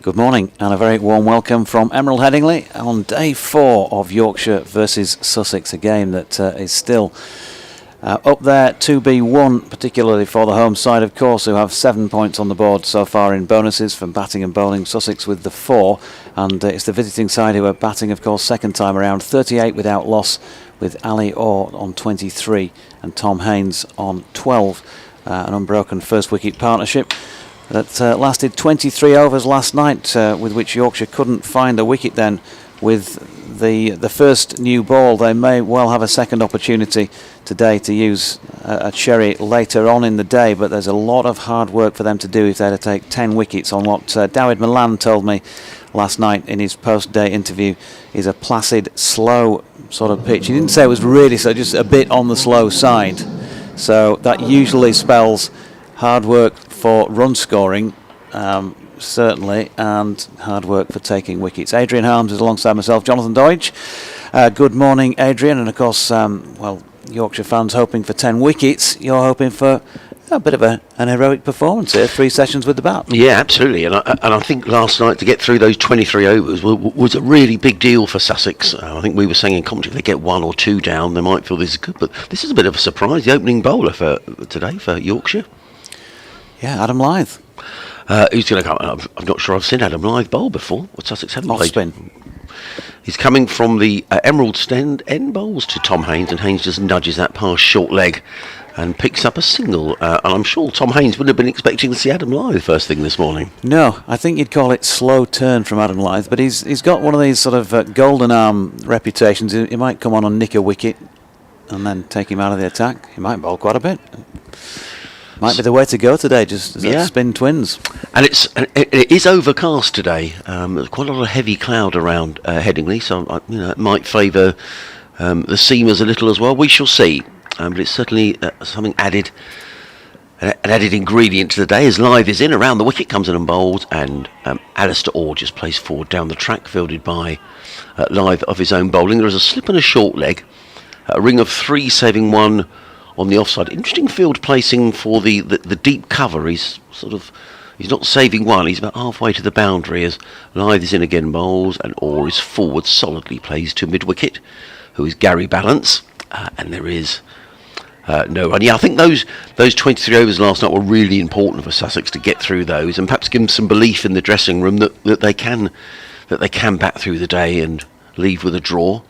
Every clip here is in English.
Good morning and a very warm welcome from Emerald Headingley on day 4 of Yorkshire versus Sussex, a game that is still up there to be won, particularly for the home side, of course, who have 7 points on the board so far in bonuses from batting and bowling. Sussex with the 4, and it's the visiting side who are batting, of course, second time around. 38 without loss, with Ali Orr on 23 and Tom Haynes on 12. An unbroken first wicket partnership that lasted 23 overs last night, with which Yorkshire couldn't find a wicket then. With the first new ball, they may well have a second opportunity today to use a cherry later on in the day, but there's a lot of hard work for them to do if they're to take 10 wickets on what Dawid Malan told me last night in his post-day interview is a placid, slow sort of pitch. He didn't say it was really slow, just a bit on the slow side. So that usually spells hard work for run scoring, certainly, and hard work for taking wickets. Adrian Harms is alongside myself, Jonathan Deutsch. Good morning, Adrian. And of course, Yorkshire fans hoping for 10 wickets. You're hoping for a bit of an heroic performance here, 3 sessions with the bat. Yeah, absolutely. And I think last night to get through those 23 overs was a really big deal for Sussex. I think we were saying in commentary, if they get 1 or 2 down, they might feel this is good. But this is a bit of a surprise, the opening bowler for today for Yorkshire. Yeah, Adam Lyth. Who's going to come? I'm not sure I've seen Adam Lyth bowl before. What Sussex haven't played. Spin. He's coming from the Emerald stand end bowls to Tom Haynes, and Haynes just nudges that past short leg and picks up a single. And I'm sure Tom Haynes wouldn't have been expecting to see Adam Lyth first thing this morning. No, I think you'd call it slow turn from Adam Lyth, but he's got one of these sort of golden arm reputations. He might come on and nick a wicket and then take him out of the attack. He might bowl quite a bit. Might be the way to go today, just spin twins. And it is overcast today. There's quite a lot of heavy cloud around Headingley, so it might favour the seamers a little as well. We shall see. But it's certainly something added, an added ingredient to the day. As Lyth is in, around the wicket comes in and bowls, and Alistair Orr just plays forward down the track, fielded by Lyth of his own bowling. There is a slip and a short leg, a ring of 3 saving 1 on the offside. Interesting field placing for the deep cover. He's not saving 1. He's about halfway to the boundary as Lyth is in again, bowls, and Orr is forward solidly, plays to mid wicket, who is Gary Balance, and there is no run. Yeah, I think those 23 overs last night were really important for Sussex to get through those, and perhaps give them some belief in the dressing room that they can bat through the day and leave with a draw.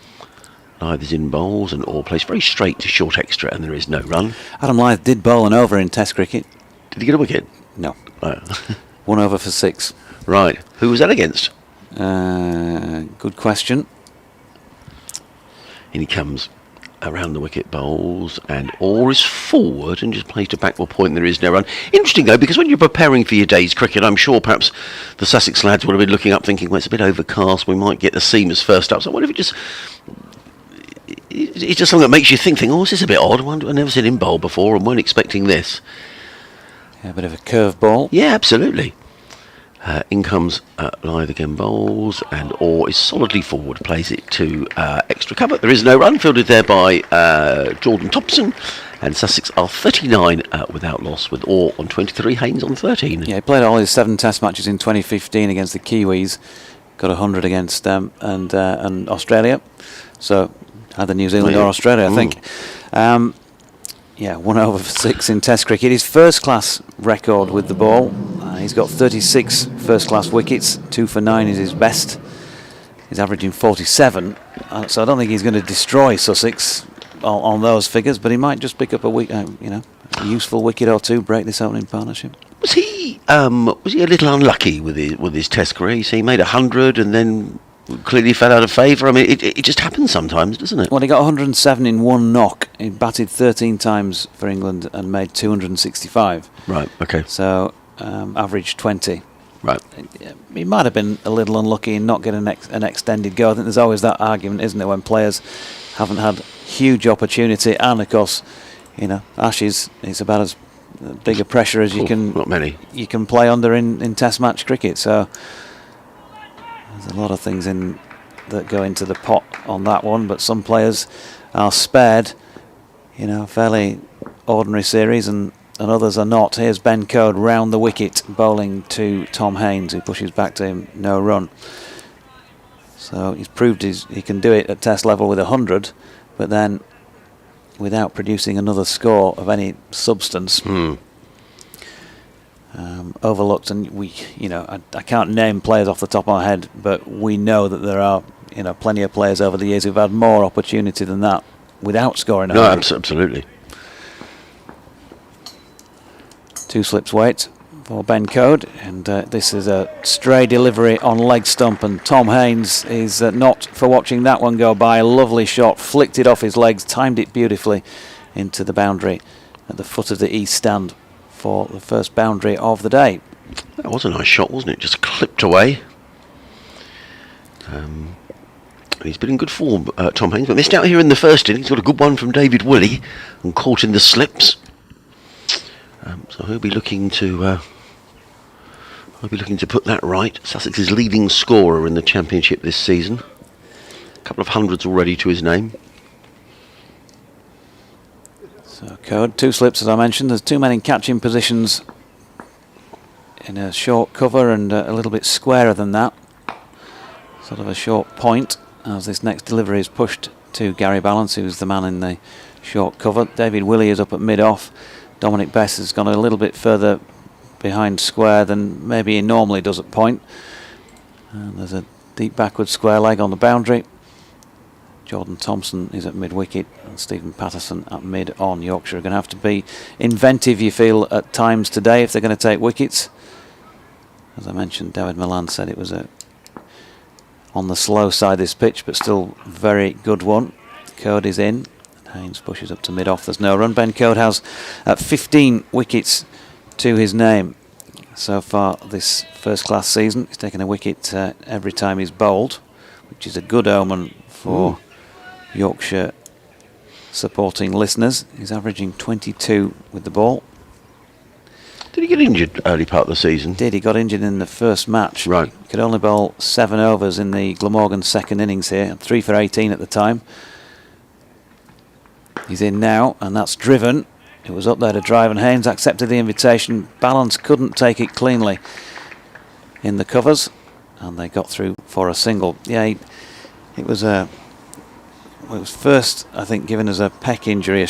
Lyth is in bowls, and Orr plays very straight to short extra, and there is no run. Adam Lyth did bowl an over in Test cricket. Did he get a wicket? No. Oh. 1 over for 6. Right. Who was that against? Good question. And he comes around the wicket, bowls, and Orr is forward and just plays to backward point. There is no run. Interesting though, because when you're preparing for your day's cricket, I'm sure perhaps the Sussex lads would have been looking up thinking, well, it's a bit overcast, we might get the seamers first up. So what if it's just something that makes you think, oh, this is a bit odd. I've never seen him bowl before and weren't expecting this. Yeah, a bit of a curve ball. Yeah, absolutely. In comes Lyth again, bowls, and Orr is solidly forward, plays it to extra cover. There is no run, fielded there by Jordan Thompson, and Sussex are 39 without loss, with Orr on 23, Haynes on 13. Yeah, he played all his 7 Test matches in 2015 against the Kiwis, got 100 against them and Australia, so either New Zealand or Australia, I think. 1 over for 6 in Test cricket. His first class record with the ball. He's got 36 first class wickets. 2 for 9 is his best. He's averaging 47. So I don't think he's going to destroy Sussex on those figures, but he might just pick up a useful wicket or 2, break this opening partnership. Was he a little unlucky with his Test career? So he made 100 and then clearly fell out of favour. I mean, it just happens sometimes, doesn't it? Well, he got 107 in 1 knock. He batted 13 times for England and made 265. Right, okay. So, average 20. Right. He might have been a little unlucky in not getting an extended go. I think there's always that argument, isn't there, when players haven't had huge opportunity, and of course, Ashes, it's about as big a pressure as you can play under in Test match cricket. So there's a lot of things that go into the pot on that one, but some players are spared, fairly ordinary series, and and others are not. Here's Ben Code round the wicket, bowling to Tom Haynes, who pushes back to him, no run. So he's proved he can do it at test level with 100, but then without producing another score of any substance. Overlooked, and I can't name players off the top of my head, but we know that there are plenty of players over the years who've had more opportunity than that without scoring. No, absolutely. 2 slips wait for Ben Code, and this is a stray delivery on leg stump, and Tom Haynes is not for watching that one go by. Lovely shot, flicked it off his legs, timed it beautifully into the boundary at the foot of the east stand for the first boundary of the day. That was a nice shot, wasn't it? Just clipped away. He's been in good form, Tom Haynes, but missed out here in the first innings. Got a good one from David Willey and caught in the slips. So he'll be looking to put that right. Sussex's leading scorer in the championship this season. A couple of hundreds already to his name. So Code, 2 slips as I mentioned. There's 2 men in catching positions in a short cover and a little bit squarer than that. Sort of a short point as this next delivery is pushed to Gary Balance, who's the man in the short cover. David Willey is up at mid-off. Dominic Bess has gone a little bit further behind square than maybe he normally does at point. And there's a deep backward square leg on the boundary. Jordan Thompson is at mid-wicket and Stephen Patterson at mid-on. Yorkshire are going to have to be inventive, you feel, at times today if they're going to take wickets. As I mentioned, David Milan said it was on the slow side this pitch, but still very good one. Code is in. Haynes pushes up to mid-off. There's no run. Ben Code has 15 wickets to his name so far this first-class season. He's taken a wicket every time he's bowled, which is a good omen for Yorkshire supporting listeners. He's averaging 22 with the ball. Did he get injured early part of the season? He got injured in the first match. Right. He could only bowl 7 overs in the Glamorgan second innings here, 3 for 18 at the time. He's in now, and that's driven. It was up there to drive, and Haynes accepted the invitation. Balance couldn't take it cleanly in the covers, and they got through for a single. Yeah, it was first, I think, given as a pec injury,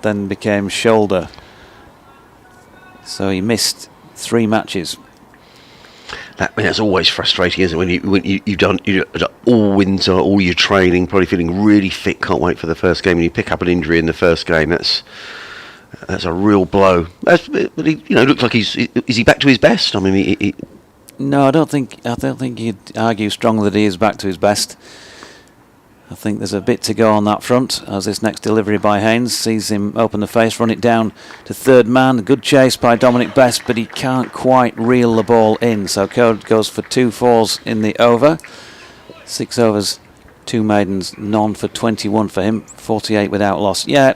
then became shoulder. So he missed 3 matches. That's always frustrating, isn't it? When you've done all winter, all your training, probably feeling really fit, can't wait for the first game, and you pick up an injury in the first game. That's a real blow. But he, looks like is he back to his best? I mean, no, I don't think you'd argue strongly that he is back to his best. I think there's a bit to go on that front as this next delivery by Haynes sees him open the face, run it down to third man. Good chase by Dominic Best, but he can't quite reel the ball in. So Code goes for 2 fours in the over. 6 overs, 2 maidens, none for 21 for him. 48 without loss. Yeah,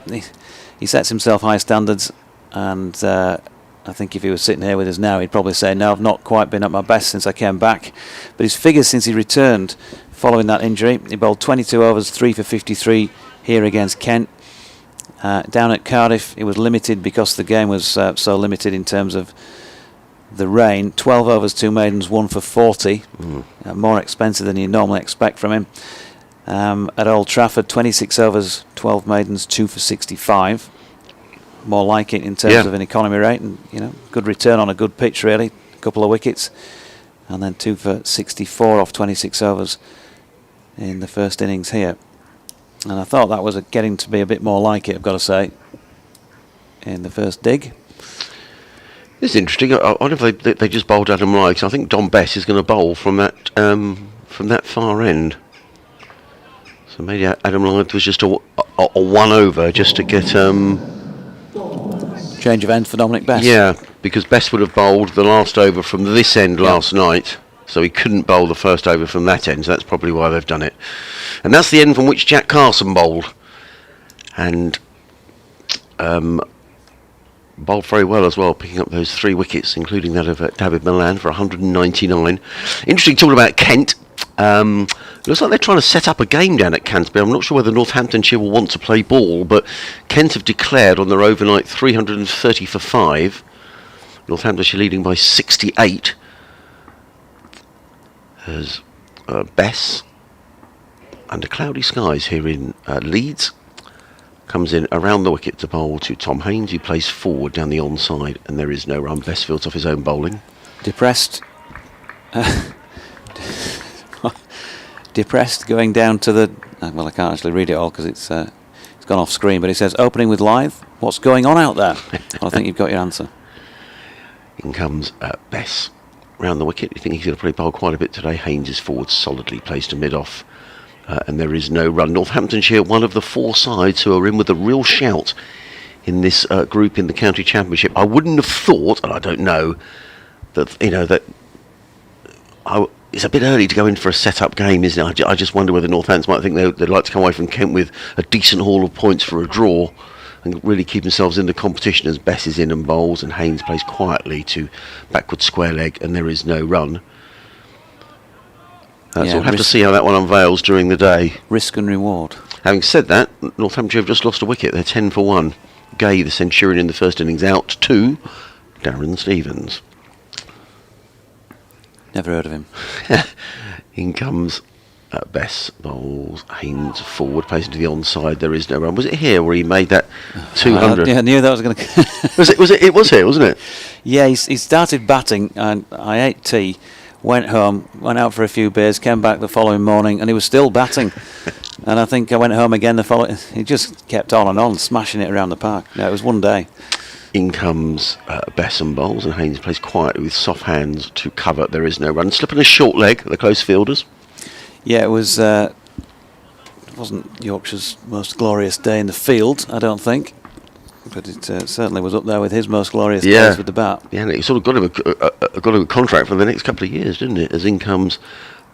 he sets himself high standards, and I think if he was sitting here with us now, he'd probably say, no, I've not quite been at my best since I came back. But his figures since he returned following that injury, he bowled 22 overs, 3 for 53 here against Kent. Down at Cardiff, it was limited because the game was so limited in terms of the rain. 12 overs, 2 maidens, 1 for 40. More expensive than you normally expect from him. At Old Trafford, 26 overs, 12 maidens, 2 for 65. More like it in terms of an economy rate, and good return on a good pitch really. A couple of wickets, and then 2 for 64 off 26 overs in the first innings here. And I thought that was getting to be a bit more like it, I've got to say, in the first dig. It's interesting. I wonder if they just bowled Adam Wright, 'cause I think Dom Bess is going to bowl from that far end. So maybe Adam Wright was just a 1 over just to get change of end for Dominic Bess. Yeah, because Bess would have bowled the last over from this end last night, so he couldn't bowl the first over from that end, so that's probably why they've done it. And that's the end from which Jack Carson bowled, and bowled very well as well, picking up those 3 wickets, including that of David Milan for 199. Interesting talking about Kent. Looks like they're trying to set up a game down at Canterbury. I'm not sure whether Northamptonshire will want to play ball, but Kent have declared on their overnight 330 for 5. Northamptonshire leading by 68. As Bess, under cloudy skies here in Leeds, comes in around the wicket to bowl to Tom Haynes, who plays forward down the onside, and there is no run. Bess fields off his own bowling. Depressed. Depressed going down to the... well, I can't actually read it all because it's gone off screen, but it says, opening with Lyth. What's going on out there? Well, I think you've got your answer. In comes Bess. Round the wicket, you think he's going to probably bowl quite a bit today. Haynes is forward, solidly placed to mid-off. And there is no run. Northamptonshire, one of the 4 sides who are in with a real shout in this group in the county championship. I wouldn't have thought, and I don't know, that it's a bit early to go in for a set-up game, isn't it? I just wonder whether Northampton might think they'd like to come away from Kent with a decent haul of points for a draw and really keep themselves in the competition as Bess is in and bowls, and Haynes plays quietly to backward square leg, and there is no run. So we'll have to see how that one unveils during the day. Risk and reward. Having said that, Northamptonshire have just lost a wicket. They're 10 for 1. Gay, the Centurion in the first innings, out to Darren Stevens. Never heard of him. In comes Bess, bowls, Haynes forward, plays into the onside. There is no run. Was it here where he made that 200? I knew that was going to... It was here, wasn't it? Yeah, he started batting, and I ate tea, went home, went out for a few beers, came back the following morning, and he was still batting. And I think I went home again the following... He just kept on, smashing it around the park. Yeah, it was one day. In comes Bess and bowls, and Haynes plays quietly with soft hands to cover. There is no run. Slipping a short leg, the close fielders. Yeah, it wasn't Yorkshire's most glorious day in the field, I don't think. But it certainly was up there with his most glorious days with the bat. Yeah, and it sort of got him a contract for the next couple of years, didn't it? As in comes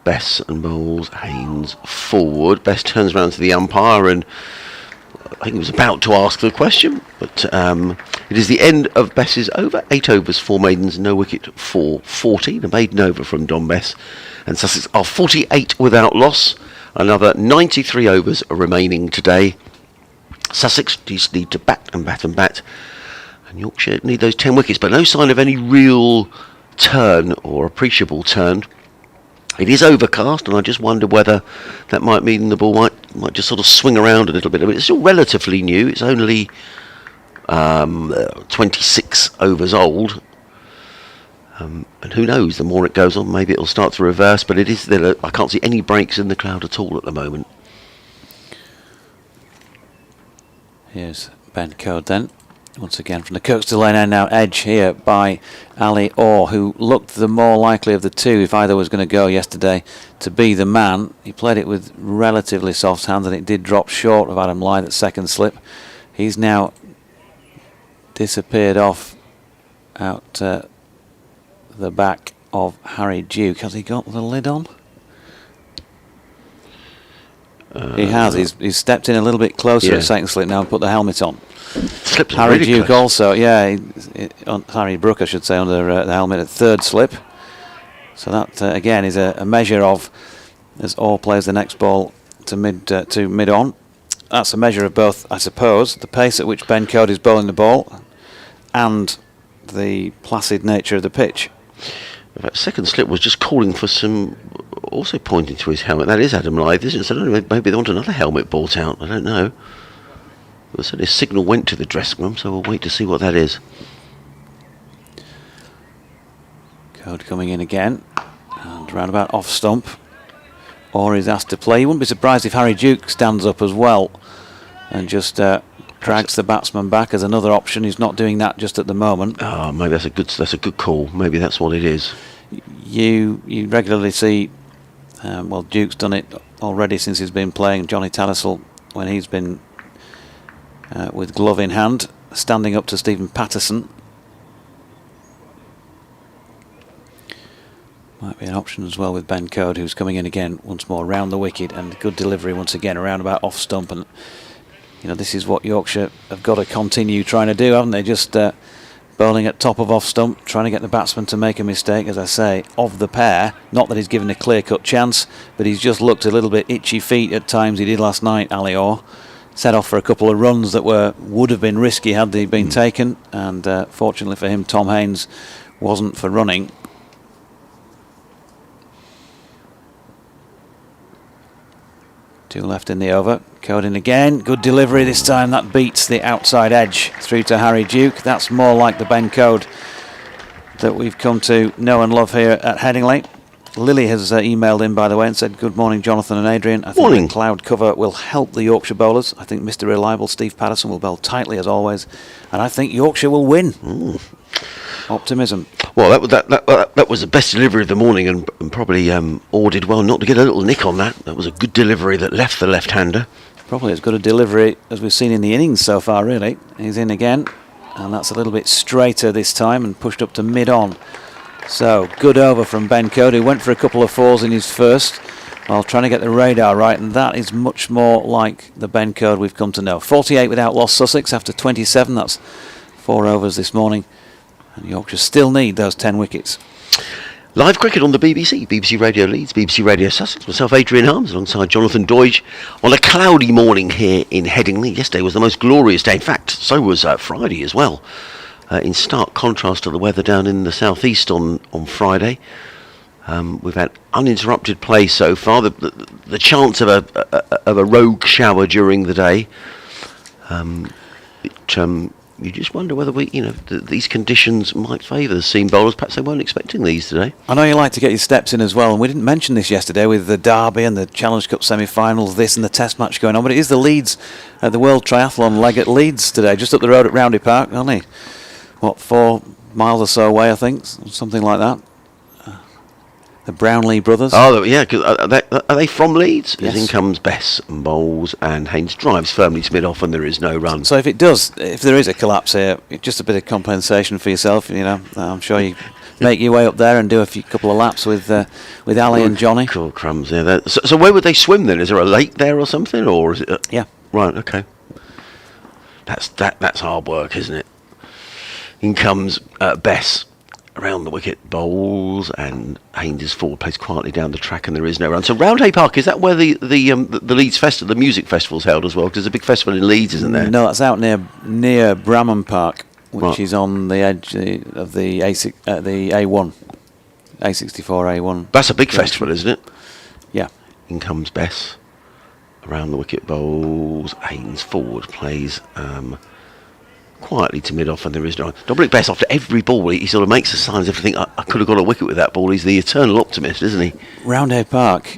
Bess and bowls, Haynes forward. Bess turns around to the umpire, and I think he was about to ask the question, but it is the end of Bess's over. 8 overs, 4 maidens, no wicket for 40. The maiden over from Don Bess. And Sussex are 48 without loss. Another 93 overs remaining today. Sussex just need to bat and bat and bat. And Yorkshire need those 10 wickets, but no sign of any real turn or appreciable turn. It is overcast, and I just wonder whether that might mean the ball might just sort of swing around a little bit. I mean, it's still relatively new. It's only 26 overs old. And who knows, the more it goes on, maybe it'll start to reverse, but it is I can't see any breaks in the cloud at all at the moment. Here's Ben Code then, once again from the Kirkstall Lane end, now edge here by Ali Orr, who looked the more likely of the two, if either was going to go yesterday, to be the man. He played it with relatively soft hands, and it did drop short of Adam Lyth at second slip. He's now disappeared off out the back of Harry Duke. Has he got the lid on? He has. He's stepped in a little bit closer at second slip now and put the helmet on. Harry really Duke close. Also, Harry Brook, I should say, under the helmet at third slip. So that again is a measure of, as Orr plays the next ball to mid on. That's a measure of both, I suppose, the pace at which Ben Code is bowling the ball and the placid nature of the pitch. That second slip was just calling for some, also pointing to his helmet. That is Adam Lyth, isn't it? So I don't know, maybe they want another helmet bought out. I don't know. But certainly a signal went to the dressing room, so we'll wait to see what that is. Code coming in again, and round about off stump. Or is asked to play. You wouldn't be surprised if Harry Duke stands up as well and just drags the batsman back as another option. He's not doing that just at the moment. Oh, maybe that's a good call. Maybe that's what it is. You regularly see, Duke's done it already since he's been playing. Johnny Tattersall, when he's been with glove in hand, standing up to Stephen Patterson. Might be an option as well with Ben Code, who's coming in again once more round the wicket, and good delivery once again around about off stump. And this is what Yorkshire have got to continue trying to do, haven't they? Just bowling at top of off stump, trying to get the batsman to make a mistake, as I say, of the pair. Not that he's given a clear-cut chance, but he's just looked a little bit itchy feet at times. He did last night, Ali Orr. Set off for a couple of runs that would have been risky had they been taken, and fortunately for him, Tom Haynes wasn't for running. Two left in the over. Coding again. Good delivery this time. That beats the outside edge through to Harry Duke. That's more like the Ben Code that we've come to know and love here at Headingley. Lily has emailed in, by the way, and said, good morning, Jonathan and Adrian. I think the cloud cover will help the Yorkshire bowlers. I think Mr. Reliable Steve Patterson will bowl tightly as always. And I think Yorkshire will win. Optimism. Well, that was the best delivery of the morning, and probably Orr did well not to get a little nick on that. That was a good delivery that left the left-hander. Probably as good a delivery as we've seen in the innings so far, really. He's in again, and that's a little bit straighter this time and pushed up to mid-on. So, good over from Ben Cody. Went for a couple of fours in his first while trying to get the radar right, and that is much more like the Ben Code we've come to know. 48 without loss, Sussex after 27. That's 4 overs this morning. And Yorkshire still need those 10 wickets. Live cricket on the BBC, BBC Radio Leeds, BBC Radio Sussex. Myself, Adrian Harms, alongside Jonathan Doidge on a cloudy morning here in Headingley. Yesterday was the most glorious day. In fact, so was Friday as well. In stark contrast to the weather down in the southeast on Friday. We've had uninterrupted play so far. The chance of a rogue shower during the day. You just wonder whether these conditions might favour the seam bowlers. Perhaps they weren't expecting these today. I know you like to get your steps in as well, and we didn't mention this yesterday with the Derby and the Challenge Cup semi-finals, this and the Test match going on, but it is the Leeds, the World Triathlon leg at Leeds today, just up the road at Roundy Park, only 4 miles or so away, I think, something like that. The Brownlee brothers. Oh, yeah, cause are they from Leeds? Yes. In comes Bess and bowls, and Haynes drives firmly to mid-off, and there is no run. So if there is a collapse here, just a bit of compensation for yourself, I'm sure you make your way up there and do a couple of laps with Ali and Johnny. Cool crumbs, yeah. So where would they swim then? Is there a lake there or something, or is it? Yeah. Right, okay. That's hard work, isn't it? In comes Bess. Around the wicket, bowls, and Haynes is forward, plays quietly down the track, and there is no run. So Roundhay Park, is that where the Leeds Festival, the music festival's held as well? Because there's a big festival in Leeds, isn't there? No, that's out near Bramham Park, which is on the edge of the A1, A64 A1. That's a big festival, isn't it? Yeah. In comes Bess. Around the wicket, bowls, Haynes forward, plays quietly to mid-off, and there is no... Dominic Bess, after every ball, he sort of makes the signs if you think, I could have got a wicket with that ball. He's the eternal optimist, isn't he? Roundhay Park,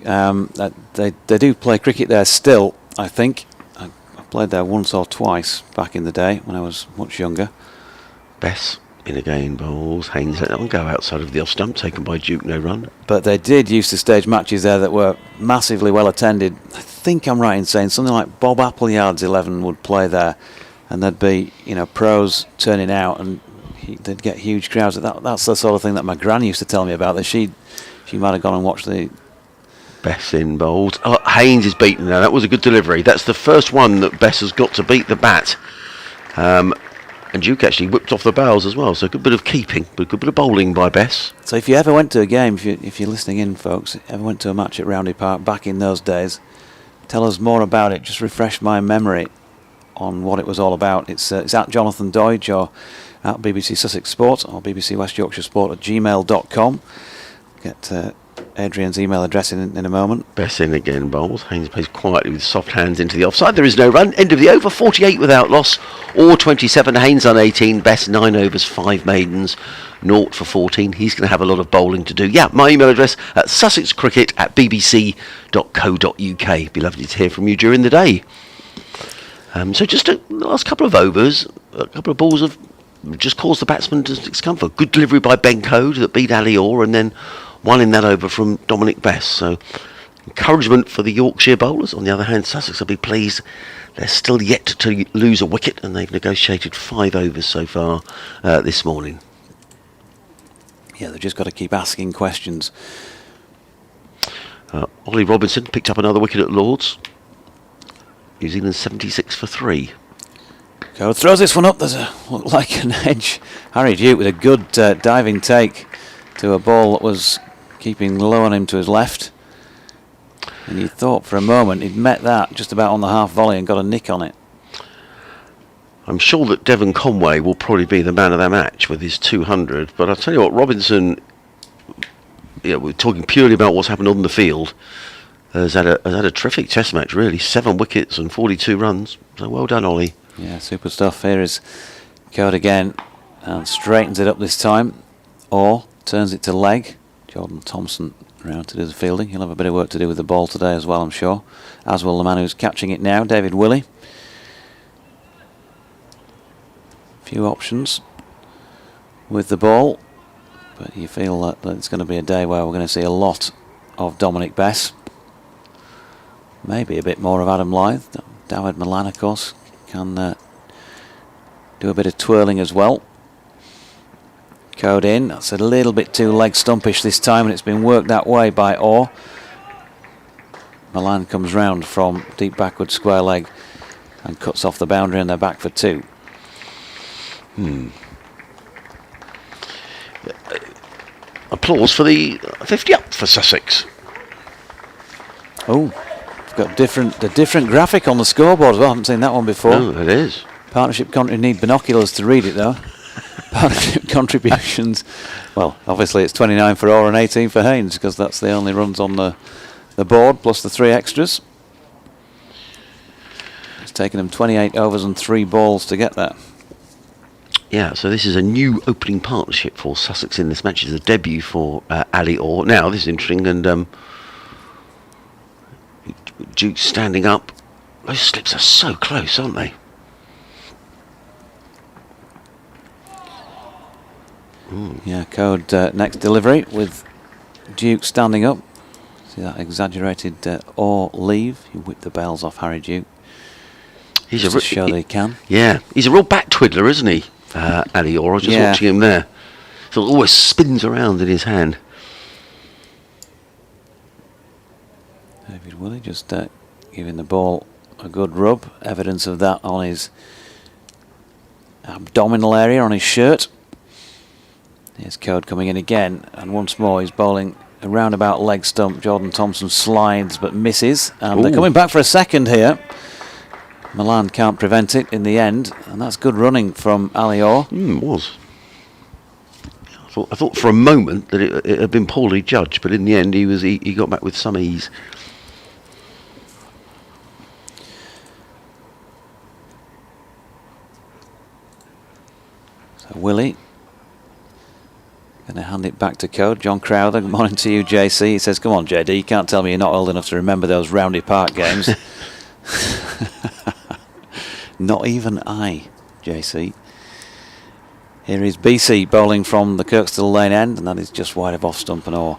they do play cricket there still, I think. I played there once or twice back in the day when I was much younger. Bess in again, bowls. Haynes let that one go outside of the off stump, taken by Duke, no run. But they did used to stage matches there that were massively well attended. I think I'm right in saying something like Bob Appleyard's 11 would play there. And there'd be, pros turning out, and they'd get huge crowds. That's the sort of thing that my gran used to tell me about. That she might have gone and watched the... Bess in bowls. Oh, Haynes is beaten now. That was a good delivery. That's the first one that Bess has got to beat the bat. And Duke actually whipped off the bows as well. So a good bit of keeping, but a good bit of bowling by Bess. So if you ever went to a game, if you're listening in, folks, ever went to a match at Roundy Park back in those days, tell us more about it. Just refresh my memory on what it was all about. It's at Jonathan Doidge or at BBC Sussex Sport or BBC West Yorkshire Sport at gmail.com. Get Adrian's email address in a moment. Bess in again, bowls. Haynes plays quietly with soft hands into the offside. There is no run. End of the over. 48 without loss. Or 27. Haynes on 18. Bess 9 overs, 5 maidens. 0 for 14. He's going to have a lot of bowling to do. Yeah, my email address at sussexcricket@bbc.co.uk. Be lovely to hear from you during the day. So just the last couple of overs, a couple of balls have just caused the batsman discomfort. Good delivery by Ben Code that beat Ali Orr, and then one in that over from Dominic Bess. So encouragement for the Yorkshire bowlers. On the other hand, Sussex will be pleased. They're still yet to lose a wicket, and they've negotiated 5 overs so far this morning. Yeah, they've just got to keep asking questions. Ollie Robinson picked up another wicket at Lord's. New Zealand 76 for 3. Code throws this one up. There's a look like an edge. Harry Duke with a good diving take to a ball that was keeping low on him to his left. And you thought for a moment he'd met that just about on the half volley and got a nick on it. I'm sure that Devon Conway will probably be the man of the match with his 200. But I'll tell you what, Robinson, we're talking purely about what's happened on the field, has had a terrific test match, really. 7 wickets and 42 runs. So well done, Ollie. Yeah, super stuff. Here is Code again and straightens it up this time. Or turns it to leg. Jordan Thompson around to do the fielding. He'll have a bit of work to do with the ball today as well, I'm sure. As will the man who's catching it now, David Willey. Few options with the ball, but you feel that it's going to be a day where we're going to see a lot of Dominic Bess. Maybe a bit more of Adam Lyth. Dawid Malan, of course, can do a bit of twirling as well. Code in. That's a little bit too leg stumpish this time, and it's been worked that way by Orr. Malan comes round from deep backward square leg and cuts off the boundary, and they're back for 2. Applause for the 50 up for Sussex. Oh, we've got a different graphic on the scoreboard as well. I haven't seen that one before. No, it is. Partnership country need binoculars to read it though. Partnership contributions. Well, obviously it's 29 for Orr and 18 for Haynes because that's the only runs on the board plus the 3 extras. It's taken them 28 overs and 3 balls to get that. Yeah, so this is a new opening partnership for Sussex in this match. It's a debut for Ali Orr. Now, this is interesting, and Duke standing up. Those slips are so close, aren't they? Yeah, Code next delivery with Duke standing up. See that exaggerated Orr leave. He whipped the bells off Harry Duke. He's just to show that he can. Yeah, he's a real bat twiddler, isn't he? Ali Orr. I was just watching him there. So it always spins around in his hand. David Willey just giving the ball a good rub. Evidence of that on his abdominal area on his shirt. Here's Code coming in again, and once more he's bowling a roundabout leg stump. Jordan Thompson slides but misses, and they're coming back for a second here. Malan can't prevent it in the end, and that's good running from Ali Orr. It was. I thought for a moment that it had been poorly judged, but in the end he got back with some ease. So Willey going to hand it back to Code. John Crowther, good morning to you, JC. He says, come on, JD, you can't tell me you're not old enough to remember those Roundy Park games. Not even I, JC. Here is BC bowling from the Kirkstall Lane end, and that is just wide of off stump and Orr.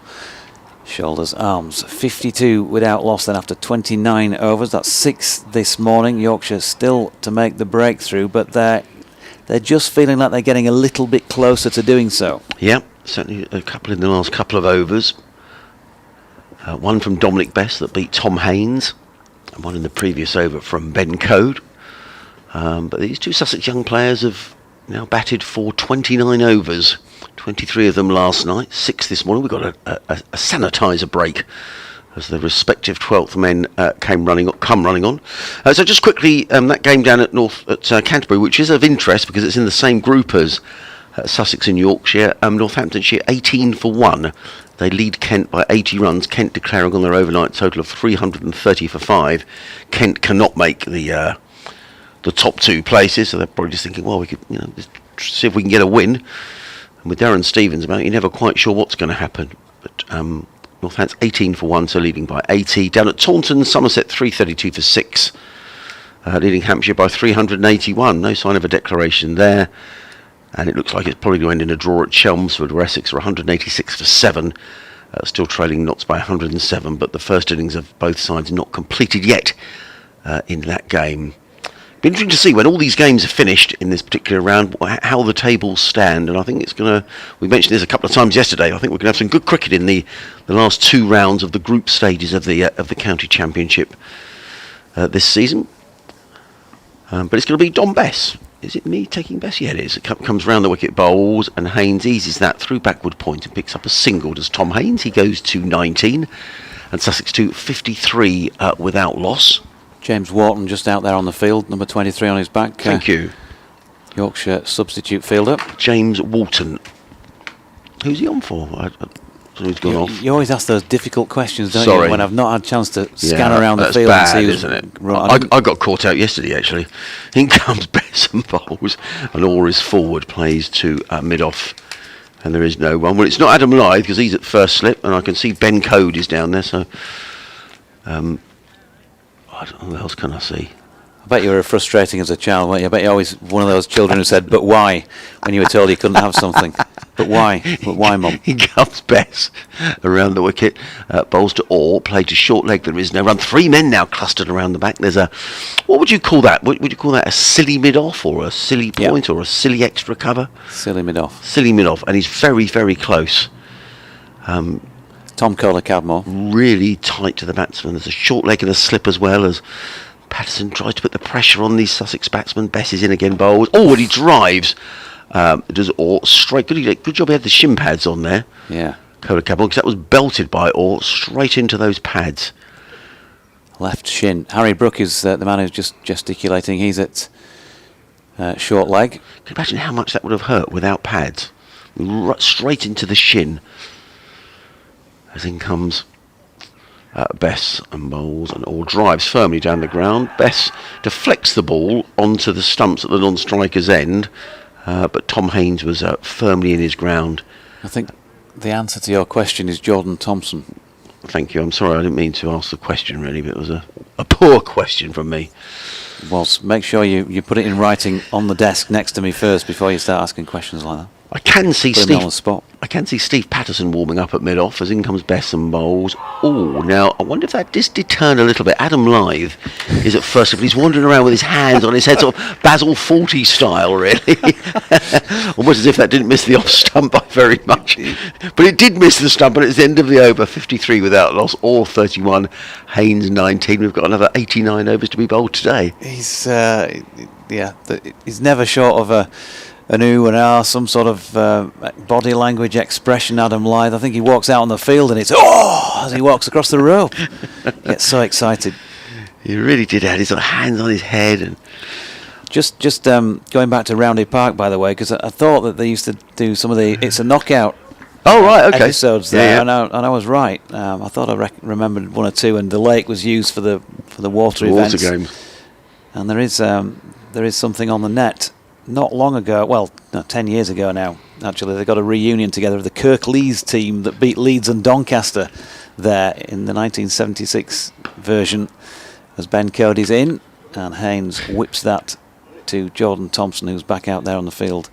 Shoulders, arms. 52 without loss then after 29 overs. That's 6 this morning. Yorkshire still to make the breakthrough, but they're just feeling like they're getting a little bit closer to doing so. Yeah, certainly a couple in the last couple of overs. One from Dominic Bess that beat Tom Haynes, and one in the previous over from Ben Code. But these 2 Sussex young players have now batted for 29 overs, 23 of them last night, 6 this morning. We've got a sanitizer break as the respective 12th men come running on. So just quickly, that game down at Canterbury, which is of interest because it's in the same group as Sussex and Yorkshire. Northamptonshire 18 for 1. They lead Kent by 80 runs. Kent declaring on their overnight total of 330 for 5. Kent cannot make the top 2 places, so they're probably just thinking, well, we could, just see if we can get a win. And with Darren Stevens about, you're never quite sure what's going to happen. But Northampton 18 for 1, so leading by 80. Down at Taunton, Somerset 332 for 6, leading Hampshire by 381. No sign of a declaration there. And it looks like it's probably going to end in a draw at Chelmsford, where Essex are 186 for 7, still trailing Notts by 107. But the first innings of both sides not completed yet in that game. Be interesting to see when all these games are finished in this particular round how the tables stand, and I think it's going to. We mentioned this a couple of times yesterday. I think we're going to have some good cricket in the last 2 rounds of the group stages of the county championship this season. But it's going to be Dom Bess Is it me taking best? Yeah, it is. It comes round the wicket, bowls, and Haynes eases that through backward point and picks up a single. Does Tom Haynes? He goes to 19, and Sussex to 53 without loss. James Wharton just out there on the field, number 23 on his back. Thank you. Yorkshire substitute fielder. James Wharton. Who's he on for? He's gone off. You always ask those difficult questions, don't Sorry. you? When I've not had a chance to scan around the that's field bad, and see isn't it? I got caught out yesterday, actually. In comes Bess and bowls, and all his forward plays to mid-off, and there is no one. Well, it's not Adam Lyth, because he's at first slip, and I can see Ben Code is down there, so... I don't know, what else can I see? I bet you were frustrating as a child, weren't you? I bet you're always one of those children who said, "But why?" when you were told you couldn't have something. But why? But why, Mum? He comes Bess around the wicket, bowls to Orr, played to short leg, there is no run. 3 men now clustered around the back. There's a, what would you call that? Would you call that a silly mid-off, or a silly point, or a silly extra cover? Silly mid-off. Silly mid-off, and he's very, very close. Tom Kohler-Cadmore. Really tight to the batsman. There's a short leg and a slip as well, as Patterson tries to put the pressure on these Sussex batsmen. Bess is in again, bowls. Oh, and he drives. Does Orr straight? Good job he had the shin pads on there. Yeah. Kohler-Cadmore, because that was belted by Orr straight into those pads. Left shin. Harry Brook is the man who's just gesticulating. He's at short leg. Can you imagine how much that would have hurt without pads? Straight into the shin. As in comes Bess and bowls, and Orr drives firmly down the ground. Bess deflects the ball onto the stumps at the non-striker's end, but Tom Haynes was firmly in his ground. I think the answer to your question is Jordan Thompson. Thank you. I'm sorry, I didn't mean to ask the question really, but it was a poor question from me. Was make sure you put it in writing on the desk next to me first before you start asking questions like that. I can see Put him on the spot. I can see Steve Patterson warming up at mid-off as in comes Bess and bowls. Oh, now I wonder if that did turn a little bit. Adam Lyth is at first, but he's wandering around with his hands on his head, sort of Basil Fawlty style, really. Almost as if that didn't miss the off stump by very much. But it did miss the stump, and it's the end of the over. 53 without loss, Orr 31, Haynes 19. We've got another 89 overs to be bowled today. He's he's never short of an ooh and ah, some sort of body language expression, Adam Lyth. I think he walks out on the field and it's oh as he walks across the row. Gets so excited. He really did have his hands on his head. And just going back to Roundhay Park, by the way, because I thought that they used to do some of the It's a Knockout episodes there, yeah. and I was right. I thought I remembered 1 or 2, and the lake was used for the water events. Games. And there is something on the net. Not long ago, well, no, 10 years ago now, actually, they got a reunion together of the Kirklees team that beat Leeds and Doncaster there in the 1976 version, as Ben Cody's in, and Haynes whips that to Jordan Thompson, who's back out there on the field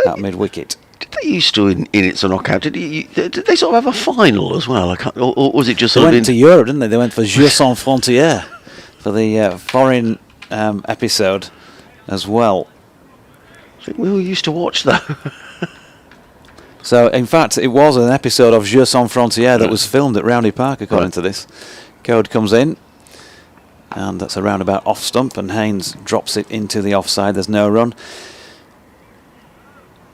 at mid-wicket. Did they used to in It's a Knockout? Did they sort of have a final as well? Or was it just They sort went of to Europe, didn't they? They went for Jeux sans frontières for the foreign episode as well. I think we all used to watch though. So, in fact, it was an episode of Jeux sans frontières that was filmed at Roundhay Park, according to this. Code comes in, and that's a roundabout off stump, and Haynes drops it into the offside. There's no run.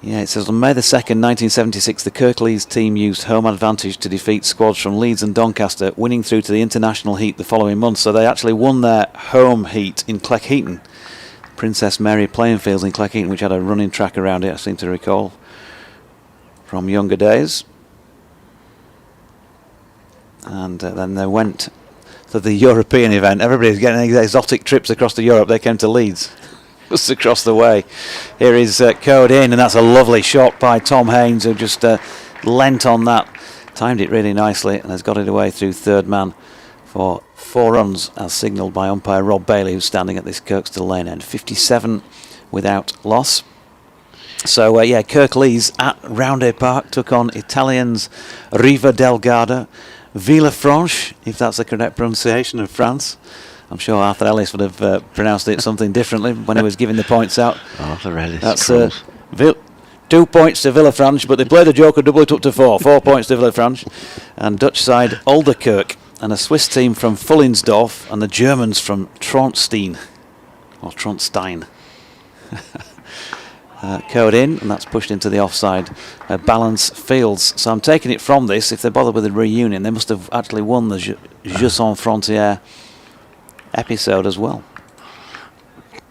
Yeah, it says on May the 2nd, 1976, the Kirklees team used home advantage to defeat squads from Leeds and Doncaster, winning through to the international heat the following month. So they actually won their home heat in Cleckheaton. Princess Mary playing fields in Cleckheaton, which had a running track around it, I seem to recall from younger days. And then they went to the European event. Everybody's getting exotic trips across to Europe. They came to Leeds, just across the way. Here is Code in, and that's a lovely shot by Tom Haynes, who just lent on that, timed it really nicely, and has got it away through third man for 4 runs, as signalled by umpire Rob Bailey, who's standing at this Kirkstall Lane end. 57 without loss. So, Kirklees at Roundhay Park took on Italians Riva del Garda, Villefranche, if that's the correct pronunciation of France. I'm sure Arthur Ellis would have pronounced it something differently when he was giving the points out. Arthur Ellis. That's 2 points to Villefranche, but they played a joker double it up to 4. 4 points to Villefranche. And Dutch side Olderkerk, and a Swiss team from Fullinsdorf, and the Germans from Tronstein, or Tronstein. Code in, and that's pushed into the offside balance fields. So I'm taking it from this, if they bother with a reunion, they must have actually won the Jeux Sans Frontières episode as well.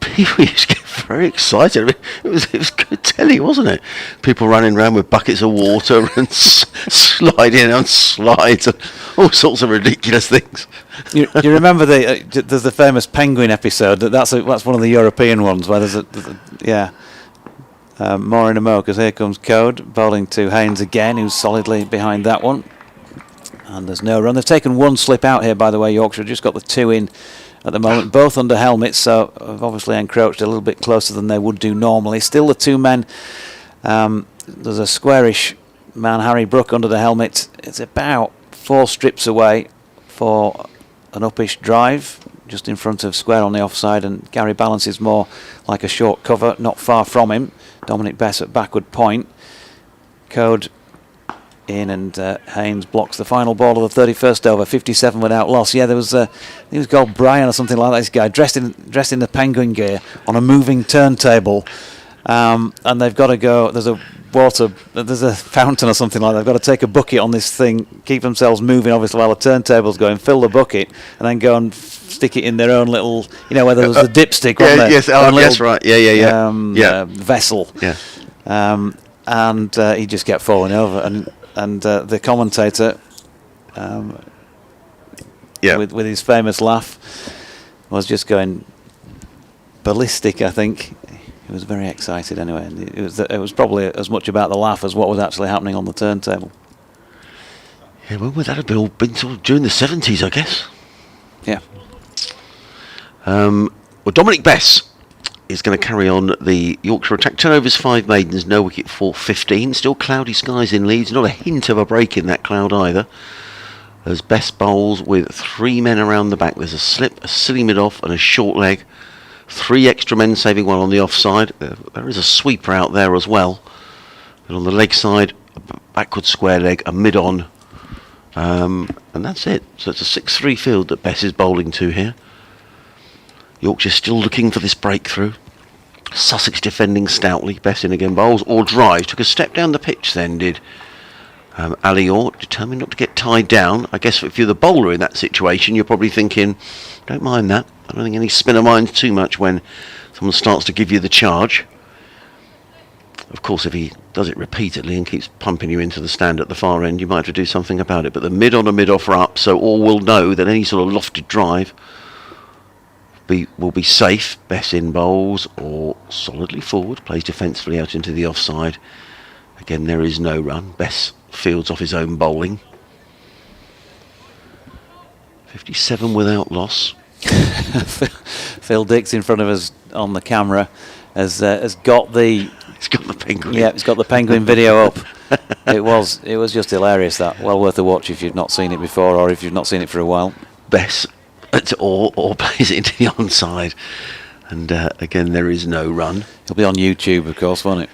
People used to get very excited. I mean, it was good telly, wasn't it? People running around with buckets of water and sliding on slides and all sorts of ridiculous things. You remember there's the famous penguin episode? That's one of the European ones where there's more in a mo, because here comes Code bowling to Haynes again, who's solidly behind that one, and there's no run. They've taken one slip out here, by the way. Yorkshire just got the 2 in at the moment, both under helmets, so have obviously encroached a little bit closer than they would do normally. Still the 2 men. There's a squarish man, Harry Brook, under the helmet. It's about 4 strips away for an uppish drive, just in front of square on the offside, and Gary Balance is more like a short cover, not far from him. Dominic Bess at backward point. Code in, and Haynes blocks the final ball of the 31st over, 57 without loss. Yeah, there was he was called Brian or something like that. This guy dressed in the penguin gear on a moving turntable, and they've got to go. There's a fountain or something like that. They've got to take a bucket on this thing, keep themselves moving, obviously, while the turntable's going, fill the bucket, and then go and stick it in their own little, where there was the dipstick on there. Yes, yes, right. Yeah. Vessel. Yeah. And he just kept falling over, and the commentator, with his famous laugh, was just going ballistic, I think. He was very excited anyway. And it was probably as much about the laugh as what was actually happening on the turntable. Yeah, when would that have been sort of during the 70s, I guess? Yeah. Well, Dominic Bess is going to carry on the Yorkshire attack. 10 overs, 5 maidens, no wicket for 15. Still cloudy skies in Leeds. Not a hint of a break in that cloud either. As Bess bowls with 3 men around the back. There's a slip, a silly mid-off and a short leg. 3 extra men saving one on the offside. There is a sweeper out there as well. And on the leg side, a backward square leg, a mid-on. And that's it. So it's a 6-3 field that Bess is bowling to here. Yorkshire still looking for this breakthrough. Sussex defending stoutly. Bess in again, bowls or drives. Took a step down the pitch then, did Ali Orr, determined not to get tied down. I guess if you're the bowler in that situation, you're probably thinking, don't mind that. I don't think any spinner minds too much when someone starts to give you the charge. Of course, if he does it repeatedly and keeps pumping you into the stand at the far end, you might have to do something about it. But the mid-on and mid-off are up, so all will know that any sort of lofted drive will be safe. Bess in bowls or solidly forward, plays defensively out into the offside. Again, there is no run. Bess fields off his own bowling. 57 without loss. Phil Dix in front of us on the camera has got the. It's got the penguin. Yeah, it's got the penguin video up. It was just hilarious. That well worth a watch if you've not seen it before, or if you've not seen it for a while. Bess or plays it into the onside, and again there is no run. It'll be on YouTube, of course, won't it?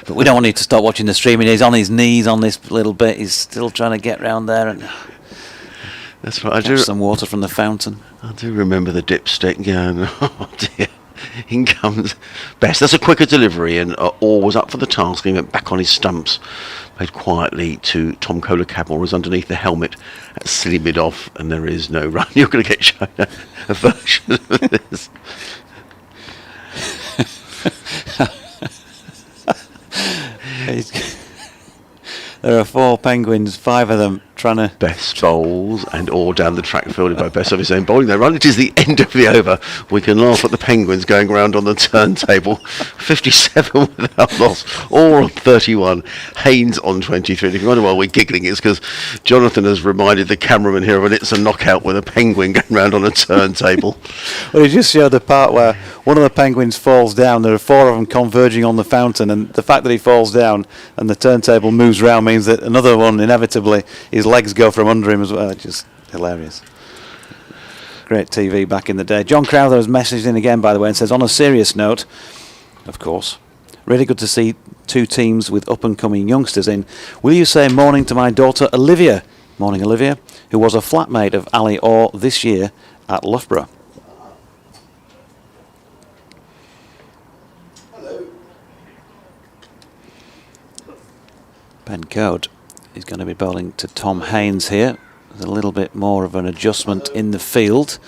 But we don't want you to stop watching the streaming. He's on his knees on this little bit. He's still trying to get round there and. That's right. I do some water from the fountain. I do remember the dipstick going, oh dear, in comes Bess. That's a quicker delivery, and Orr was up for the task. He went back on his stumps, played quietly to Tom Kohler-Cadmore, who's underneath the helmet at silly mid-off, and there is no run. You're going to get shown a version of this. There are 4 penguins, 5 of them trying to... Bess bowls and Orr down the track, fielded by Bess of his own bowling. They run. It is the end of the over. We can laugh at the penguins going around on the turntable. 57 without loss. Orr on 31. Haynes on 23. And if you wonder why we're giggling, it's because Jonathan has reminded the cameraman here of an It's a Knockout with a penguin going around on a turntable. Well, he just showed the part where one of the penguins falls down. There are 4 of them converging on the fountain, and the fact that he falls down and the turntable moves round means that another one, inevitably, his legs go from under him as well. Just hilarious. Great TV back in the day. John Crowther has messaged in again, by the way, and says, on a serious note, of course, really good to see 2 teams with up-and-coming youngsters in. Will you say morning to my daughter Olivia? Morning, Olivia, who was a flatmate of Ali Orr this year at Loughborough. Ben Code is going to be bowling to Tom Haynes here. There's a little bit more of an adjustment in the field.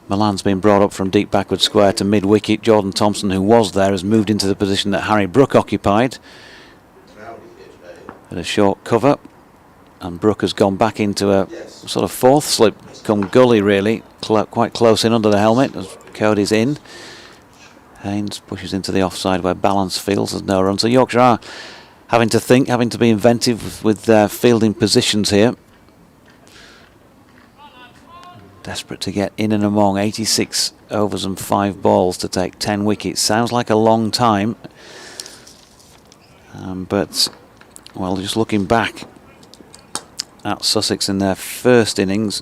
Milan's been brought up from deep backward square to mid-wicket. Jordan Thompson, who was there, has moved into the position that Harry Brook occupied. At a short cover. And Brook has gone back into a sort of fourth slip, come gully really, quite close in under the helmet as Cody's in. Haynes pushes into the offside where Balance fields, there's no run. So Yorkshire are having to think, having to be inventive with their fielding positions here. Desperate to get in and among 86 overs and 5 balls to take 10 wickets. Sounds like a long time. But, well, just looking back at Sussex in their first innings,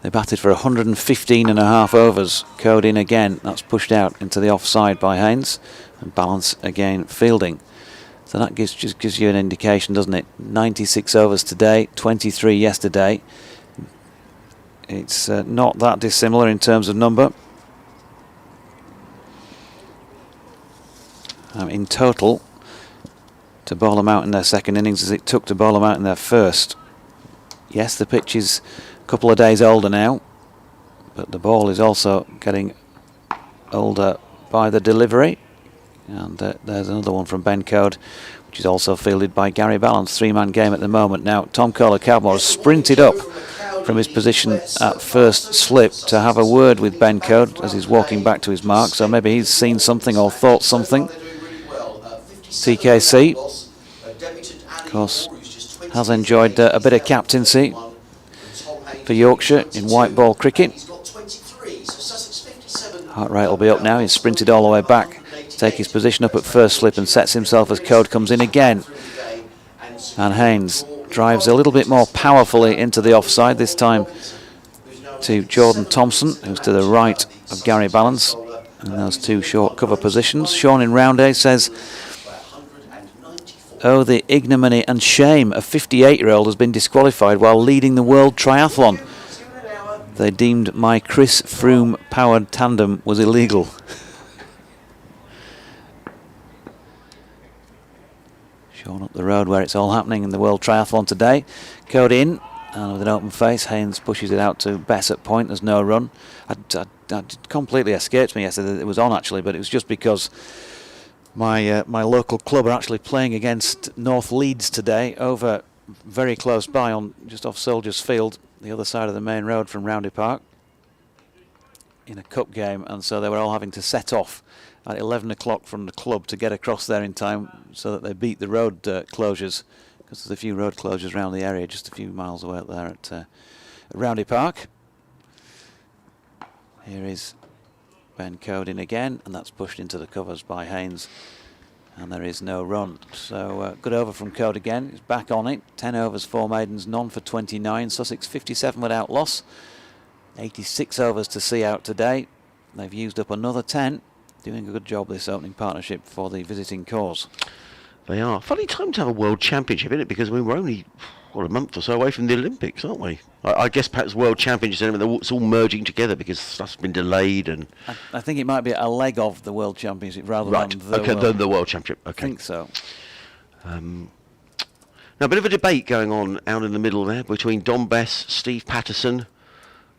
they batted for 115 and a half overs. Code in again, that's pushed out into the offside by Haynes, and Balance again fielding. So that just gives you an indication, doesn't it? 96 overs today, 23 yesterday. It's not that dissimilar in terms of number. In total, to bowl them out in their second innings as it took to bowl them out in their first. Yes, the pitch is a couple of days older now, but the ball is also getting older by the delivery. And there's another one from Ben Code, which is also fielded by Gary Balance. 3-man game at the moment. Now Tom Kohler-Cowmore has sprinted up from his position at first slip to have a word with Ben Code as he's walking back to his mark. So maybe he's seen something or thought something. TKC, of course, has enjoyed a bit of captaincy for Yorkshire in white ball cricket. Heart rate will be up now. He's sprinted all the way back to take his position up at first slip and sets himself as Code comes in again. And Haynes drives a little bit more powerfully into the offside, this time to Jordan Thompson, who's to the right of Gary Balance in those two short cover positions. Sean in Round A says, "Oh, the ignominy and shame. A 58-year-old has been disqualified while leading the world triathlon. They deemed my Chris Froome-powered tandem was illegal." Sean up the road where it's all happening in the world triathlon today. Code in, and with an open face, Haynes pushes it out to Bess at point. There's no run. It completely escaped me yesterday that it was on actually, but it was just because my local club are actually playing against North Leeds today over very close by on just off Soldiers Field, the other side of the main road from Roundy Park, in a cup game, and so they were all having to set off at 11 o'clock from the club to get across there in time so that they beat the road closures, because there's a few road closures around the area just a few miles away up there at Roundy Park. Here is Ben Code in again, and that's pushed into the covers by Haynes, and there is no run. So good over from Code again. He's back on it. 10 overs, 4 maidens, none for 29. Sussex 57 without loss. 86 overs to see out today. They've used up another 10. Doing a good job, this opening partnership, for the visiting cause. They are. Funny time to have a World Championship, isn't it? Because we're only a month or so away from the Olympics, aren't we? I guess perhaps World Championships, it's all merging together because stuff's been delayed. And I think it might be a leg of the World Championship rather than the World Championship. Okay. I think so. Now, a bit of a debate going on out in the middle there between Don Bess, Steve Patterson.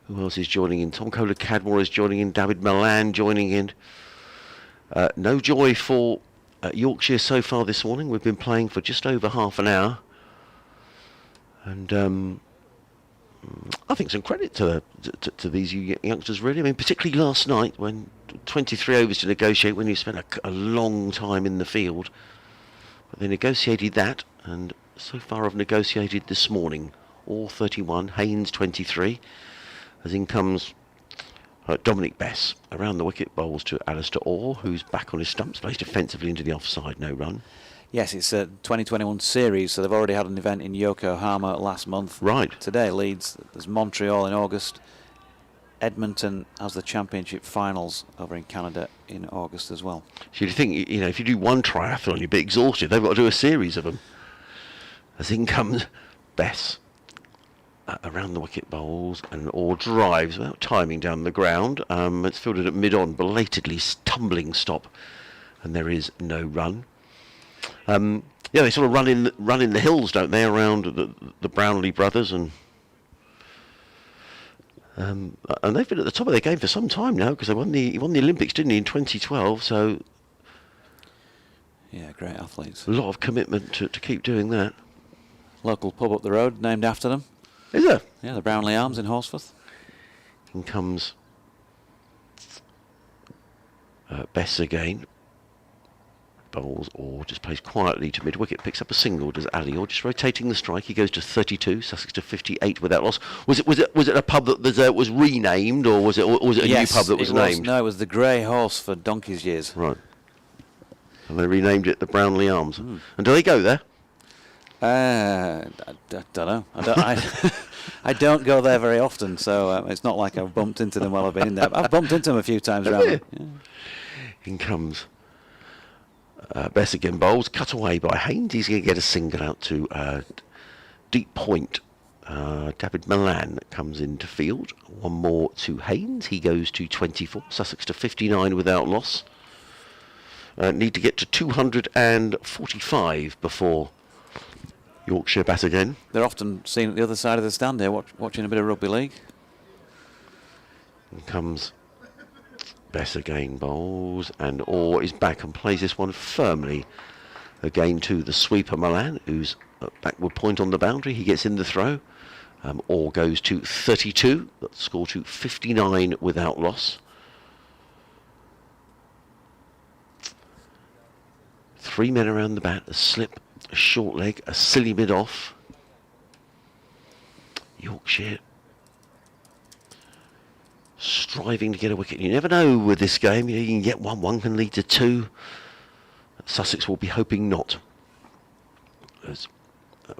Who else is joining in? Tom Kohler-Cowmore is joining in. David Milan joining in. No joy for Yorkshire so far this morning. We've been playing for just over half an hour. And I think some credit to these youngsters, really. I mean, particularly last night when 23 overs to negotiate, when you spent a long time in the field. But they negotiated that, and so far have negotiated this morning. All 31, Haynes 23. As in comes Dominic Bess around the wicket, bowls to Alistair Orr, who's back on his stumps, plays defensively into the offside, no run. Yes, it's a 2021 series, so they've already had an event in Yokohama last month. Right. Today Leeds, there's Montreal in August. Edmonton has the championship finals over in Canada in August as well. So you think, if you do one triathlon, you'd be exhausted. They've got to do a series of them. As in comes Bess. Around the wicket bowls, and Orr drives without timing down the ground. It's fielded at mid-on, belatedly tumbling stop, and there is no run. Yeah, they sort of run in the hills, don't they, around the Brownlee brothers, and they've been at the top of their game for some time now, because he won the Olympics, didn't he, in 2012? So Yeah, great athletes. a lot of commitment to keep doing that. Local pub up the road named after them. Is there? Yeah, the Brownlee Arms in Horsforth. In comes Bess again. Bowls or just plays quietly to mid-wicket, picks up a single, does Ali, or just rotating the strike. He goes to 32, Sussex to 58 without loss. Was it a pub that was renamed, or was it a new pub that was named? No, it was the Grey Horse for donkey's years. Right. And they renamed it the Brownlee Arms. And do they go there? I don't know. I don't go there very often, so it's not like I've bumped into them while I've been in there. I've bumped into them a few times around. Yeah. In comes Bess again, bowls, cut away by Haynes. He's going to get a single out to deep point. David Milan comes into field. One more to Haynes. He goes to 24. Sussex to 59 without loss. Need to get to 245 before Yorkshire bat again. They're often seen at the other side of the stand here, watching a bit of rugby league. And comes Bess again, bowls, and Orr is back and plays this one firmly again to the sweeper Milan, who's at backward point on the boundary. He gets in the throw. Orr goes to 32, that's score to 59 without loss. 3 men around the bat, a slip, a short leg, a silly mid off. Yorkshire striving to get a wicket. You never know with this game. You can get one can lead to 2. Sussex will be hoping not. As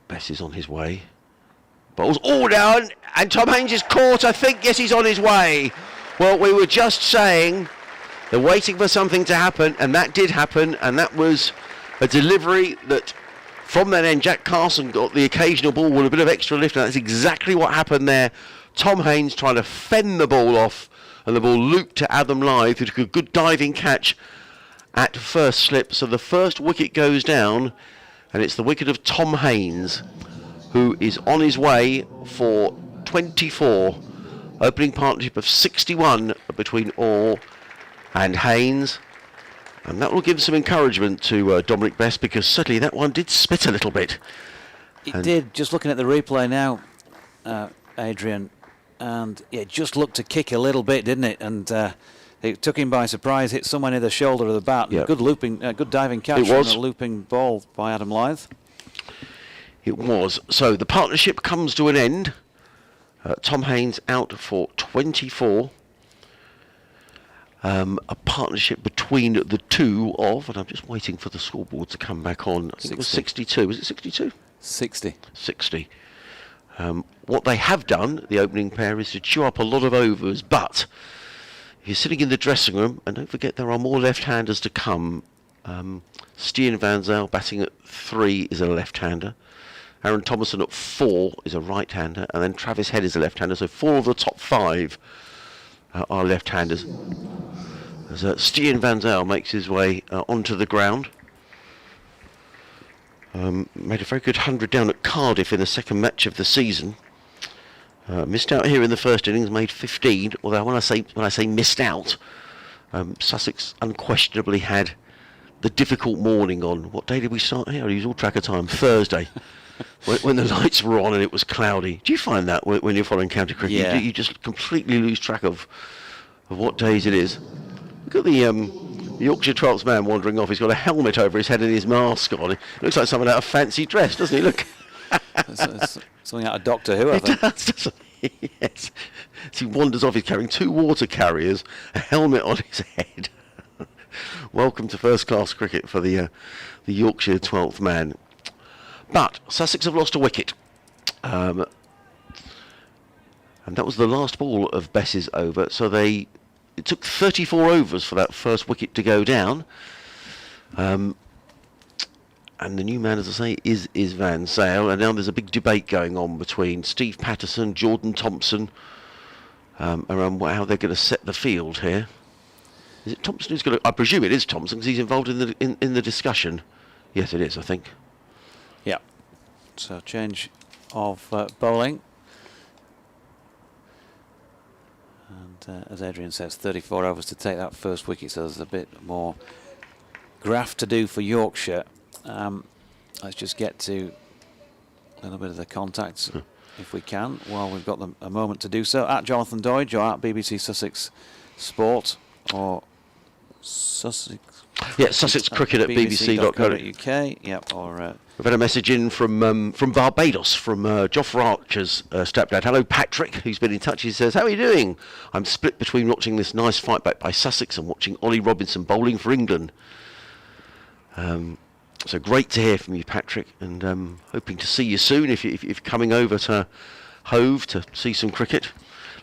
Bess is on his way. Bowls all down, and Tom Haynes is caught. I think, yes, he's on his way. Well, we were just saying they're waiting for something to happen, and that did happen, and that was a delivery that from that end Jack Carson got the occasional ball with a bit of extra lift, and that's exactly what happened there. Tom Haynes trying to fend the ball off, and the ball looped to Adam Lyth, who took a good diving catch at first slip. So the first wicket goes down, and it's the wicket of Tom Haynes, who is on his way for 24. Opening partnership of 61 between Orr and Haynes. And that will give some encouragement to Dominic Bess, because certainly that one did spit a little bit. It did, just looking at the replay now, Adrian, and it just looked to kick a little bit, didn't it? And it took him by surprise, hit somewhere near the shoulder of the bat. Yep. Good looping, good diving catch from a looping ball by Adam Lyth. It was. So the partnership comes to an end. Tom Haynes out for 24. A partnership between the two of, and I'm just waiting for the scoreboard to come back on. I think it was 62. Was it 62? 60. 60. What they have done, the opening pair, is to chew up a lot of overs, but if you're sitting in the dressing room, and don't forget there are more left-handers to come. Stian Van Zyl batting at 3 is a left-hander. Aaron Thompson at 4 is a right-hander, and then Travis Head is a left-hander. So 4 of the top 5 are left-handers. As Stian Van Zyl makes his way onto the ground. Made a very good 100 down at Cardiff in the second match of the season. Missed out here in the first innings, made 15. Although when I say missed out, Sussex unquestionably had the difficult morning on. What day did we start here? I lose all track of time. Thursday. When the lights were on and it was cloudy. Do you find that when you're following county cricket? Yeah. You just completely lose track of what days it is. Look at the Yorkshire 12th man wandering off. He's got a helmet over his head and his mask on. It looks like someone out of fancy dress, doesn't he? Look. It's something out of Doctor Who, I think. It does, doesn't he? Yes. As he wanders off, he's carrying 2 water carriers, a helmet on his head. Welcome to first class cricket for the Yorkshire 12th man. But Sussex have lost a wicket. And that was the last ball of Bess's over. So it took 34 overs for that first wicket to go down. And the new man, as I say, is Van Zyl. And now there's a big debate going on between Steve Patterson, Jordan Thompson, around how they're going to set the field here. Is it Thompson who's going to... I presume it is Thompson, because he's involved in the discussion. Yes, it is, I think. Yeah. So change of bowling. And as Adrian says, 34 overs to take that first wicket, so there's a bit more graft to do for Yorkshire. Let's just get to a little bit of the contacts, if we can, while we've got a moment to do so. At Jonathan Doidge, or at BBC Sussex Sport, or Sussex. Yeah, Sussex Cricket at bbc.co.uk. Yep, or we've had a message in from Barbados, from Joffre Archer's stepdad. Hello, Patrick, who's been in touch. He says, how are you doing? I'm split between watching this nice fight back by Sussex and watching Ollie Robinson bowling for England. So great to hear from you, Patrick, and hoping to see you soon if you're coming over to Hove to see some cricket.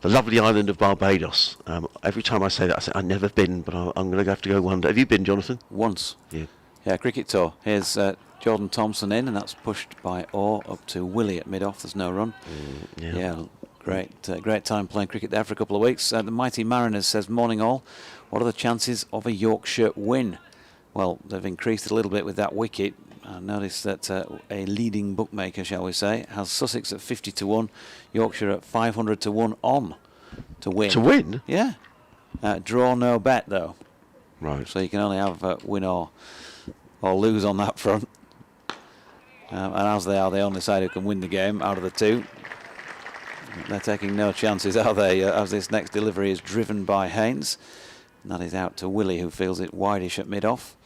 The lovely island of Barbados. Every time I say that, I say I've never been, but I'm going to have to go one day. Have you been, Jonathan? Once. Yeah. Yeah, cricket tour. Here's Jordan Thompson in, and that's pushed by Orr up to Willie at mid-off. There's no run. Yeah, great time playing cricket there for a couple of weeks. The Mighty Mariners says, morning all. What are the chances of a Yorkshire win? Well, they've increased a little bit with that wicket. I noticed that a leading bookmaker, shall we say, has Sussex at 50 to 1, Yorkshire at 500 to 1 on to win. To win? Yeah. Draw no bet, though. Right. So you can only have win or lose on that front. And as they are the only side who can win the game out of the two, they're taking no chances, are they? As this next delivery is driven by Haynes. And that is out to Willie, who feels it wideish at mid-off.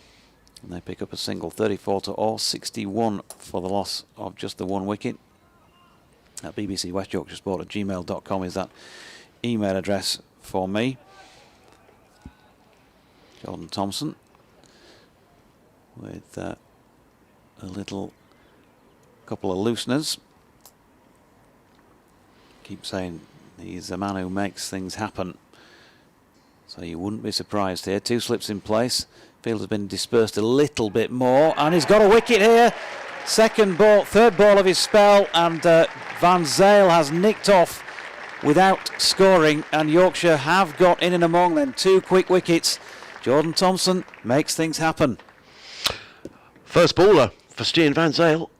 And they pick up a single, 34 to all, 61 for the loss of just the one wicket. At BBC West Yorkshire Sport at gmail.com is that email address for me. Jordan Thompson with a little couple of looseners. Keep saying he's a man who makes things happen. So you wouldn't be surprised here. Two slips in place. Field has been dispersed a little bit more, and he's got a wicket here. Third ball of his spell, and Van Zyl has nicked off without scoring, and Yorkshire have got in and among them. Two quick wickets. Jordan Thompson makes things happen. First baller for Stian Van Zyl.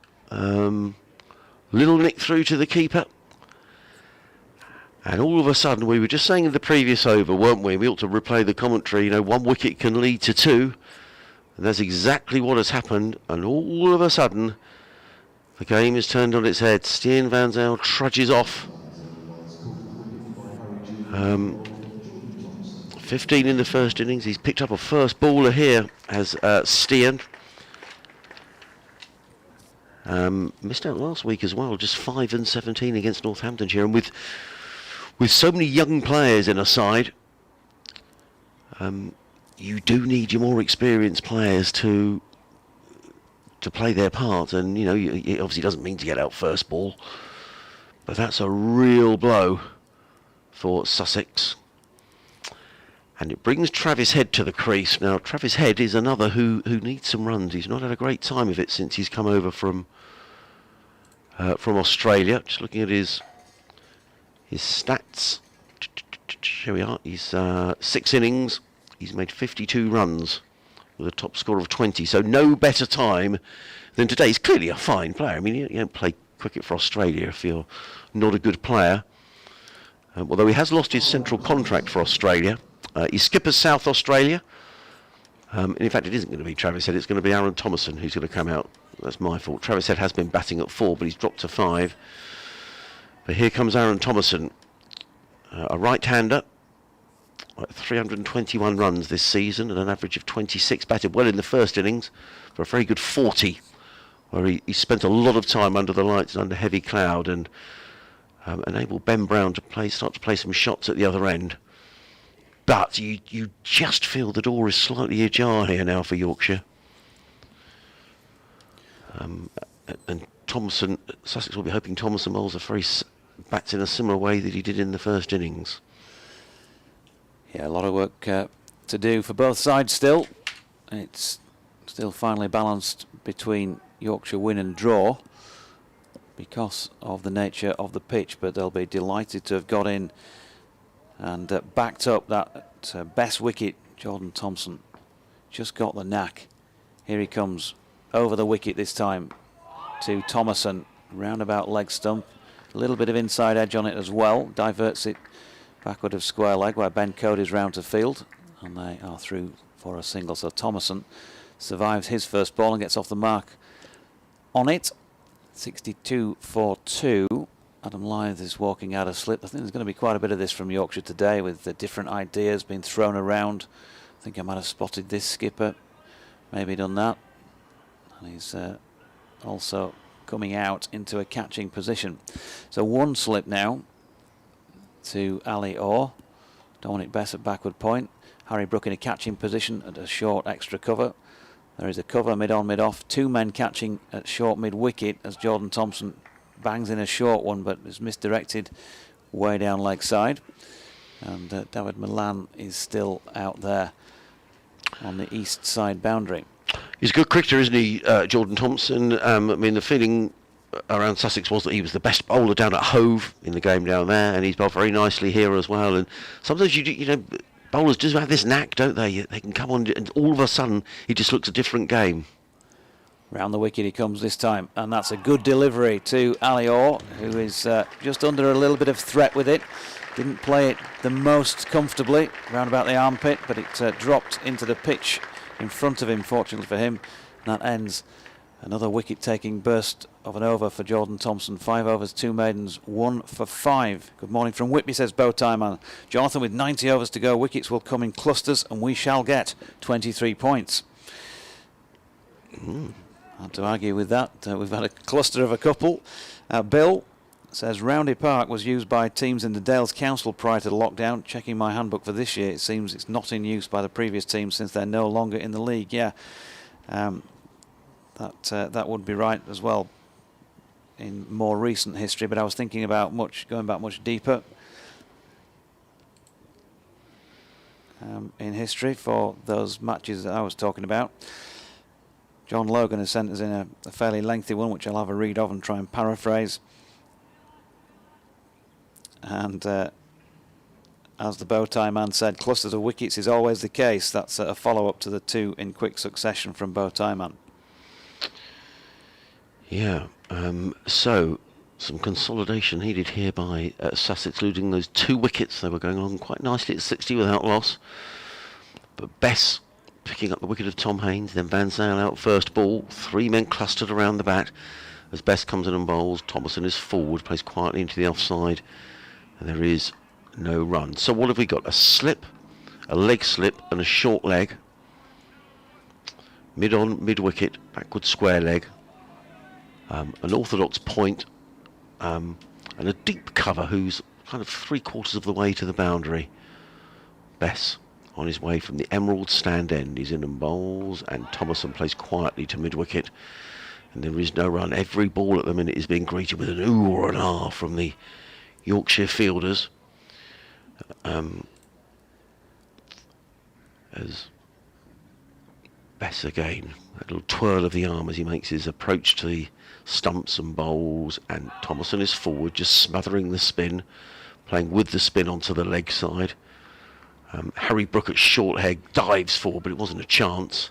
Little nick through to the keeper. And all of a sudden, we were just saying in the previous over, weren't we? We ought to replay the commentary. One wicket can lead to two. And that's exactly what has happened. And all of a sudden, the game is turned on its head. Stian Van Zyl trudges off. 15 in the first innings. He's picked up a first baller here as Stian. Missed out last week as well, just 5 and 17 against Northamptonshire. And with so many young players in a side, you do need your more experienced players to play their part. And it obviously doesn't mean to get out first ball, but that's a real blow for Sussex. And it brings Travis Head to the crease. Now, Travis Head is another who needs some runs. He's not had a great time of it since he's come over from Australia. Just looking at his stats. Here we are. He's 6 innings. He's made 52 runs with a top score of 20. So no better time than today. He's clearly a fine player. I mean, you don't play cricket for Australia if you're not a good player. Although he has lost his central contract for Australia. He skippers South Australia. And in fact, it isn't going to be Travis Head. It's going to be Aaron Thomason who's going to come out. That's my fault. Travis Head has been batting at 4, but he's dropped to 5. But here comes Aaron Thomason, a right-hander, 321 runs this season and an average of 26, batted well in the first innings for a very good 40, where he spent a lot of time under the lights and under heavy cloud and enabled Ben Brown to start to play some shots at the other end. But you just feel the door is slightly ajar here now for Yorkshire. And Thompson, Sussex will be hoping Thompson bowls bats in a similar way that he did in the first innings. Yeah, a lot of work to do for both sides still. It's still finely balanced between Yorkshire win and draw because of the nature of the pitch, but they'll be delighted to have got in and backed up that best wicket. Jordan Thompson just got the knack. Here he comes over the wicket this time. to Thompson. Roundabout leg stump. A little bit of inside edge on it as well. Diverts it backward of square leg where Ben Cody's round to field. And they are through for a single. So Thompson survives his first ball and gets off the mark on it. 62 for 2. Adam Lyth is walking out of slip. I think there's going to be quite a bit of this from Yorkshire today with the different ideas being thrown around. I think I might have spotted this skipper. Maybe done that. And he's also coming out into a catching position. So one slip now to Ali Orr. Dominic Bess at backward point. Harry Brook in a catching position at a short extra cover. There is a cover mid-on, mid-off. 2 men catching at short mid-wicket as Jordan Thompson bangs in a short one but is misdirected way down leg side. And David Milan is still out there on the east side boundary. He's a good cricketer, isn't he, Jordan Thompson? I mean, the feeling around Sussex was that he was the best bowler down at Hove in the game down there, and he's bowled very nicely here as well. And sometimes you know, bowlers just have this knack, don't they? They can come on, and all of a sudden he just looks a different game. Round the wicket he comes this time, and that's a good delivery to Ali Orr, who is just under a little bit of threat with it. Didn't play it the most comfortably round about the armpit, but it dropped into the pitch in front of him, fortunately for him. And that ends another wicket-taking burst of an over for Jordan Thompson. 5 overs, 2 maidens, 1 for 5. Good morning from Whitby, says Bowtie Man. Jonathan, with 90 overs to go, wickets will come in clusters and we shall get 23 points. Hard to argue with that. We've had a cluster of a couple. Bill says Roundy Park was used by teams in the Dales Council prior to the lockdown. Checking my handbook for this year, it seems it's not in use by the previous team since they're no longer in the league. Yeah, that would be right as well in more recent history. But I was thinking about going back much deeper in history for those matches that I was talking about. John Logan has sent us in a fairly lengthy one, which I'll have a read of and try and paraphrase. And as the Bowtie Man said, clusters of wickets is always the case. That's a follow-up to the 2 in quick succession from Bowtie Man. Yeah, so some consolidation needed here by Sussex, losing those 2 wickets. They were going on quite nicely at 60 without loss. But Bess picking up the wicket of Tom Haines, then Van Zale out first ball. 3 men clustered around the bat as Bess comes in and bowls. Thompson is forward, plays quietly into the offside, and there is no run. So what have we got? A slip, a leg slip and a short leg. Mid-on, mid-wicket, backward square leg. An orthodox point, and a deep cover who's kind of 3/4 of the way to the boundary. Bess on his way from the Emerald stand end. He's in and bowls, and Thompson plays quietly to mid-wicket, and there is no run. Every ball at the minute is being greeted with an ooh or an ah from the Yorkshire fielders. As Bess again, a little twirl of the arm as he makes his approach to the stumps and bowls, and Thompson is forward, just smothering the spin, playing with the spin onto the leg side. Harry Brook at short leg dives forward, but it wasn't a chance.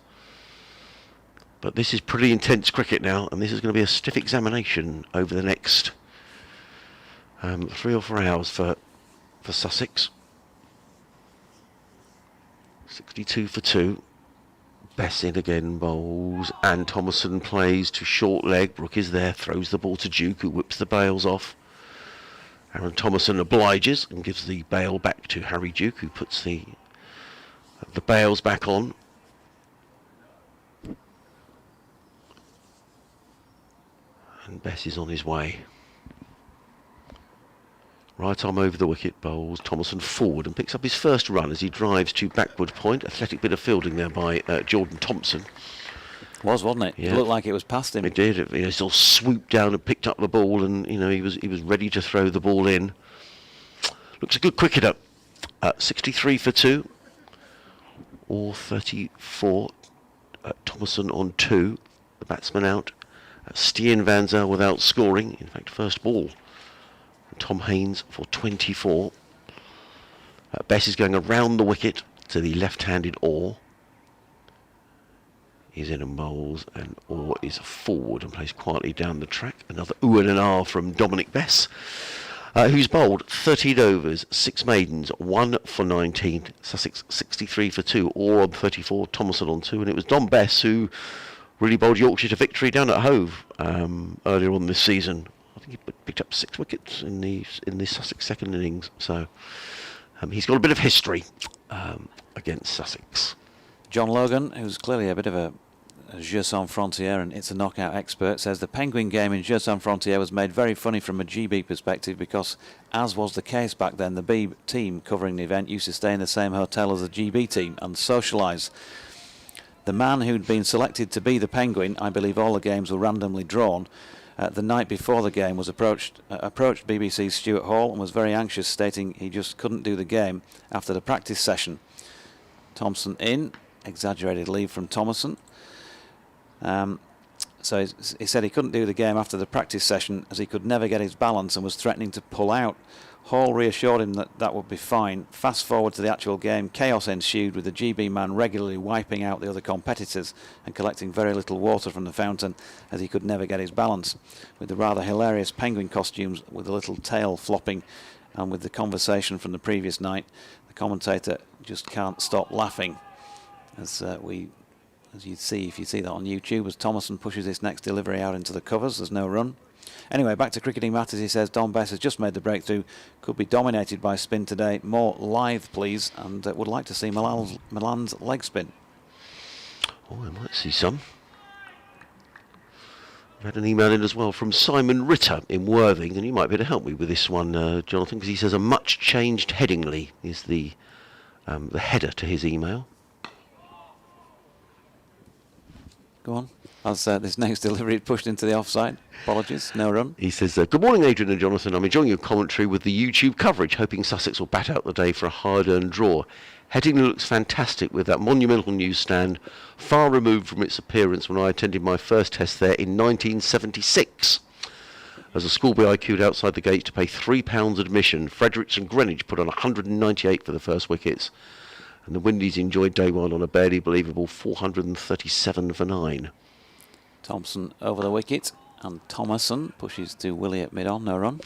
But this is pretty intense cricket now, and this is going to be a stiff examination over the next 3 or 4 hours for Sussex. 62 for 2. Bess in again, bowls, and Thompson plays to short leg. Brook is there, throws the ball to Duke, who whips the bails off. Aaron Thompson obliges and gives the bail back to Harry Duke, who puts the bails back on. And Bess is on his way. Right arm over the wicket, bowls. Thompson forward and picks up his first run as he drives to backward point. Athletic bit of fielding there by Jordan Thompson. Wasn't it? Yeah. It looked like it was past him. It did. He sort of swooped down and picked up the ball, and he was ready to throw the ball in. Looks a good cricketer. 63 for 2, or 34. Thompson on 2. The batsman out. Stian Van Zyl without scoring. In fact, first ball. Tom Haines for 24. Bess is going around the wicket to the left-handed Orr. He's in and bowls, and Orr is forward and plays quietly down the track. Another ooh and an ah from Dominic Bess, who's bowled 13 overs, 6 maidens, 1 for 19. Sussex 63 for 2, Orr on 34, Thompson on 2, and it was Dom Bess who really bowled Yorkshire to victory down at Hove earlier on this season. I think he picked up 6 wickets in the Sussex second innings, so he's got a bit of history against Sussex. John Logan, who's clearly a bit of a Jeux Sans Frontières and it's a knockout expert, says the Penguin game in Jeux Sans Frontières was made very funny from a GB perspective because, as was the case back then, the B team covering the event used to stay in the same hotel as the GB team and socialise. The man who'd been selected to be the Penguin, I believe all the games were randomly drawn, the night before the game was approached BBC's Stuart Hall and was very anxious, stating he just couldn't do the game after the practice session. Thompson in, exaggerated leave from Thompson. So he said he couldn't do the game after the practice session as he could never get his balance and was threatening to pull out. Hall reassured him that would be fine. Fast forward to the actual game, chaos ensued with the GB man regularly wiping out the other competitors and collecting very little water from the fountain as he could never get his balance. With the rather hilarious penguin costumes with a little tail flopping and with the conversation from the previous night, the commentator just can't stop laughing. As you see, if you see that on YouTube, as Thompson pushes his next delivery out into the covers, there's no run. Anyway, back to cricketing matters, he says Dom Bess has just made the breakthrough, could be dominated by spin today. More lithe, please, and would like to see Milan's leg spin. Oh, I might see some. I've had an email in as well from Simon Ritter in Worthing, and you might be able to help me with this one, Jonathan, because he says a much changed Headingley is the header to his email. Go on. As this next delivery pushed into the offside. Apologies, no run. He says, good morning, Adrian and Jonathan. I'm enjoying your commentary with the YouTube coverage, hoping Sussex will bat out the day for a hard-earned draw. Headingley looks fantastic with that monumental newsstand, far removed from its appearance when I attended my first test there in 1976. As a schoolboy, I queued outside the gates to pay £3 admission. Fredericks and Greenwich put on 198 for the first wickets, and the Windies enjoyed day one on a barely believable 437 for 9. Thompson over the wicket, and Thomason pushes to Willie at mid-on, no run.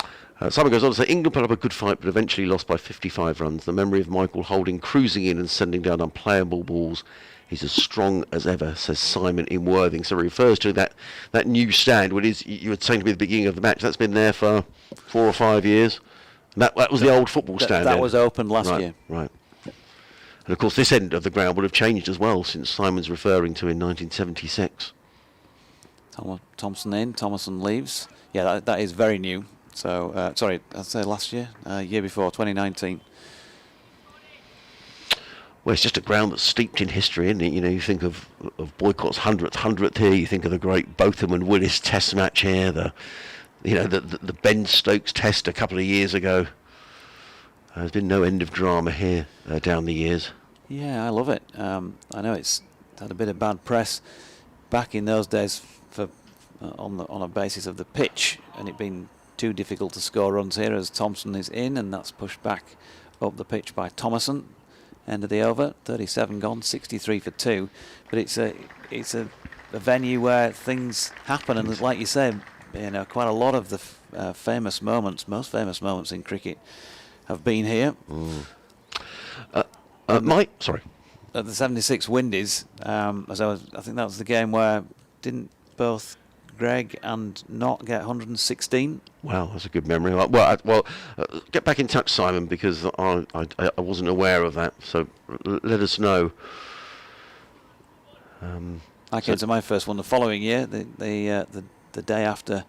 Simon goes on to say, England put up a good fight but eventually lost by 55 runs. The memory of Michael Holding cruising in and sending down unplayable balls is as strong as ever, says Simon in Worthing. So he refers to that new stand, what you were saying to me at the beginning of the match. That's been there for 4 or 5 years. That was the old football stand. That was opened last year. Right. And of course this end of the ground would have changed as well since Simon's referring to in 1976. Thompson in, Thomason leaves. Yeah, that is very new. So, sorry, I'd say last year, year before, 2019. Well, it's just a ground that's steeped in history, isn't it? You know, you think of Boycott's 100th here, you think of the great Botham and Willis test match here, the Ben Stokes test a couple of years ago. There's been no end of drama here down the years. Yeah, I love it. I know it's had a bit of bad press back in those days on a basis of the pitch, and it being too difficult to score runs here as Thompson is in, and that's pushed back up the pitch by Thomason. End of the over, 37 gone, 63 for 2. But it's a venue where things happen, and like you say, quite a lot of the most famous moments in cricket have been here. Sorry. At the 76 Windies, I think that was the game where didn't both Greg and Knott get 116? Wow, that's a good memory. Get back in touch, Simon, because I wasn't aware of that. So let us know. I came to my first one the following year, the day after,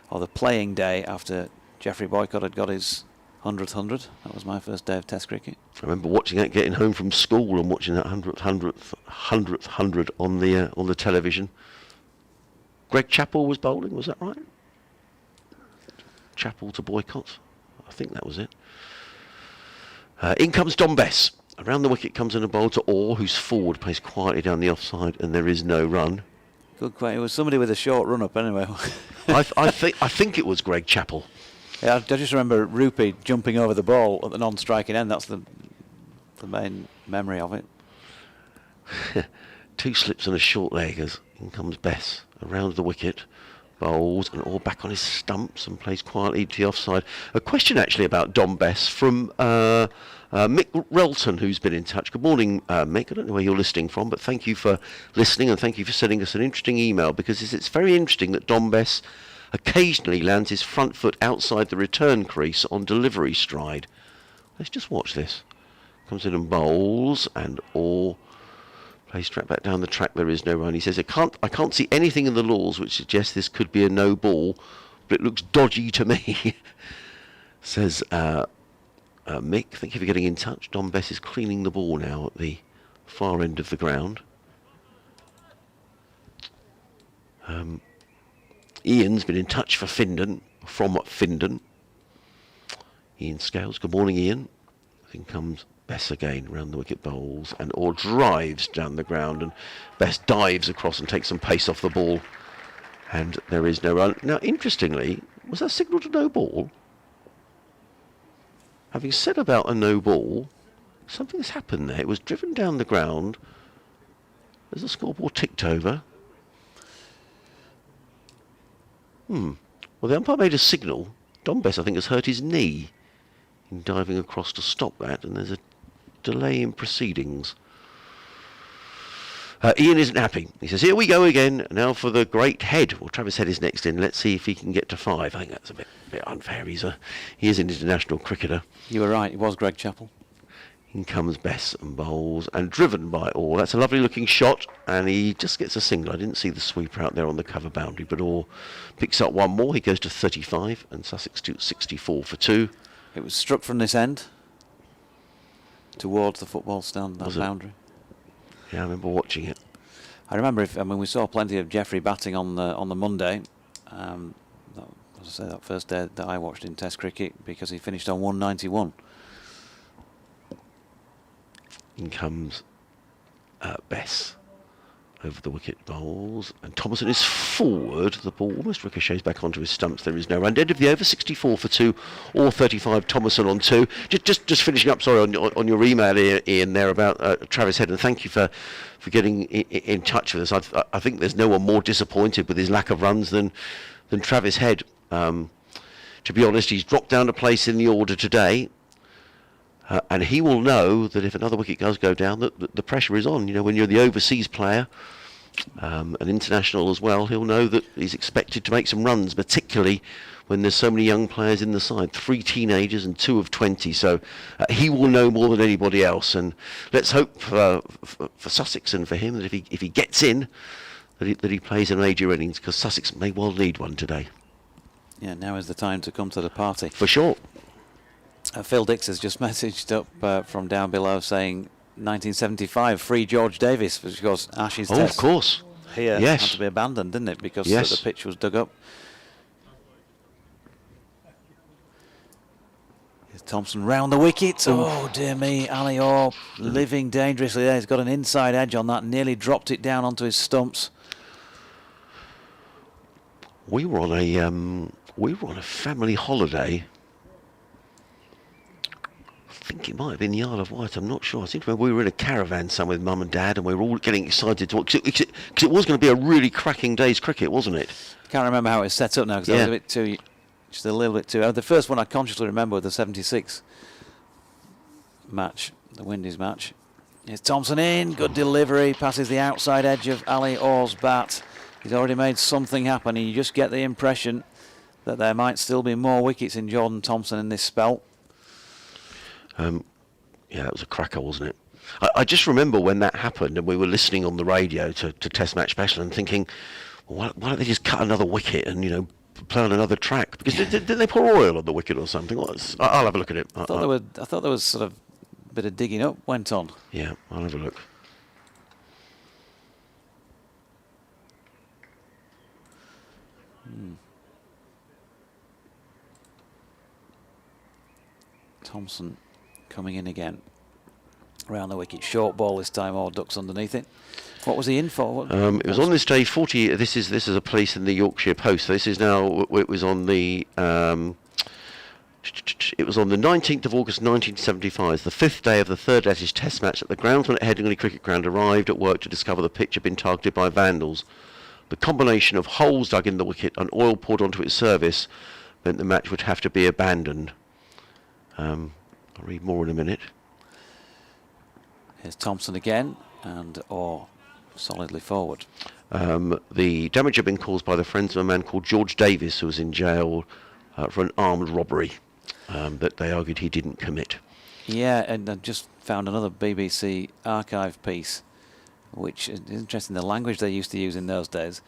or the playing day after Geoffrey Boycott had got his 100th 100. That was my first day of Test cricket. I remember watching that, getting home from school and watching that 100th 100 on the television. Greg Chappell was bowling, was that right? Chappell to Boycott, I think that was it. In comes Dom Bess. Around the wicket comes in a bowl to Orr, who's forward, plays quietly down the offside, and there is no run. Good question. It was somebody with a short run up anyway. I think it was Greg Chappell. Yeah, I just remember Rupee jumping over the ball at the non-striking end. That's the main memory of it. 2 slips and a short leg as in comes Bess around the wicket, bowls and all back on his stumps and plays quietly to the offside. A question actually about Dom Bess from Mick Relton, who's been in touch. Good morning, Mick. I don't know where you're listening from, but thank you for listening and thank you for sending us an interesting email, because it's very interesting that Dom Bess occasionally lands his front foot outside the return crease on delivery stride. Let's just watch this. Comes in and bowls and all. Plays straight back down the track. There is no run. He says, I can't see anything in the laws which suggests this could be a no ball, but it looks dodgy to me. Says Mick. Thank you for getting in touch. Dom Bess is cleaning the ball now at the far end of the ground. Ian's been in touch for Findon, from Findon. Ian Scales. Good morning, Ian. I think comes Bess again round the wicket, bowls and or drives down the ground, and Bess dives across and takes some pace off the ball, and there is no run. Now, interestingly, was that signal to no ball? Having said about a no ball, something has happened there. It was driven down the ground as the scoreboard ticked over. Well, the umpire made a signal. Dom Bess, I think, has hurt his knee in diving across to stop that, and there's a delay in proceedings. Ian isn't happy. He says, here we go again, now for the great Head. Well, Travis Head is next in. Let's see if he can get to 5. I think that's a bit unfair. He is an international cricketer. You were right, it was Greg Chappell. In comes Bess and bowls and driven by Orr. That's a lovely looking shot, and he just gets a single. I didn't see the sweeper out there on the cover boundary, but Orr picks up one more. He goes to 35 and Sussex to 64 for 2. It was struck from this end towards the football stand, that boundary. Yeah, I remember watching it. I remember, we saw plenty of Jeffrey batting on the Monday. As I say, that first day that I watched in Test cricket, because he finished on 191. In comes Bess over the wicket, bowls, and Thompson is forward. The ball almost ricochets back onto his stumps. There is no run. End of the over, 64 for 2, or 35. Thompson on 2. Just finishing up. Sorry, on your email, Ian, there about Travis Head, and thank you for getting in touch with us. I think there's no one more disappointed with his lack of runs than Travis Head. To be honest, he's dropped down a place in the order today. And he will know that if another wicket does go down, that the pressure is on. You know, when you're the overseas player, an international as well, he'll know that he's expected to make some runs, particularly when there's so many young players in the side, 3 teenagers and 2 of 20. So he will know more than anybody else. And let's hope for Sussex and for him that if he gets in, that he plays a major innings, because Sussex may well need one today. Yeah, now is the time to come to the party. For sure. Phil Dix has just messaged up from down below saying 1975, free George Davis, which was Ashes Test. Of course. Here yes. had to be abandoned, didn't it? Because yes. The pitch was dug up. Here's Thompson round the wicket. Oh, dear me. Ali Orr living dangerously there. He's got an inside edge on that. Nearly dropped it down onto his stumps. We were on a family holiday. I think it might have been the Isle of Wight, I'm not sure. I seem to remember we were in a caravan somewhere with Mum and Dad, and we were all getting excited to watch it, because it was going to be a really cracking day's cricket, wasn't it? Can't remember how it was set up now, because I was just a little bit too. The first one I consciously remember was the 76 match, the Windies match. Here's Thompson in, good delivery, passes the outside edge of Ali Orr's bat. He's already made something happen, and you just get the impression that there might still be more wickets in Jordan Thompson in this spell. Yeah, it was a cracker, wasn't it? I just remember when that happened and we were listening on the radio to Test Match Special and thinking, well, why don't they just cut another wicket and, play on another track? Because didn't they pour oil on the wicket or something? I'll have a look at it. I thought there was sort of a bit of digging up went on. Yeah, I'll have a look. Thompson coming in again. Around the wicket, short ball this time, or ducks underneath it. What was he in for? It was on this day 40. This is a piece in the Yorkshire Post. This is now. It was on the It was on the 19th of August 1975, the 5th day of the third Ashes Test match, that the groundsman at Headingley Cricket Ground arrived at work to discover the pitch had been targeted by vandals. The combination of holes dug in the wicket and oil poured onto its surface meant the match would have to be abandoned. I'll read more in a minute. Here's Thompson again, and Orr solidly forward. The damage had been caused by the friends of a man called George Davis, who was in jail for an armed robbery that they argued he didn't commit. Yeah, and I just found another BBC archive piece, which is interesting, the language they used to use in those days.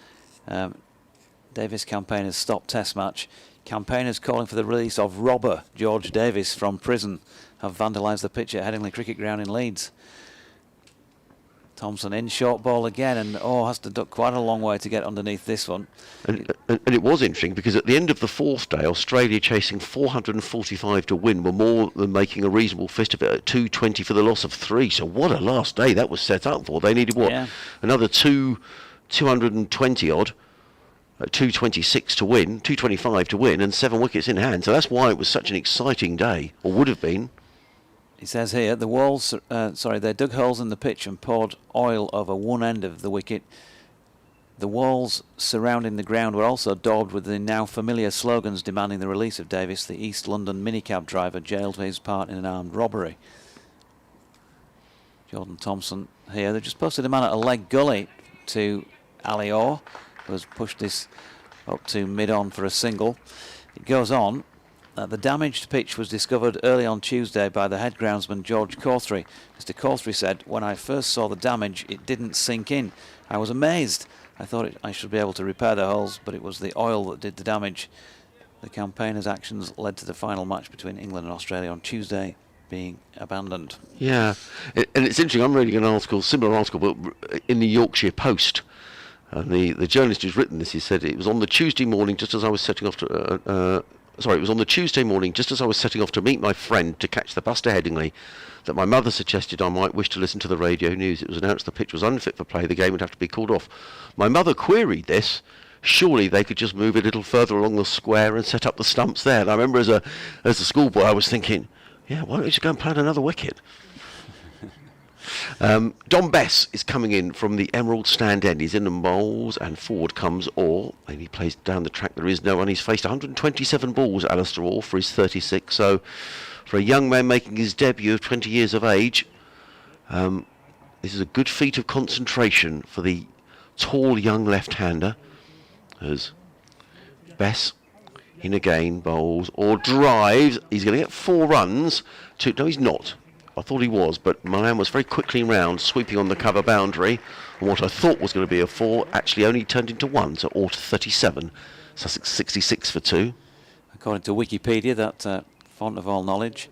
Davis campaigners stop test match. Campaigners calling for the release of robber George Davis from prison have vandalised the pitch at Headingley Cricket Ground in Leeds. Thompson in, short ball again, and has to duck quite a long way to get underneath this one. And it was interesting because at the end of the fourth day, Australia chasing 445 to win were more than making a reasonable fist of it at 220 for the loss of 3. So what a last day that was set up for. They needed another 220 odd. 226 to win, 225 to win, and 7 wickets in hand. So that's why it was such an exciting day, or would have been. He says here, the walls, they dug holes in the pitch and poured oil over one end of the wicket. The walls surrounding the ground were also daubed with the now familiar slogans demanding the release of Davis, the East London minicab driver jailed for his part in an armed robbery. Jordan Thompson here. They've just posted a man at a leg gully to Ali Orr, who has pushed this up to mid-on for a single. It goes on. The damaged pitch was discovered early on Tuesday by the head groundsman George Cawthry. Mr. Cawthry said, "When I first saw the damage, it didn't sink in. I was amazed. I thought I should be able to repair the holes, but it was the oil that did the damage." The campaigners' actions led to the final match between England and Australia on Tuesday being abandoned. Yeah, and it's interesting. I'm reading an article, similar article, but in the Yorkshire Post. And the journalist who's written this, he said it was on the Tuesday morning, just as I was setting off to. It was on the Tuesday morning, just as I was setting off to meet my friend to catch the bus to Headingley, that my mother suggested I might wish to listen to the radio news. It was announced the pitch was unfit for play. The game would have to be called off. My mother queried this. Surely they could just move a little further along the square and set up the stumps there. And I remember as a schoolboy, I was thinking, yeah, why don't we just go and plant another wicket? Don Bess is coming in from the Emerald stand end. He's in and bowls, and forward comes Orr, and he plays down the track. There is no run. He's faced 127 balls, Alistair Orr, for his 36. So for a young man making his debut of 20 years of age, this is a good feat of concentration for the tall young left-hander. As Bess in again, bowls, or drives. He's going to get 4 runs. No, he's not. I thought he was, but Milan was very quickly round, sweeping on the cover boundary, and what I thought was going to be a 4 actually only turned into 1, so Orr to 37. Sussex 66 for 2. According to Wikipedia, that font of all knowledge,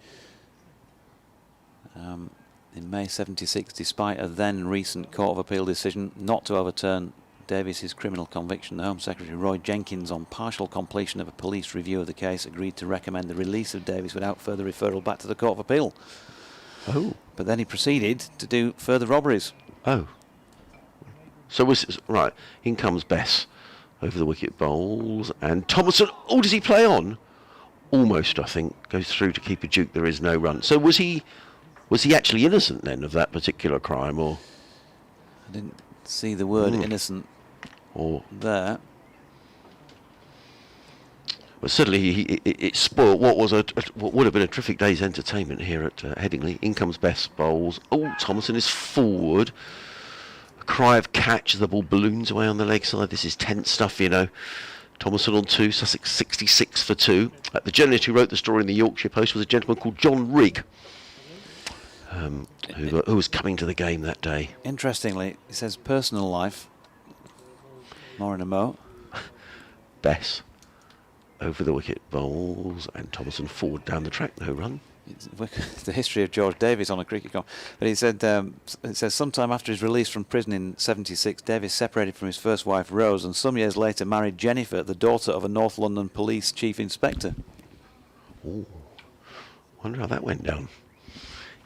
in May 76, despite a then recent Court of Appeal decision not to overturn Davies' criminal conviction, the Home Secretary Roy Jenkins, on partial completion of a police review of the case, agreed to recommend the release of Davies without further referral back to the Court of Appeal. Oh. But then he proceeded to do further robberies. Oh. So right, in comes Bess over the wicket, bowls, and Thompson. Oh, does he play on? Almost, I think. Goes through to keep a duke. There is no run. So was he actually innocent then of that particular crime, or? I didn't see the word innocent or there. But certainly it spoilt what would have been a terrific day's entertainment here at Headingley. In comes Bess, bowls. Oh, Thompson is forward. A cry of catch as the ball balloons away on the leg side. This is tense stuff, you know. Thompson on 2, Sussex 66 for 2. The journalist who wrote the story in the Yorkshire Post was a gentleman called John Rigg, who was coming to the game that day. Interestingly, it says personal life. More in a mo. Bess over the wicket, bowls, and Thompson forward down the track, no run. It's the history of George Davies on a cricket com. But he said, it says, sometime after his release from prison in 76, Davies separated from his first wife, Rose, and some years later married Jennifer, the daughter of a North London police chief inspector. Oh, wonder how that went down.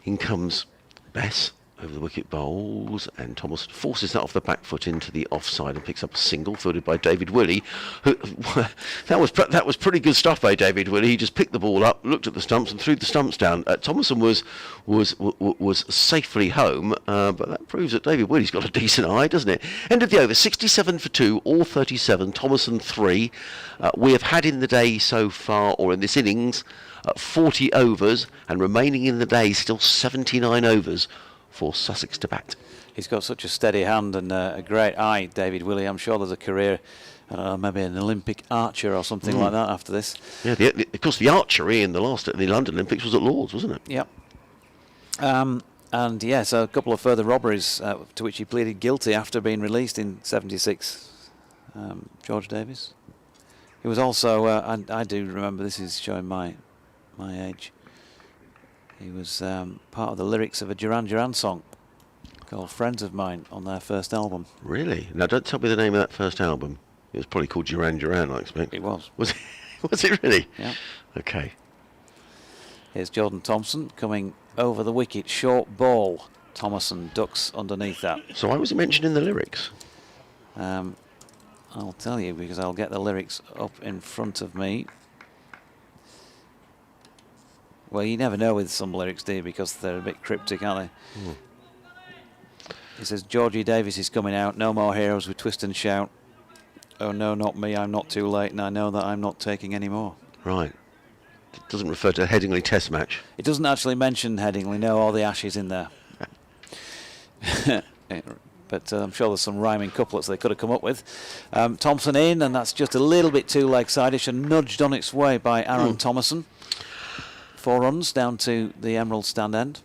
In comes Bess over the wicket bowls, and Thomas forces that off the back foot into the offside and picks up a single fielded by David Willey. Who, that was pretty good stuff by David Willey. He just picked the ball up, looked at the stumps, and threw the stumps down. Thompson was safely home, but that proves that David Willey's got a decent eye, doesn't it? End of the over, 67 for 2, all 37. Thomason 3. We have had in the day so far, or in this innings, 40 overs, and remaining in the day still 79 overs for Sussex to bat. He's got such a steady hand and a great eye, David Willey. I'm sure there's a career, I don't know, maybe an Olympic archer or something like that after this. Yeah, of course, the archery in the London Olympics was at Lord's, wasn't it? Yep. And yes, a couple of further robberies to which he pleaded guilty after being released in '76. George Davis. He was also, I do remember, this is showing my age. He was part of the lyrics of a Duran Duran song called Friends of Mine on their first album. Really? Now, don't tell me the name of that first album. It was probably called Duran Duran, I expect. It was. Was it really? Yeah. Okay. Here's Jordan Thompson coming over the wicket. Short ball. Thomason ducks underneath that. So why was it mentioned in the lyrics? I'll tell you, because I'll get the lyrics up in front of me. Well, you never know with some lyrics, do you? Because they're a bit cryptic, aren't they? He says, Georgie Davis is coming out. No more heroes with twist and shout. Oh, no, not me. I'm not too late. And I know that I'm not taking any more. Right. It doesn't refer to a Headingley test match. It doesn't actually mention Headingley. No, all the Ashes in there. But I'm sure there's some rhyming couplets they could have come up with. Thompson in, and that's just a little bit too leg-sideish and nudged on its way by Aaron Thomason. 4 runs down to the Emerald stand end.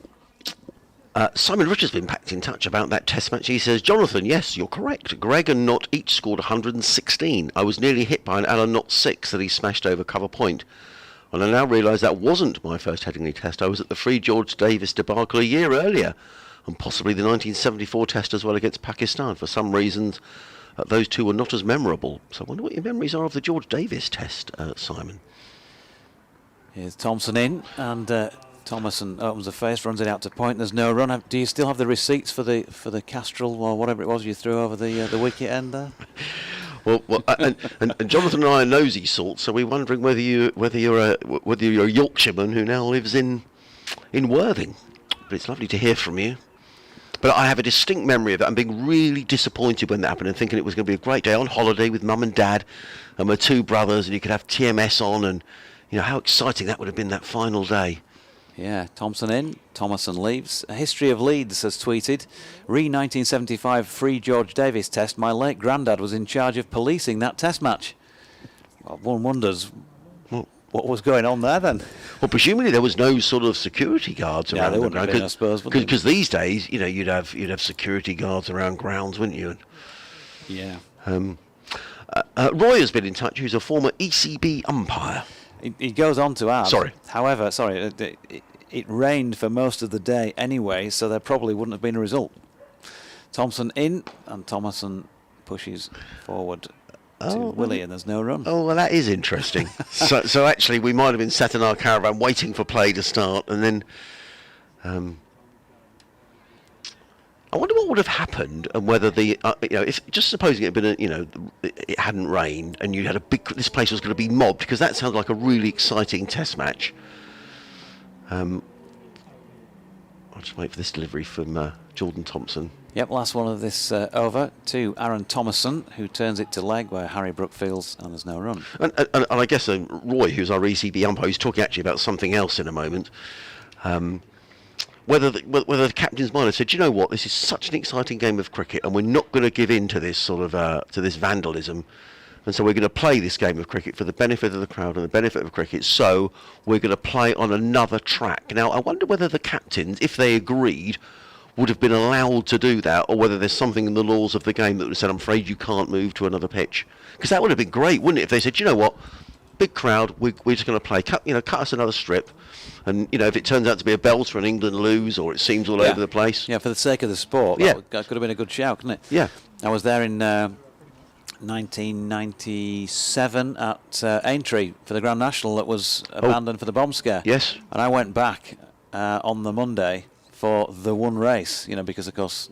Simon Richards has been packed in touch about that test match. He says, Jonathan, yes, you're correct. Greg and Knott each scored 116. I was nearly hit by an Alan Knott 6 that he smashed over cover point. And I now realise that wasn't my first Headingley test. I was at the Free George Davis debacle a year earlier, and possibly the 1974 test as well against Pakistan. For some reasons, those two were not as memorable. So I wonder what your memories are of the George Davis test, Simon. Here's Thompson in, and Thomason opens the face, runs it out to point. There's no run. Do you still have the receipts for the Castrol or whatever it was you threw over the wicket end there? Well, and Jonathan and I are nosy sorts, so we're wondering whether you're a Yorkshireman who now lives in Worthing. But it's lovely to hear from you. But I have a distinct memory of it. I'm being really disappointed when that happened and thinking it was going to be a great day on holiday with Mum and Dad and my 2 brothers, and you could have TMS on, and you know how exciting that would have been that final day. Yeah, Thompson in, Thomason leaves. A History of Leeds has tweeted, re-1975 Free George Davis test. My late granddad was in charge of policing that test match. Well, one wonders what was going on there then. Well, presumably there was no sort of security guards around the ground. I suppose, because these days, you know, you'd have security guards around grounds, wouldn't you? Yeah. Roy has been in touch, who's a former ECB umpire. He goes on to add. Sorry. However, it rained for most of the day anyway, so there probably wouldn't have been a result. Thompson in, and Thomason pushes forward to Willie, and there's no run. Oh, well, that is interesting. so actually, we might have been sat in our caravan waiting for play to start, and then I wonder what would have happened, and whether if just supposing it had been it hadn't rained, and you had this place was going to be mobbed, because that sounds like a really exciting test match. I'll just wait for this delivery from Jordan Thompson. Yep, last one of this over to Aaron Thomason, who turns it to leg where Harry Brook fields, and there's no run. And I guess Roy, who's our ECB umpire, who's talking actually about something else in a moment. Whether the captain's mind said, you know what, this is such an exciting game of cricket, and we're not going to give in to this sort of to this vandalism, and so we're going to play this game of cricket for the benefit of the crowd and the benefit of cricket. So we're going to play on another track. Now, I wonder whether the captains, if they agreed, would have been allowed to do that, or whether there's something in the laws of the game that would have said, I'm afraid you can't move to another pitch. Because that would have been great, wouldn't it, if they said, you know what, big crowd, we're just going to play, cut us another strip, and if it turns out to be a belter and England lose, or it seems all over the place. Yeah, for the sake of the sport, that could have been a good shout, couldn't it? Yeah. I was there in 1997 at Aintree for the Grand National that was abandoned for the bomb scare. Yes. And I went back on the Monday for the one race, because of course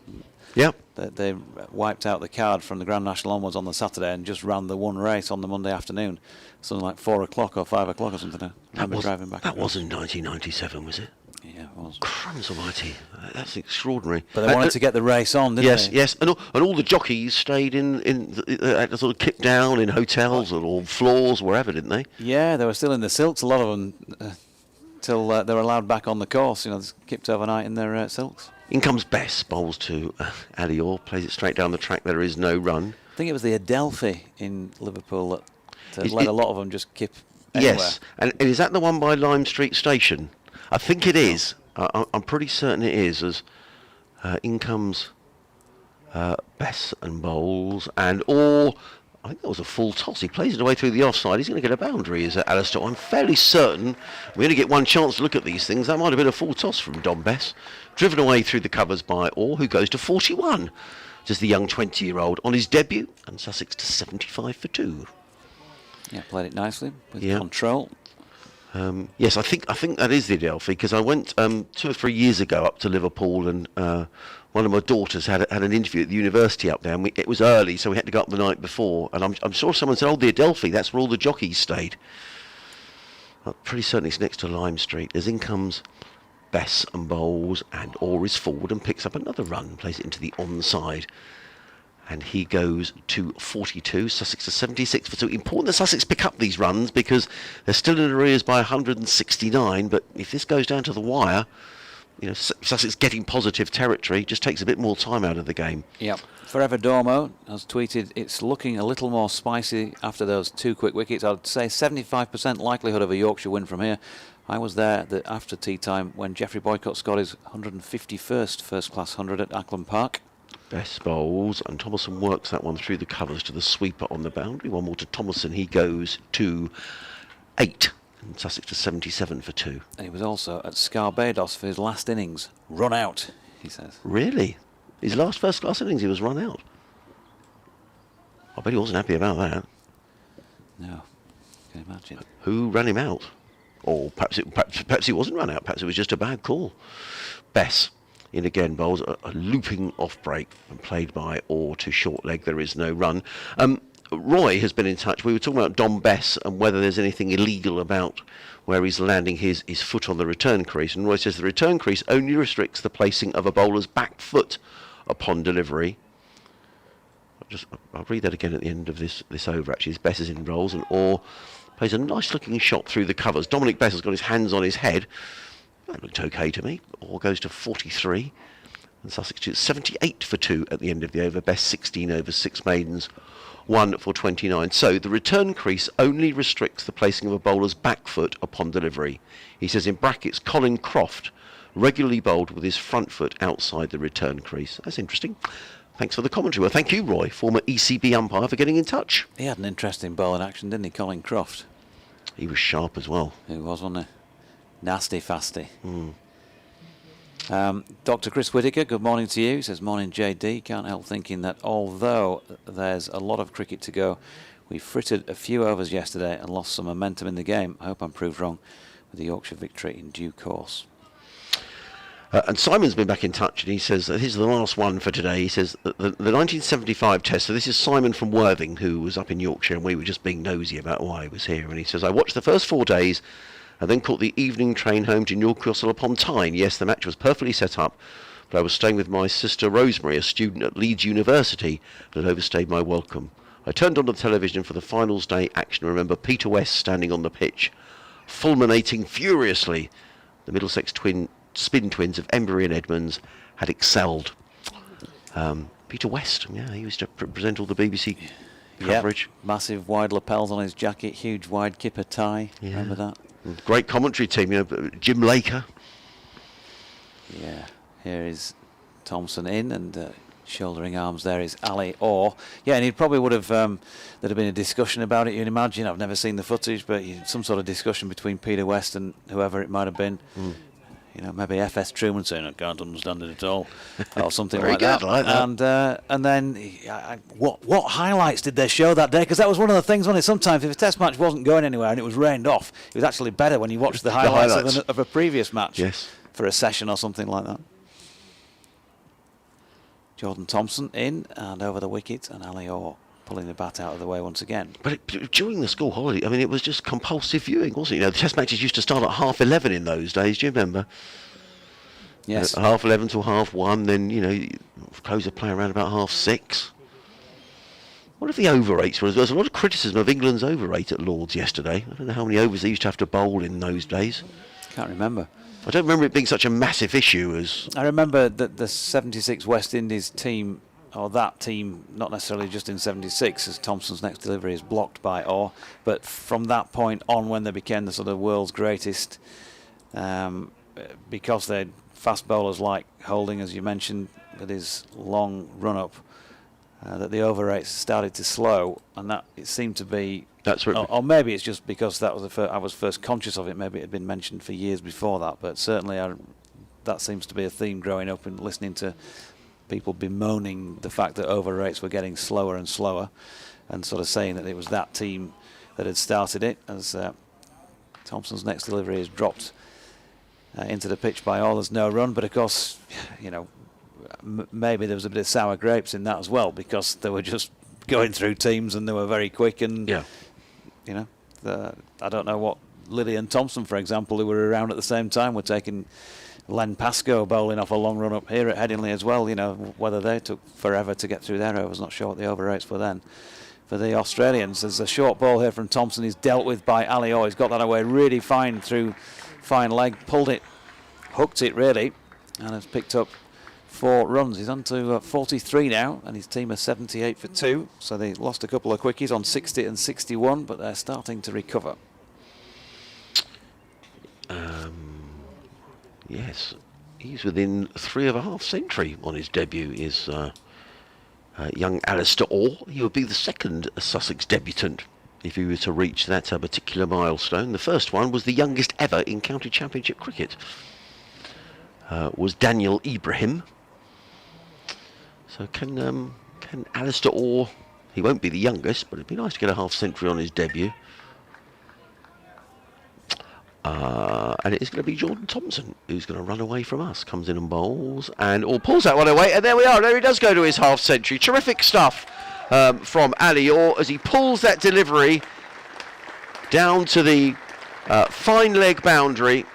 they wiped out the card from the Grand National onwards on the Saturday and just ran the one race on the Monday afternoon, something like 4 o'clock or 5 o'clock or something. That wasn't 1997, was it? Yeah, it was. Crumbs almighty, that's extraordinary. But they wanted to get the race on, didn't they? Yes, and all the jockeys stayed in sort of kicked down in hotels or floors, wherever, didn't they? Yeah, they were still in the silks, a lot of them, till they were allowed back on the course. Kipped overnight in their silks. In comes Bess, bowls to Alior, plays it straight down the track. There is no run. I think it was the Adelphi in Liverpool that let a lot of them just kip anywhere. Yes, and is that the one by Lime Street Station? I think it is. I'm pretty certain it is. As in comes Bess and bowls, and I think that was a full toss. He plays it away through the offside. He's going to get a boundary, is Alistair. I'm fairly certain we only get one chance to look at these things. That might have been a full toss from Don Bess. Driven away through the covers by Orr, who goes to 41. Just the young 20-year-old on his debut, and Sussex to 75 for 2. Yeah, played it nicely with control. Yes, I think that is the Adelphi, because I went 2 or 3 years ago up to Liverpool, and one of my daughters had an interview at the university up there, and it was early, so we had to go up the night before, and I'm sure someone said, the Adelphi, that's where all the jockeys stayed. I'm pretty certain it's next to Lime Street. As in comes Bess and bowls, and Orr is forward and picks up another run, plays it into the onside. And he goes to 42, Sussex to 76 for 2. Important that Sussex pick up these runs because they're still in arrears by 169. But if this goes down to the wire, Sussex getting positive territory just takes a bit more time out of the game. Yep. Forever Dormo has tweeted, it's looking a little more spicy after those 2 quick wickets. I'd say 75% likelihood of a Yorkshire win from here. I was there after tea time when Geoffrey Boycott scored his 151st first-class 100 at Ackland Park. Best bowls, and Thompson works that one through the covers to the sweeper on the boundary. One more to Thompson. He goes to 8, and Sussex to 77 for 2. And he was also at Scarbados for his last innings. Run out, he says. Really? His last first-class innings, he was run out. I bet he wasn't happy about that. No, can you imagine? Who ran him out? Or perhaps he wasn't run out. Perhaps it was just a bad call. Bess. In again, bowls a looping off break and played by Orr to short leg. There is no run. Roy has been in touch. We were talking about Don Bess and whether there's anything illegal about where he's landing his foot on the return crease. And Roy says the return crease only restricts the placing of a bowler's back foot upon delivery. I'll read that again at the end of this over. Actually, Bess is in rolls and Orr plays a nice looking shot through the covers. Dominic Bess has got his hands on his head. That looked okay to me. Orr goes to 43. And Sussex to 78 for 2 at the end of the over. Best 16 overs, 6 maidens, 1 for 29. So the return crease only restricts the placing of a bowler's back foot upon delivery. He says in brackets, Colin Croft regularly bowled with his front foot outside the return crease. That's interesting. Thanks for the commentary. Well, thank you, Roy, former ECB umpire, for getting in touch. He had an interesting bowling action, didn't he, Colin Croft? He was sharp as well. He was, wasn't he? Nasty fasty. Dr. Chris Whittaker, good morning to you. He says, morning JD. Can't help thinking that although there's a lot of cricket to go, we frittered a few overs yesterday and lost some momentum in the game. I hope I'm proved wrong with the Yorkshire victory in due course. And Simon's been back in touch and he says, this is the last one for today. He says, the 1975 test, so this is Simon from Worthing, who was up in Yorkshire, and we were just being nosy about why he was here. And he says, I watched the first 4 days and then caught the evening train home to Newcastle upon Tyne. Yes, the match was perfectly set up, but I was staying with my sister Rosemary, a student at Leeds University, that had overstayed my welcome. I turned on the television for the finals day action and remember Peter West standing on the pitch, fulminating furiously. The Middlesex spin twins of Embry and Edmonds had excelled. Peter West, yeah, he used to present all the BBC coverage. Yep. Massive wide lapels on his jacket, huge wide kipper tie. Yeah. Remember that? Great commentary team, Jim Laker. Yeah, here is Thompson in, and shouldering arms there is Ali Orr. Yeah, and he probably would have, there'd have been a discussion about it, you'd imagine. I've never seen the footage, but some sort of discussion between Peter West and whoever it might have been. Maybe F.S. Truman saying, I can't understand it at all, or something like that. And then, what highlights did they show that day? Because that was one of the things, wasn't it? Sometimes if a test match wasn't going anywhere and it was rained off, it was actually better when you watched the highlights. Of a previous match for a session or something like that. Jordan Thompson in and over the wicket, and Ali Orr pulling the bat out of the way once again. But during the school holiday, I mean, it was just compulsive viewing, wasn't it? The test matches used to start at 11:30 in those days. Do you remember? Yes. 11:30 till 1:30, then, you close the play around about 6:30. What if the over rates were? There was a lot of criticism of England's over rate at Lord's yesterday. I don't know how many overs they used to have to bowl in those days. Can't remember. I don't remember it being such a massive issue as... I remember that the 76 West Indies team, or that team, not necessarily just in 76, as Thompson's next delivery is blocked by Orr, but from that point on, when they became the sort of world's greatest, because they're fast bowlers like Holding, as you mentioned, with his long run-up, that the over rates started to slow, and that it seemed to be... Or maybe it's just because that was I was first conscious of it. Maybe it had been mentioned for years before that, but certainly that seems to be a theme growing up and listening to people bemoaning the fact that over rates were getting slower and slower, and sort of saying that it was that team that had started it, as Thompson's next delivery is dropped into the pitch by Orr. There's no run, but of course, maybe there was a bit of sour grapes in that as well, because they were just going through teams and they were very quick, and I don't know what Lilly and Thompson, for example, who were around at the same time, were taking Len Pascoe bowling off a long run up here at Headingley as well. Whether they took forever to get through their overs, not sure what the over rates were then. For the Australians, there's a short ball here from Thompson. He's dealt with by Ali Orr. He's got that away really fine through fine leg, pulled it, hooked it really, and has picked up 4 runs. He's on to 43 now, and his team are 78 for 2. So they lost a couple of quickies on 60 and 61, but they're starting to recover. Yes, he's within 3.5 century on his debut. Is young Alistair Orr. He would be the second Sussex debutant if he were to reach that particular milestone. The first one was the youngest ever in county championship cricket. Was Daniel Ibrahim. So can Alistair Orr, he won't be the youngest, but it'd be nice to get a half century on his debut. And it is going to be Jordan Thompson who's going to run away from us. Comes in and bowls, and Orr pulls that one away, and there we are. There he does go to his half century. Terrific stuff from Ali Orr as he pulls that delivery down to the fine leg boundary.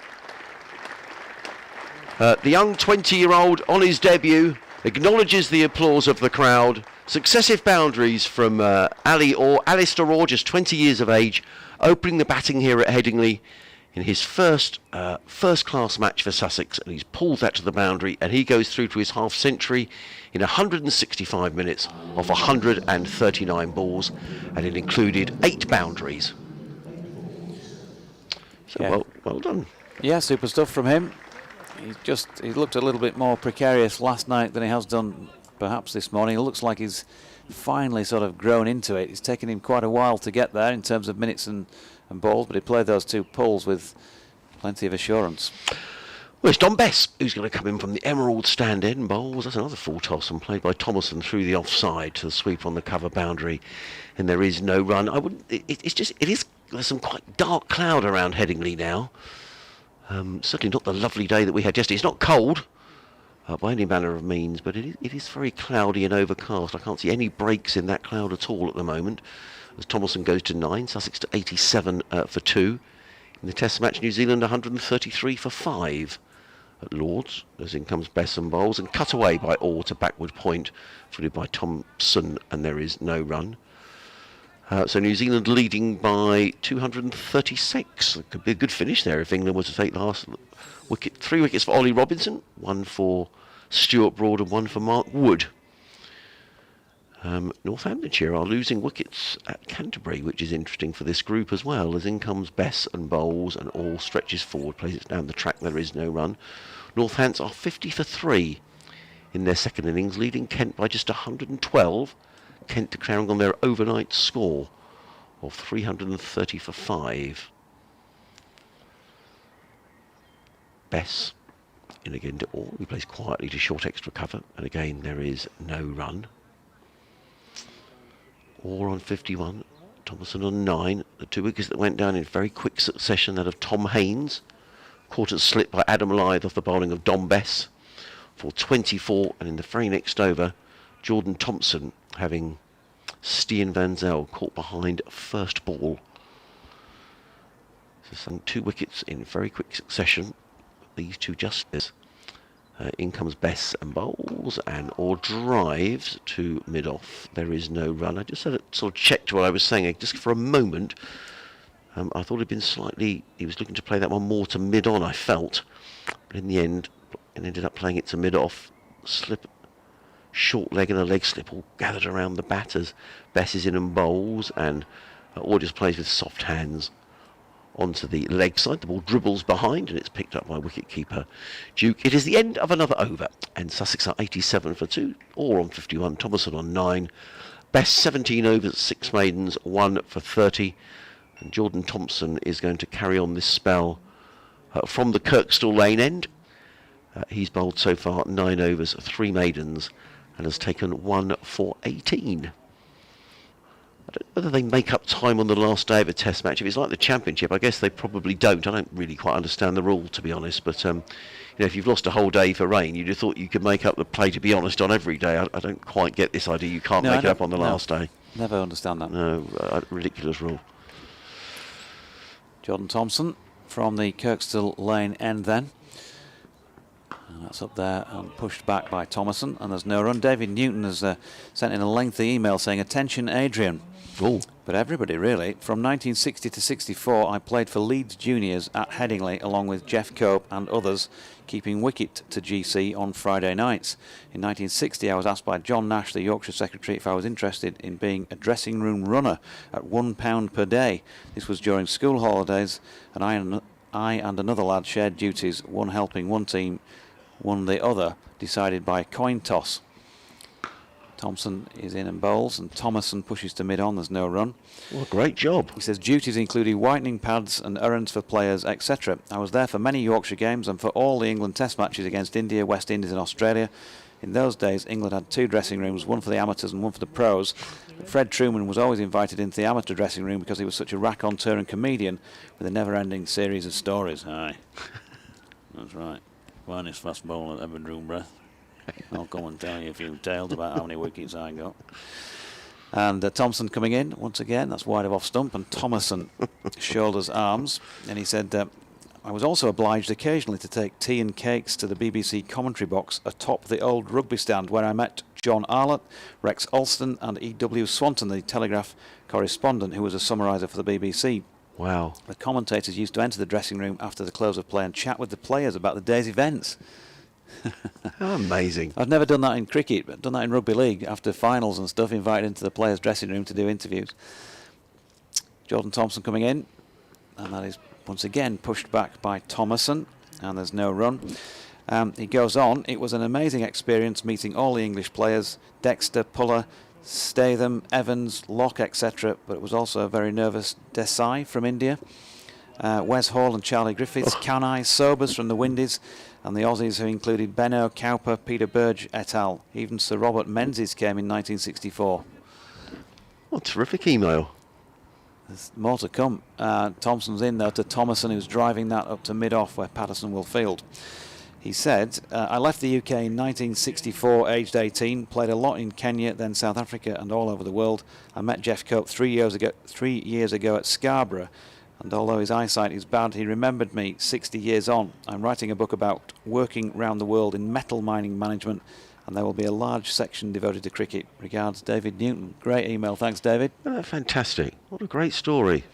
The young 20-year-old on his debut acknowledges the applause of the crowd. Successive boundaries from Ali Orr. Alistair Orr, just 20 years of age, opening the batting here at Headingley in his first-class match for Sussex, and he's pulled that to the boundary, and he goes through to his half century in 165 minutes off 139 balls, and it included 8 boundaries. So well done. Yeah, super stuff from him. He looked a little bit more precarious last night than he has done perhaps this morning. It looks like he's finally sort of grown into it. It's taken him quite a while to get there in terms of minutes and balls, but he played those 2 pulls with plenty of assurance. Well, it's Don Bess who's going to come in from the Emerald stand end bowls. That's another full toss, and played by Thompson through the offside to the sweep on the cover boundary, and there is no run. There's some quite dark cloud around Headingley now. Certainly not the lovely day that we had yesterday. It's not cold by any manner of means, but it is very cloudy and overcast. I can't see any breaks in that cloud at all at the moment. As Thompson goes to 9, Sussex to 87 for 2. In the Test match, New Zealand 133 for 5 at Lord's. As in comes Bess and bowls, and cut away by Orr to backward point, followed by Thompson, and there is no run. So New Zealand leading by 236. It could be a good finish there if England were to take the last wicket. 3 wickets for Ollie Robinson, 1 for Stuart Broad and 1 for Mark Wood. Northamptonshire are losing wickets at Canterbury, which is interesting for this group as well, as in comes Bess and bowls, and Orr stretches forward, plays it down the track. There is no run. Northants are 50 for 3 in their second innings, leading Kent by just 112. Kent declaring on their overnight score of 330 for 5. Bess in again to Orr, who plays quietly to short extra cover, and again there is no run. Orr on 51, Thompson on 9. The 2 wickets that went down in very quick succession, that of Tom Haynes, caught at slip by Adam Lyth off the bowling of Don Bess. for 24, and in the very next over, Jordan Thompson having Stian Van Zyl caught behind first ball. So some 2 wickets in very quick succession. These two justices. In comes Bess and bowls and or drives to mid-off. There is no run. I just sort of checked what I was saying. Just for a moment, I thought he was looking to play that one more to mid-on, I felt. But in the end, it ended up playing it to mid-off. Slip, short leg and a leg slip all gathered around the batters. Bess is in and bowls, and or just plays with soft hands onto the leg side. The ball dribbles behind, and it's picked up by wicket-keeper Duke. It is the end of another over, and Sussex are 87 for 2, or on 51, Thompson on 9. Best 17 overs, 6 maidens, 1 for 30. And Jordan Thompson is going to carry on this spell from the Kirkstall Lane end. He's bowled so far 9 overs, 3 maidens, and has taken 1 for 18. I don't know whether they make up time on the last day of a test match. If it's like the championship, I guess they probably don't. I don't really quite understand the rule, to be honest. But if you've lost a whole day for rain, you'd have thought you could make up the play, to be honest, on every day. I don't quite get this idea. You can't make it up on the last day. Never understand that. No, ridiculous rule. Jordan Thompson from the Kirkstall Lane end then. And that's up there and pushed back by Thomason, and there's no run. David Newton has sent in a lengthy email saying, "Attention Adrian." Oh. But everybody really. From 1960 to 64 I played for Leeds Juniors at Headingley along with Jeff Cope and others, keeping wicket to GC on Friday nights. In 1960 I was asked by John Nash, the Yorkshire secretary, if I was interested in being a dressing room runner at £1 per day. This was during school holidays, and I and another lad shared duties, one helping one team, one the other, decided by a coin toss. Thompson is in and bowls, and Thomason pushes to mid-on. There's no run. Well, great job. He says duties included whitening pads and errands for players, etc. I was there for many Yorkshire games and for all the England test matches against India, West Indies and Australia. In those days, England had 2 dressing rooms, one for the amateurs and one for the pros. Fred Truman was always invited into the amateur dressing room because he was such a raconteur and comedian with a never-ending series of stories. Aye, that's right. Finest fast bowler that ever drew breath. I'll come and tell you a few tales about how many wickets I got. And Thompson coming in once again. That's wide of off stump, and Thomason shoulders arms. And he said, I was also obliged occasionally to take tea and cakes to the BBC commentary box atop the old rugby stand, where I met John Arlott, Rex Alston and E.W. Swanton, the Telegraph correspondent who was a summariser for the BBC. Wow. The commentators used to enter the dressing room after the close of play and chat with the players about the day's events. How amazing. I've never done that in cricket, but done that in rugby league. After finals and stuff, invited into the players' dressing room to do interviews. Jordan Thompson coming in, and that is once again pushed back by Thomason, and there's no run. He goes on, it was an amazing experience meeting all the English players, Dexter, Puller, Statham, Evans, Locke, etc. But it was also a very nervous Desai from India, Wes Hall and Charlie Griffiths, Kanai, Sobers from the Windies, and the Aussies who included Benno, Cowper, Peter Burge et al. Even Sir Robert Menzies came in 1964. What terrific email. There's more to come. Thompson's in though to Thomason, who's driving that up to mid-off where Patterson will field. He said, I left the UK in 1964, aged 18, played a lot in Kenya, then South Africa and all over the world. I met Jeff Cope 3 years ago at Scarborough, and although his eyesight is bad, he remembered me 60 years on. I'm writing a book about working round the world in metal mining management, and there will be a large section devoted to cricket. Regards, David Newton. Great email. Thanks, David. Fantastic. What a great story.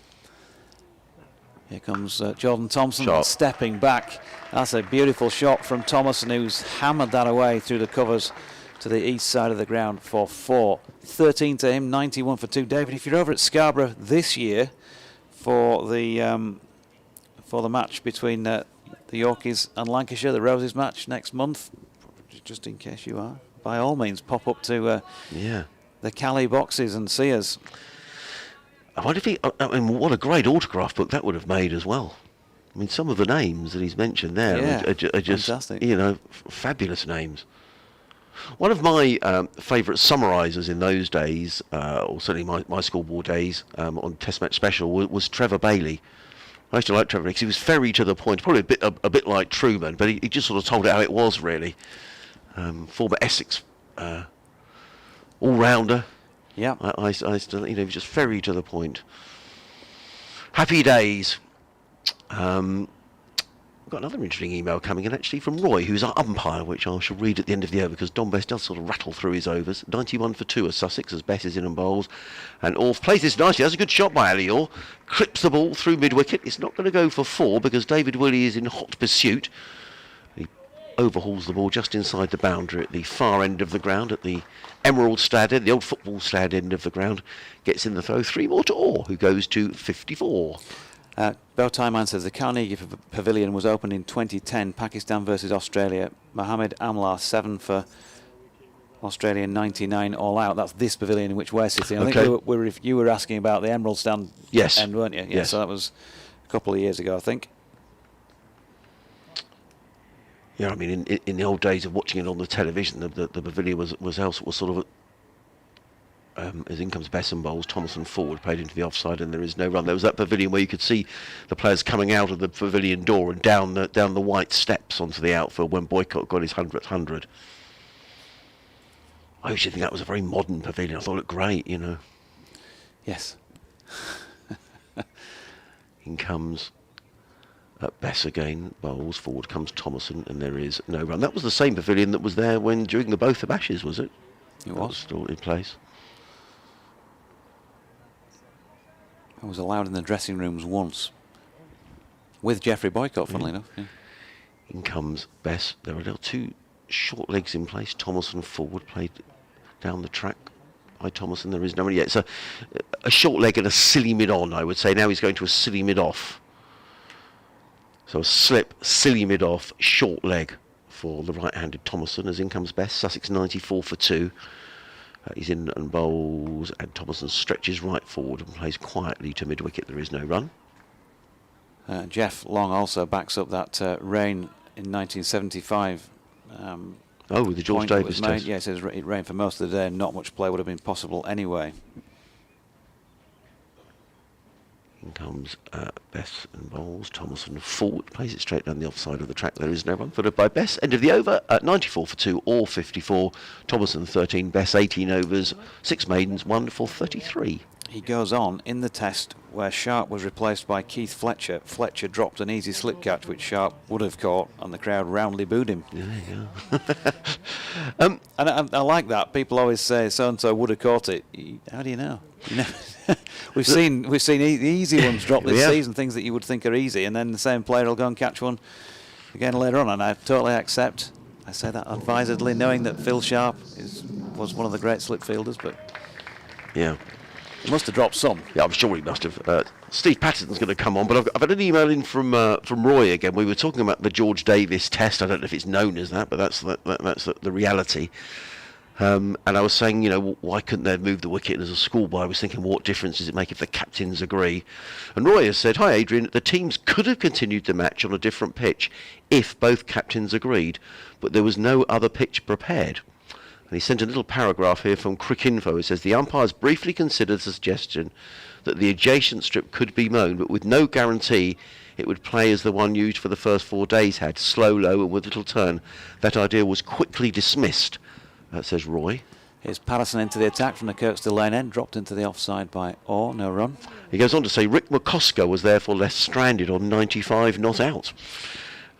Here comes Jordan Thompson stepping back. That's a beautiful shot from Thomason, who's hammered that away through the covers to the east side of the ground for 4. 13 to him, 91 for 2. David, if you're over at Scarborough this year for the match between the Yorkies and Lancashire, the Roses match next month, just in case you are, by all means pop up to the Cali boxes and see us. I wonder if what a great autograph book that would have made as well. I mean, some of the names that he's mentioned there are just, fantastic. Fabulous names. One of my favourite summarisers in those days, or certainly my school board days, on Test Match Special, was Trevor Bailey. I used to like Trevor because he was very to the point, probably a bit like Truman, but he just sort of told it how it was, really. former Essex all-rounder. Yeah. I still, just very to the point. Happy days. We've got another interesting email coming in actually from Roy, who's our umpire, which I shall read at the end of the over because Don Best does sort of rattle through his overs. 91 for 2 as Sussex, as Bess is in and bowls. And Orff plays this nicely. That's a good shot by Ali Orr. Clips the ball through mid-wicket. It's not going to go for 4 because David Willey is in hot pursuit. He overhauls the ball just inside the boundary at the far end of the ground, at the Emerald stand end, the old football stand end of the ground. Gets in the throw. 3 more to Orr, who goes to 54. Bowtie Man says the Carnegie Pavilion was opened in 2010, Pakistan versus Australia. Mohammed Amlar 7 for Australia, 99 all out. That's this pavilion in which we're sitting. I think you were asking about the Emerald stand end, weren't you? Yes. So that was a couple of years ago, I think. Yeah, I mean, in the old days of watching it on the television, the pavilion was sort of as in comes Bess and bowls, Thompson forward, played into the offside, and there is no run. There was that pavilion where you could see the players coming out of the pavilion door and down the white steps onto the outfield when Boycott got his 100th 100. I used to think that was a very modern pavilion. I thought it looked great, Yes. In comes Bess again, bowls, forward comes Thomason, and there is no run. That was the same pavilion that was there during both the Ashes, was it? It was. Still in place. I was allowed in the dressing rooms once with Geoffrey Boycott, funnily enough. Yeah. In comes Bess. There are now 2 short legs in place. Thomason forward, played down the track by Thomason. There is no one yet. So a short leg and a silly mid-on, I would say. Now he's going to a silly mid-off. So a slip, silly mid-off, short leg for the right-handed Thomason. As in comes Bess. Sussex 94 for 2. He's in and bowls, and Thomason stretches right forward and plays quietly to mid-wicket. There is no run. Jeff Long also backs up that rain in 1975. With the George Davis test. Yeah, it says it rained for most of the day and not much play would have been possible anyway. In comes Bess and bowls. Thomason forward, plays it straight down the offside of the track. There is no run. Followed by Bess. End of the over at 94 for 2 or 54. Thomason 13, Bess 18 overs, 6 maidens, 1 for 33. He goes on in the test where Sharp was replaced by Keith Fletcher. Fletcher dropped an easy slip catch which Sharp would have caught, and the crowd roundly booed him. Yeah. And I like that. People always say so and so would have caught it. How do you know? We've seen the easy ones drop this season, things that you would think are easy, and then the same player will go and catch one again later on. And I totally accept. I say that advisedly, knowing that Phil Sharp was one of the great slip fielders, but yeah. He must have dropped some. Yeah, I'm sure he must have. Steve Patterson's going to come on, but I've had an email in from Roy again. We were talking about the George Davis test. I don't know if it's known as that, but that's the reality. And I was saying, why couldn't they have moved the wicket as a schoolboy? I was thinking, what difference does it make if the captains agree? And Roy has said, hi Adrian, the teams could have continued the match on a different pitch if both captains agreed, but there was no other pitch prepared. And he sent a little paragraph here from Cricinfo. It says, the umpires briefly considered the suggestion that the adjacent strip could be mown, but with no guarantee it would play as the one used for the first 4 days had, slow, low, and with little turn. That idea was quickly dismissed, says Roy. Here's Patterson into the attack from the Kirkstall lane end, dropped into the offside by Orr, no run. He goes on to say, Rick McCosker was therefore left stranded on 95 not out.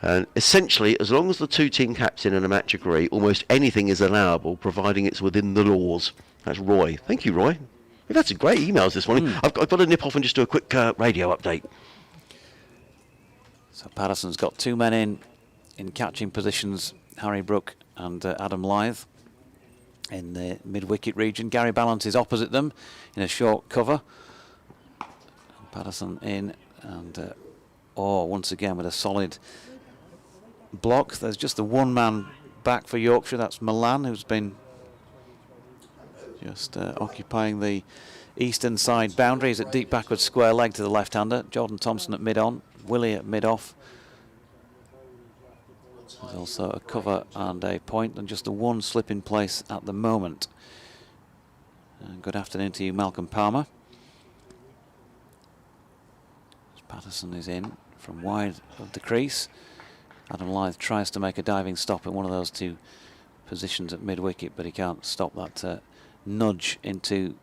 And essentially, as long as the 2 team captain and a match agree, almost anything is allowable, providing it's within the laws. That's Roy. Thank you, Roy. We've had some great emails this morning. I've got to nip off and just do a quick radio update. So Patterson's got 2 men in catching positions, Harry Brook and Adam Lyth in the mid-wicket region. Gary Ballant is opposite them in a short cover. And Patterson in, and Orr once again with a solid block. There's just the 1 man back for Yorkshire. That's Milan, who's been just occupying the eastern side boundaries at deep backward square leg to the left-hander. Jordan Thompson at mid-on, Willie at mid-off. There's also a cover and a point, and just the 1 slip in place at the moment. And good afternoon to you, Malcolm Palmer. Patterson is in from wide of the crease. Adam Lyth tries to make a diving stop at one of those 2 positions at mid-wicket, but he can't stop that nudge into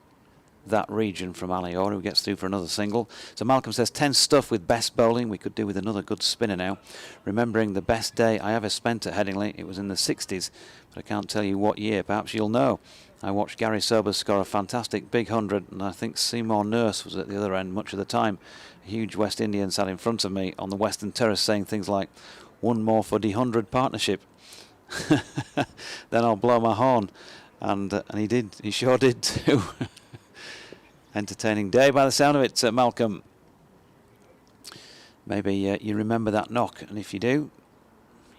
that region from Ali Orr, who gets through for another single. So Malcolm says 10 stuff with best bowling. We could do with another good spinner now. Remembering the best day I ever spent at Headingley, it was in the 60s, but I can't tell you what year. Perhaps you'll know. I watched Gary Sobers score a fantastic big 100, and I think Seymour Nurse was at the other end much of the time. A huge West Indian sat in front of me on the Western Terrace saying things like, "One more for the 100 partnership." Then I'll blow my horn. And he did. He sure did too. Entertaining day by the sound of it, Malcolm. Maybe you remember that knock, and if you do,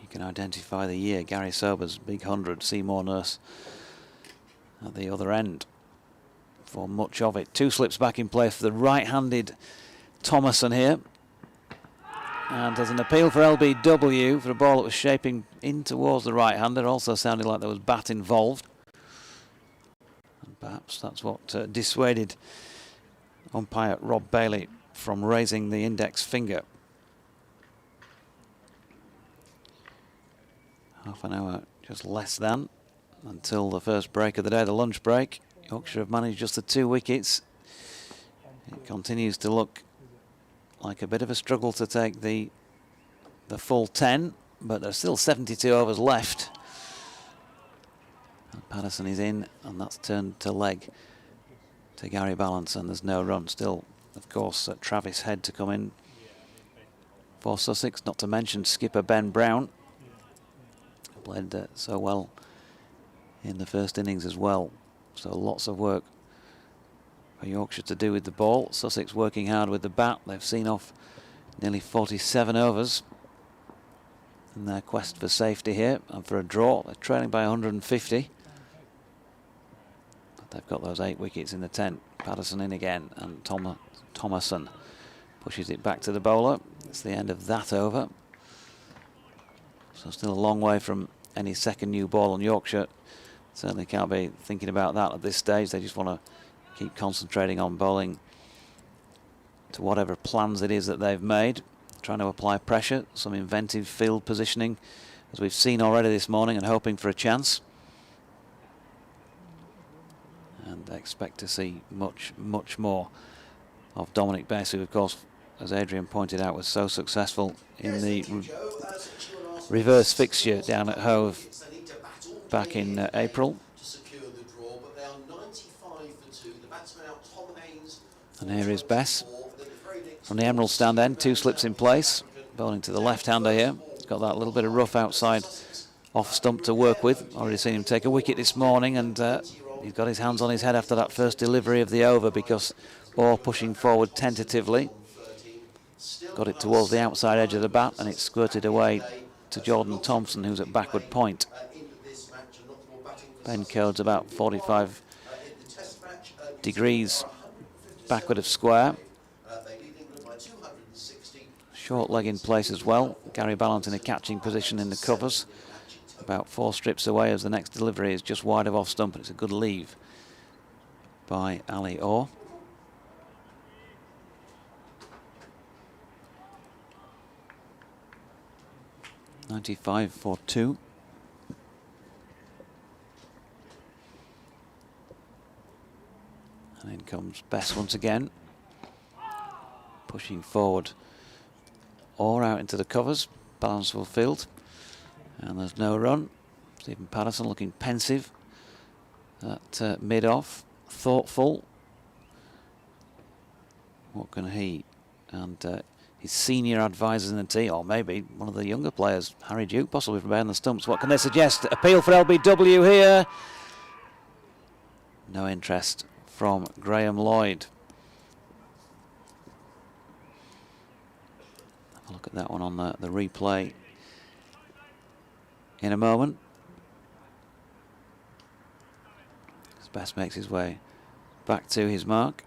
you can identify the year. Gary Sobers, big 100, Seymour Nurse at the other end for much of it. 2 slips back in place for the right-handed Thompson here. And there's an appeal for LBW for a ball that was shaping in towards the right-hander. Also sounded like there was bat involved. And perhaps that's what dissuaded umpire Rob Bailey from raising the index finger. Half an hour, just less than, until the first break of the day, the lunch break. Yorkshire have managed just the 2 wickets. It continues to look like a bit of a struggle to take the full 10, but there's still 72 overs left. And Patterson is in, and that's turned to leg to Gary Balance, and there's no run. Still, of course, Travis Head to come in for Sussex, not to mention skipper Ben Brown, who played so well in the first innings as well. So lots of work for Yorkshire to do with the ball. Sussex working hard with the bat. They've seen off nearly 47 overs in their quest for safety here and for a draw. They're trailing by 150. But they've got those 8 wickets in the tent. Patterson in again, and Thompson pushes it back to the bowler. It's the end of that over. So still a long way from any second new ball on Yorkshire. Certainly can't be thinking about that at this stage. They just want to keep concentrating on bowling to whatever plans it is that they've made, trying to apply pressure, some inventive field positioning, as we've seen already this morning, and hoping for a chance. And I expect to see much more of Dominic Bess, who, of course, as Adrian pointed out, was so successful in the reverse fixture down at Hove back in April. And here is Bess from the Emerald stand end, 2 slips in place, bowling to the left-hander here. He's got that little bit of rough outside off stump to work with. Already seen him take a wicket this morning, and he's got his hands on his head after that first delivery of the over, because Orr pushing forward tentatively got it towards the outside edge of the bat, and it squirted away to Jordan Thompson, who's at backward point. Ben Code's about 45 degrees backward of square. Short leg in place as well. Gary Ballant in a catching position in the covers, about 4 strips away, as the next delivery is just wide of off stump, and it's a good leave by Ali Orr. .95 for 2. And in comes Bess once again, pushing forward or out into the covers. Balance fulfilled, and there's no run. Stephen Patterson looking pensive at mid-off, thoughtful. What can he and his senior advisors in the team, or maybe one of the younger players, Harry Duke, possibly from behind the stumps, what can they suggest? Appeal for LBW here. No interest from Graham Lloyd. Have a look at that one on the replay in a moment. As Bess makes his way back to his mark.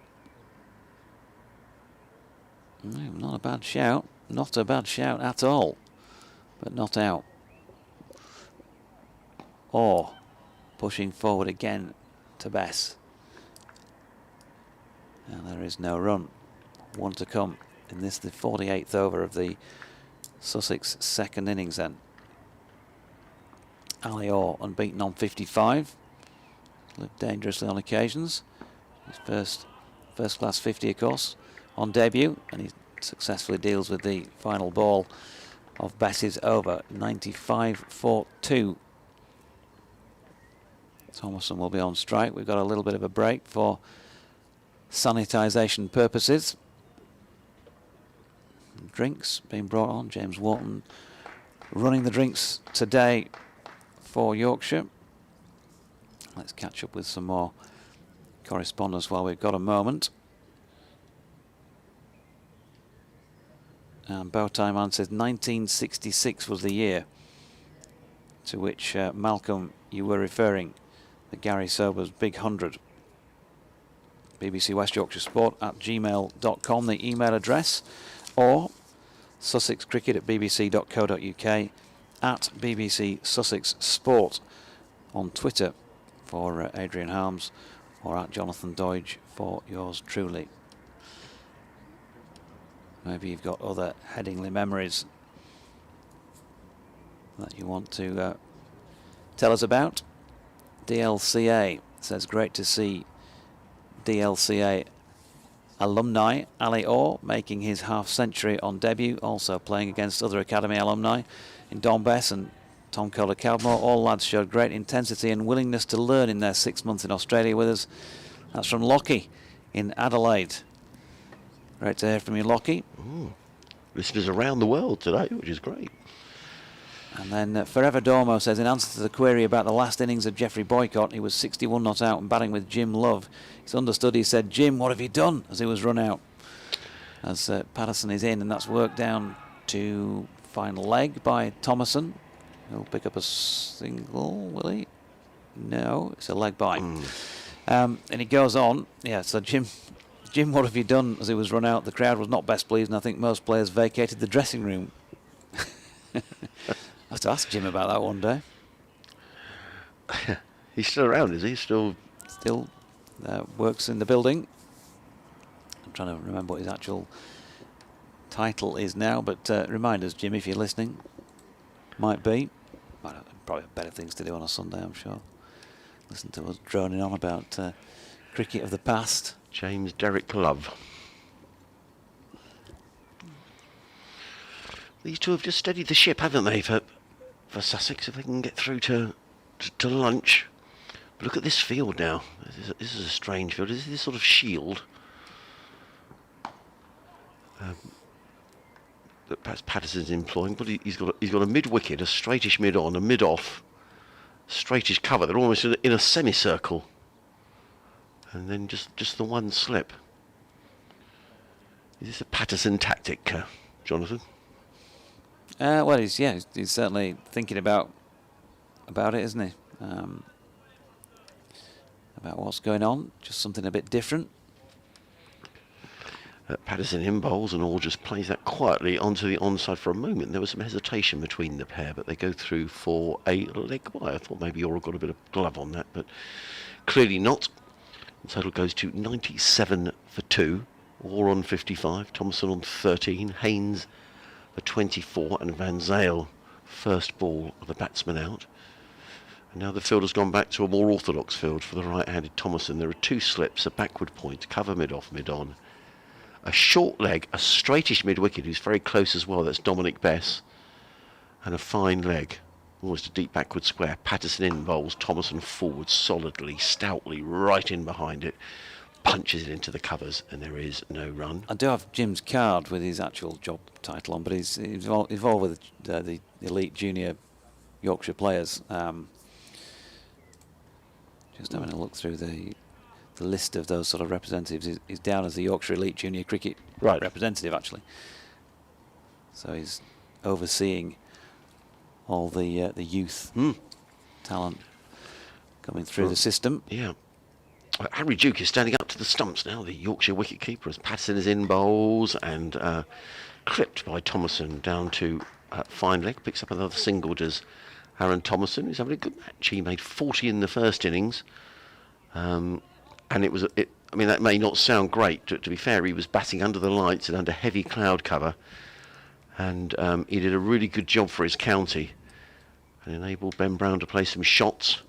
Not a bad shout. Not a bad shout at all. But not out. Or pushing forward again to Bess. And there is no run. 1 to come in this, the 48th over of the Sussex second innings then. Ali Orr unbeaten on 55. Lived dangerously on occasions. His first class 50, of course, on debut, and he successfully deals with the final ball of Bess's over 95 for 2. Thompson will be on strike. We've got a little bit of a break for sanitisation purposes. Drinks being brought on. James Wharton running the drinks today for Yorkshire. Let's catch up with some more correspondence while we've got a moment. And Bowtie Man says 1966 was the year to which Malcolm, you were referring, the Gary Sober's Big 100. BBC West Yorkshire Sport at gmail.com, the email address, or Sussex Cricket at bbc.co.uk, at BBC Sussex Sport on Twitter for Adrian Harms, or at Jonathan Doidge for yours truly. Maybe you've got other Headingley memories that you want to tell us about. DLCA says, great to see DLCA alumni Ali Orr making his half-century on debut, also playing against other academy alumni in Don Bess and Tom Kohler-Caldmore. All lads showed great intensity and willingness to learn in their 6 months in Australia with us. That's from Lockie in Adelaide. Great to hear from you, Lockie. Listeners around the world today, which is great. And then Forever Dormo says, in answer to the query about the last innings of Geoffrey Boycott, he was 61 not out and batting with Jim Love. His understudy said, Jim, what have you done? As he was run out. As Patterson is in, and that's worked down to final leg by Thompson. He'll pick up a single, will he? No, it's a leg by. And he goes on. Yeah, so Jim, what have you done? As he was run out, the crowd was not best pleased, and I think most players vacated the dressing room. I have to ask Jim about that one day. He's still around, is he? Still works in the building. I'm trying to remember what his actual title is now, but remind us, Jim, if you're listening. Might be. Probably better things to do on a Sunday, I'm sure. Listen to us droning on about cricket of the past. James Derrick Love. These two have just steadied the ship, haven't they, for Sussex, if they can get through to lunch. But look at this field now. This is a strange field. This is this sort of shield that perhaps Patterson's employing. But he's got a mid wicket, a straightish mid on, a mid off, straightish cover. They're almost in a semicircle, and then just the one slip. Is this a Patterson tactic, Jonathan? Well, he's certainly thinking about it, isn't he? About what's going on, just something a bit different. Patterson in bowls, and Orr just plays that quietly onto the onside for a moment. There was some hesitation between the pair, but they go through for a leg by. I thought maybe Orr got a bit of glove on that, but clearly not. The total goes to 97 for 2. Orr on 55, Thompson on 13, Haynes for 24, and Van Zale first ball of the batsman out. And now the field has gone back to a more orthodox field for the right-handed Thompson. There are two slips, a backward point, cover mid-off, mid-on, a short leg, a straightish mid-wicket who's very close as well, that's Dominic Bess, and a fine leg, almost a deep backward square. Patterson in bowls, Thompson forward solidly, stoutly, right in behind it, punches it into the covers, and there is no run. I do have Jim's card with his actual job title on, but he's involved with the elite junior Yorkshire players. Just having a look through the list of those sort of representatives. He's down as the Yorkshire Elite Junior Cricket representative, actually. So he's overseeing all the youth talent coming through the system. Yeah. Harry Duke is standing up to the stumps now, the Yorkshire wicket-keeper, as Patterson is in bowls and clipped by Thompson down to fine leg. Picks up another single, does Aaron Thompson, who's having a good match. He made 40 in the first innings. And it was, I mean, that may not sound great. To be fair, he was batting under the lights and under heavy cloud cover. And he did a really good job for his county. and enabled Ben Brown to play some shots.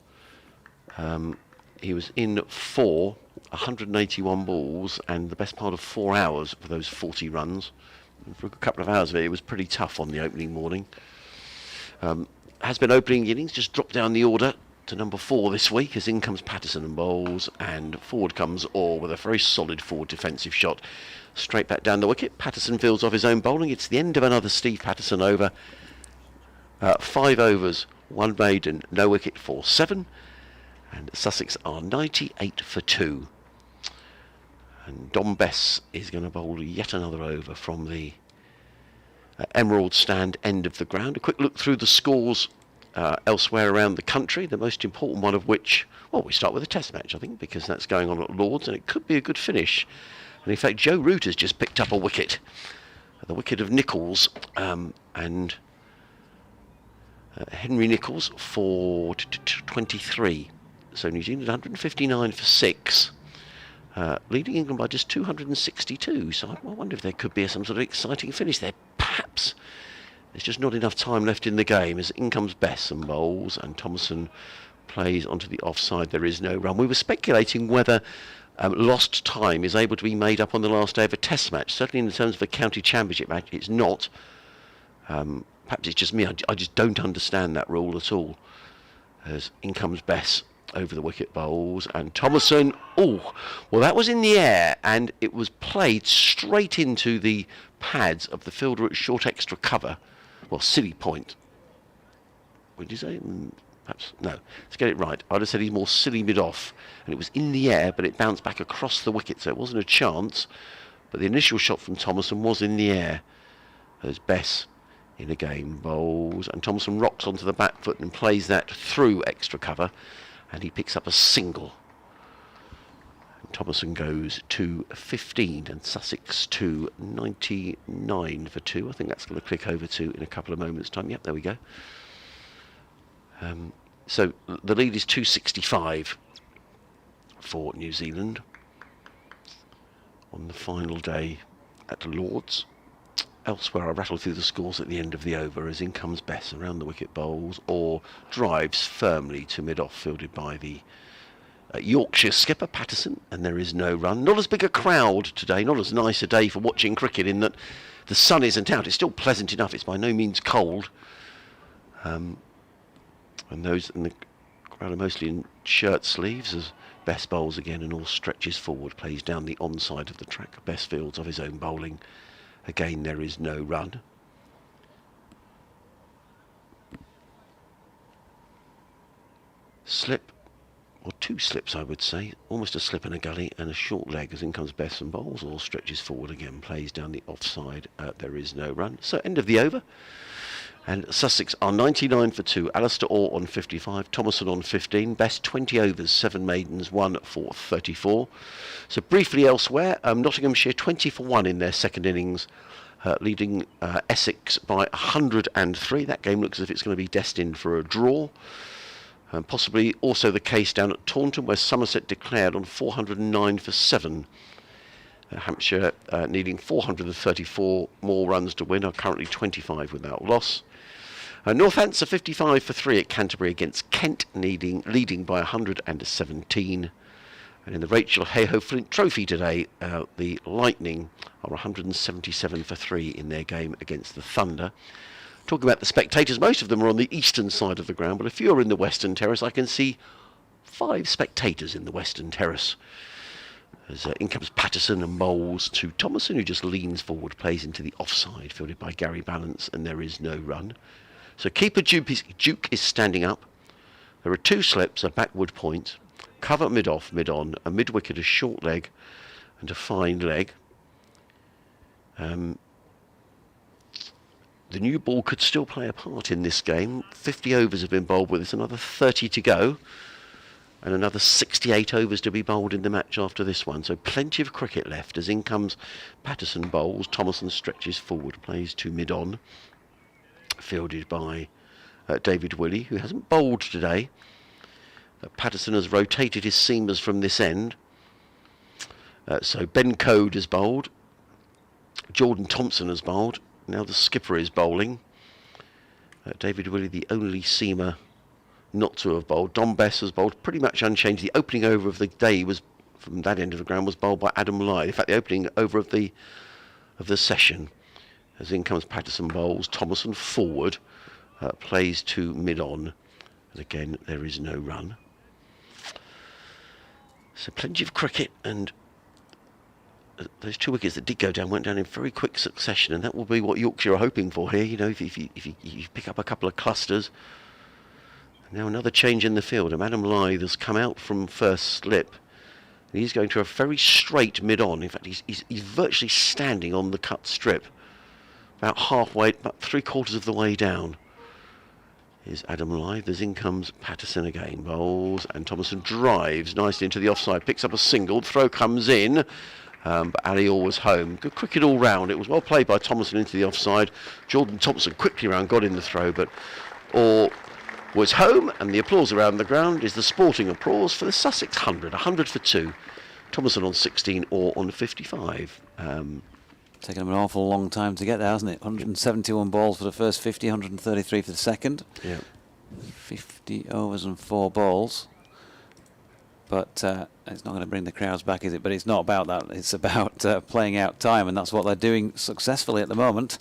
He was in for 181 balls and the best part of 4 hours for those 40 runs. For a couple of hours of it, it was pretty tough on the opening morning. Has been opening innings, just dropped down the order to number 4 this week, as in comes Patterson and bowls, and forward comes Orr with a very solid forward defensive shot straight back down the wicket. Patterson fields off his own bowling. It's the end of another Steve Patterson over. 5 overs, 1 maiden, no wicket for 7, and Sussex are 98 for 2. And Dom Bess is going to bowl yet another over from the Emerald stand end of the ground. A quick look through the scores elsewhere around the country, the most important one of which, well, we start with a test match, I think, because that's going on at Lord's, and it could be a good finish. And in fact, Joe Root has just picked up a wicket, the wicket of Nichols, and Henry Nichols for 23. So New Zealand 159 for 6, leading England by just 262. So I wonder if there could be some sort of exciting finish there. Perhaps there's just not enough time left in the game, as in comes Bess and bowls, and Thompson plays onto the offside. There is no run. We were speculating whether lost time is able to be made up on the last day of a test match. Certainly in terms of a county championship match, it's not. Perhaps it's just me. I just don't understand that rule at all. As in comes Bess over the wicket, bowls, and Thompson. Oh, well, that was in the air, and it was played straight into the pads of the fielder at short extra cover. Well, silly point. What did you say? Perhaps no. Let's get it right. I'd have said he's more silly mid-off, and it was in the air, but it bounced back across the wicket, so it wasn't a chance. But the initial shot from Thompson was in the air. There's Bess in a game, bowls, and Thompson rocks onto the back foot and plays that through extra cover, and he picks up a single. And Thompson goes to 15, and Sussex to 99 for 2. I think that's going to click over to in a couple of moments' time. Yep, there we go. So the lead is 265 for New Zealand on the final day at Lord's. Elsewhere, I rattle through the scores at the end of the over as in comes Bess around the wicket, bowls, or drives firmly to mid-off, fielded by the Yorkshire skipper Patterson, and there is no run. Not as big a crowd today, not as nice a day for watching cricket, in that the sun isn't out. It's still pleasant enough. It's by no means cold. And those in the crowd are mostly in shirt sleeves as Bess bowls again and all stretches forward, plays down the onside of the track. Bess fields of his own bowling. Again, there is no run. Slip, or 2 slips I would say, almost a slip and a gully and a short leg as in comes Bess and bowls, or stretches forward again, plays down the offside. There is no run. So end of the over. And Sussex are 99 for 2. Alistair Orr on 55, Thompson on 15. Bess 20 overs, 7 maidens, 1 for 34. So briefly elsewhere, Nottinghamshire 20 for 1 in their second innings, leading Essex by 103. That game looks as if it's going to be destined for a draw. Possibly also the case down at Taunton, where Somerset declared on 409 for 7. Hampshire needing 434 more runs to win, are currently 25 without loss. Northants are 55 for 3 at Canterbury against Kent, leading by 117. And in the Rachel Hayhoe Flint Trophy today, the Lightning are 177 for 3 in their game against the Thunder. Talking about the spectators, most of them are on the eastern side of the ground, but if you're in the Western Terrace, I can see 5 spectators in the Western Terrace. As in comes Patterson and bowls to Thompson, who just leans forward, plays into the offside, fielded by Gary Balance, and there is no run. So keeper Duke is standing up. There are 2 slips, a backward point, cover mid-off, mid-on, a mid-wicket, a short leg, and a fine leg. The new ball could still play a part in this game. 50 overs have been bowled with us, another 30 to go, and another 68 overs to be bowled in the match after this one. So plenty of cricket left as in comes Patterson bowls. Thompson stretches forward, plays to mid-on, fielded by David Willey, who hasn't bowled today. Patterson has rotated his seamers from this end. So Ben Code has bowled. Jordan Thompson has bowled. Now the skipper is bowling. David Willey, the only seamer not to have bowled. Don Bess was bowled pretty much unchanged. The opening over of the day was from that end of the ground was bowled by Adam Lyth. In fact, the opening over of the session, as in comes Patterson bowls. Thompson forward, plays to mid-on, and again there is no run. So plenty of cricket, and those 2 wickets that did go down went down in very quick succession, and that will be what Yorkshire are hoping for here. You know, if you pick up a couple of clusters. Now another change in the field, and Adam Lyth has come out from first slip. And he's going to a very straight mid-on. In fact, he's virtually standing on the cut strip, about halfway, about 3/4 of the way down. Here's Adam Lyth, as in comes Patterson again, bowls, and Thompson drives nicely into the offside, picks up a single, throw comes in, but Ali Orr was home. Good cricket all round. It was well played by Thompson into the offside. Jordan Thompson quickly round, got in the throw, but Orr was home, and the applause around the ground is the sporting applause for the Sussex 100 for 2. Thompson on 16, Orr on 55. Taken him an awful long time to get there, hasn't it? 171 balls for the first 50, 133 for the second. Yeah. 50 overs and 4 balls. But it's not going to bring the crowds back, is it? But it's not about that. It's about playing out time, and that's what they're doing successfully at the moment.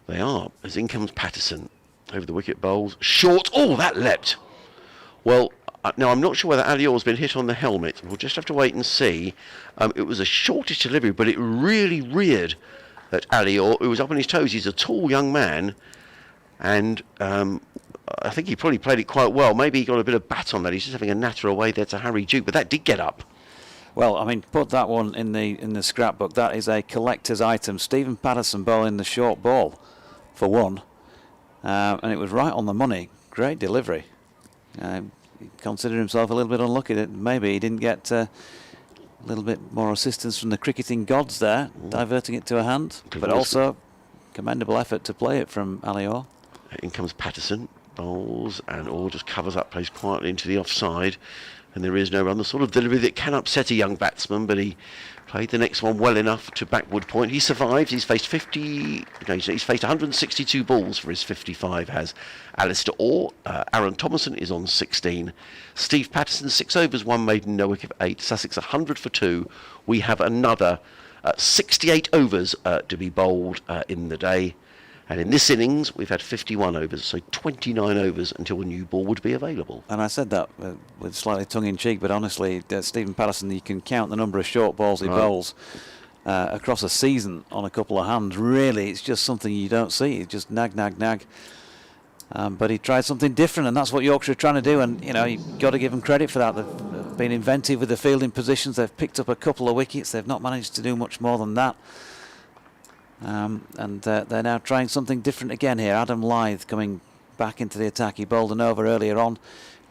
They are, as in comes Patterson over the wicket bowls. Short, oh, that leapt. Well, now I'm not sure whether Ali Orr's been hit on the helmet. We'll just have to wait and see. It was a shortish delivery, but it really reared at Ali Orr, who was up on his toes. He's a tall young man, and I think he probably played it quite well. Maybe he got a bit of bat on that. He's just having a natter away there to Harry Duke, but that did get up. Well, I mean, put that one in the scrapbook. That is a collector's item. Stephen Patterson bowling the short ball for one, and it was right on the money. Great delivery. He considered himself a little bit unlucky that maybe he didn't get a little bit more assistance from the cricketing gods there, diverting it to a hand, but also commendable effort to play it from Ali Orr. In comes Patterson, bowls, and Orr just covers up, plays quietly into the offside, and there is no run. The sort of delivery that can upset a young batsman, but he played the next one well enough to backward point. He survived. He's faced he's faced 162 balls for his 55, has Alistair Orr. Aaron Thompson is on 16. Steve Patterson, 6 overs, 1 maiden, no wicket, 8. Sussex 100 for 2. We have another 68 overs to be bowled in the day. And in this innings, we've had 51 overs, so 29 overs until a new ball would be available. And I said that with slightly tongue-in-cheek, but honestly, Stephen Patterson, you can count the number of short balls he bowls across a season on a couple of hands. Really, it's just something you don't see. It's just nag, nag, nag. But he tried something different, and that's what Yorkshire are trying to do. And, you know, you've got to give them credit for that. They've been inventive with the fielding positions. They've picked up a couple of wickets. They've not managed to do much more than that. And they're now trying something different again here. Adam Lyth coming back into the attack. He bowled an over earlier on,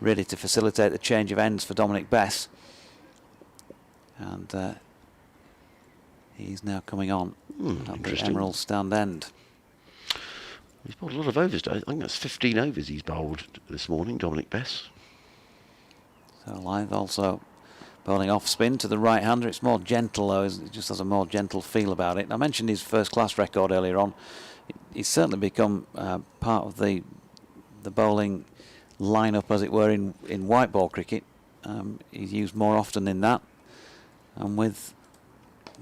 really to facilitate the change of ends for Dominic Bess. And he's now coming on at the Emerald stand end. He's bowled a lot of overs. I think that's 15 overs he's bowled this morning, Dominic Bess. So Lyth also bowling off spin to the right hander. It's more gentle though, it just has a more gentle feel about it. I mentioned his first class record earlier on. He's certainly become part of the bowling lineup, as it were, in white ball cricket. He's used more often in that, and with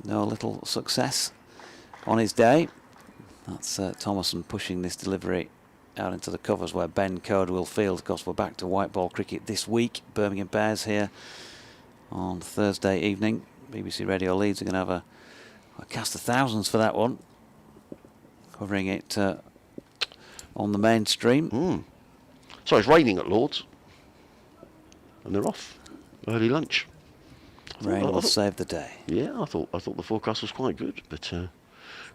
no little success on his day. That's Thompson pushing this delivery out into the covers where Ben Code will field. Of course, we're back to white ball cricket this week. Birmingham Bears here on Thursday evening. BBC Radio Leeds are going to have a cast of thousands for that one, covering it on the mainstream. So it's raining at Lord's, and they're off early lunch. Rain will save the day. Yeah, I thought the forecast was quite good, but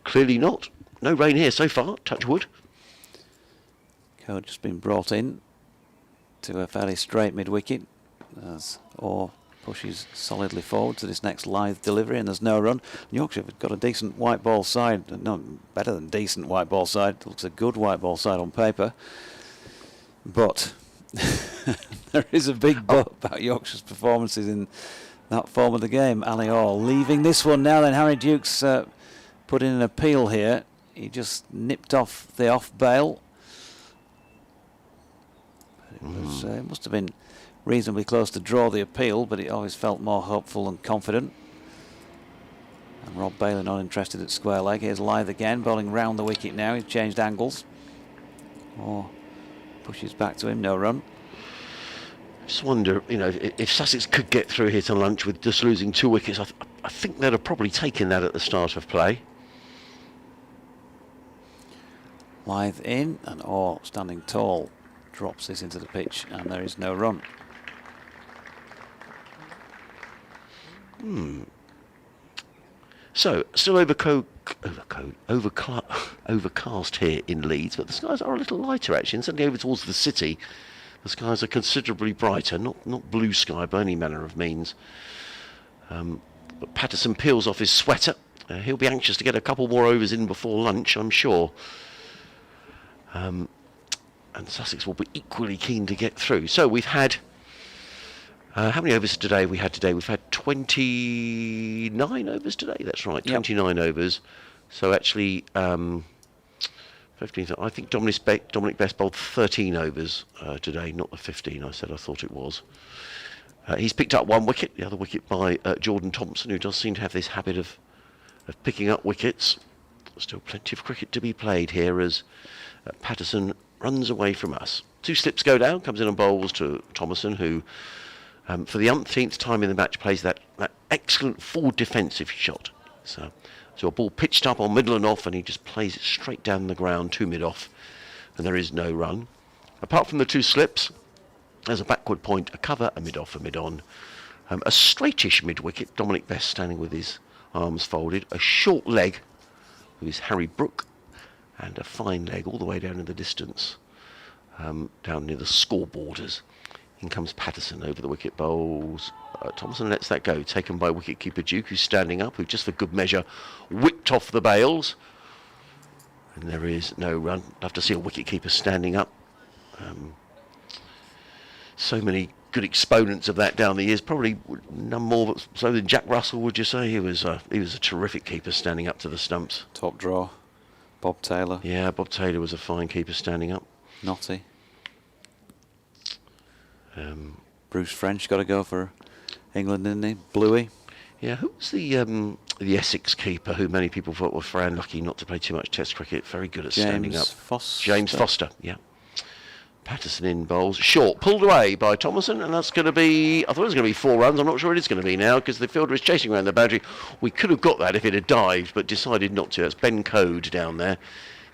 clearly not. No rain here so far. Touch wood. Code just been brought in to a fairly straight mid wicket as Orr pushes solidly forward to this next Lyth delivery, and there's no run. Yorkshire have got a decent white ball side, no, better than decent white ball side. It looks a good white ball side on paper, but there is a big but about Yorkshire's performances in that form of the game. Ali Orr leaving this one now. Then Harry Duke's put in an appeal here. he just nipped off the off bail. It must have been reasonably close to draw the appeal, but it always felt more hopeful and confident. And Rob Bailey not interested at square leg. Here's Lythe again, bowling round the wicket now. He's changed angles. Or pushes back to him, no run. I just wonder, if Sussex could get through here to lunch with just losing 2 wickets, I think they'd have probably taken that at the start of play. Lythe in, and Orr standing tall drops this into the pitch, and there is no run. So, still overcast here in Leeds, but the skies are a little lighter actually, and certainly over towards the city, the skies are considerably brighter, not blue sky by any manner of means. But Patterson peels off his sweater. He'll be anxious to get a couple more overs in before lunch, I'm sure. And Sussex will be equally keen to get through. So we've had... how many overs today we had today? We've had 29 overs today. That's right, 29 overs. So actually, 15. I think Dominic Best bowled 13 overs today, not the 15 I said I thought it was. He's picked up 1 wicket, the other wicket by Jordan Thompson, who does seem to have this habit of picking up wickets. Still plenty of cricket to be played here as Patterson runs away from us. 2 slips go down, comes in and bowls to Thompson, who... for the umpteenth time in the match plays that excellent forward defensive shot. So a ball pitched up on middle and off, and he just plays it straight down the ground to mid-off, and there is no run. Apart from the 2 slips, there's a backward point, a cover, a mid-off, a mid-on. A straightish mid-wicket, Dominic Best standing with his arms folded. A short leg, who is Harry Brook, and a fine leg all the way down in the distance, down near the scoreborders. In comes Patterson over the wicket, bowls. Thompson lets that go, taken by wicketkeeper Duke, who's standing up, who just for good measure whipped off the bails. And there is no run. Love to see a wicketkeeper standing up. So many good exponents of that down the years. Probably none more so than Jack Russell, would you say? He was a terrific keeper standing up to the stumps. Top draw, Bob Taylor. Yeah, Bob Taylor was a fine keeper standing up. Notty. Bruce French got to go for England, didn't he? Bluey. Yeah, who was the Essex keeper who many people thought was very unlucky not to play too much Test cricket? Very good at standing up. James Foster, yeah. Patterson in bowls. Short, pulled away by Thompson, and that's going to be... I thought it was going to be 4 runs. I'm not sure it is going to be now, because the fielder is chasing around the boundary. We could have got that if it had dived, but decided not to. That's Ben Code down there.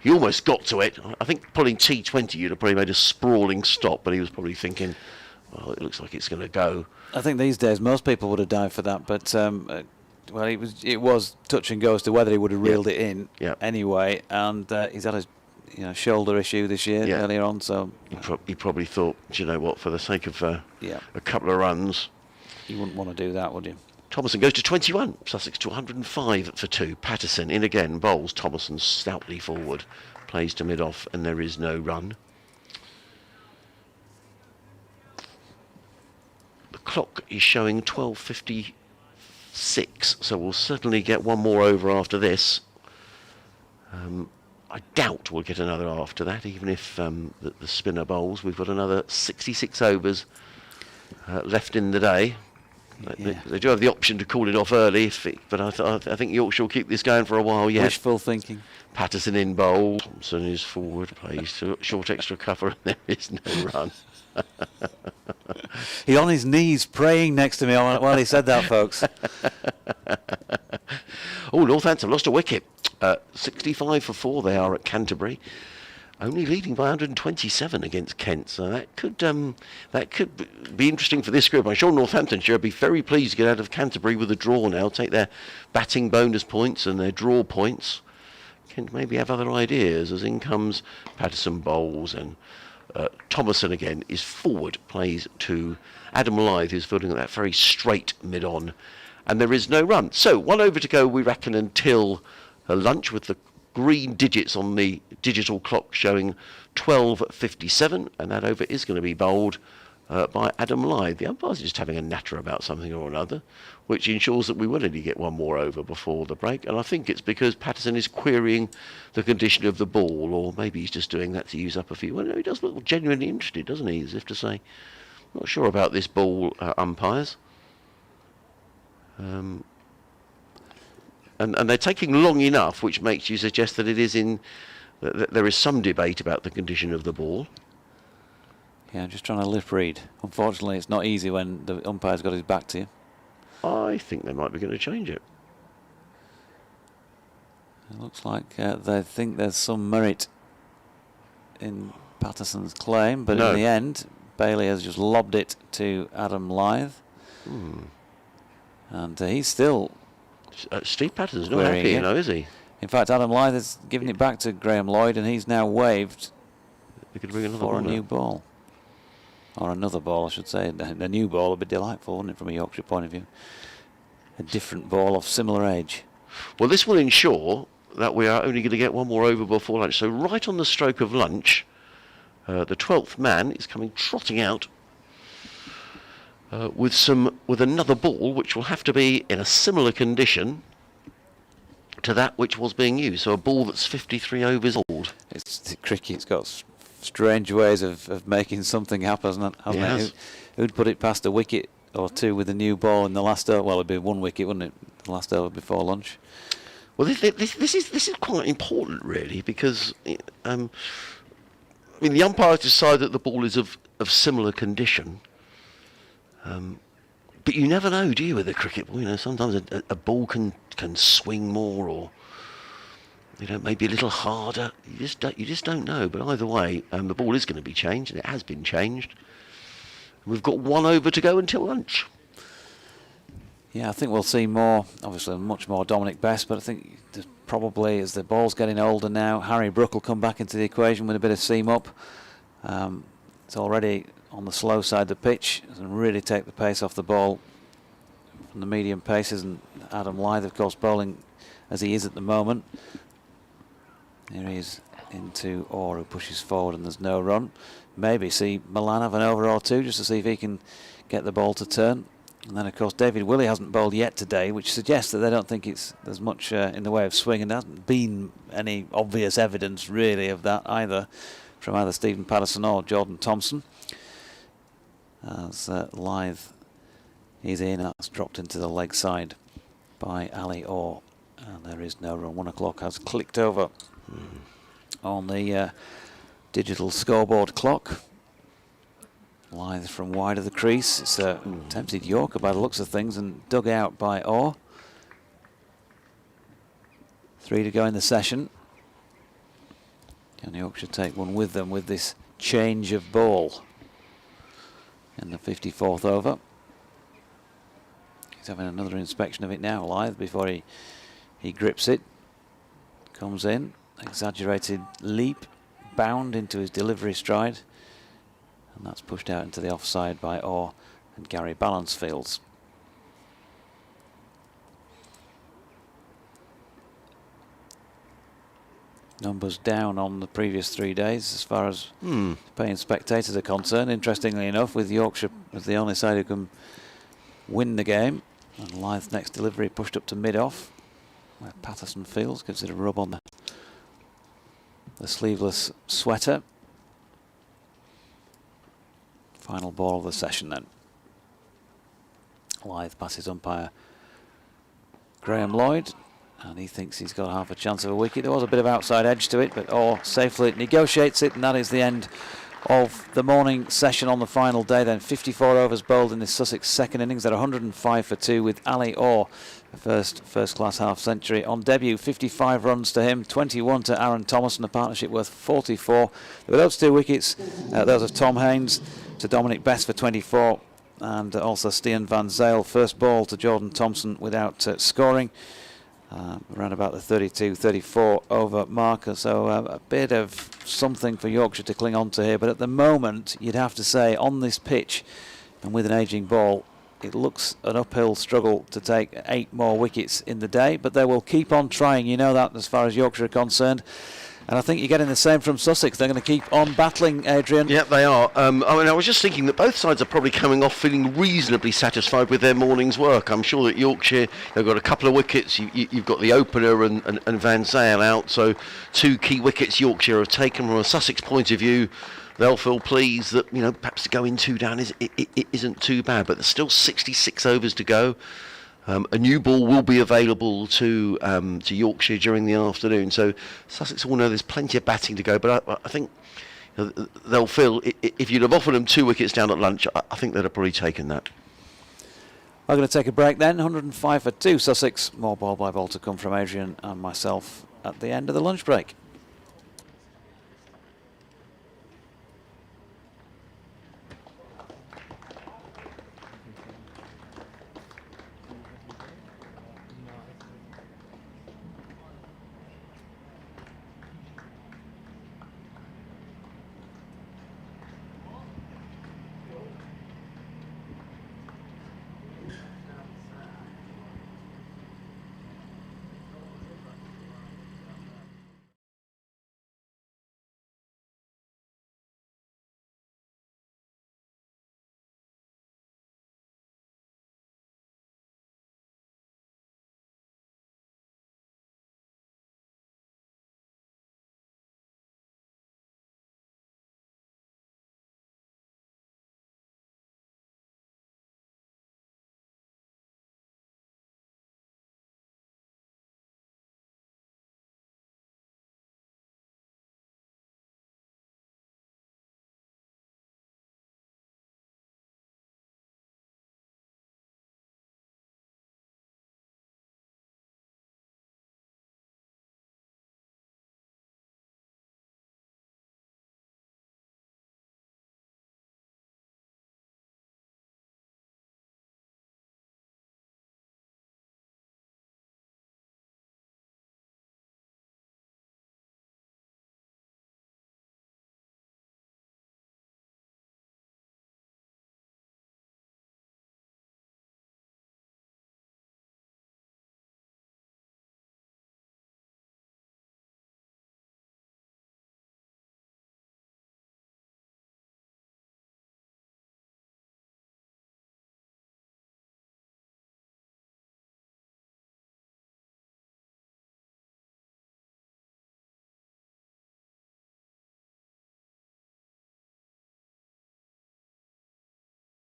He almost got to it. I think pulling T20, you'd have probably made a sprawling stop, but he was probably thinking... Well, it looks like it's going to go. I think these days most people would have dived for that, but well, it was touch and go as to whether he would have reeled it in anyway. And he's had a shoulder issue this year earlier on, so he probably thought, do you know what? For the sake of a couple of runs, you wouldn't want to do that, would you? Thompson goes to 21. Sussex to 105 for 2. Patterson in again, bowls. Thompson stoutly forward, plays to mid off, and there is no run. Clock is showing 12:56, so we'll certainly get 1 more over after this. I doubt we'll get another after that, even if the spinner bowls. We've got another 66 overs left in the day. They do have the option to call it off early, but I think Yorkshire will keep this going for a while yet. Wishful thinking. Patterson in bowl. Thompson is forward, plays to short extra cover, and there is no run. He's on his knees praying next to me while he said that, folks. Oh, Northampton lost a wicket. 65 for 4 they are at Canterbury. Only leading by 127 against Kent. So that could be interesting for this group. I'm sure Northamptonshire would be very pleased to get out of Canterbury with a draw now. Take their batting bonus points and their draw points. Kent maybe have other ideas as in comes Patterson bowls and... Thompson again is forward, plays to Adam Lythe, who's fielding at that very straight mid-on, and there is no run. So 1 over to go, we reckon, until lunch, with the green digits on the digital clock showing 12:57, and that over is going to be bowled by Adam Lythe. The umpires are just having a natter about something or another, which ensures that we will only get one more over before the break. And I think it's because Patterson is querying the condition of the ball, or maybe he's just doing that to use up a few. Well, no, he does look genuinely interested, doesn't he? As if to say, not sure about this ball, umpires. And they're taking long enough, which makes you suggest that it is that there is some debate about the condition of the ball. Yeah, I'm just trying to lip read. Unfortunately, it's not easy when the umpire's got his back to you. I think they might be going to change it. It looks like they think there's some merit in Patterson's claim, but in the end, Bailey has just lobbed it to Adam Lythe. And he's still... Steve Patterson's not happy, is he? In fact, Adam Lythe has given it back to Graham Lloyd, and he's now waved for a new ball. Or another ball, I should say. A new ball would be delightful, wouldn't it, from a Yorkshire point of view? A different ball of similar age. Well, this will ensure that we are only going to get one more over before lunch. So right on the stroke of lunch, the 12th man is coming trotting out with another ball, which will have to be in a similar condition to that which was being used. So a ball that's 53 overs old. Cricket's got strange ways of making something happen, hasn't it? Who'd put it past a wicket or two with a new ball in the last over? Well, it'd be one wicket, wouldn't it? The last over before lunch. Well, this is quite important, really, because the umpires decide that the ball is of similar condition. But you never know, do you, with a cricket ball? Sometimes a ball can swing more, or maybe a little harder. You just don't know. But either way, the ball is going to be changed, and it has been changed. We've got one over to go until lunch. Yeah, I think we'll see more, obviously much more Dominic Best, but I think probably as the ball's getting older now, Harry Brook will come back into the equation with a bit of seam up. It's already on the slow side of the pitch and really take the pace off the ball from the medium paces, and Adam Lythe, of course, bowling as he is at the moment. Here he is into Orr, who pushes forward and there's no run. Maybe see Milan have an over or two just to see if he can get the ball to turn. And then, of course, David Willey hasn't bowled yet today, which suggests that they don't think there's much in the way of swing, and there hasn't been any obvious evidence really of that either from either Stephen Patterson or Jordan Thompson. As Lythe is in, that's dropped into the leg side by Ali Orr, and there is no run. 1 o'clock has clicked over on the digital scoreboard clock. Lythe from wide of the crease. It's a attempted Yorker by the looks of things, and dug out by Orr. 3 to go in the session. Can Yorkshire take one with them with this change of ball in the 54th over? He's having another inspection of it now, Lythe, before he grips it. Comes in, exaggerated leap, bound into his delivery stride, and that's pushed out into the offside by Orr and Gary Balancefield's. Numbers down on the previous 3 days as far as paying spectators are concerned. Interestingly enough, with Yorkshire as the only side who can win the game, and Lythe's next delivery pushed up to mid-off, where Patterson fields, gives it a rub on the sleeveless sweater. Final ball of the session then. Lythe passes umpire Graham Lloyd, and he thinks he's got half a chance of a wicket. There was a bit of outside edge to it, but Orr safely negotiates it, and that is the end of the morning session on the final day then. 54 overs bowled in this Sussex second innings at 105 for 2, with Ali Orr, the first class half century on debut. 55 runs to him, 21 to Aaron Thomas, and a partnership worth 44. There were those 2 wickets, those of Tom Haynes to Dominic Best for 24, and also Stian Van Zyl, first ball to Jordan Thompson without scoring. Around about the 32-34 over marker, so a bit of something for Yorkshire to cling on to here, but at the moment you'd have to say on this pitch and with an ageing ball it looks an uphill struggle to take 8 more wickets in the day, but they will keep on trying, you know that, as far as Yorkshire are concerned. And I think you're getting the same from Sussex. They're going to keep on battling, Adrian. Yeah, they are. I mean, I was just thinking that both sides are probably coming off feeling reasonably satisfied with their morning's work. I'm sure that Yorkshire, they've got a couple of wickets. You've got the opener and Van Zale out, so 2 key wickets Yorkshire have taken. From a Sussex point of view, they'll feel pleased that, you know, perhaps going 2 down isn't too bad, but there's still 66 overs to go. A new ball will be available to Yorkshire during the afternoon, so Sussex will know there's plenty of batting to go. But I think, you know, they'll feel if you'd have offered them 2 wickets down at lunch, I think they'd have probably taken that. I'm going to take a break then. 105 for 2 Sussex. More ball by ball to come from Adrian and myself at the end of the lunch break.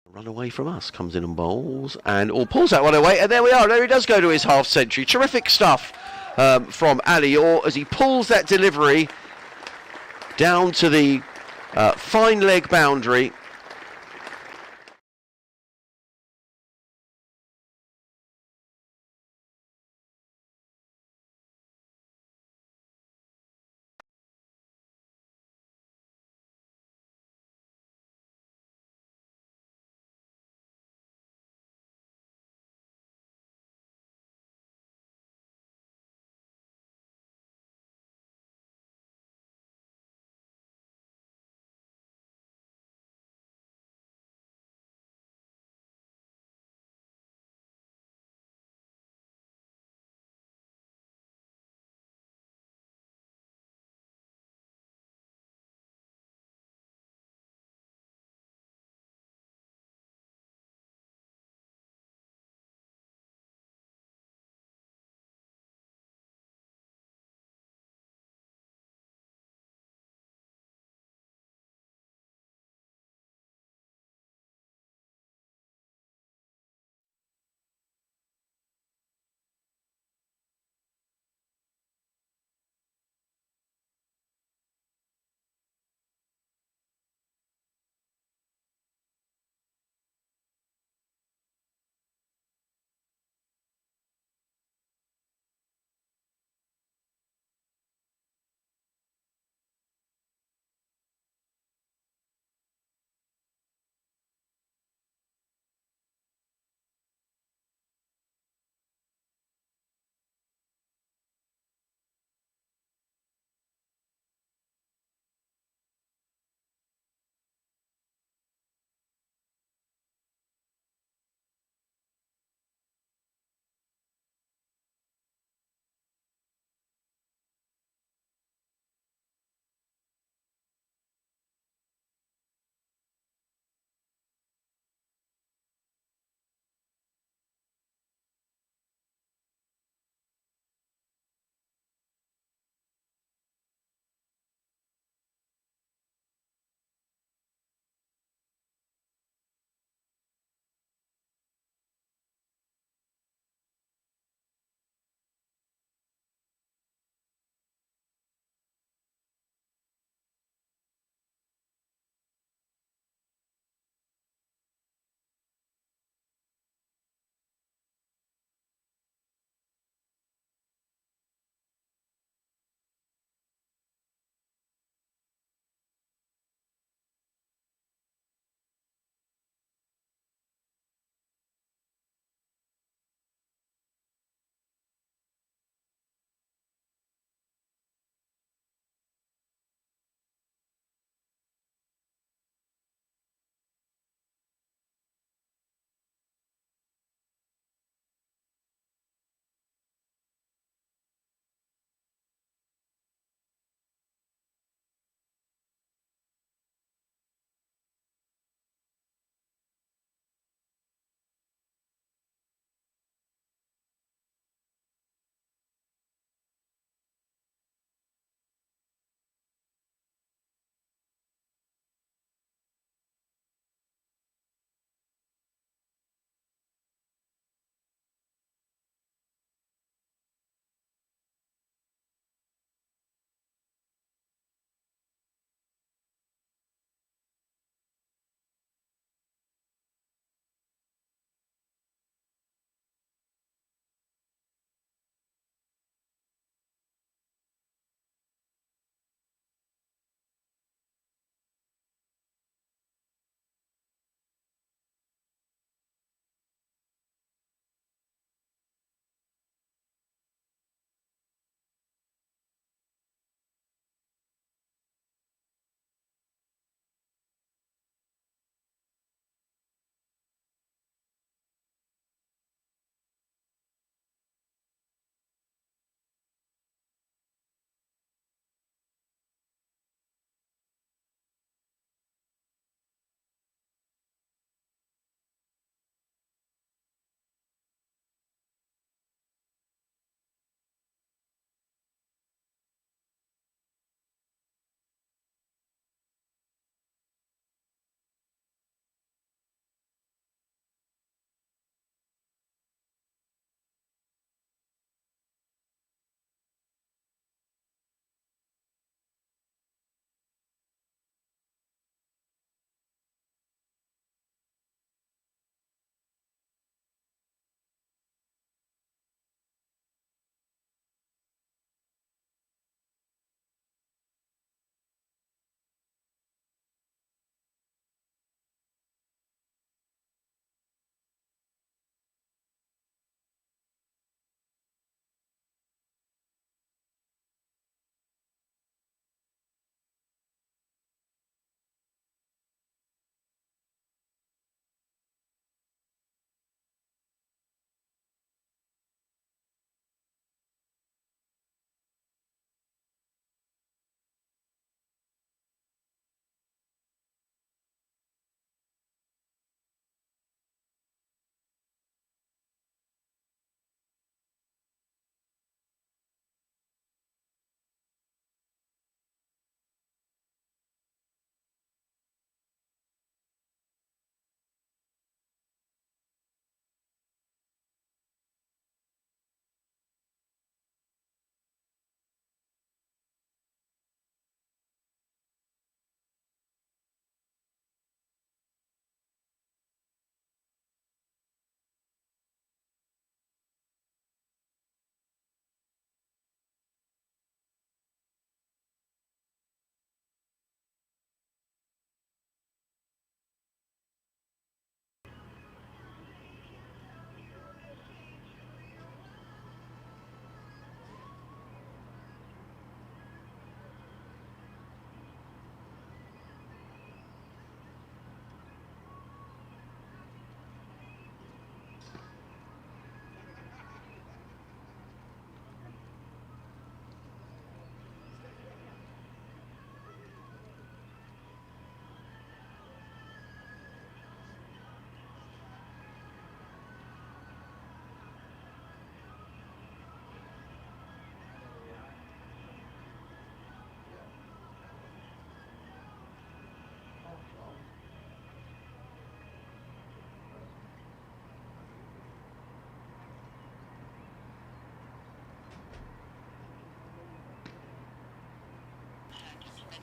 Run away from us, comes in and bowls, or pulls that one away, and there we are. There he does go to his half century. Terrific stuff from Ali Orr as he pulls that delivery down to the fine leg boundary.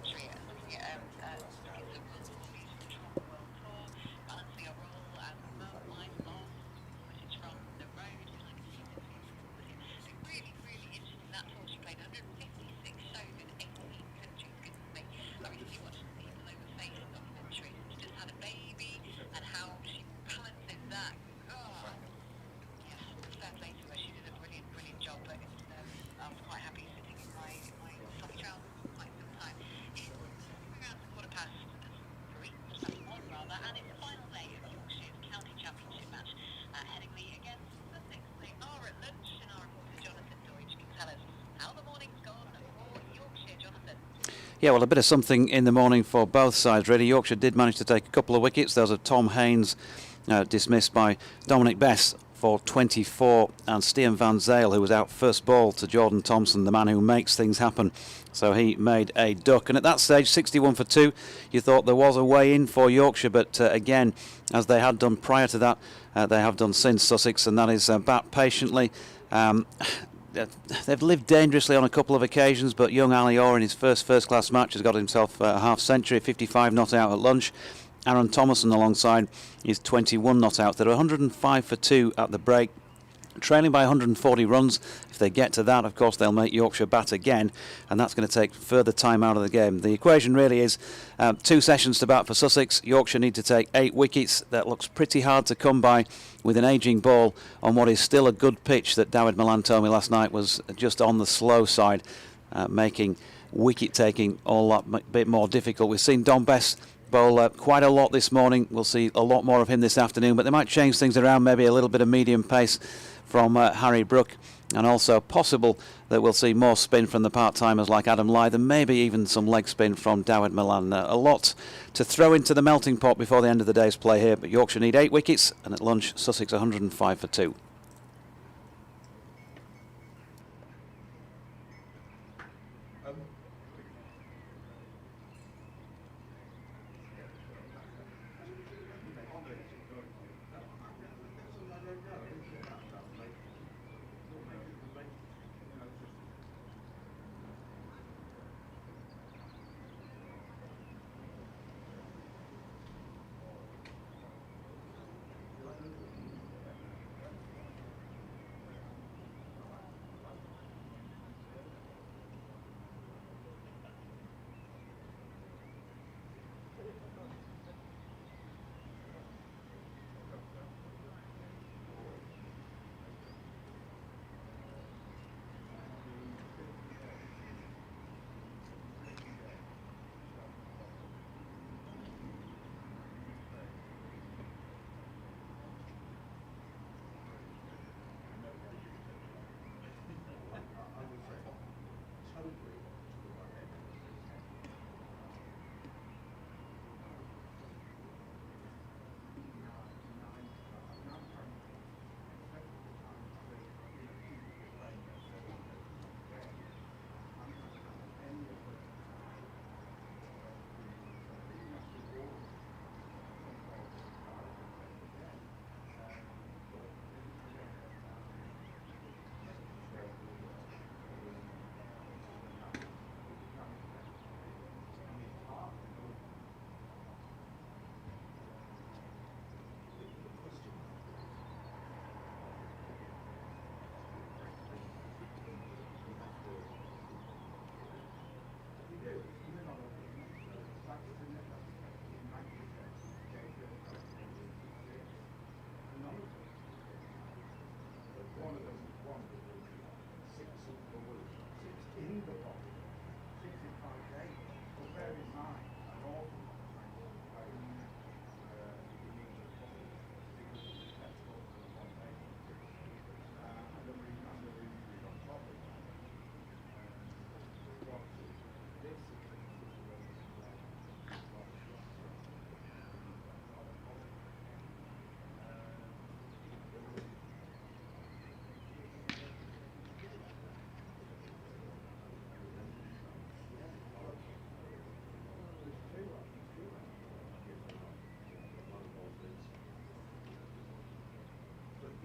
victory. Looking at some qualities for the Trauma World Tour, balancing a roll and moat-wide long footage from the road, kind of seeing the footage. Really, really interesting. That tour she played 156 shows in 18 countries. Goodness me. I recently watched the People Over Face documentary. She just had a baby and how she balances that. Oh, yeah, fair play to her. She did a brilliant, brilliant job. But I was quite happy sitting in my soft trousers for quite some time. It's moving around to 1:15, rather, and it's the final day of Yorkshire's County Championship match at Headingley against Sussex. They are at lunch, and our reporter Jonathan Deutsch can tell us how the morning's gone for Yorkshire. Jonathan. Yeah, well, a bit of something in the morning for both sides, really. Yorkshire did manage to take a couple of wickets. There was a Tom Haynes dismissed by Dominic Bess for 24, and Stian Van Zale, who was out first ball to Jordan Thompson, the man who makes things happen. So he made a duck. And at that stage, 61 for 2, you thought there was a way in for Yorkshire, but again, as they had done prior to that, they have done since Sussex, and that is bat patiently. They've lived dangerously on a couple of occasions, but young Ali Orr in his first-class match has got himself a half-century, 55 not out at lunch. Aaron Thomason alongside his 21 not out. They're 105 for 2 at the break, trailing by 140 runs. If they get to that, of course, they'll make Yorkshire bat again, and that's going to take further time out of the game. The equation really is 2 sessions to bat for Sussex. Yorkshire need to take 8 wickets. That looks pretty hard to come by with an ageing ball on what is still a good pitch that David Milan told me last night was just on the slow side, making wicket taking all that bit more difficult. We've seen Don Bess bowl quite a lot this morning. We'll see a lot more of him this afternoon, but they might change things around, maybe a little bit of medium pace from Harry Brook, and also possible that we'll see more spin from the part-timers like Adam Lyth, and maybe even some leg spin from David Milan. A lot to throw into the melting pot before the end of the day's play here, but Yorkshire need 8 wickets, and at lunch Sussex 105 for 2.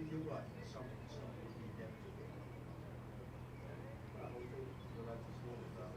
You're right, something inevitable. But I think the lads are small enough.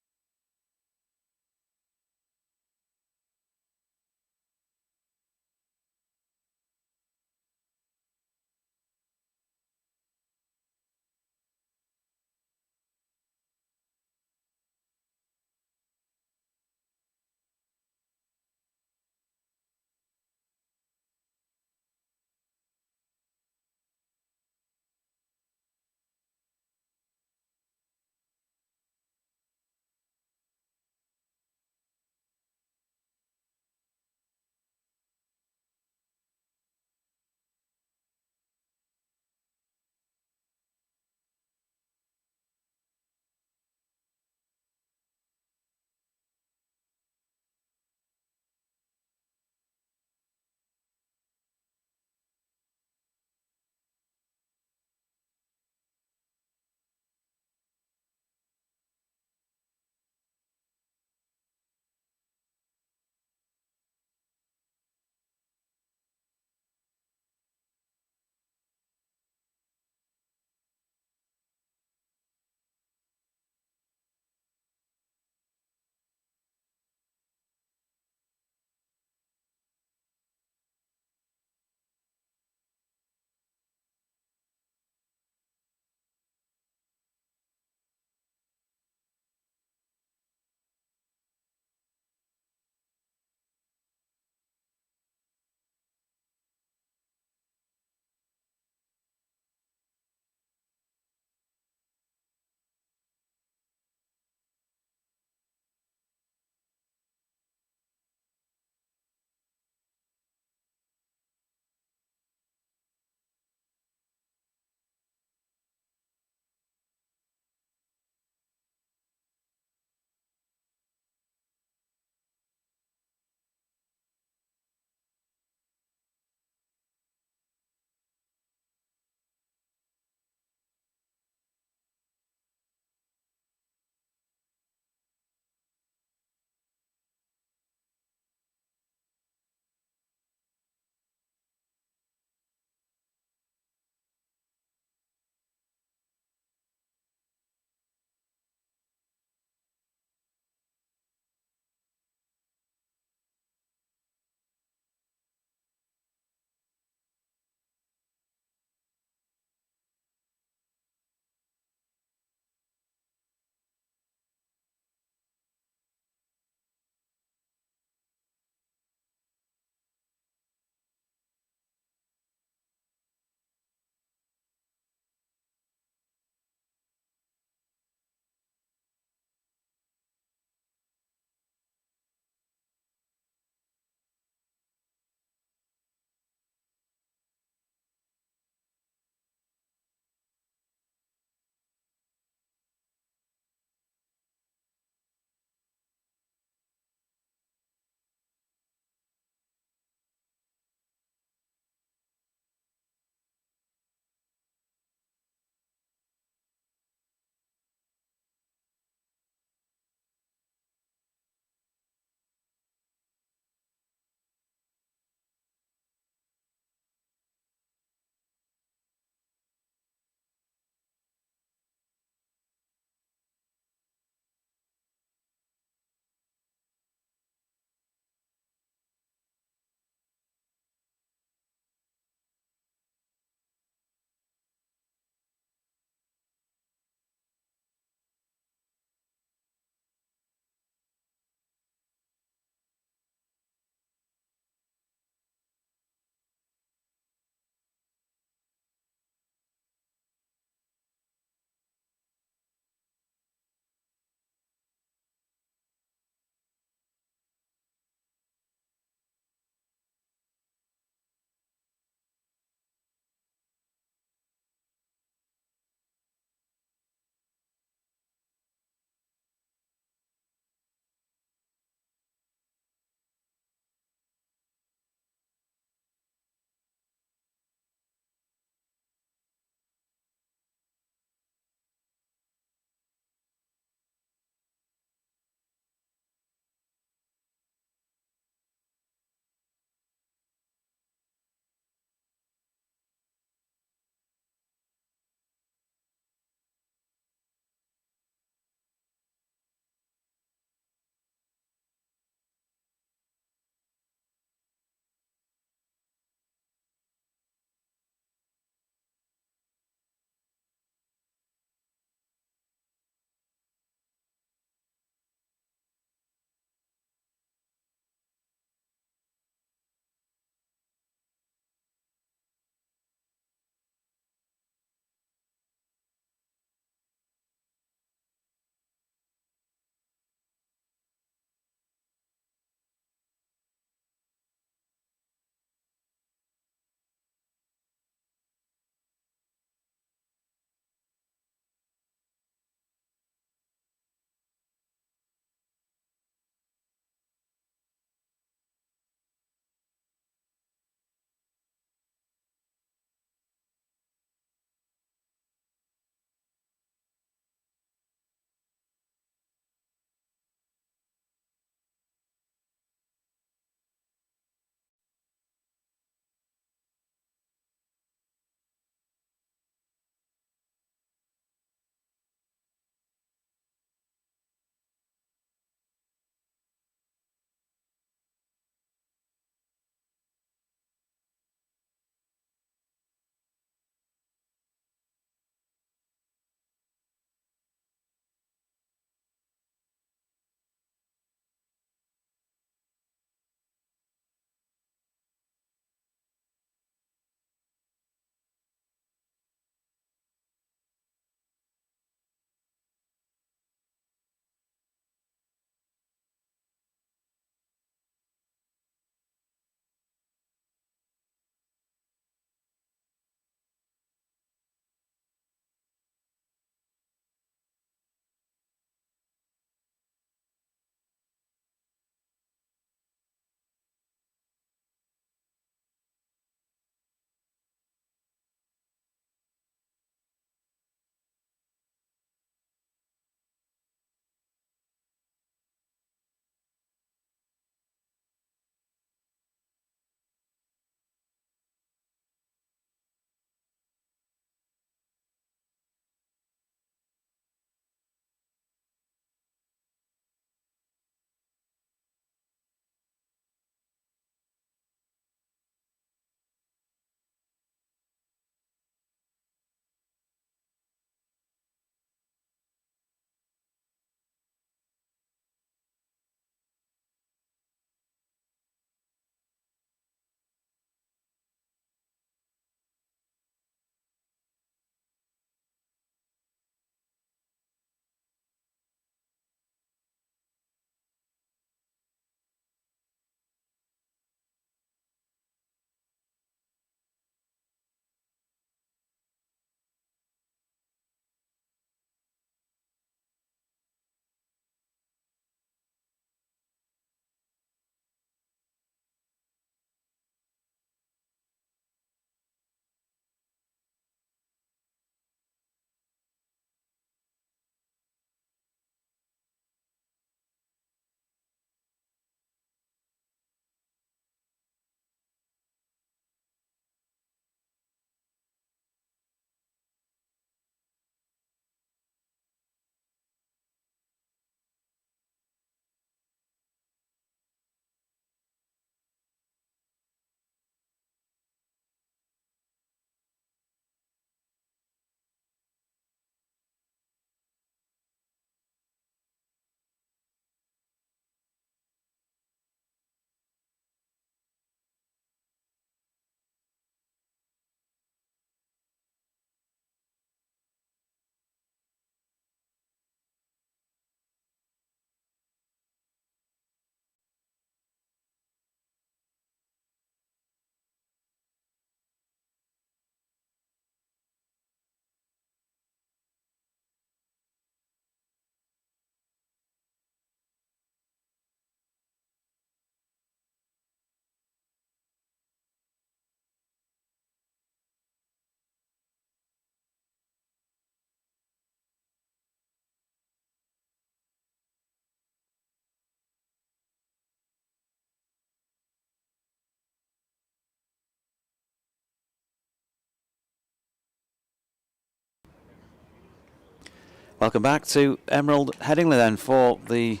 Welcome back to Emerald Headingley then for the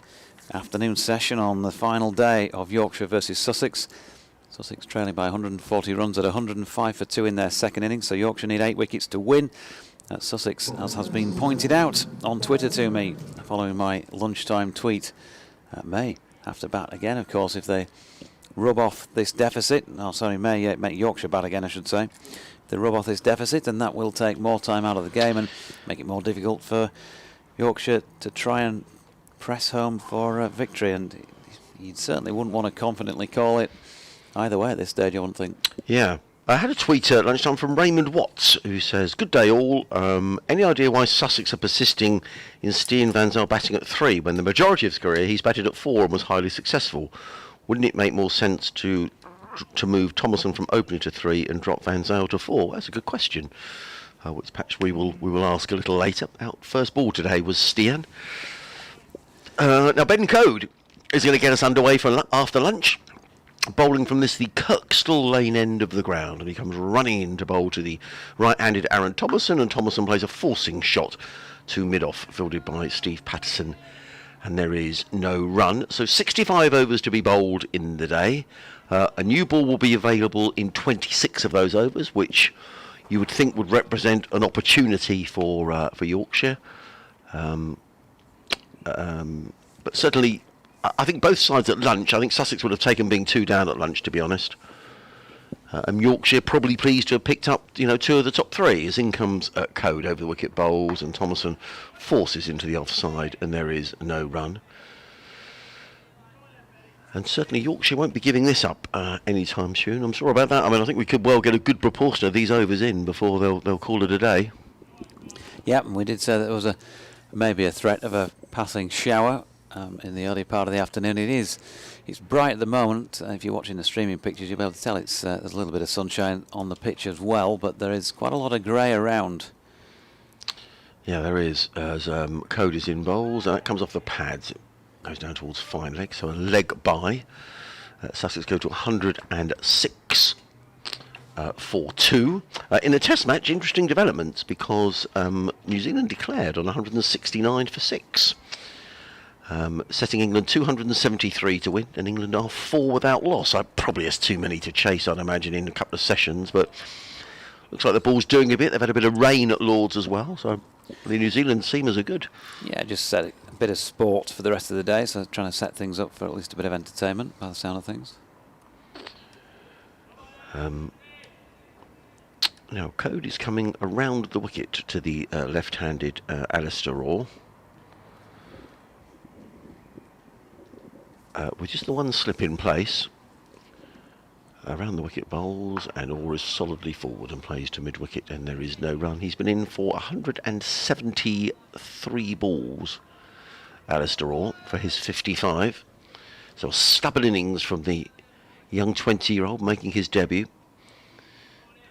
afternoon session on the final day of Yorkshire versus Sussex. Sussex trailing by 140 runs at 105 for 2 in their second innings, so Yorkshire need 8 wickets to win. Sussex, as has been pointed out on Twitter to me following my lunchtime tweet, may have to bat again, of course, if they rub off this deficit. May make Yorkshire bat again, I should say. If they rub off this deficit, and that will take more time out of the game and make it more difficult for Yorkshire to try and press home for a victory. And you certainly wouldn't want to confidently call it either way at this stage, I wouldn't think. Yeah. I had a tweet at lunchtime from Raymond Watts, who says, "Good day all. Any idea why Sussex are persisting in Stian Van Zyl batting at 3 when the majority of his career he's batted at 4 and was highly successful? Wouldn't it make more sense to move Thompson from opening to 3 and drop Van Zyl to 4? That's a good question, which perhaps we will ask a little later. Out first ball today was Stian. Now Ben Code is going to get us underway for after lunch. Bowling from the Kirkstall Lane end of the ground, and he comes running in to bowl to the right-handed Aaron Thompson, and Thompson plays a forcing shot to mid-off, fielded by Steve Patterson, and there is no run. So 65 overs to be bowled in the day. A new ball will be available in 26 of those overs, which you would think would represent an opportunity for Yorkshire. But certainly, I think both sides at lunch, I think Sussex would have taken being 2 down at lunch, to be honest. And Yorkshire probably pleased to have picked up, 2 of the top 3, as in comes Code over the wicket bowls, and Thompson forces into the offside, and there is no run. And certainly Yorkshire won't be giving this up anytime soon. I'm sorry about that. I mean, I think we could well get a good proportion of these overs in before they'll call it a day. Yeah, and we did say that there was maybe a threat of a passing shower in the early part of the afternoon. It's bright at the moment. If you're watching the streaming pictures, you'll be able to tell there's a little bit of sunshine on the pitch as well, but there is quite a lot of grey around. Yeah, there is. As Code is in bowls, and that comes off the pads. It goes down towards fine leg, so a leg by. Sussex go to 106 for 2. In the Test match, interesting developments, because New Zealand declared on 169 for 6. Setting England 273 to win, and England are 4 without loss. Probably has too many to chase, I'd imagine, in a couple of sessions, but looks like the ball's doing a bit. They've had a bit of rain at Lords as well, so the New Zealand seamers are good. Yeah, just set a bit of sport for the rest of the day, so trying to set things up for at least a bit of entertainment, by the sound of things. Now, Code is coming around the wicket to the left-handed Alistair Orr. With just the one slip in place around the wicket bowls, and Orr is solidly forward and plays to mid-wicket, and there is no run. He's been in for 173 balls, Alistair Orr, for his 55. So a stubborn innings from the young 20-year-old making his debut.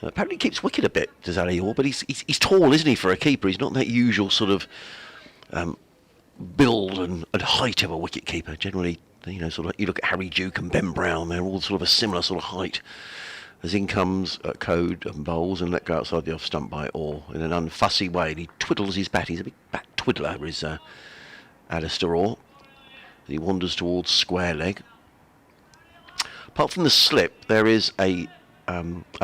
Apparently keeps wicket a bit, does Ali Orr, but he's tall, isn't he, for a keeper? He's not that usual sort of build and height of a wicket keeper. Generally, sort of, you look at Harry Duke and Ben Brown, they're all sort of a similar sort of height. As in comes Code and bowls, and let go outside the off stump by Orr in an unfussy way, and he twiddles his bat. He's a big bat twiddler, is Alistair Orr. He wanders towards square leg. Apart from the slip, there is a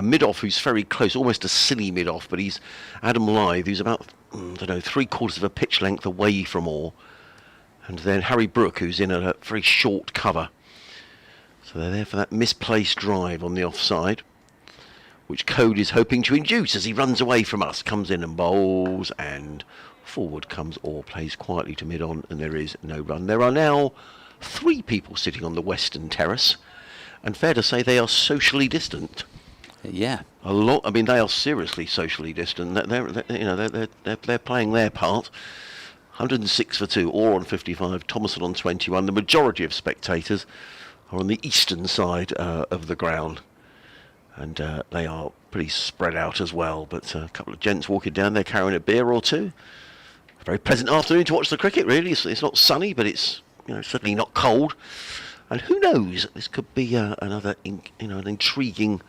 mid-off who's very close, almost a silly mid-off, but he's Adam Lythe, who's about, 3/4 of a pitch length away from Orr. And then Harry Brook, who's in a very short cover. So they're there for that misplaced drive on the offside, which Code is hoping to induce as he runs away from us. Comes in and bowls, and forward comes Orr, plays quietly to mid-on, and there is no run. There are now 3 people sitting on the western terrace, and fair to say they are socially distant. Yeah, a lot. I mean, they are seriously socially distant. They're playing their part. 106 for 2, Orr on 55, Thompson on 21. The majority of spectators are on the eastern side of the ground, and they are pretty spread out as well. But a couple of gents walking down there carrying a beer or two. A very pleasant afternoon to watch the cricket. Really, it's not sunny, but it's certainly not cold. And who knows? This could be another an intriguing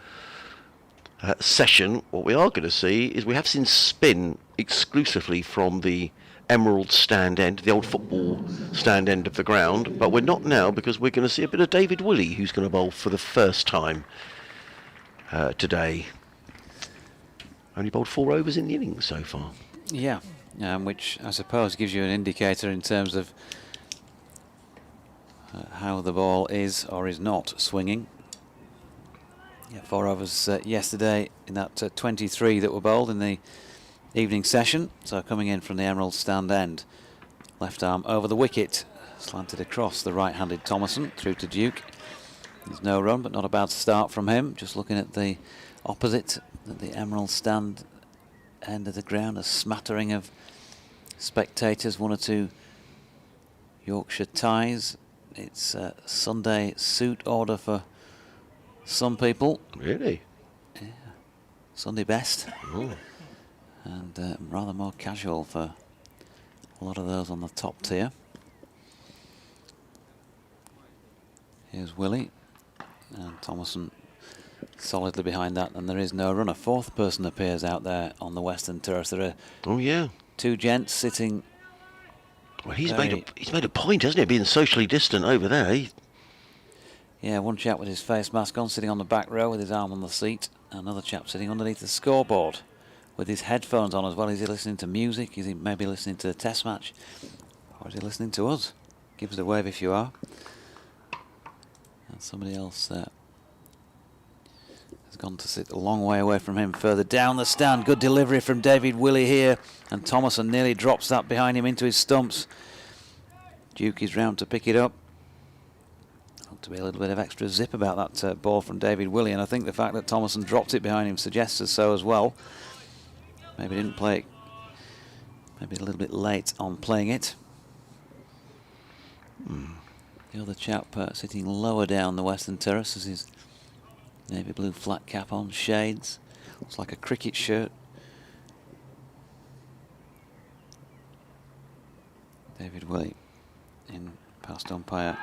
session. What we are going to see is we have seen spin exclusively from the Emerald stand end, the old football stand end of the ground, but we're not now because we're going to see a bit of David Willey, who's going to bowl for the first time today. Only bowled 4 overs in the innings so far. Yeah, which I suppose gives you an indicator in terms of how the ball is or is not swinging. Yeah, 4 overs yesterday in that 23 that were bowled in the evening session. So coming in from the Emerald stand end, left arm over the wicket, slanted across the right-handed Thompson through to Duke. There's no run, but not a bad start from him. Just looking at the opposite, at the Emerald stand end of the ground, a smattering of spectators, 1 or 2 Yorkshire ties. It's a Sunday suit order for some people. Really? Yeah. Sunday best. Oh. And rather more casual for a lot of those on the top tier. Here's Willey. And Thompson solidly behind that, and there is no run. A 4th person appears out there on the western terrace. There are 2 gents sitting. Well, he's made a point, hasn't he, being socially distant over there. Yeah, one chap with his face mask on, sitting on the back row with his arm on the seat. Another chap sitting underneath the scoreboard with his headphones on as well. Is he listening to music? Is he maybe listening to the test match? Or is he listening to us? Give us a wave if you are. And somebody else has gone to sit a long way away from him, further down the stand. Good delivery from David Willey here, and Thompson nearly drops that behind him into his stumps. Duke is round to pick it up. Ought to be a little bit of extra zip about that ball from David Willey, and I think the fact that Thompson dropped it behind him suggests so as well. Maybe didn't play it, maybe a little bit late on playing it. The other chap sitting lower down the western terrace has his navy blue flat cap on, shades, looks like a cricket shirt. David Willey in past umpire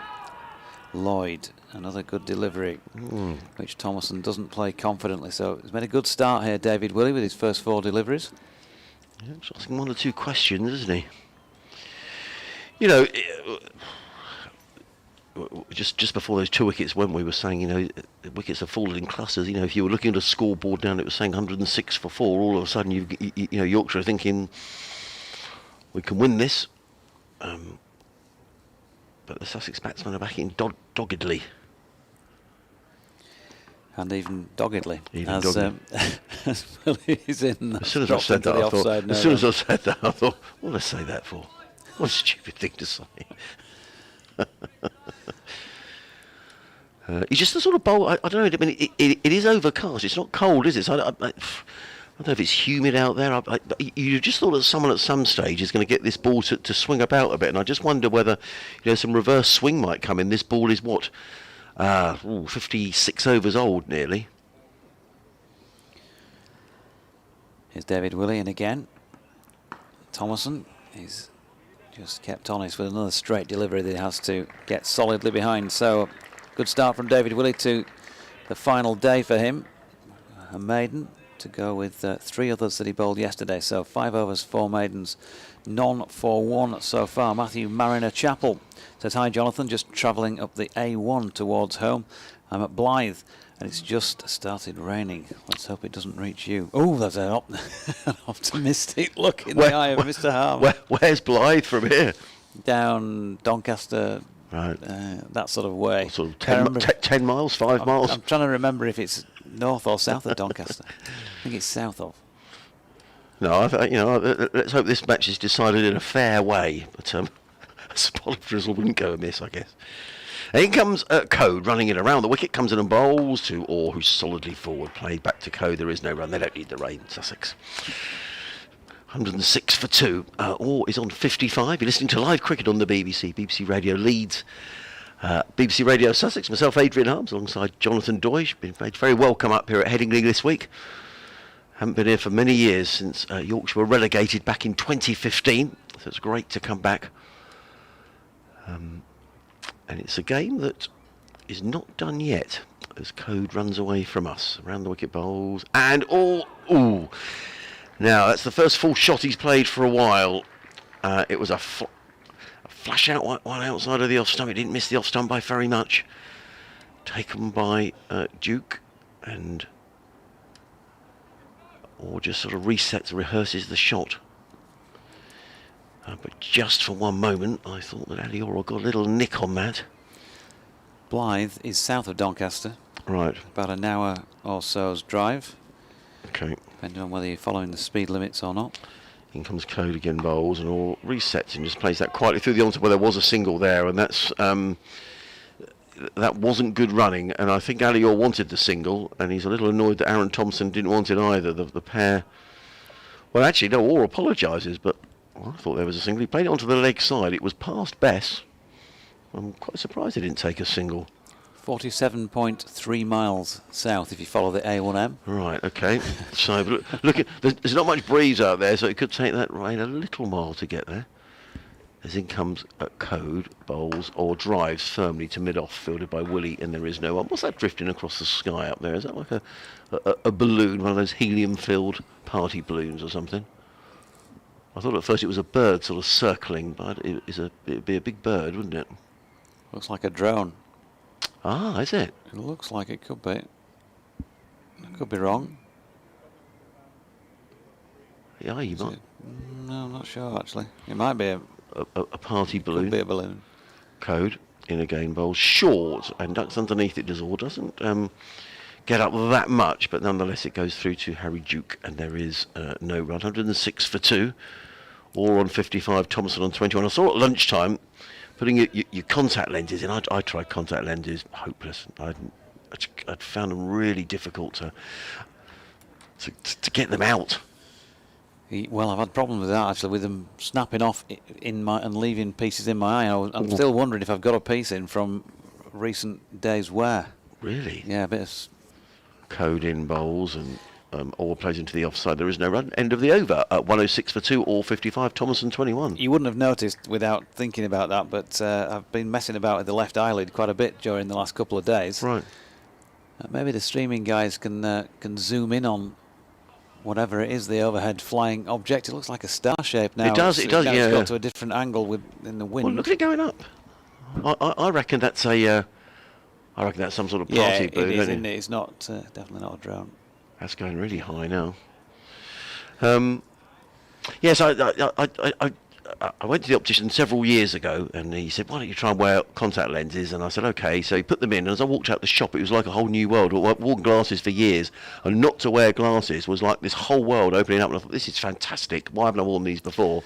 Lloyd. Another good delivery, which Thompson doesn't play confidently. So he's made a good start here, David Willey, with his first 4 deliveries. Yeah, he's asking 1 or 2 questions, isn't he? You know, just before those 2 wickets when we were saying, you know, the wickets have fallen in clusters. You know, if you were looking at a scoreboard down, it was saying 106 for 4. All of a sudden, you know, Yorkshire are thinking we can win this. But the Sussex batsmen are backing doggedly. And even doggedly. Even doggedly. As Willey is in. As soon as I said that, I thought, what did I say that for? What a stupid thing to say. He's just the sort of bowl. I don't know. I mean, it is overcast. It's not cold, is it? So I don't know if it's humid out there. You just thought that someone at some stage is going to get this ball to swing about a bit, and I just wonder whether, you know, some reverse swing might come in. This ball is what, 56 overs old, nearly. Here's David Willey, and again, Thompson is just kept honest with another straight delivery that he has to get solidly behind. So, good start from David Willey to the final day for him. A maiden to go with 3 others that he bowled yesterday. So 5 overs, 4 maidens, none for 1 so far. Matthew Mariner Chapel says, hi Jonathan, just travelling up the A1 towards home. I'm at Blythe and it's just started raining. Let's hope it doesn't reach you. Oh, there's an optimistic look in the eye of Mr. Harm. Where's Blythe from here? Down Doncaster, right, that sort of way. Sort of 10 miles, 5 miles. I'm trying to remember if it's north or south of Doncaster. I think it's south of. No, you know, let's hope this match is decided in a fair way. But a solid drizzle wouldn't go amiss, I guess. And in comes Code, running it around the wicket, comes in and bowls to Orr, who's solidly forward. Played back to Code, there is no run, they don't need the rain, Sussex. 106 for 2. Orr is on 55. You're listening to live cricket on the BBC Radio Leeds. BBC Radio Sussex, myself Adrian Harms, alongside Jonathan Doige. Been made very welcome up here at Headingley this week. Haven't been here for many years, since Yorkshire were relegated back in 2015, so it's great to come back. And it's a game that is not done yet, as Code runs away from us. Around the wicket bowls, and now that's the first full shot he's played for a while. It was a flash out one outside of the off stump. It didn't miss the off stump by very much. Taken by Duke, or just sort of resets, rehearses the shot. But just for one moment, I thought that Aliora got a little nick on that. Blythe is south of Doncaster. Right. About an hour or so's drive. Okay. Depending on whether you're following the speed limits or not. In comes Code again, bowls, and all resets and just plays that quietly through the onset where there was a single there, and that's that wasn't good running. And I think Alior wanted the single, and he's a little annoyed that Aaron Thompson didn't want it either. The pair. Well, actually, no. Orr apologises, but I thought there was a single. He played it onto the leg side. It was past Bess. I'm quite surprised he didn't take a single. 47.3 miles south if you follow the A1M. Right, okay. So look, there's not much breeze out there, so it could take that rain a little while to get there. As in comes Code, bowls, or drives firmly to mid-off, fielded by Willie, and there is no one. What's that drifting across the sky up there? Is that like a balloon, one of those helium-filled party balloons or something? I thought at first it was a bird sort of circling, but it'd be a big bird, wouldn't it? Looks like a drone. Ah, is it? It looks like it could be. I could be wrong. Yeah, you might. No, I'm not sure actually. It might be a party balloon. Could be a balloon. Code in a game bowl, short, and ducks underneath it. Doesn't get up that much, but nonetheless it goes through to Harry Duke, and there is no run. 106 for 2. Or on 55. Thompson on 21. I saw at lunchtime. Putting your contact lenses in, I tried contact lenses, hopeless. I'd found them really difficult to get them out. Well, I've had problems with that actually, with them snapping off and leaving pieces in my eye. I'm still wondering if I've got a piece in from recent days' wear. Really? Yeah, a bit of Code in bowls and Orr plays into the offside. There is no run. End of the over at 106 for 2, or 55. Thomason 21. You wouldn't have noticed without thinking about that, but I've been messing about with the left eyelid quite a bit during the last couple of days. Right. Maybe the streaming guys can zoom in on whatever it is, the overhead flying object. It looks like a star shape now. It does. Yeah. It's got to a different angle in the wind. Well, look at it going up. I reckon that's I reckon that's some sort of party balloon. It is, isn't it? It's not definitely not a drone. That's going really high now. Yes, I went to the optician several years ago, and he said, "Why don't you try and wear contact lenses?" And I said, "Okay." So he put them in, and as I walked out the shop, it was like a whole new world. I've worn glasses for years, and not to wear glasses was like this whole world opening up. And I thought, "This is fantastic. Why haven't I worn these before?"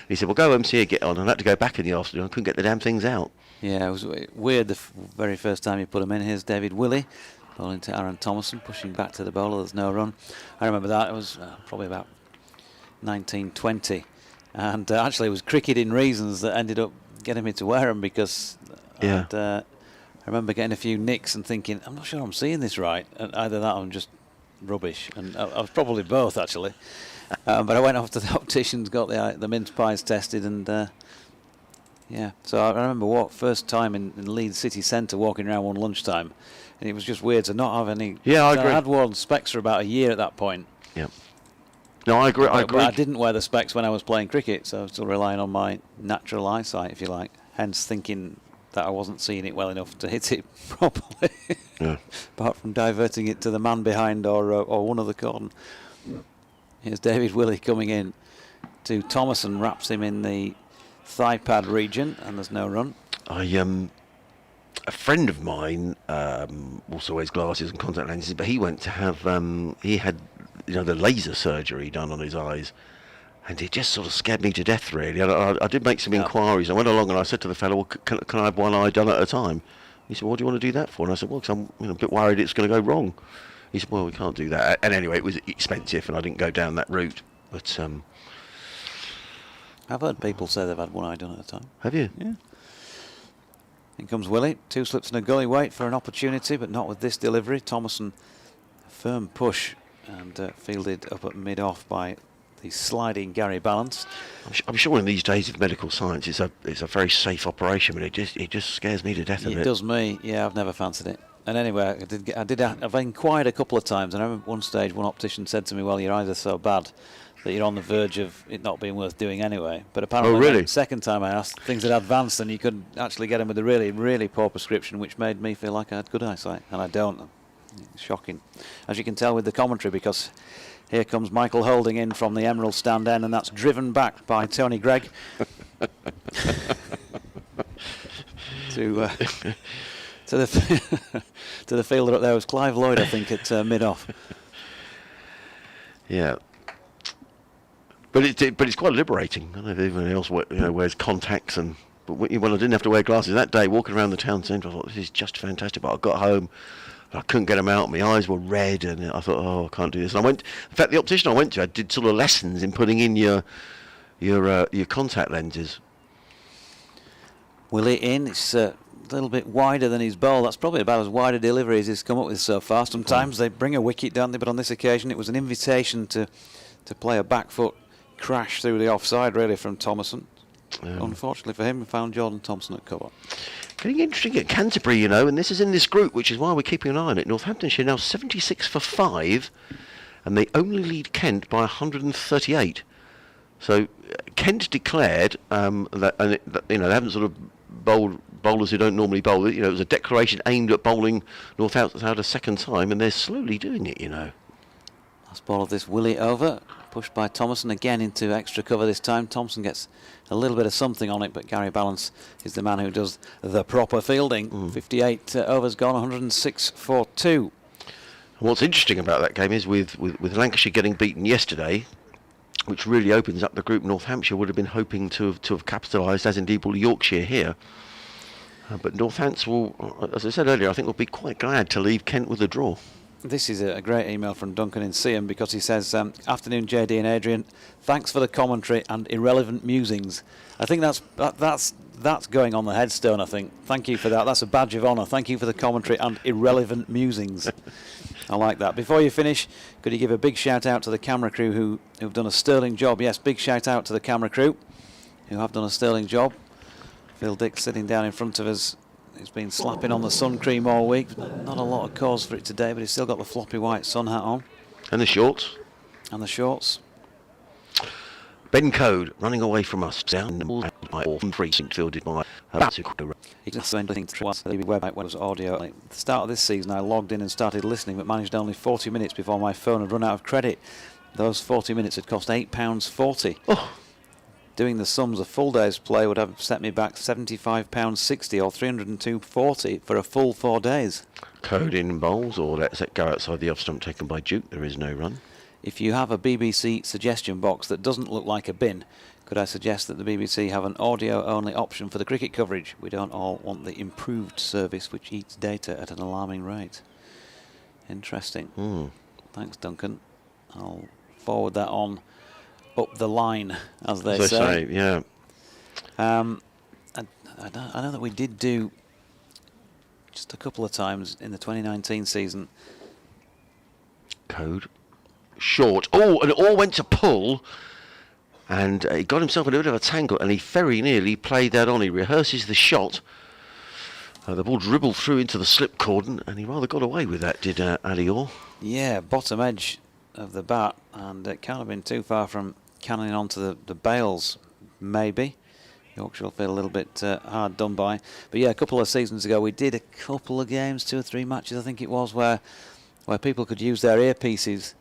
He said, "Well, go home, see her get on." And I had to go back in the afternoon. I couldn't get the damn things out. Yeah, it was weird the very first time you put them in. Here's David Willey bowling to Aaron Thompson, pushing back to the bowler. There's no run. I remember that. It was probably about 1920. And actually it was cricketing reasons that ended up getting me to wear them, because I remember getting a few nicks and thinking, I'm not sure I'm seeing this right. And either that or I'm just rubbish. And I was probably both, actually. But I went off to the opticians, got the mince pies tested, and so I remember first time in Leeds city centre, walking around one lunchtime, and it was just weird to not have any. Yeah, I agree. I had worn specs for about a year at that point. Yeah. No, I agree. But I didn't wear the specs when I was playing cricket, so I was still relying on my natural eyesight, if you like. Hence thinking that I wasn't seeing it well enough to hit it properly. Yeah. Apart from diverting it to the man behind or one of the cordon. Here's David Willey coming in to Thomason, wraps him in the thigh pad region, and there's no run. A friend of mine also wears glasses and contact lenses, but he went to have he had the laser surgery done on his eyes, and it just sort of scared me to death, really. I did make some inquiries. I went along and I said to the fellow, "Well, can I have one eye done at a time?" He said, "What do you want to do that for?" And I said, "Well, because I'm a bit worried it's going to go wrong." He said, "Well, we can't do that." And anyway, it was expensive, and I didn't go down that route. But I've heard people say they've had one eye done at a time. Have you? Yeah. In comes Willey, 2 slips and a gully, wait for an opportunity, but not with this delivery. Thomason, a firm push, and fielded up at mid-off by the sliding Gary Balance. I'm sure in these days of medical science, it's a very safe operation, but it just scares me to death. It does me. Yeah, I've never fancied it. And anyway, I've inquired a couple of times, and I remember one stage one optician said to me, "Well, your eyes are so bad that you're on the verge of it not being worth doing anyway. But apparently, really? the second time I asked, things had advanced and you could actually get them with a really, really poor prescription, which made me feel like I had good eyesight, and I don't. It's shocking, as you can tell with the commentary, because here comes Michael Holding in from the Emerald stand end, and that's driven back by Tony Gregg to the to the fielder up there was Clive Lloyd, I think, at mid-off. Yeah. But it's quite liberating. I don't know if anyone else wears contacts, but when I didn't have to wear glasses that day, walking around the town centre, I thought, this is just fantastic. But I got home, and I couldn't get them out. My eyes were red, and I thought, oh, I can't do this. And in fact, the optician I went to, I did sort of lessons in putting in your contact lenses. Willie in, it's a little bit wider than his bowl. That's probably about as wide a delivery as he's come up with so far. Sometimes they bring a wicket, don't they? But on this occasion, it was an invitation to play a back foot crash through the offside, really, from Thompson. Unfortunately for him, we found Jordan Thompson at cover. Getting interesting at Canterbury, and this is in this group, which is why we're keeping an eye on it. Northamptonshire now 76 for 5, and they only lead Kent by 138. So Kent declared that they haven't sort of bowled bowlers who don't normally bowl. It was a declaration aimed at bowling Northampton out a second time, and they're slowly doing it. Last ball of this Willie over, pushed by Thompson again into extra cover this time. Thompson gets a little bit of something on it, but Gary Balance is the man who does the proper fielding. 58 overs gone, 106 for 2. And what's interesting about that game is with Lancashire getting beaten yesterday, which really opens up the group. Northamptonshire would have been hoping to have capitalised, as indeed will Yorkshire here. But Northants will, as I said earlier, I think will be quite glad to leave Kent with a draw. This is a great email from Duncan in Seaham, because he says, afternoon JD and Adrian, thanks for the commentary and irrelevant musings. I think that's going on the headstone, I think. Thank you for that. That's a badge of honour. Thank you for the commentary and irrelevant musings. I like that. Before you finish, could you give a big shout out to the camera crew who've done a sterling job? Yes, big shout out to the camera crew who have done a sterling job. Phil Dick sitting down in front of us. He's been slapping on the sun cream all week. Not a lot of cause for it today, but he's still got the floppy white sun hat on. And the shorts. And the shorts. Ben Code running away from us. Down by all precinct fielded by He can send anything to us. The website was audio. At the start of this season, I logged in and started listening, but managed only 40 minutes before my phone had run out of credit. Those 40 minutes had cost £8.40. Oh. Doing the sums, a full day's play would have set me back £75.60 or £302.40 for a full 4 days. Code in bowls, or let's go outside the off stump taken by Duke. There is no run. If you have a BBC suggestion box that doesn't look like a bin, could I suggest that the BBC have an audio-only option for the cricket coverage? We don't all want the improved service which eats data at an alarming rate. Interesting. Thanks, Duncan. I'll forward that on up the line, as they say. Yeah. I know that we did do just a couple of times in the 2019 season. Code. Short. Oh, and it all went to pull. And he got himself in a bit of a tangle, and he very nearly played that on. He rehearses the shot. The ball dribbled through into the slip cordon, and he rather got away with that, did Ali Orr. Yeah, bottom edge of the bat, and it can't have been too far from cannoning onto the bails, maybe. Yorkshire will feel a little bit hard done by. But yeah, a couple of seasons ago, we did a couple of games, 2 or 3 matches, I think it was, where people could use their earpieces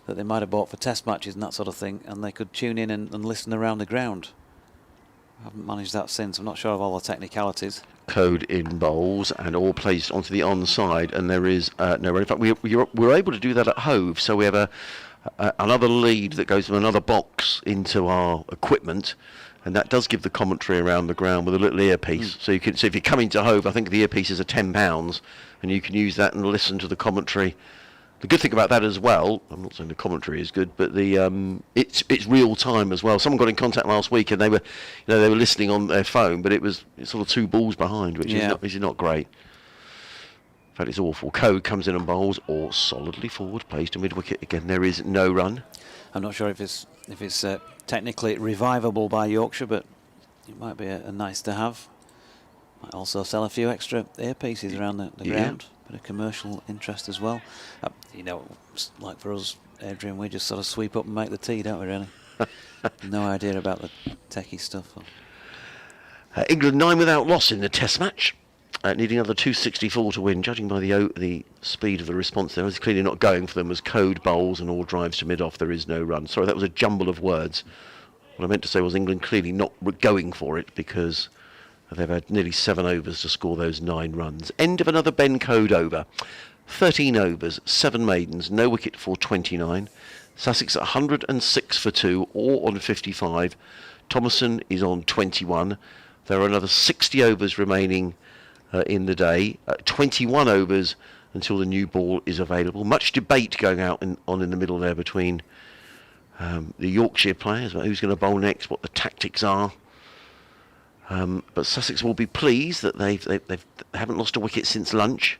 that they might have bought for test matches and that sort of thing, and they could tune in and listen around the ground. I haven't managed that since. I'm not sure of all the technicalities. Code in bowls and all placed onto the onside, and there is no run. In fact, we're able to do that at Hove, so we have another lead that goes from another box into our equipment, and that does give the commentary around the ground with a little earpiece. So if you're coming to Hove, I think the earpieces are £10, and you can use that and listen to the commentary. The good thing about that as well, I'm not saying the commentary is good, but it's real time as well. Someone got in contact last week and they were listening on their phone, but it's sort of 2 balls behind, which is not great. In fact, it's awful. Code comes in and bowls, or solidly forward, plays to mid wicket again. There is no run. I'm not sure if it's technically revivable by Yorkshire, but it might be a nice to have. Might also sell a few extra earpieces around the ground. Bit of commercial interest as well. Like for us Adrian, we just sort of sweep up and make the tea, don't we, really? No idea about the techie stuff. England 9 without loss in the Test match. Needing another 264 to win. Judging by the speed of the response there, it's clearly not going for them as code bowls and all drives to mid-off. There is no run. Sorry, that was a jumble of words. What I meant to say was England clearly not going for it because they've had nearly 7 overs to score those 9 runs. End of another Ben Code over. 13 overs, 7 maidens, no wicket for 29. Sussex at 106 for 2, all on 55. Thompson is on 21. There are another 60 overs remaining in the day, 21 overs until the new ball is available. Much debate going on in the middle there between the Yorkshire players about who's going to bowl next, what the tactics are. But Sussex will be pleased that they haven't lost a wicket since lunch.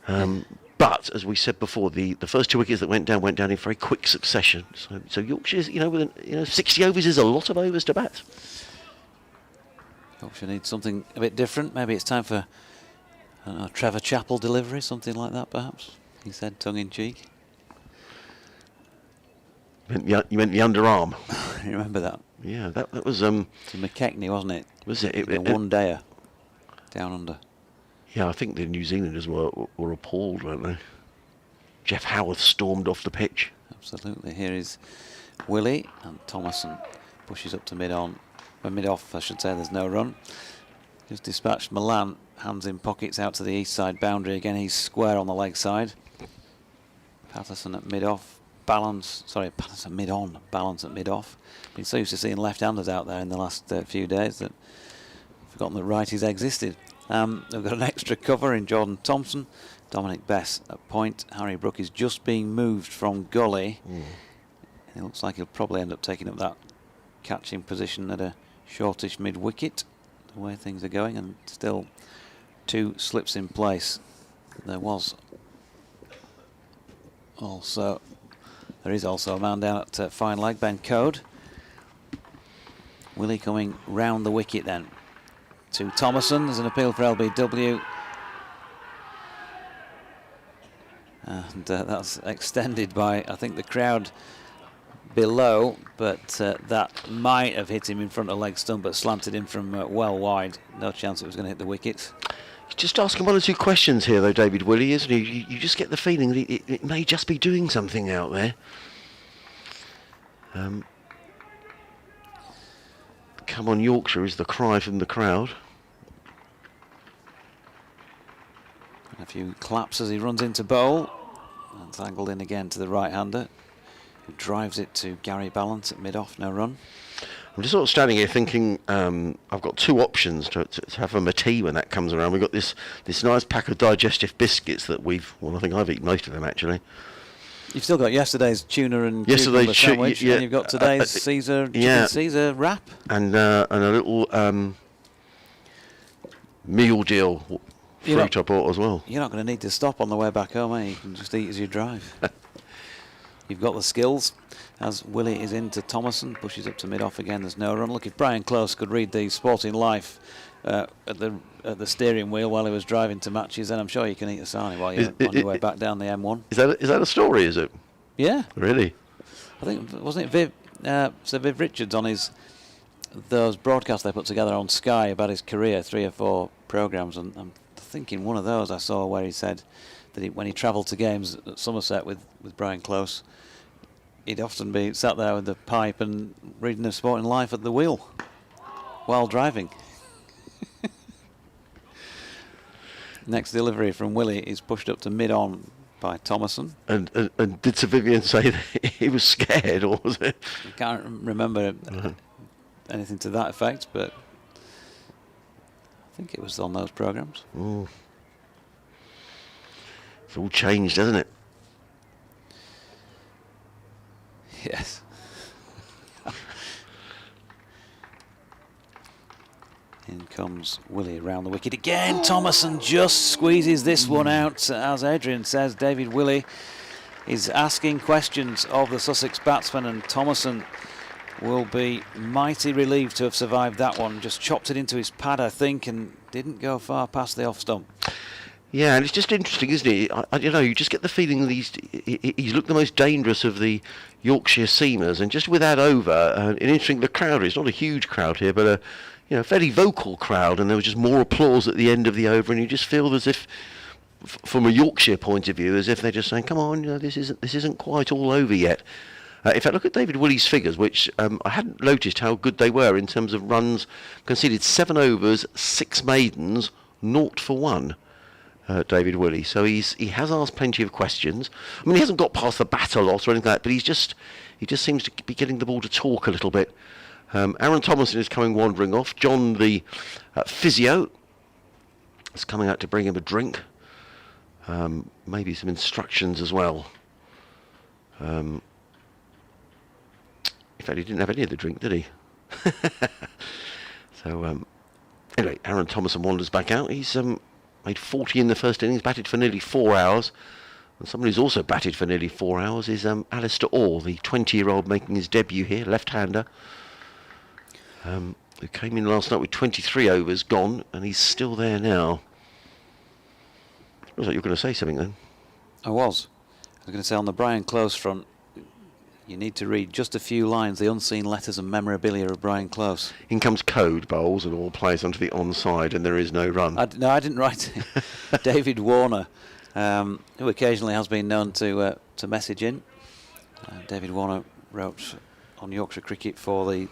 But as we said before, the first 2 wickets that went down in very quick succession. So Yorkshire's, with 60 overs is a lot of overs to bat. Yorkshire needs something a bit different. Maybe it's time for a Trevor Chappell delivery, something like that, perhaps. He said, tongue in cheek. You meant the underarm. You remember that? Yeah, that was To McKechnie, wasn't it? Was it? The one-dayer down under. Yeah, I think the New Zealanders were appalled, weren't they? Jeff Howarth stormed off the pitch. Absolutely. Here is Willie, and Thomason pushes up to mid-off, I should say. There's no run. Just dispatched Milan, hands in pockets out to the east side boundary. Again, he's square on the leg side. Patterson at mid-off. Patterson mid-on. Balance at mid-off. Been so used to seeing left-handers out there in the last few days that I've forgotten that righties existed. They've got an extra cover in Jordan Thompson. Dominic Bess at point. Harry Brook is just being moved from gully. It looks like he'll probably end up taking up that catching position at a shortish mid-wicket, the way things are going, and still 2 slips in place. There is also a man down at fine leg, Ben Code. Willie coming round the wicket then to Thomason. There's an appeal for LBW, and that's extended by, I think, the crowd below, but that might have hit him in front of leg stump, but slanted in from well wide. No chance it was going to hit the wickets. He's just asking 1 or 2 questions here, though, David Willey, isn't he? You just get the feeling that it may just be doing something out there. Come on, Yorkshire is the cry from the crowd. And a few claps as he runs into bowl, and it's angled in again to the right-hander, who drives it to Gary Balance at mid-off, no run. I'm just sort of standing here thinking I've got 2 options to have from a tea when that comes around. We've got this nice pack of digestive biscuits that I think I've eaten most of them, actually. You've still got yesterday's tuna and cucumber sandwich, and you've got today's Caesar wrap. And a little meal deal fruit I bought as well. You're not going to need to stop on the way back home, eh? You can just eat as you drive. You've got the skills. As Willie is into Thomason, pushes up to mid-off again. There's no run. Look, if Brian Close could read the Sporting Life at the steering wheel while he was driving to matches, then I'm sure you can eat a sarnie while you're on your way back down the M1. Is that a story? Is it? Yeah. Really? I think, wasn't it Sir Viv Richards on those broadcasts they put together on Sky about his career, 3 or 4 programmes, and I'm thinking one of those I saw where he said that when he travelled to games at Somerset with Brian Close, he'd often be sat there with the pipe and reading the Sporting Life at the wheel while driving. Next delivery from Willie is pushed up to mid-on by Thomason. And did Sir Vivian say that he was scared, or was it? I can't remember anything to that effect, but I think it was on those programmes. Ooh. It's all changed, hasn't it? Yes. In comes Willie round the wicket again. Thomason just squeezes this one out. As Adrian says, David Willie is asking questions of the Sussex batsman, and Thomason will be mighty relieved to have survived that one. Just chopped it into his pad, I think, and didn't go far past the off stump. Yeah, and it's just interesting, isn't it? You just get the feeling that he's looked the most dangerous of the Yorkshire seamers, and just with that over, and interesting, the crowd, it's not a huge crowd here, but a fairly vocal crowd, and there was just more applause at the end of the over, and you just feel as if, from a Yorkshire point of view, as if they're just saying, come on, this isn't quite all over yet. In fact, look at David Willey's figures, which I hadn't noticed how good they were in terms of runs conceded. 7 overs, 6 maidens, 0 for 1. David Willey. So he has asked plenty of questions. I mean, he hasn't got past the bat a lot or anything like that, but he just seems to be getting the ball to talk a little bit. Aaron Thompson is coming wandering off. John, the physio, is coming out to bring him a drink. Maybe some instructions as well. In fact, he didn't have any of the drink, did he? So, anyway, Aaron Thompson wanders back out. He's made 40 in the first innings, batted for nearly 4 hours. And somebody who's also batted for nearly 4 hours is Alistair Orr, the 20-year-old making his debut here, left-hander. Who came in last night with 23 overs gone, and he's still there now. Looks like you were going to say something then. I was going to say, on the Brian Close front, you need to read just a few lines, the unseen letters and memorabilia of Brian Close. In comes Code Bowles and all plays onto the onside, and there is no run. I didn't write it. David Warner, who occasionally has been known to message in. David Warner wrote on Yorkshire cricket for the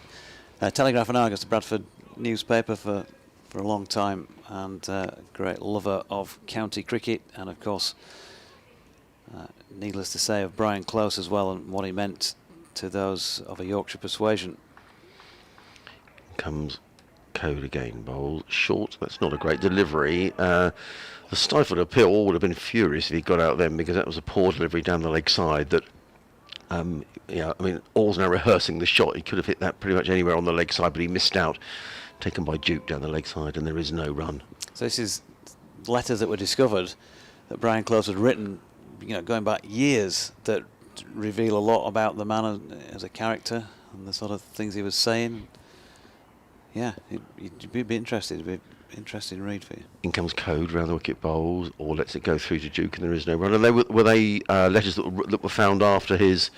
Telegraph and Argus, the Bradford newspaper, for a long time, and a great lover of county cricket, and of course, needless to say, of Brian Close as well, and what he meant to those of a Yorkshire persuasion. Comes Code again, Bowles. Short, that's not a great delivery. The stifled appeal would have been furious if he got out then, because that was a poor delivery down the leg side that, Orr's now rehearsing the shot. He could have hit that pretty much anywhere on the leg side, but he missed out. Taken by Duke down the leg side, and there is no run. So this is letters that were discovered that Brian Close had written, going back years, that reveal a lot about the man as a character and the sort of things he was saying. Yeah, you'd be interested. It'd be an interesting read for you. In comes Code round the wicket, Bowles, or lets it go through to Duke, and there is no run. And were they letters that were found after his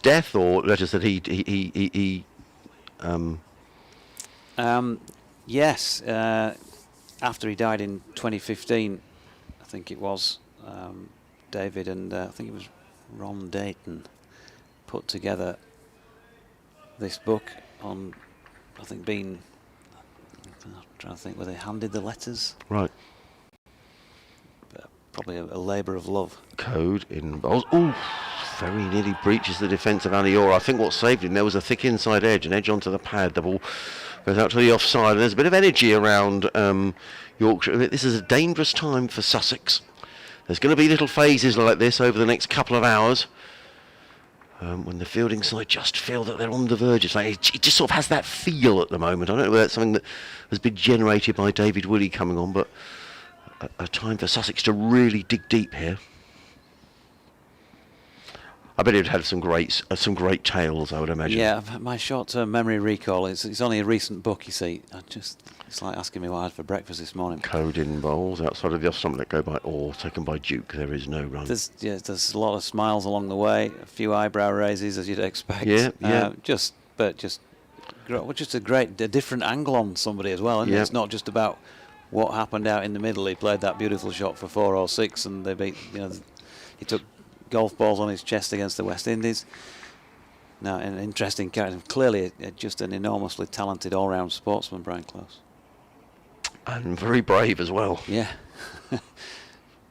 death, or letters that he Yes, after he died in 2015, I think it was, David and I think it was Ron Dayton put together this book on, I think, I'm trying to think, were they handed the letters? Right. Probably a labour of love. Code in Bowles. Ooh, very nearly breaches the defence of Aliora. I think what saved him, there was a thick inside edge, an edge onto the pad. The ball goes out to the offside, and there's a bit of energy around Yorkshire. This is a dangerous time for Sussex. There's going to be little phases like this over the next couple of hours, when the fielding side just feel that they're on the verge. It just sort of has that feel at the moment. I don't know whether that's something that has been generated by David Willey coming on, but a time for Sussex to really dig deep here. I bet he'd had some great tales, I would imagine. Yeah, my short-term memory recall is only a recent book, you see. It's like asking me what I had for breakfast this morning. Code in Bowles outside of the off stump, let go by Orr, taken by Duke. There is no run. There's a lot of smiles along the way, a few eyebrow raises as you'd expect. Yeah. Just a different angle on somebody as well. And it's not just about what happened out in the middle. He played that beautiful shot for 4 or 6, and they beat. He took golf balls on his chest against the West Indies. Now, an interesting character. Clearly, just an enormously talented all-round sportsman, Brian Close. And very brave as well. Yeah.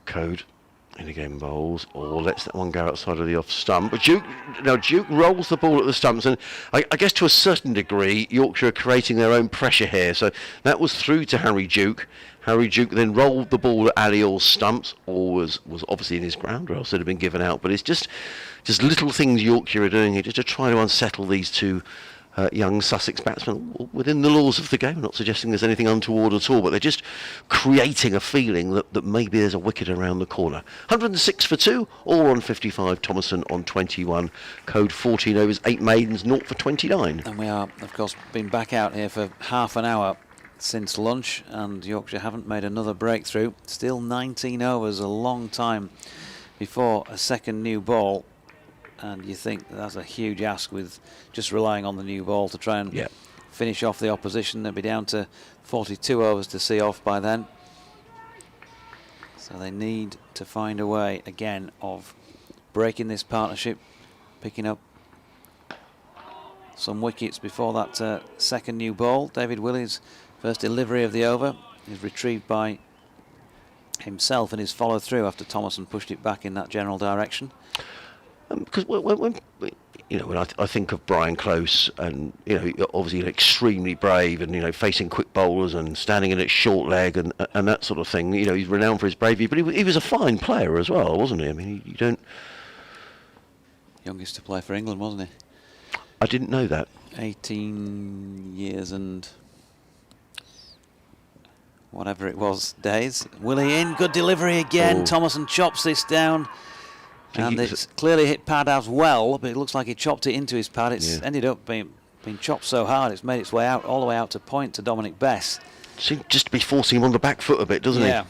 Code in again, Bowles, or lets that one go outside of the off stump. But Duke rolls the ball at the stumps, and I guess to a certain degree, Yorkshire are creating their own pressure here. So that was through to Harry Duke. Harry Duke then rolled the ball at Ali Orr's stumps. Orr was obviously in his ground, or else it'd have been given out. But it's just little things Yorkshire are doing here just to try to unsettle these two young Sussex batsmen within the laws of the game. I'm not suggesting there's anything untoward at all, but they're just creating a feeling that maybe there's a wicket around the corner. 106 for 2, Orr on 55, Thompson on 21. Code 14 overs, 8 maidens, 0 for 29. And we are, of course, been back out here for half an hour since lunch, and Yorkshire haven't made another breakthrough. Still 19 overs, a long time before a second new ball, and you think that's a huge ask with just relying on the new ball to try and finish off the opposition. They'll be down to 42 overs to see off by then, so they need to find a way again of breaking this partnership, picking up some wickets before that second new ball. David Willey's first delivery of the over is retrieved by himself and is followed through after Thompson pushed it back in that general direction. Because when I think of Brian Close, and obviously extremely brave, and facing quick bowlers and standing in at short leg and that sort of thing. He's renowned for his bravery, but he was a fine player as well, wasn't he? I mean, you don't. Youngest to play for England, wasn't he? I didn't know that. 18 years and whatever it was days. Willey in, good delivery again. Thompson chops this down, and it's clearly hit pad as well, but it looks like he chopped it into his pad. It's ended up being chopped so hard it's made its way out, all the way out to point to Dominic Bess. Seems just to be forcing him on the back foot a bit, doesn't he? Yeah,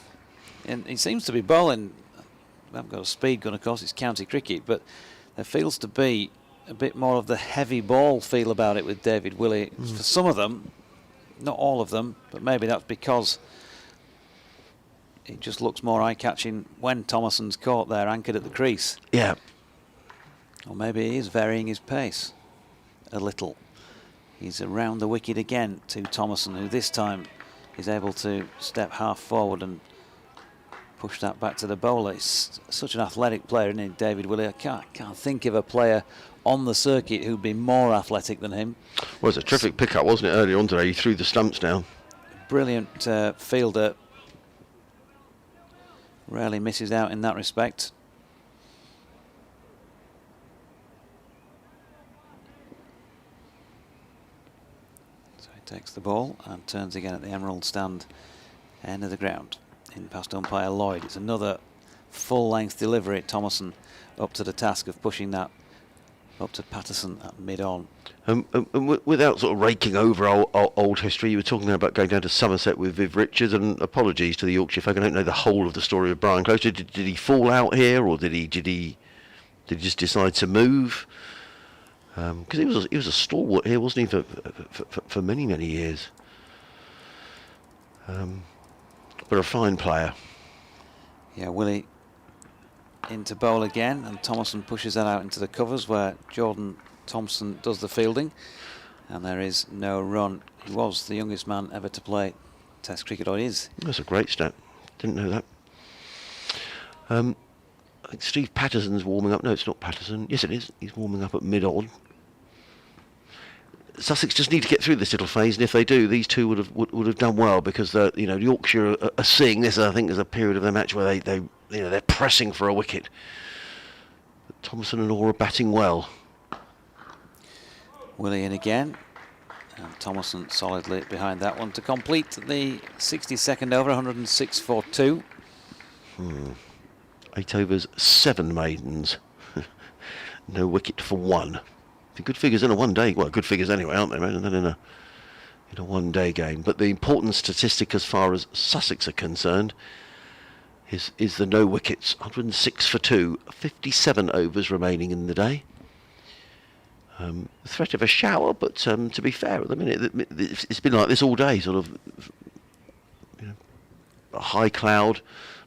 and he seems to be bowling. I haven't got a speed gun, of course, it's county cricket, but there feels to be a bit more of the heavy ball feel about it with David Willey. For some of them, not all of them, but maybe that's because it just looks more eye-catching when Thompson's caught there, anchored at the crease. Yeah. Or maybe he is varying his pace a little. He's around the wicket again to Thompson, who this time is able to step half forward and push that back to the bowler. He's such an athletic player, isn't he, David Willey? I can't think of a player on the circuit who'd be more athletic than him. Well, it was a terrific pickup, wasn't it, earlier on today? He threw the stumps down. Brilliant fielder. Rarely misses out in that respect. So he takes the ball and turns again at the Emerald stand, end of the ground, in past umpire Lloyd. It's another full-length delivery. Thompson up to the task of pushing that up to Patterson at mid-on. Without sort of raking over old history, you were talking there about going down to Somerset with Viv Richards, and apologies to the Yorkshire folk, I don't know the whole of the story of Brian Close. Did he fall out here, or did he just decide to move? Because he was a stalwart here, wasn't he, for many years. But a fine player. Yeah, Willey into bowl again, and Thompson pushes that out into the covers where Jordan Thompson does the fielding, and there is no run. He was the youngest man ever to play Test cricket, or is. That's a great stat. Didn't know that. I think Steve Patterson's warming up. No, it's not Patterson. Yes, it is. He's warming up at mid-on. Sussex just need to get through this little phase, and if they do, these two would have done well, because Yorkshire are seeing this, I think, as a period of the match where they're pressing for a wicket. But Thompson and Orr are batting well. Willey in again, and Thompson solidly behind that one to complete the 62nd over, 106 for 2. 8 overs, 7 maidens. No wicket for 1. Good figures in a one-day. Well, good figures anyway, aren't they, mate? And then in a one-day game. But the important statistic as far as Sussex are concerned is the no wickets. 106 for 2. 57 overs remaining in the day. Threat of a shower, but to be fair, at the minute it's been like this all day. Sort of, a high cloud,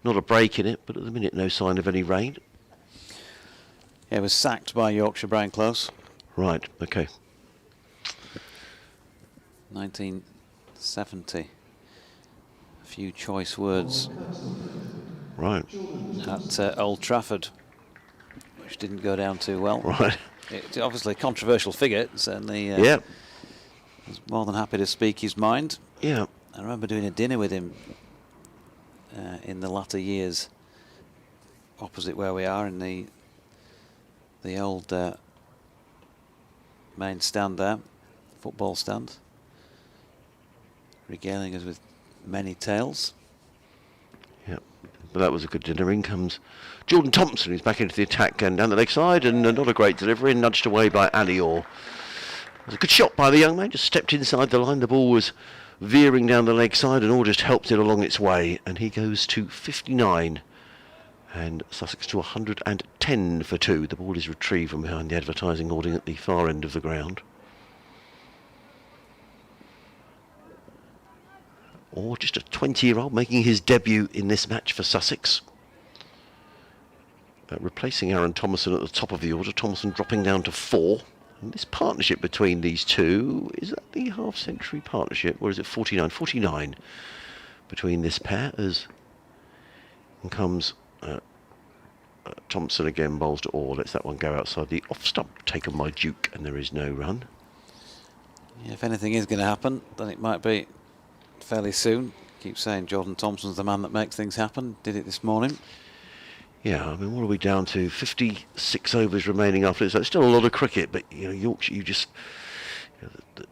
not a break in it, but at the minute no sign of any rain. Yeah, it was sacked by Yorkshire, Brian Close. Right, okay. 1970. A few choice words. Right. At Old Trafford, which didn't go down too well. Right. It's obviously a controversial figure, certainly. Yeah. Was more than happy to speak his mind. Yeah. I remember doing a dinner with him in the latter years, opposite where we are in the old main stand there, football stand, regaling us with many tales. Yeah, but that was a good dinner. In comes Jordan Thompson, who's back into the attack and down the leg side, and not a great delivery, nudged away by Ali Orr. It was a good shot by the young man, just stepped inside the line. The ball was veering down the leg side, and all just helped it along its way, and he goes to 59. And Sussex to 110 for 2. The ball is retrieved from behind the advertising hoarding at the far end of the ground. Or just a 20-year-old making his debut in this match for Sussex. Replacing Aaron Thompson at the top of the order. Thompson dropping down to 4. And this partnership between these two, is that the half-century partnership? Or is it 49? 49 between this pair, as in comes Thompson again, bowls to all. Lets that one go outside the off stump, taken by Duke, and there is no run. Yeah, if anything is going to happen, then it might be fairly soon. Keep saying Jordan Thompson's the man that makes things happen. Did it this morning. Yeah, I mean, what are we down to? 56 overs remaining after this. That's still a lot of cricket, but you know, Yorkshire,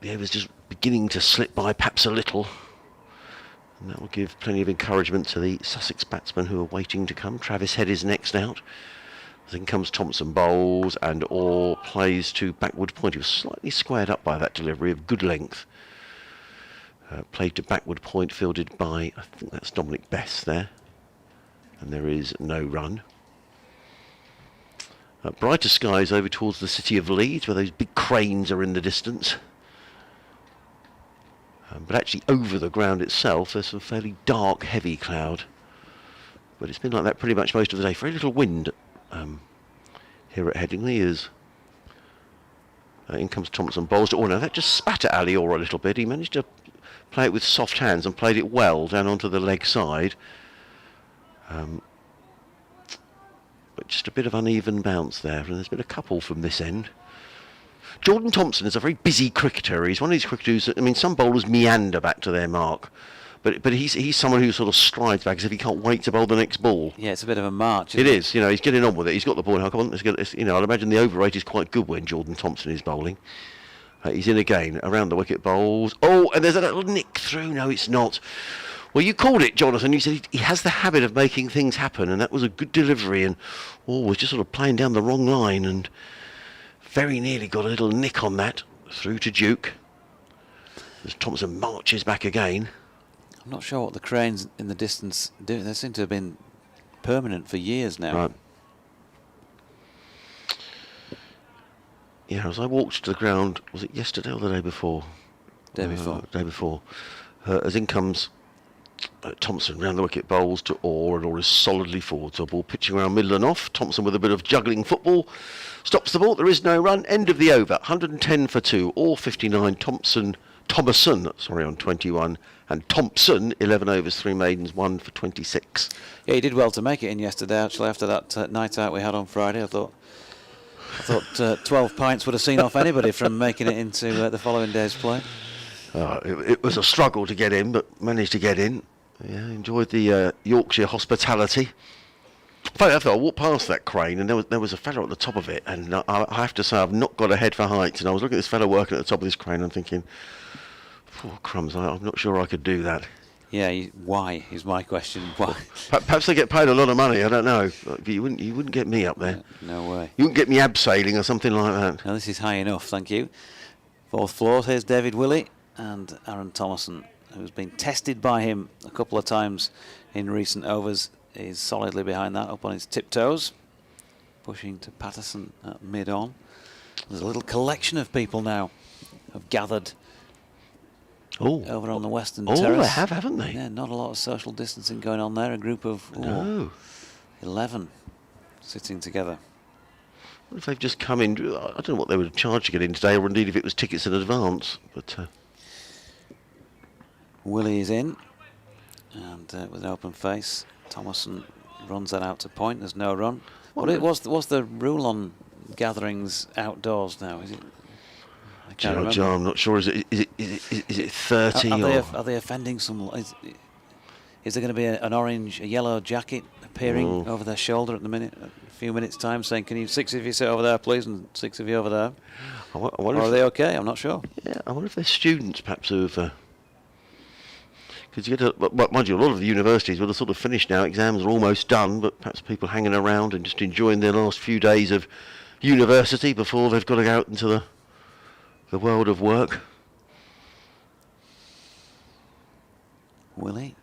the overs just beginning to slip by perhaps a little. And that will give plenty of encouragement to the Sussex batsmen who are waiting to come. Travis Head is next out. Then comes Thompson, bowls and or plays to backward point. He was slightly squared up by that delivery of good length. Played to backward point, fielded by, I think that's Dominic Bess there. And there is no run. Brighter skies over towards the city of Leeds, where those big cranes are in the distance. But actually over the ground itself there's some fairly dark, heavy cloud. But it's been like that pretty much most of the day. Very little wind here at Headingley. As in comes Thompson, bowls to all. Now that just spat at Ali Orr a little bit. He managed to play it with soft hands and played it well down onto the leg side. But just a bit of uneven bounce there, and there's been a couple from this end. Jordan Thompson is a very busy cricketer. He's one of these cricketers. I mean, some bowlers meander back to their mark, but he's someone who sort of strides back as if he can't wait to bowl the next ball. Yeah, it's a bit of a march. It is. You know, he's getting on with it. He's got the ball now. Come on, let's get. You know, I'd imagine the over rate is quite good when Jordan Thompson is bowling. He's in again around the wicket, bowls. Oh, and there's a little nick through. No, it's not. Well, you called it, Jonathan. You said he has the habit of making things happen, and that was a good delivery. And was just sort of playing down the wrong line and very nearly got a little nick on that through to Duke. As Thompson marches back again. I'm not sure what the cranes in the distance do. They seem to have been permanent for years now. Right. Yeah, as I walked to the ground, was it yesterday or the day before? Day before. Day before. As in comes Thompson round the wicket, bowls to Orr, and Orr is solidly forward. So ball pitching around middle and off. Thompson with a bit of juggling football stops the ball. There is no run. End of the over. 110 for 2. Orr 59. Thomason on 21, and Thompson 11 overs, 3 maidens, 1 for 26. Yeah, he did well to make it in yesterday. Actually, after that night out we had on Friday, I thought 12 pints would have seen off anybody from making it into the following day's play. It was a struggle to get in, but managed to get in. Yeah, enjoyed the Yorkshire hospitality. Funny enough, I walked past that crane and there was a fellow at the top of it, and I have to say I've not got a head for heights. And I was looking at this fellow working at the top of this crane and I'm thinking, poor crumbs, I'm not sure I could do that. Yeah, why is my question. Why? Perhaps they get paid a lot of money. I don't know. But you wouldn't get me up there. No way. You wouldn't get me abseiling or something like that. Now this is high enough, thank you. Fourth floor. Here's David Willey and Aaron Thompson, who's been tested by him a couple of times in recent overs. He's solidly behind that, up on his tiptoes, pushing to Patterson at mid-on. There's a little collection of people now have gathered over on the western terrace. Oh, they have, haven't they? Yeah, not a lot of social distancing going on there. A group of 11 sitting together. What if they've just come in? I don't know what they would have charged to get in today, or indeed if it was tickets in advance. But Willie is in, and with an open face, Thomason runs that out to point. There's no run. What's the rule on gatherings outdoors now? Is it? I can't remember. John, I'm not sure. Is it 30? Are they offending some? Is there going to be a yellow jacket appearing over their shoulder at the minute? A few minutes time, saying, "Can you 6 of you sit over there, please, and 6 of you over there?" Or are they okay? I'm not sure. Yeah, I wonder if they're students, perhaps, who've. Because you get mind you, a lot of the universities will have sort of finished now. Exams are almost done, but perhaps people hanging around and just enjoying their last few days of university before they've got to go out into the world of work. Willie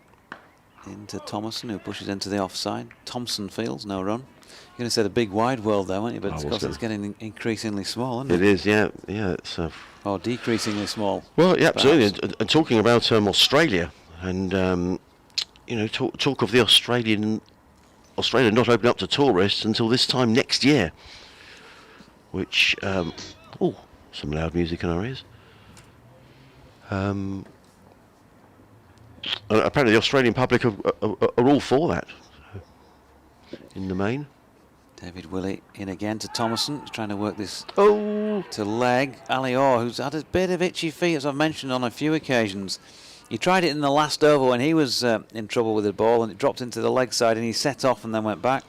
into Thomason, who pushes into the offside. Thompson fields, no run. You're going to say the big wide world there, weren't you? But it's because it's getting increasingly small, isn't it? It is, yeah. It's or decreasingly small. well, yeah, absolutely. perhaps. And talking about Australia, and talk of the Australia not opening up to tourists until this time next year, which some loud music in our ears. Apparently the Australian public are all for that, in the main. David Willey in again to Thomason. He's trying to work this Oh, to leg. Ali Orr, who's had a bit of itchy feet, as I've mentioned on a few occasions. He tried it in the last over when he was in trouble with the ball, and it dropped into the leg side, and he set off and then went back.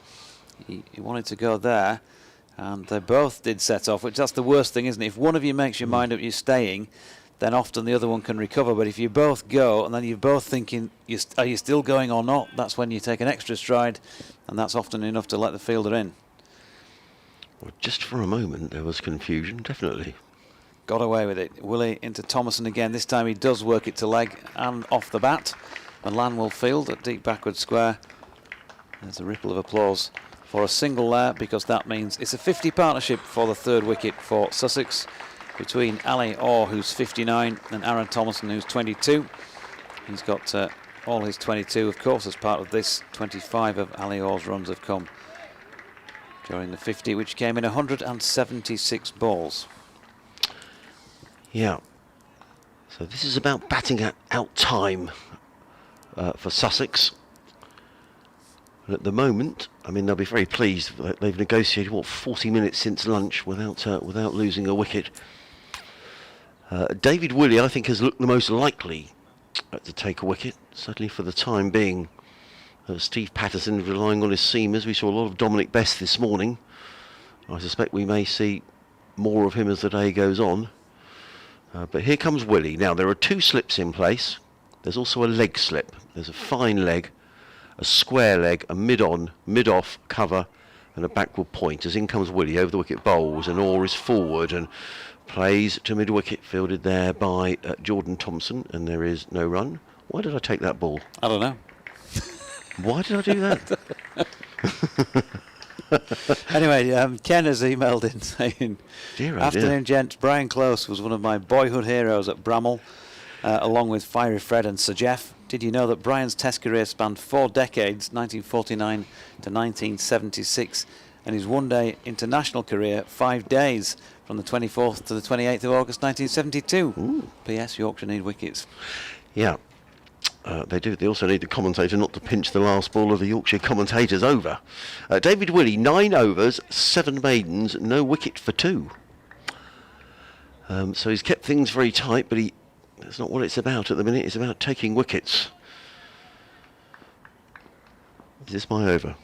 He wanted to go there, and they both did set off, which that's the worst thing, isn't it? If one of you makes your mind up you're staying, then often the other one can recover. But if you both go and then you're both thinking, are you still going or not, that's when you take an extra stride, and that's often enough to let the fielder in. well, just for a moment there was confusion, definitely. Got away with it. Willie into Thomason again. This time he does work it to leg and off the bat. And Lan will field at deep backward square. There's a ripple of applause for a single there, because that means it's a 50 partnership for the third wicket for Sussex, between Ali Orr, who's 59, and Aaron Thomason, who's 22. He's got all his 22, of course, as part of this. 25 of Ali Orr's runs have come during the 50, which came in 176 balls. Yeah. So this is about batting out time for Sussex. And at the moment, I mean, they'll be very pleased. They've negotiated 40 minutes since lunch without losing a wicket. David Willey, I think, has looked the most likely to take a wicket, certainly for the time being. Steve Patterson relying on his seamers. We saw a lot of Dominic Best this morning. I suspect we may see more of him as the day goes on. But here comes Willey. Now, there are two slips in place. There's also a leg slip. There's a fine leg, a square leg, a mid-on, mid-off cover, and a backward point. As in comes Willey over the wicket, bowls, and Orr is forward and plays to mid-wicket, fielded there by Jordan Thompson, and there is no run. Why did I take that ball? I don't know. Why did I do that? Anyway, Ken has emailed in saying, Dear, oh afternoon, dear. gents. Brian Close was one of my boyhood heroes at Bramall, along with Fiery Fred and Sir Jeff. Did you know that Brian's Test career spanned 4 decades, 1949 to 1976, and his one-day international career 5 days, from the 24th to the 28th of August 1972. Ooh. P.S. Yorkshire need wickets. Yeah. They do. They also need the commentator not to pinch the last ball of the Yorkshire commentators over. David Willey, 9 overs, 7 maidens, no wicket for 2. So he's kept things very tight, but that's not what it's about at the minute. It's about taking wickets. Is this my over?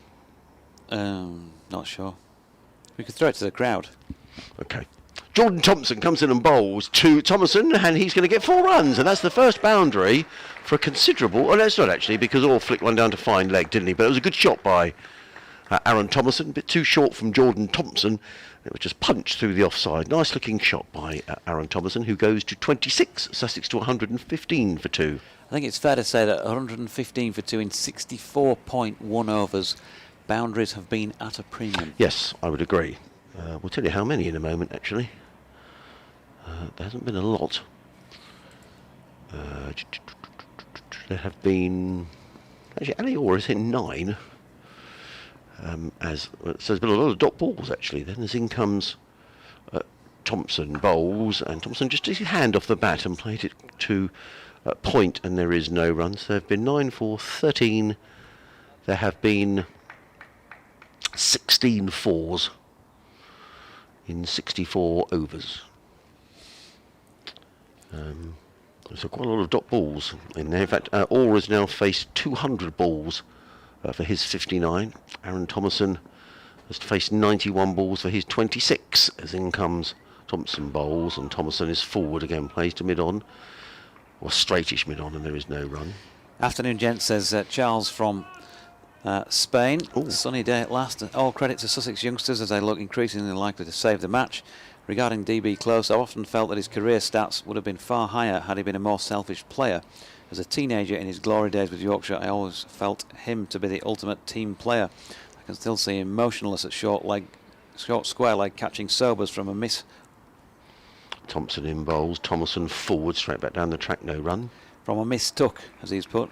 Not sure. We could throw it to the crowd. Okay. Jordan Thompson comes in and bowls to Thomason, and he's going to get 4 runs, and that's the first boundary for a considerable. Oh, no, it's not actually, because Orr flicked one down to fine leg, didn't he? But it was a good shot by Aaron Thomason, a bit too short from Jordan Thompson. It was just punched through the offside. Nice looking shot by Aaron Thomason, who goes to 26, Sussex to 115 for 2. I think it's fair to say that 115 for 2 in 64.1 overs. Boundaries have been at a premium. Yes, I would agree. We'll tell you how many in a moment, actually. There hasn't been a lot. There have been... Actually, Ali Orr is in 9. So there's been a lot of dot balls, actually. Then as in comes Thompson, bowls, and Thompson just took his hand off the bat and played it to point, and there is no runs. There have been 9 for 13. There have been 16 fours in 64 overs. So quite a lot of dot balls in there. In fact, Orr has now faced 200 balls for his 59. Aaron Thomason has faced 91 balls for his 26. As in comes Thompson, bowls, and Thomason is forward again, plays to mid-on, or straightish mid-on, and there is no run. Afternoon, gents, says Charles from Spain. Ooh. Sunny day at last. All credit to Sussex youngsters as they look increasingly likely to save the match. Regarding DB Close, I've often felt that his career stats would have been far higher had he been a more selfish player, As a teenager in his glory days with Yorkshire, I always felt him to be the ultimate team player. I can still see him motionless at short square leg, catching sobers from a miss. Thompson in bowls. Thomason forward, straight back down the track, no run. From a missed tuck, as he's put.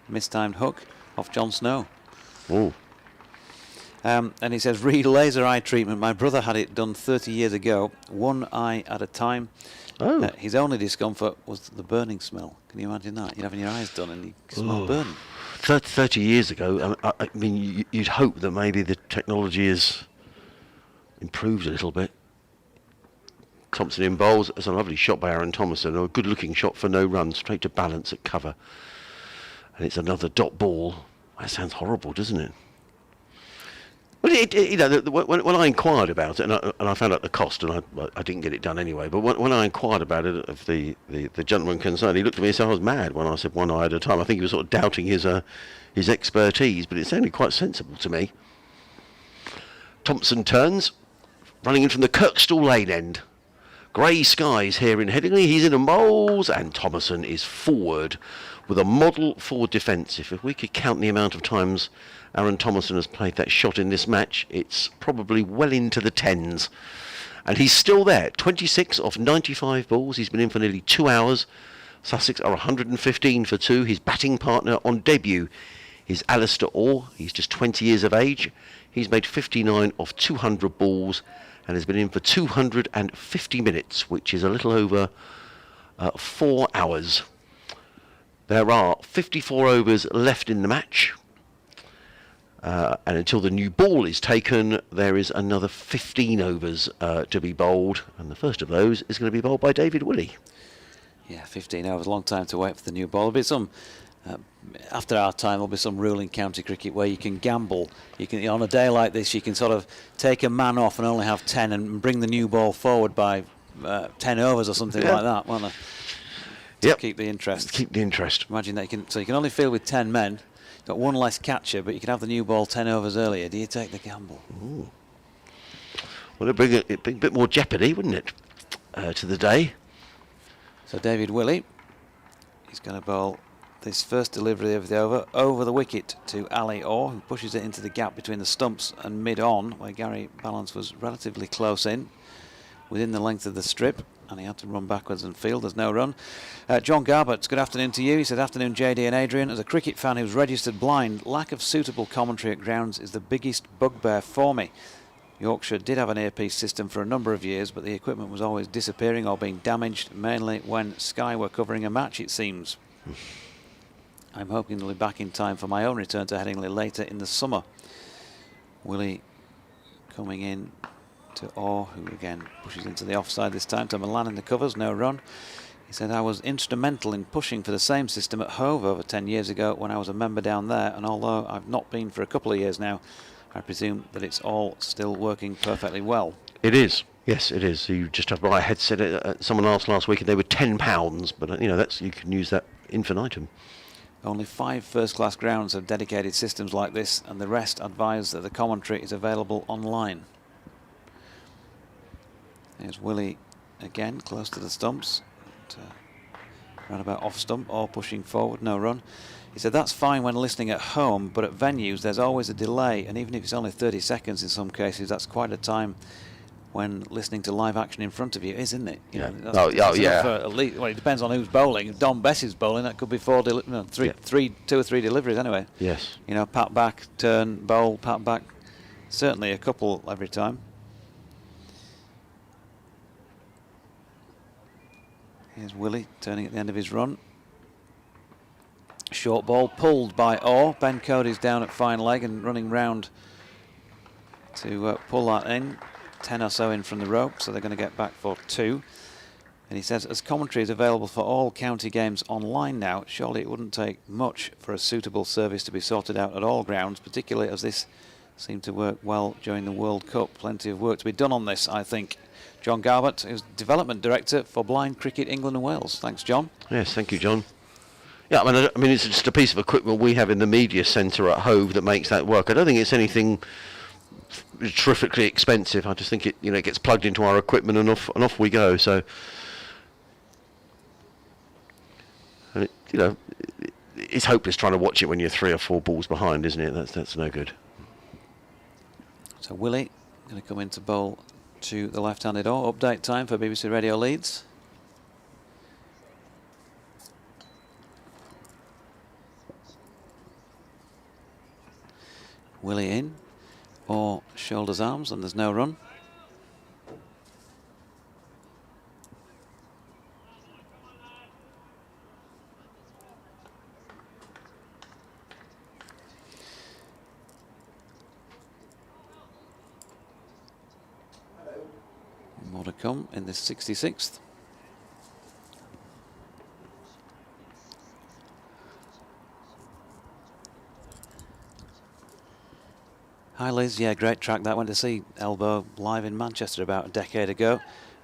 Mistimed hook off John Snow. Oh. And he says, read laser eye treatment. My brother had it done 30 years ago, one eye at a time. Oh. His only discomfort was the burning smell. Can you imagine that? You're having your eyes done and you smell burning. 30 years ago, I mean, you'd hope that maybe the technology has improved a little bit. Thompson in bowls. That's a lovely shot by Aaron Thomason. A good-looking shot for no run, straight to balance at cover. And it's another dot ball. That sounds horrible, doesn't it? Well, when I inquired about it, and I found out the cost, and I didn't get it done anyway, but when I inquired about it of the gentleman concerned, he looked at me and said I was mad when I said one eye at a time. I think he was sort of doubting his expertise, but it sounded quite sensible to me. Thompson turns, running in from the Kirkstall Lane end. Grey skies here in Headingley. He's in the moles, and Thomason is forward with a model forward defensive. If we could count the amount of times Aaron Thomason has played that shot in this match, it's probably well into the tens. And he's still there. 26 off 95 balls. He's been in for nearly 2 hours. Sussex are 115 for 2. His batting partner on debut is Alistair Orr. He's just 20 years of age. He's made 59 off 200 balls and has been in for 250 minutes, which is a little over 4 hours. There are 54 overs left in the match. And until the new ball is taken, there is another 15 overs to be bowled. And the first of those is going to be bowled by David Willey. Yeah, 15 overs, a long time to wait for the new ball. There'll be some, after our time, there'll be some rule in county cricket where you can gamble. You can, on a day like this, you can sort of take a man off and only have 10 and bring the new ball forward by 10 overs or something like that, won't there? To keep the interest. Keep the interest. Imagine that you can only field with 10 men. You've got one less catcher, but you can have the new ball 10 overs earlier. Do you take the gamble? Ooh. Well, it'd bring a bit more jeopardy, wouldn't it, to the day? So David Willey, he's going to bowl this first delivery of the over the wicket to Ali Orr, who pushes it into the gap between the stumps and mid-on, where Gary Balance was relatively close in, within the length of the strip, and he had to run backwards and field. There's no run. John Garbutt, good afternoon to you. He said, afternoon JD and Adrian. As a cricket fan who's registered blind, lack of suitable commentary at grounds is the biggest bugbear for me. Yorkshire did have an earpiece system for a number of years, but the equipment was always disappearing or being damaged, mainly when Sky were covering a match, it seems. I'm hoping to be back in time for my own return to Headingley later in the summer. Willie coming in to Orr, who again pushes into the offside this time, to Milan in the covers, no run. He said, I was instrumental in pushing for the same system at Hove over 10 years ago when I was a member down there, and although I've not been for a couple of years now, I presume that it's all still working perfectly well. It is. Yes, it is. You just have to buy a headset. Someone asked last week and they were £10, but that's you can use that infinitum. Only 5 first-class grounds have dedicated systems like this, and the rest advise that the commentary is available online. There's Willie again, close to the stumps. Round about off stump or pushing forward, no run. He said that's fine when listening at home, but at venues there's always a delay, and even if it's only 30 seconds in some cases, that's quite a time when listening to live action in front of you, isn't it? You know, that's at least, well, it depends on who's bowling. If Don Bess is bowling, that could be 2 or 3 deliveries anyway. Yes. You know, pat back, turn, bowl, pat back. Certainly a couple every time. Here's Willie turning at the end of his run. Short ball pulled by Orr. Ben Cody's down at fine leg and running round to pull that in. 10 or so in from the rope, so they're going to get back for 2. And he says, as commentary is available for all county games online now, surely it wouldn't take much for a suitable service to be sorted out at all grounds, particularly as this seemed to work well during the World Cup. Plenty of work to be done on this, I think. John Garbutt, who's Development Director for Blind Cricket England and Wales. Thanks, John. Yes, thank you, John. Yeah, I mean, it's just a piece of equipment we have in the media centre at Hove that makes that work. I don't think it's anything terrifically expensive. I just think it gets plugged into our equipment and off we go. So, and you know, it's hopeless trying to watch it when you're 3 or 4 balls behind, isn't it? That's no good. So Willie going to come into bowl to the left-handed or update time for BBC Radio Leeds. Willie in, or shoulders arms, and there's no run. More to come in this 66th. Hi Liz, yeah, great track that. Went to see Elbow live in Manchester about a decade ago.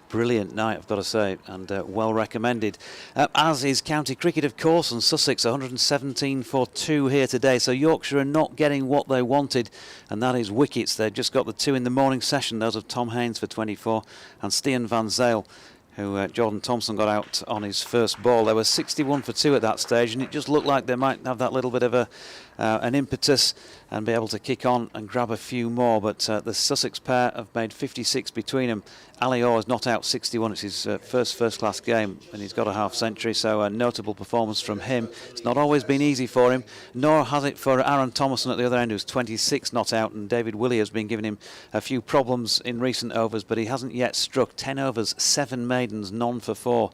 Brilliant night, I've got to say, and well recommended. As is county cricket, of course, and Sussex 117 for 2 here today. So Yorkshire are not getting what they wanted, and that is wickets. They've just got the 2 in the morning session, those of Tom Haynes for 24 and Stian van Zale, who Jordan Thompson got out on his first ball. They were 61 for 2 at that stage, and it just looked like they might have that little bit of an impetus and be able to kick on and grab a few more. But the Sussex pair have made 56 between them. Ali Orr is not out 61. It's his first-class game, and he's got a half-century, so a notable performance from him. It's not always been easy for him, nor has it for Aaron Thompson at the other end, who's 26 not out, and David Willey has been giving him a few problems in recent overs, but he hasn't yet struck. 10 overs, 7 maidens, none for 4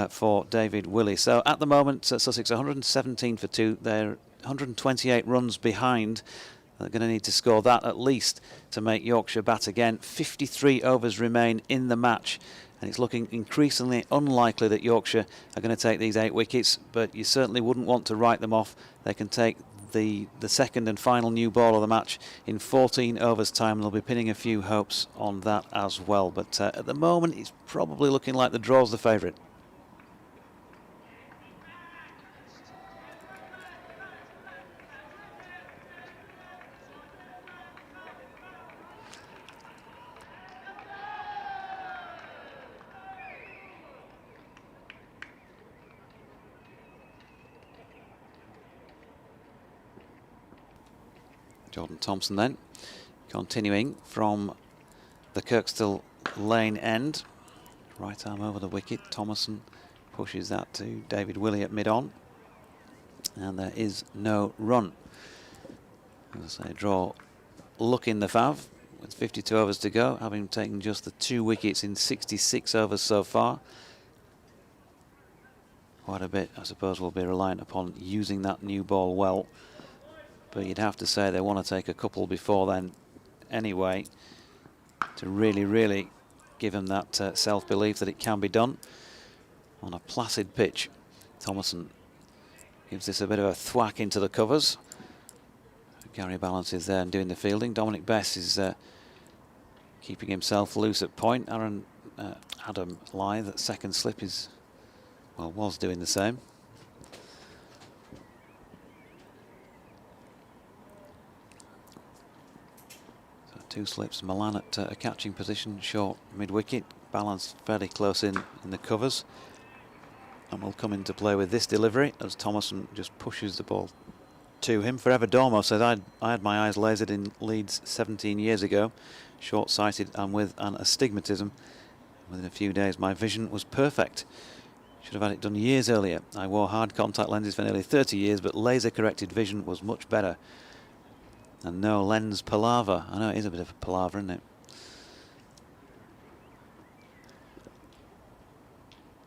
for David Willey. So at the moment, Sussex 117 for 2. They're 128 runs behind. They're going to need to score that at least to make Yorkshire bat again. 53 overs remain in the match, and it's looking increasingly unlikely that Yorkshire are going to take these 8 wickets, but you certainly wouldn't want to write them off. They can take the second and final new ball of the match in 14 overs time. They'll be pinning a few hopes on that as well, but at the moment it's probably looking like the draw's the favourite. Jordan Thompson then, continuing from the Kirkstall Lane end. Right arm over the wicket. Thomason pushes that to David Willey at mid-on. And there is no run. As I say, draw luck in the fav with 52 overs to go, having taken just the 2 wickets in 66 overs so far. Quite a bit, I suppose, will be reliant upon using that new ball well. But you'd have to say they want to take a couple before then anyway to really give them that self-belief that it can be done. On a placid pitch, Thomason gives this a bit of a thwack into the covers. Gary Balance is there and doing the fielding. Dominic Bess is keeping himself loose at point. Adam Lythe at second slip is, well, was doing the same. So 2 slips. Milan at a catching position, short mid-wicket. Balance fairly close in the covers. And will come into play with this delivery as Thomason just pushes the ball to him. Forever Dormo says, I had my eyes lasered in Leeds 17 years ago, short-sighted and with an astigmatism. Within a few days my vision was perfect. Should have had it done years earlier. I wore hard contact lenses for nearly 30 years, but laser-corrected vision was much better. And no lens palaver. I know it is a bit of a palaver, isn't it?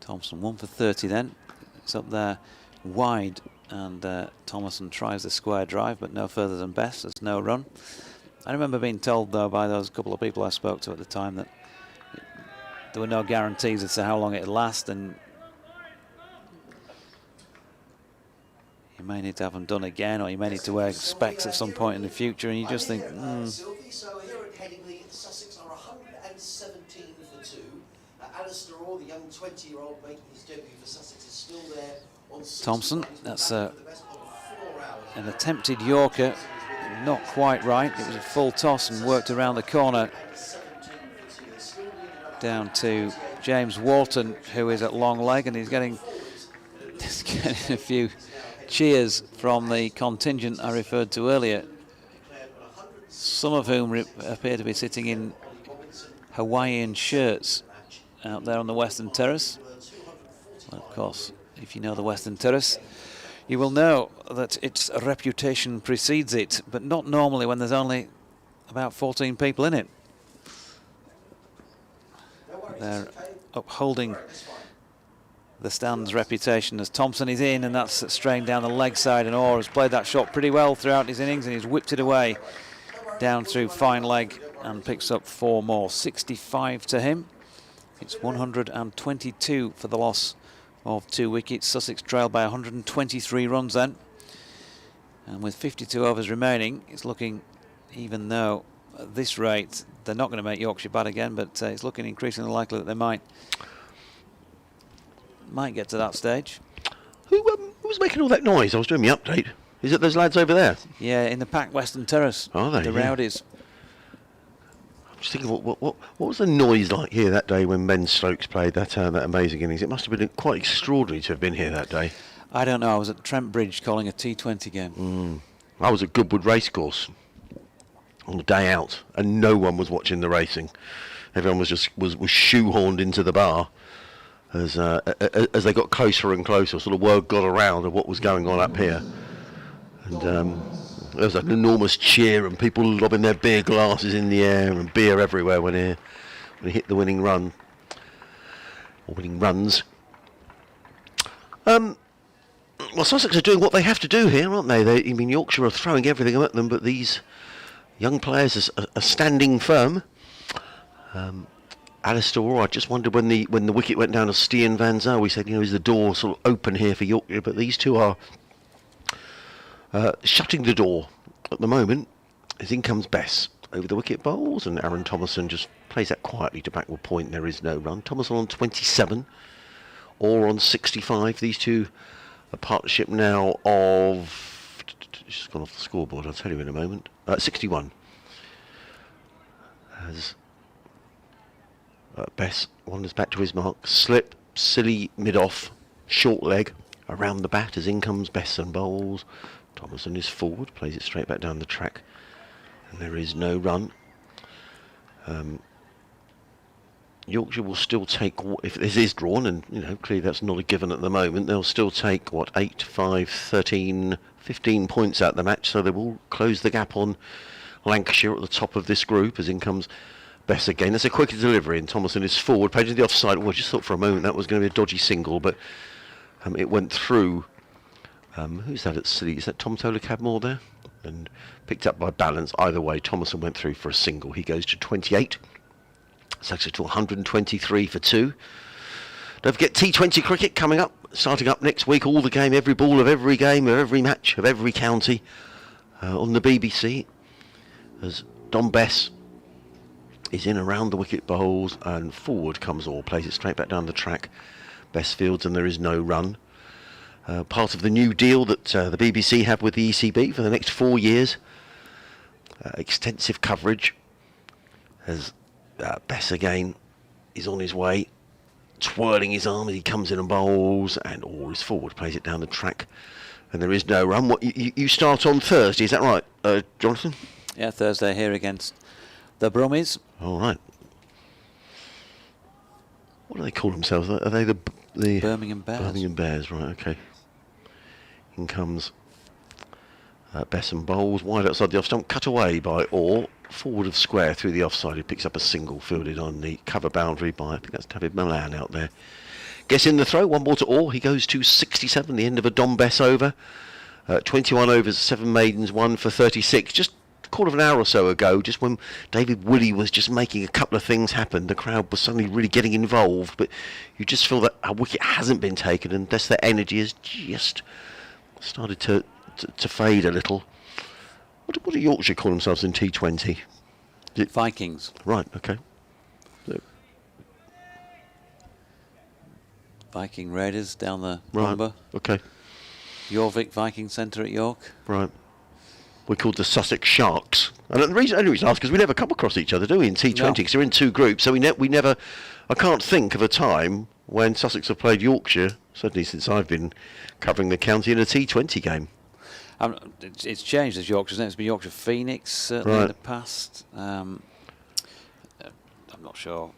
Thompson 1 for 30 then. It's up there wide, and Thomason tries the square drive, but no further than best. There's no run. I remember being told, though, by those couple of people I spoke to at the time that there were no guarantees as to how long it'd last, and you may need to have them done again, or you may need to wear specs at some point in the future, and you just think, Sylvie, so here at Headingley, Sussex are 117 for 2. Alistair Orr, the young 20-year-old making his debut for Sussex, is still there on Thompson, that's an attempted Yorker, not quite right. It was a full toss and worked around the corner down to James Walton, who is at long leg, and he's getting Just getting a few cheers from the contingent I referred to earlier, some of whom appear to be sitting in Hawaiian shirts out there on the Western Terrace. Well, of course, if you know the Western Terrace, you will know that its reputation precedes it, but not normally when there's only about 14 people in it. They're upholding the stand's reputation as Thompson is in, and that's strained down the leg side, and Orr has played that shot pretty well throughout his innings, and he's whipped it away down through fine leg and picks up 4 more. 65 to him. It's 122 for the loss of 2 wickets. Sussex trailed by 123 runs then, and with 52 overs remaining, it's looking, even though at this rate they're not going to make Yorkshire bat again, but it's looking increasingly likely that they might get to that stage. Who was making all that noise? I was doing my update. Is it those lads over there? Yeah, in the packed Western Terrace. Are they? The Rowdies. I'm just thinking, what was the noise like here that day when Ben Stokes played that amazing innings? It must have been quite extraordinary to have been here that day. I don't know. I was at Trent Bridge calling a T20 game. I was at Goodwood Racecourse on the day out, and no one was watching the racing. Everyone was shoehorned into the bar. As they got closer and closer, sort of word got around of what was going on up here, and there was an enormous cheer and people lobbing their beer glasses in the air and beer everywhere when he hit the winning run or winning runs. Well, Sussex are doing what they have to do here, aren't they? I mean, Yorkshire are throwing everything at them, but these young players are standing firm. Alistair Orr, I just wondered when the wicket went down to Stian van Zyl, we said, is the door sort of open here for Yorkshire? But these two are shutting the door at the moment. As in comes Bess over the wicket bowls, and Aaron Thompson just plays that quietly to backward point. There is no run. Thompson on 27, Orr on 65. These two, a partnership now of, just gone off the scoreboard, I'll tell you in a moment, 61. As Bess wanders back to his mark, slip, silly mid-off, short leg around the bat as in comes Bess and bowls. Thompson is forward, plays it straight back down the track, and there is no run. Yorkshire will still take, if this is drawn, and clearly that's not a given at the moment, they'll still take 8, 5, 13, 15 points out the match, so they will close the gap on Lancashire at the top of this group as in comes Bess again. That's a quicker delivery, and Thompson is forward, played to the offside. I just thought for a moment that was going to be a dodgy single, but it went through. Who's that at City? Is that Tom Toller-Cadmore there? And picked up by balance. Either way, Thompson went through for a single. He goes to 28. Sussex to 123 for 2. Don't forget T20 cricket coming up, starting up next week. All the game, every ball of every game, of every match, of every county on the BBC. As Don Bess is in around the wicket bowls, and forward comes Orr, plays it straight back down the track. Bess fields, and there is no run. Part of the new deal that the BBC have with the ECB for the next 4 years. Extensive coverage as Bess again is on his way, twirling his arm as he comes in and bowls, and Orr is forward, plays it down the track, and there is no run. What you start on Thursday, is that right, Jonathan? Yeah, Thursday here against the Brummies. All right. What do they call themselves? Are they the Birmingham Bears? Birmingham Bears, right? Okay. In comes Bess and bowls wide outside the off stump, cut away by Orr, forward of square through the offside. He picks up a single fielded on the cover boundary by, I think that's David Milan out there. Gets in the throw, 1 ball to Orr. He goes to 67, the end of a Don Bess over. 21 overs, 7 maidens, 1 for 36. Just a quarter of an hour or so ago, just when David Willey was just making a couple of things happen, the crowd was suddenly really getting involved, but you just feel that a wicket hasn't been taken, and thus their energy has just started to fade a little. What do Yorkshire call themselves in T20? Vikings. Right, okay. Viking Raiders down the Right, Humber. okay. Jorvik Viking Centre at York. Right. We're called the Sussex Sharks. And the only reason I ask is because we never come across each other, do we, in T20? Because they're in 2 groups, so we never... I can't think of a time when Sussex have played Yorkshire, certainly since I've been covering the county, in a T20 game. It's changed as Yorkshire's name. It's been Yorkshire Phoenix certainly in the past. I'm not sure.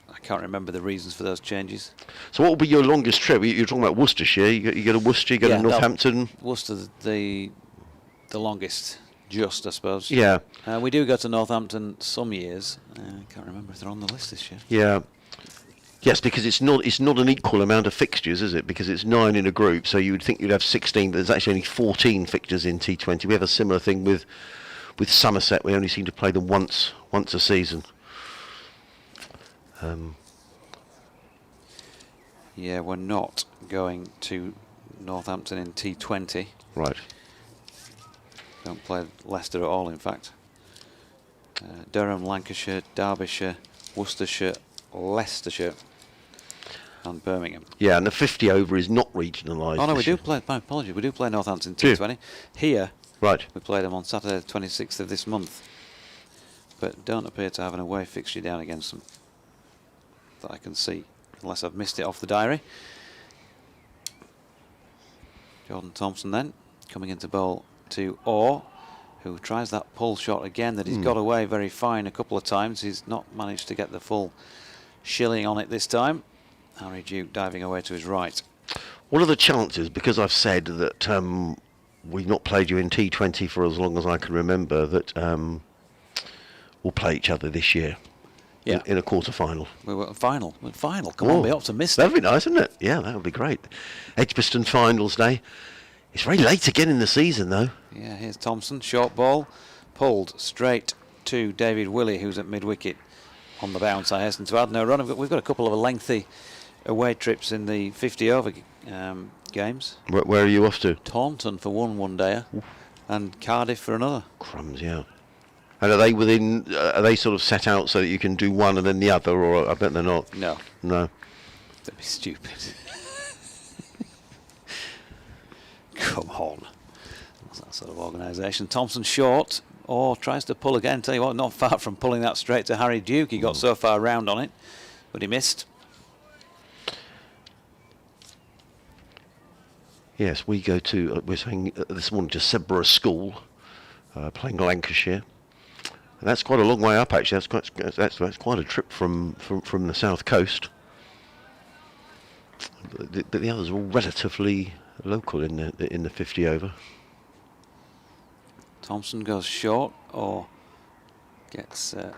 I can't remember the reasons for those changes. So what will be your longest trip? You're talking about Worcestershire. You go to Worcester, you go to Northampton. Worcester's the longest, just I suppose. Yeah. We do go to Northampton some years. I can't remember if they're on the list this year. Yeah. Yes, because it's not an equal amount of fixtures, is it? Because it's 9 in a group, so you would think you'd have 16, but there's actually only 14 fixtures in T20. We have a similar thing with Somerset. We only seem to play them once a season. Yeah, we're not going to Northampton in T20. Right. Don't play Leicester at all, in fact. Durham, Lancashire, Derbyshire, Worcestershire, Leicestershire and Birmingham. Yeah, and the 50 over is not regionalised. Oh no, we do play. My apologies, we do play Northampton T20 here. Right. We play them on Saturday, the 26th of this month, but don't appear to have an away fixture down against them that I can see, unless I've missed it off the diary. Jordan Thompson then coming into bowl to Orr, who tries that pull shot again that he's got away very fine a couple of times. He's not managed to get the full shilling on it this time. Harry Duke diving away to his right. What are the chances, because I've said that we've not played you in T20 for as long as I can remember, that we'll play each other this year in a quarter-final? We're final. Come on, be optimistic. That'd be nice, wouldn't it? Yeah, that would be great. Edgbaston finals day. It's very late again in the season, though. Yeah, here's Thompson, short ball, pulled straight to David Willey, who's at mid-wicket on the bounce. I hasten to add, no run. We've got a couple of lengthy away trips in the 50 over games. Where are you off to? Taunton for one day, and Cardiff for another. Crumbs, yeah. And are they within? Are they sort of set out so that you can do one and then the other, or I bet they're not? No. No. That'd be stupid. Come on. What's that sort of organisation? Thompson short, or tries to pull again. Tell you what, not far from pulling that straight to Harry Duke. He got so far round on it, but he missed. Yes, we go to, we're saying this morning to Sedbergh School, playing Lancashire. And that's quite a long way up, actually. That's quite a trip from the south coast. But the others are all relatively local in the 50 over. Thompson goes short, or gets the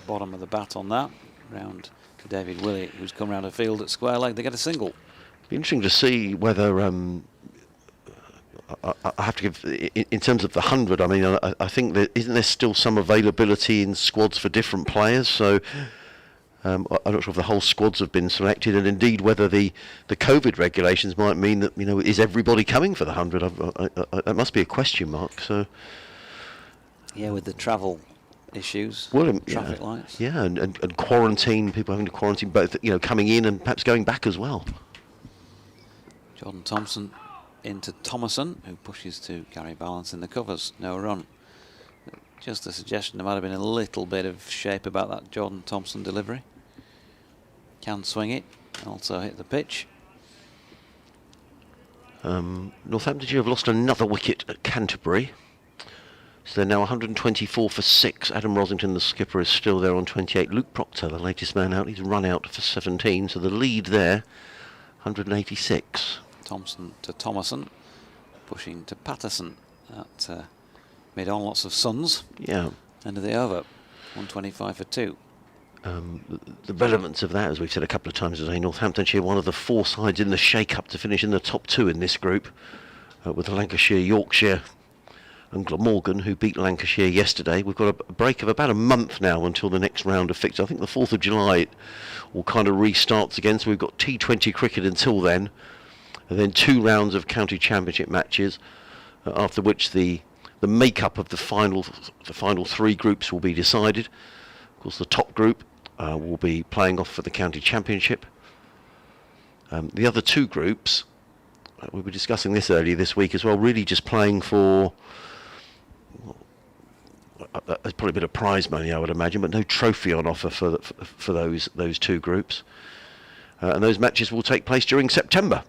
bottom of the bat on that, round to David Willey, who's come round a field at square leg. They get a single. Be interesting to see whether I have to give, in terms of the 100. I mean, I think isn't there still some availability in squads for different players? So I'm not sure if the whole squads have been selected, and indeed whether the COVID regulations might mean that, you know, is everybody coming for the 100? That must be a question mark. So yeah, with the travel issues, traffic lights. Yeah, and quarantine, people having to quarantine both, you know, coming in and perhaps going back as well. Jordan Thompson into Thomason, who pushes to Gary Balance in the covers. No run. Just a suggestion, there might have been a little bit of shape about that Jordan Thompson delivery. Can swing it, also hit the pitch. Northamptonshire have lost another wicket at Canterbury. So they're now 124 for 6. Adam Rosington, the skipper, is still there on 28. Luke Proctor, the latest man out, he's run out for 17. So the lead there, 186. Thompson to Thomason, pushing to Patterson at mid-on, lots of suns. Yeah. End of the over, 125 for 2. The relevance of that, as we've said a couple of times today, Northamptonshire, one of the 4 sides in the shake-up to finish in the top 2 in this group, with Lancashire, Yorkshire and Glamorgan, who beat Lancashire yesterday. We've got a break of about a month now until the next round of fixtures. I think the 4th of July will kind of restarts again, so we've got T20 cricket until then, and then 2 rounds of county championship matches, after which the makeup of the final 3 groups will be decided. Of course, the top group will be playing off for the county championship. The other 2 groups, we were discussing this earlier this week as well, really just playing for probably a bit of prize money, I would imagine, but no trophy on offer for those 2 groups. and those matches will take place during September.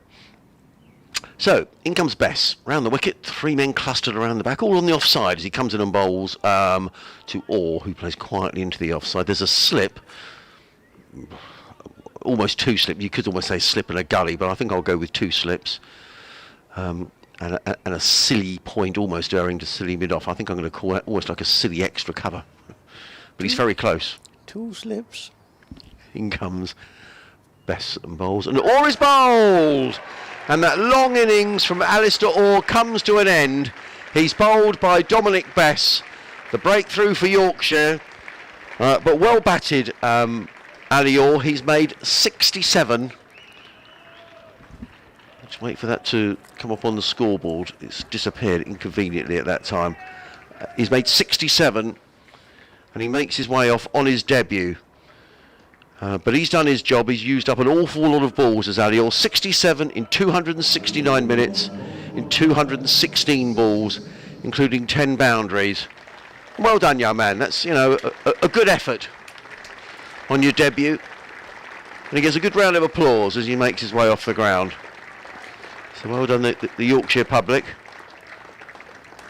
So, in comes Bess, round the wicket, 3 men clustered around the back, all on the offside as he comes in and bowls to Orr, who plays quietly into the offside. There's a slip, almost 2 slips, you could almost say slip and a gully, but I think I'll go with 2 slips. And a silly point, almost erring to silly mid-off. I think I'm going to call that almost like a silly extra cover. But he's very close. 2 slips. In comes Bess and bowls, and Orr is bowled! And that long innings from Alistair Orr comes to an end. He's bowled by Dominic Bess. The breakthrough for Yorkshire. But well batted, Ali Orr. He's made 67. Let's wait for that to come up on the scoreboard. It's disappeared inconveniently at that time. He's made 67, and he makes his way off on his debut. But he's done his job. He's used up an awful lot of balls as Ali Orr. 67 in 269 minutes, in 216 balls, including 10 boundaries. Well done, young man. That's, a good effort on your debut. And he gets a good round of applause as he makes his way off the ground. So well done, the Yorkshire public.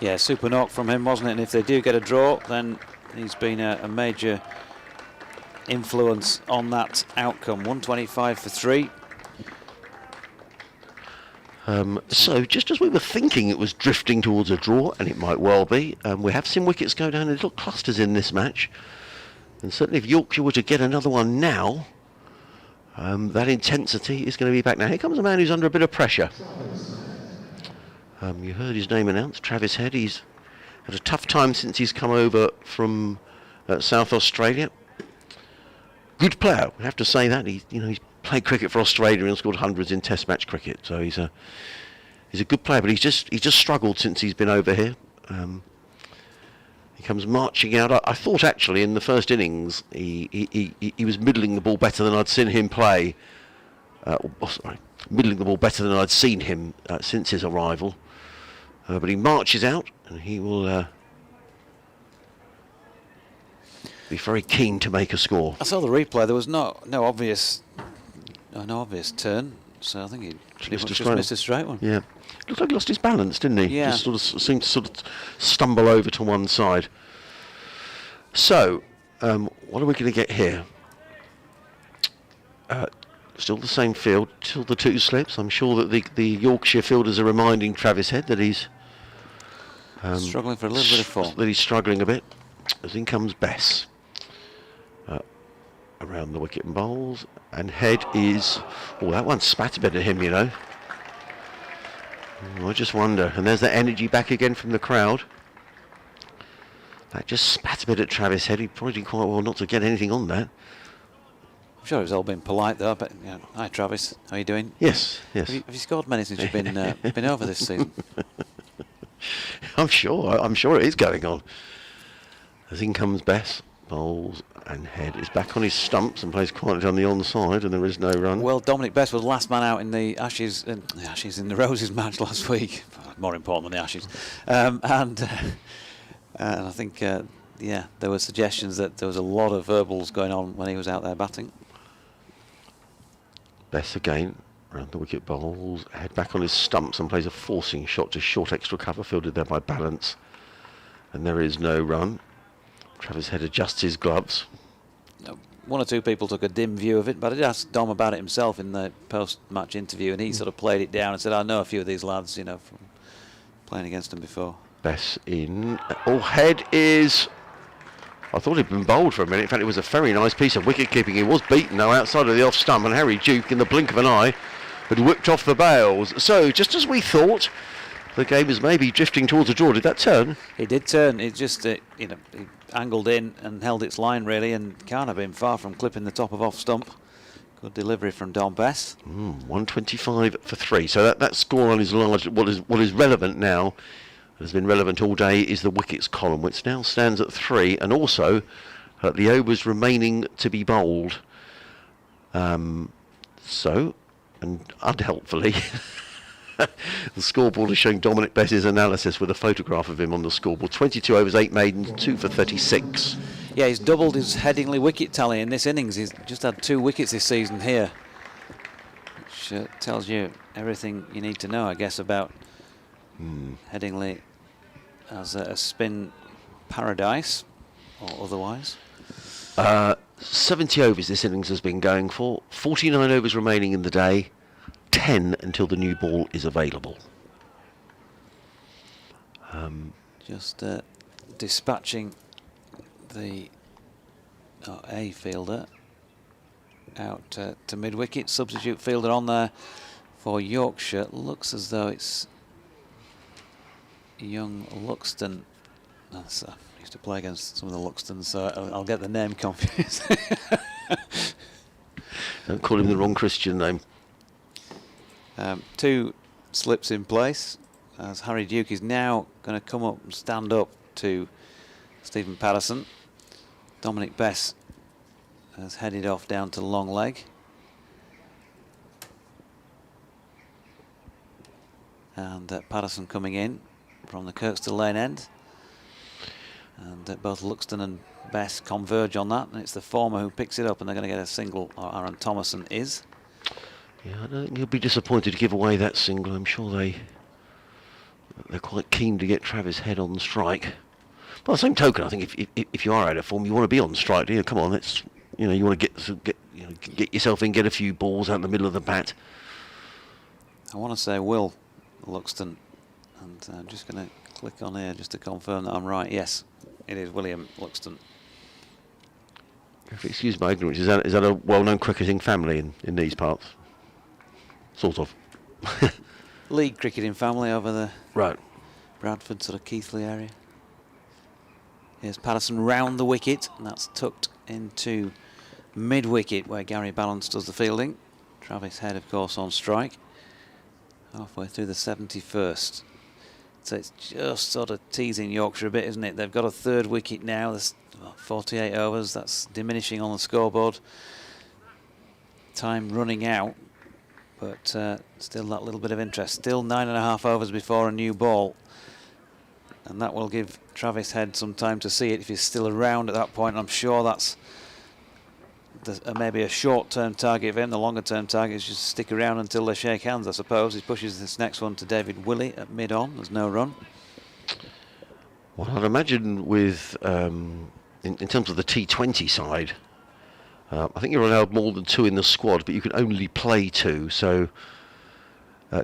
Yeah, super knock from him, wasn't it? And if they do get a draw, then he's been a major influence on that outcome. 125 for 3. So just as we were thinking it was drifting towards a draw, and it might well be, we have seen wickets go down in little clusters in this match, and certainly if Yorkshire were to get another one now, that intensity is going to be back. Now here comes a man who's under a bit of pressure. You heard his name announced, Travis Head. He's had a tough time since he's come over from South Australia. Good player, we have to say that. He's played cricket for Australia and scored hundreds in Test match cricket. So he's a good player, but he's just struggled since he's been over here. He comes marching out. I thought actually in the first innings he was middling the ball better than I'd seen him play. Middling the ball better than I'd seen him since his arrival. But he marches out, and he will be very keen to make a score. I saw the replay. There was no obvious turn, so I think he pretty much just missed a straight one. Yeah, looked like he lost his balance, didn't he? Yeah. Just sort of seemed to sort of stumble over to one side. So, what are we going to get here? Still the same field, still the 2 slips. I'm sure that the Yorkshire fielders are reminding Travis Head that he's struggling for a little bit of form. That he's struggling a bit. As in comes Bess. Around the wicket and bowls, and Head is... Oh, that one spat a bit at him, I just wonder. And there's that energy back again from the crowd. That just spat a bit at Travis Head. He probably did quite well not to get anything on that. I'm sure it was all been polite though. But hi Travis, how are you doing? Yes. Have you scored many since you've been over this season? I'm sure it is going on. As in comes Bess, bowls, and Head is back on his stumps and plays quietly on the onside, and there is no run. Well, Dominic Bess was the last man out in the Ashes in the Roses match last week. More important than the Ashes, and I think there were suggestions that there was a lot of verbals going on when he was out there batting. Bess again round the wicket, bowls, Head back on his stumps and plays a forcing shot to short extra cover, fielded there by Balance, and there is no run. Travis Head adjusts his gloves. One or two people took a dim view of it, but I did ask Dom about it himself in the post-match interview, and he sort of played it down and said, I know a few of these lads, from playing against them before. Bess in. Oh, Head is... I thought he'd been bowled for a minute. In fact, it was a very nice piece of wicket-keeping. He was beaten, though, outside of the off-stump, and Harry Duke, in the blink of an eye, had whipped off the bails. So, just as we thought, the game is maybe drifting towards a draw. Did that turn? It did turn. It just, it angled in and held its line really, and can't have been far from clipping the top of off stump. Good delivery from Dom Bess. 125 for 3. So that scoreline is large. What is relevant now, has been relevant all day, is the wickets column, which now stands at 3, and also the overs remaining to be bowled. So, and unhelpfully, the scoreboard is showing Dominic Bess's analysis with a photograph of him on the scoreboard. 22 overs, 8 maidens, 2 for 36. Yeah, he's doubled his Headingley wicket tally in this innings. He's just had 2 wickets this season here. which tells you everything you need to know, I guess, about Headingley as a spin paradise or otherwise. 70 overs this innings has been going for. 49 overs remaining in the day. 10 until the new ball is available. Just dispatching the a fielder out to mid-wicket. Substitute fielder on there for Yorkshire. Looks as though it's young Luxton. That's, I used to play against some of the Luxtons, so I'll get the name confused. Don't call him the wrong Christian name. 2 slips in place as Harry Duke is now going to come up and stand up to Stephen Patterson. Dominic Bess has headed off down to long leg. And Patterson coming in from the Kirkstall Lane end. And both Luxton and Bess converge on that, and it's the former who picks it up, and they're going to get a single, or Aaron Thomason is. Yeah, I don't think he'll be disappointed to give away that single. I'm sure they're quite keen to get Travis Head on strike. By the same token, I think if you are out of form, you want to be on strike. Do you? Come on, let's you want to get yourself in, get a few balls out in the middle of the bat. I want to say Will Luxton, and I'm just going to click on here just to confirm that I'm right. Yes, it is William Luxton. If you excuse my ignorance, is that a well-known cricketing family in these parts? Sort of. League cricketing family over the Right. Bradford sort of Keighley area. Here's Patterson round the wicket, and that's tucked into mid-wicket where Gary Balance does the fielding. Travis Head, of course, on strike. Halfway through the 71st. So it's just sort of teasing Yorkshire a bit, isn't it? They've got a 3rd wicket now. There's 48 overs. That's diminishing on the scoreboard. Time running out, but still that little bit of interest. Still 9.5 overs before a new ball. And that will give Travis Head some time to see it if he's still around at that point. I'm sure that's maybe a short-term target for him. The longer-term target is just stick around until they shake hands, I suppose. He pushes this next one to David Willey at mid-on. There's no run. Well, I'd imagine with in terms of the T20 side, I think you're allowed more than 2 in the squad, but you can only play 2. So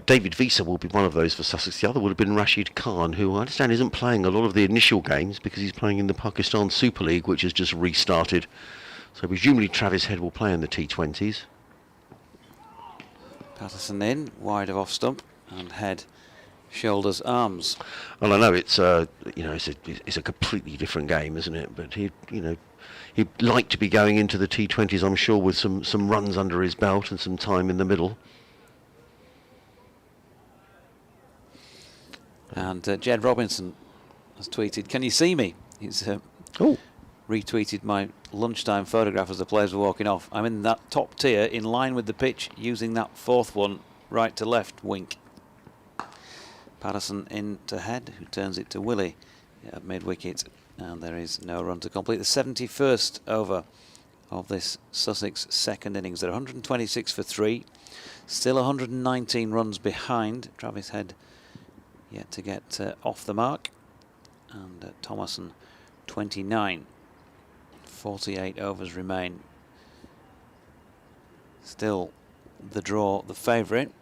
David Visa will be one of those for Sussex. The other would have been Rashid Khan, who I understand isn't playing a lot of the initial games because he's playing in the Pakistan Super League, which has just restarted. So presumably Travis Head will play in the T20s. Patterson in, wide of off stump, and Head shoulders arms. Well, I know it's it's a completely different game, isn't it? But he'd like to be going into the T20s, I'm sure, with some runs under his belt and some time in the middle. And Jed Robinson has tweeted, "Can you see me?" He's retweeted my lunchtime photograph as the players were walking off. I'm in that top tier, in line with the pitch, using that 4th one, right to left, wink. Patterson in to Head, who turns it to Willey at mid-wicket, and there is no run to complete the 71st over of this Sussex second innings. They're 126 for 3, still 119 runs behind. Travis Head yet to get off the mark, and Thomason 29. 48 overs remain. Still the draw, the favourite.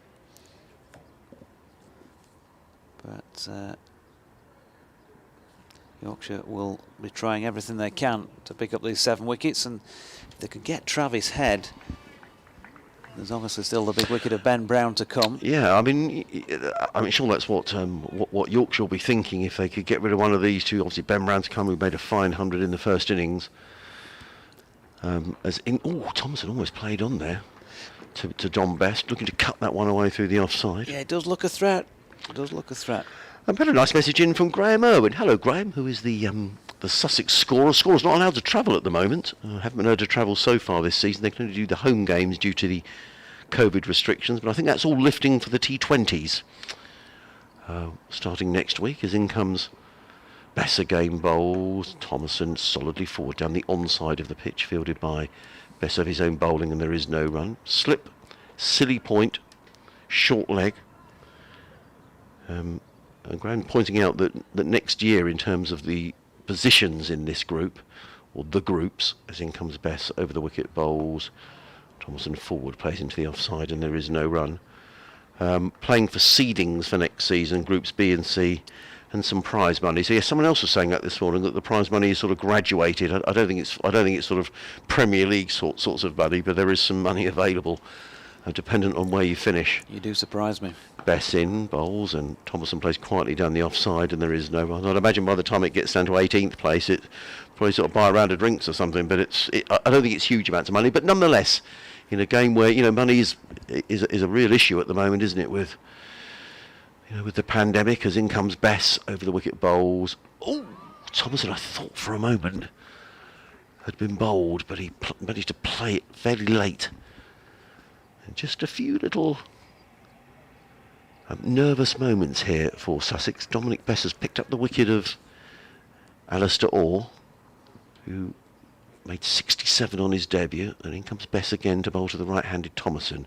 But Yorkshire will be trying everything they can to pick up these 7 wickets, and if they could get Travis Head, there's obviously still the big wicket of Ben Brown to come. Yeah, I mean, sure that's what Yorkshire will be thinking if they could get rid of one of these 2. Obviously, Ben Brown to come, who made a fine 100 in the first innings. Thompson almost played on there to John Best, looking to cut that one away through the offside. Yeah, it does look a threat. It does look a threat. I've had a nice message in from Graham Irwin. Hello, Graham, who is the Sussex scorer. Scorer's not allowed to travel at the moment. Haven't been able to travel so far this season. They can only do the home games due to the COVID restrictions, but I think that's all lifting for the T20s. Starting next week, as in comes Bess again bowls. Thomason solidly forward down the onside of the pitch, fielded by Bess of his own bowling, and there is no run. Slip, silly point, short leg. And Graham pointing out that next year, in terms of the positions in this group, or the groups, as in comes Bess over the wicket bowls, Thompson forward plays into the offside, and there is no run. Playing for seedings for next season, groups B and C, and some prize money. So yes, someone else was saying that this morning, that the prize money is sort of graduated. I don't think it's sort of Premier League sorts of money, but there is some money available, dependent on where you finish. You do surprise me. Bess in bowls, and Thompson plays quietly down the offside, and there is no run. I'd imagine by the time it gets down to 18th place, it probably sort of buy a round of drinks or something. But I don't think it's huge amounts of money. But nonetheless, in a game where money is a real issue at the moment, isn't it? With the pandemic, as in comes Bess over the wicket bowls. Oh, Thompson, I thought for a moment, had been bowled, but he managed to play it fairly late. And just a few little nervous moments here for Sussex. Dominic Bess has picked up the wicket of Alistair Orr, who made 67 on his debut, and in comes Bess again to bowl to the right-handed Thompson.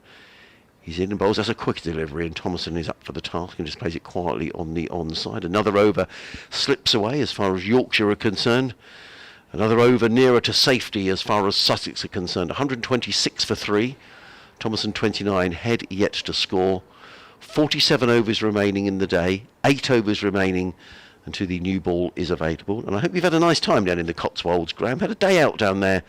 He's in and bowls. That's a quick delivery, and Thompson is up for the task and just plays it quietly on the onside. Another over slips away as far as Yorkshire are concerned. Another over nearer to safety as far as Sussex are concerned. 126 for 3. Thompson 29, Head yet to score. 47 overs remaining in the day, 8 overs remaining until the new ball is available. And I hope you've had a nice time down in the Cotswolds, Graham. Had a day out down there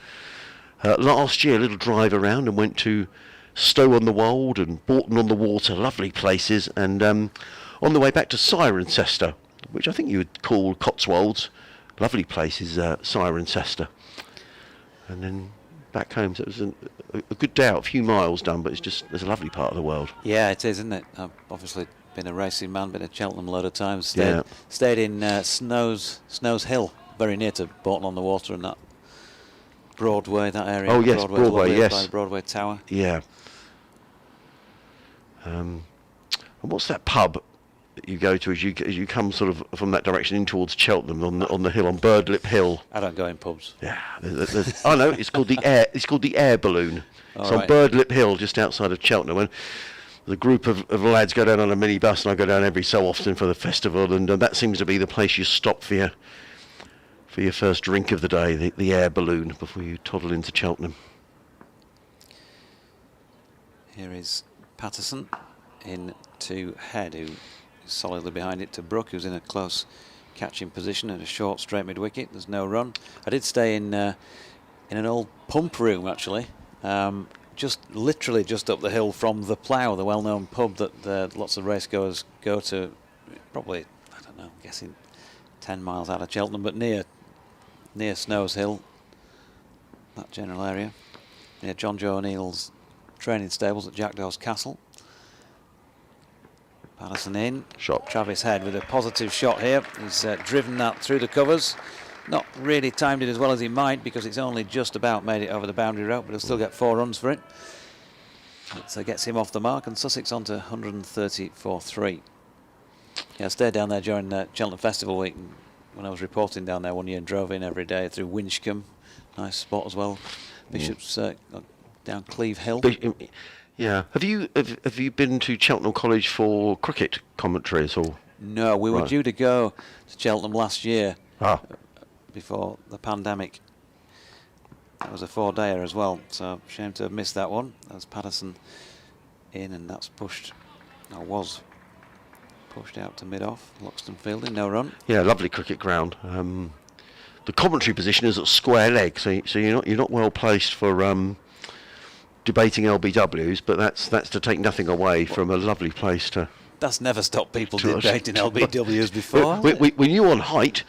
last year, a little drive around, and went to Stow-on-the-Wold and Bourton-on-the-Water, lovely places. And on the way back to Cirencester, which I think you would call Cotswolds, lovely places, Cirencester. And then back home, so it was a good day out, a few miles done, but it's a lovely part of the world. Yeah, it is, isn't it? I've obviously been a racing man, been at Cheltenham a load of times. Stayed in Snows Hill, very near to Bourton-on-the-Water and that Broadway, that area. Oh yes, Broadway, yes. By the Broadway Tower. Yeah. And what's that pub that you go to as you come sort of from that direction in towards Cheltenham on the hill, on Birdlip Hill? I don't go in pubs. Yeah. Oh no, it's called the Air Balloon. It's on Birdlip Hill, just outside of Cheltenham. And the group of lads go down on a minibus, and I go down every so often for the festival, and that seems to be the place you stop for your first drink of the day, the Air Balloon, before you toddle into Cheltenham. Here is Patterson in to Head, who is solidly behind it to Brook, who's in a close catching position at a short straight mid wicket. There's no run. I did stay in an old pump room actually, literally just up the hill from the Plough, the well-known pub that lots of racegoers go to. Probably, I don't know, guessing 10 miles out of Cheltenham, but near Snows Hill, that general area, near John Joe O'Neill's training stables at Jackdaw's Castle. Patterson in. Shot. Travis Head with a positive shot here. He's driven that through the covers. Not really timed it as well as he might, because it's only just about made it over the boundary rope, but he'll still get 4 runs for it. So gets him off the mark, and Sussex on to 130 for 3. Yeah, I stayed down there during Cheltenham Festival week when I was reporting down there one year, and drove in every day through Winchcombe. Nice spot as well. Bishop's down Cleve Hill. Yeah. Have you been to Cheltenham College for cricket commentary at all? No, we were due to go to Cheltenham last year. Before the pandemic. That was a 4-dayer as well, so shame to have missed that one. That's Patterson in, and that's was pushed out to mid-off. Loxton fielding, no run. Yeah, lovely cricket ground. The commentary position is at square leg, so you're not well placed for debating LBWs, but that's to take nothing away from a lovely place to. That's never stopped people debating LBWs before. When you're on height.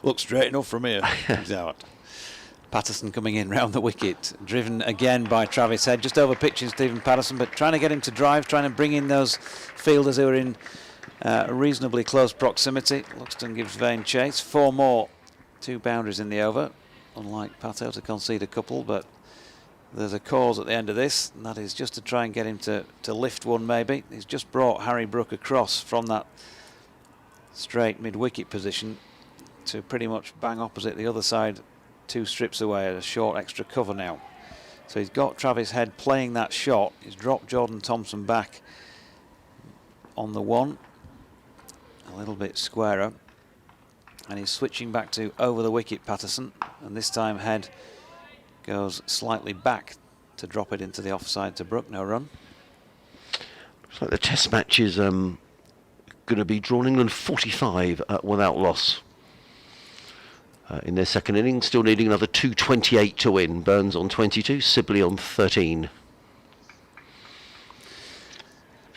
Look straight enough from here. He's out. Patterson coming in round the wicket, driven again by Travis Head, just over pitching Stephen Patterson, but trying to get him to drive, trying to bring in those fielders who are in reasonably close proximity. Luxton gives vain chase. 4 more, 2 boundaries in the over, unlike Pato to concede a couple, but there's a cause at the end of this, and that is just to try and get him to lift one maybe. He's just brought Harry Brook across from that straight mid-wicket position to pretty much bang opposite the other side, 2 strips away, a short extra cover now. So he's got Travis Head playing that shot. He's dropped Jordan Thompson back on the 1, a little bit squarer, and he's switching back to over the wicket Patterson, and this time Head goes slightly back to drop it into the offside to Brook. No run. Looks like the test match is going to be drawn. England 45 without loss in their second innings, still needing another 228 to win. Burns on 22, Sibley on 13.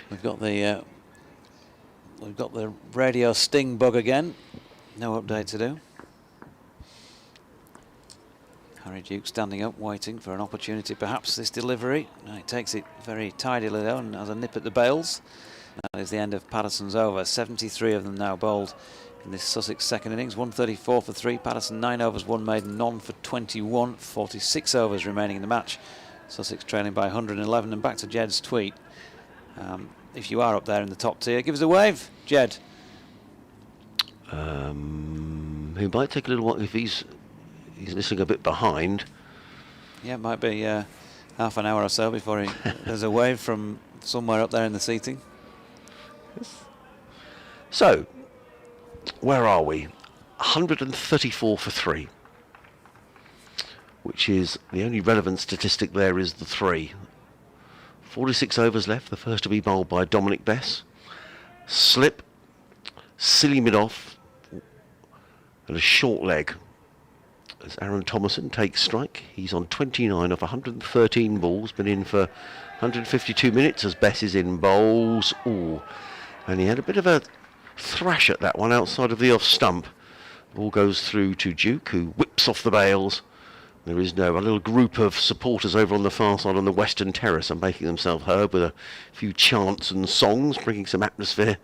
We've got the radio sting bug again. No update to do. Harry Duke standing up, waiting for an opportunity. Perhaps this delivery. No, he takes it very tidily though and has a nip at the bails. That is the end of Patterson's over. 73 of them now bowled in this Sussex second innings. 134 for 3. Patterson 9 overs, 1 maiden, none for 21. 46 overs remaining in the match. Sussex trailing by 111. And back to Jed's tweet. If you are up there in the top tier, give us a wave, Jed. He might take a little while if he's listening a bit behind. Yeah, it might be half an hour or so before there's a wave from somewhere up there in the seating. So, where are we? 134 for 3, which is the only relevant statistic there is the 3. 46 overs left, the first to be bowled by Dominic Bess. Slip, silly mid-off, and a short leg as Aaron Thompson takes strike. He's on 29 of 113 balls, been in for 152 minutes as Bess is in bowls. Ooh, and he had a bit of a thrash at that one outside of the off stump. Ball goes through to Duke, who whips off the bails. There is a little group of supporters over on the far side on the western terrace are making themselves heard with a few chants and songs, bringing some atmosphere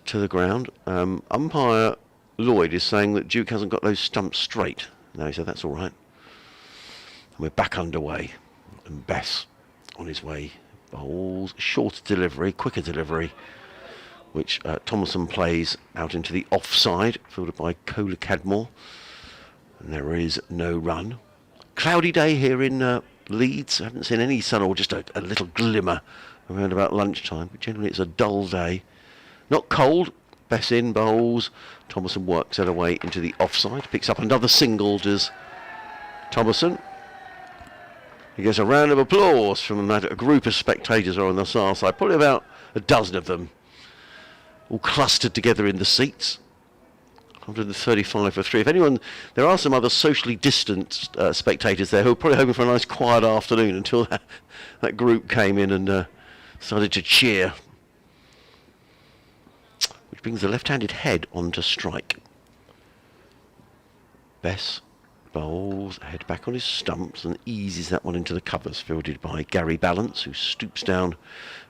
to the ground. Umpire Lloyd is saying that Duke hasn't got those stumps straight. No, he said that's all right. And we're back underway. And Bess on his way. Bowls, shorter delivery, quicker delivery, which Thompson plays out into the offside, fielded by Kohler Cadmore. And there is no run. Cloudy day here in Leeds. I haven't seen any sun or just a little glimmer around about lunchtime. But generally it's a dull day. Not cold. Bess in, bowls. Thompson works that away into the offside. Picks up another single, does Thompson. He gets a round of applause from a group of spectators on the far side. Probably about a dozen of them. All clustered together in the seats. 135 for 3. If anyone, there are some other socially distant spectators there who are probably hoping for a nice quiet afternoon until that group came in and started to cheer. Which brings the left-handed Head onto strike. Bess bowls, Head back on his stumps and eases that one into the covers, fielded by Gary Balance, who stoops down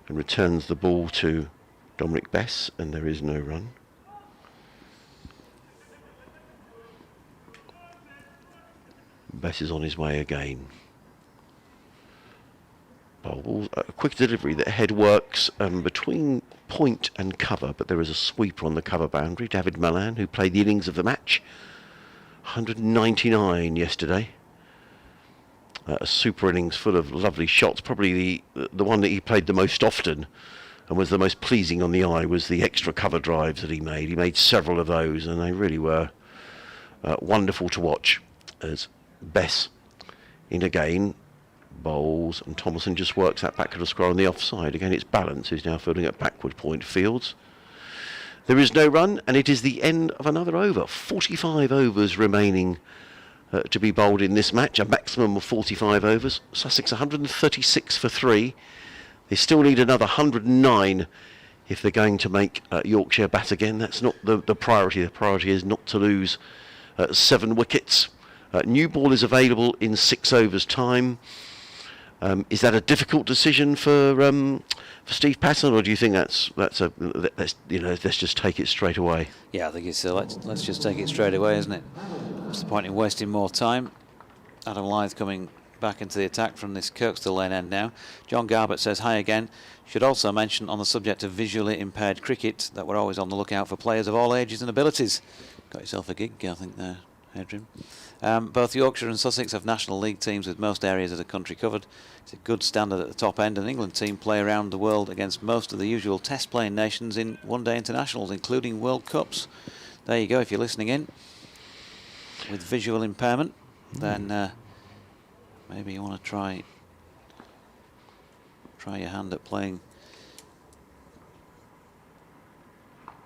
and returns the ball to Dominic Bess, and there is no run. Bess is on his way again. Bowls, a quick delivery that Head works between point and cover, but there is a sweeper on the cover boundary. David Malan, who played the innings of the match, 199 yesterday. A super innings full of lovely shots. Probably the one that he played the most often and was the most pleasing on the eye was the extra cover drives that he made. He made several of those, and they really were wonderful to watch. As Bess in again, bowls, and Thompson just works that back to the square on the offside. Again, it's Balance who's now fielding at backward point fields. There is no run, and it is the end of another over. 45 overs remaining to be bowled in this match, a maximum of 45 overs. Sussex 136 for 3. They still need another 109 if they're going to make Yorkshire bat again. That's not the priority. The priority is not to lose 7 wickets. New ball is available in 6 overs time. Is that a difficult decision for Steve Patterson, or do you think let's just take it straight away? Yeah, I think it's let's just take it straight away, isn't it? What's the point in wasting more time? Adam Lyth coming back into the attack from this Kirkstall lane end now. John Garbett says hi again. Should also mention on the subject of visually impaired cricket that we're always on the lookout for players of all ages and abilities. Got yourself a gig, I think there, Adrian. Both Yorkshire and Sussex have National League teams with most areas of the country covered. It's a good standard at the top end. An England team play around the world against most of the usual test-playing nations in one-day internationals, including World Cups. There you go. If you're listening in with visual impairment, then maybe you want to try your hand at playing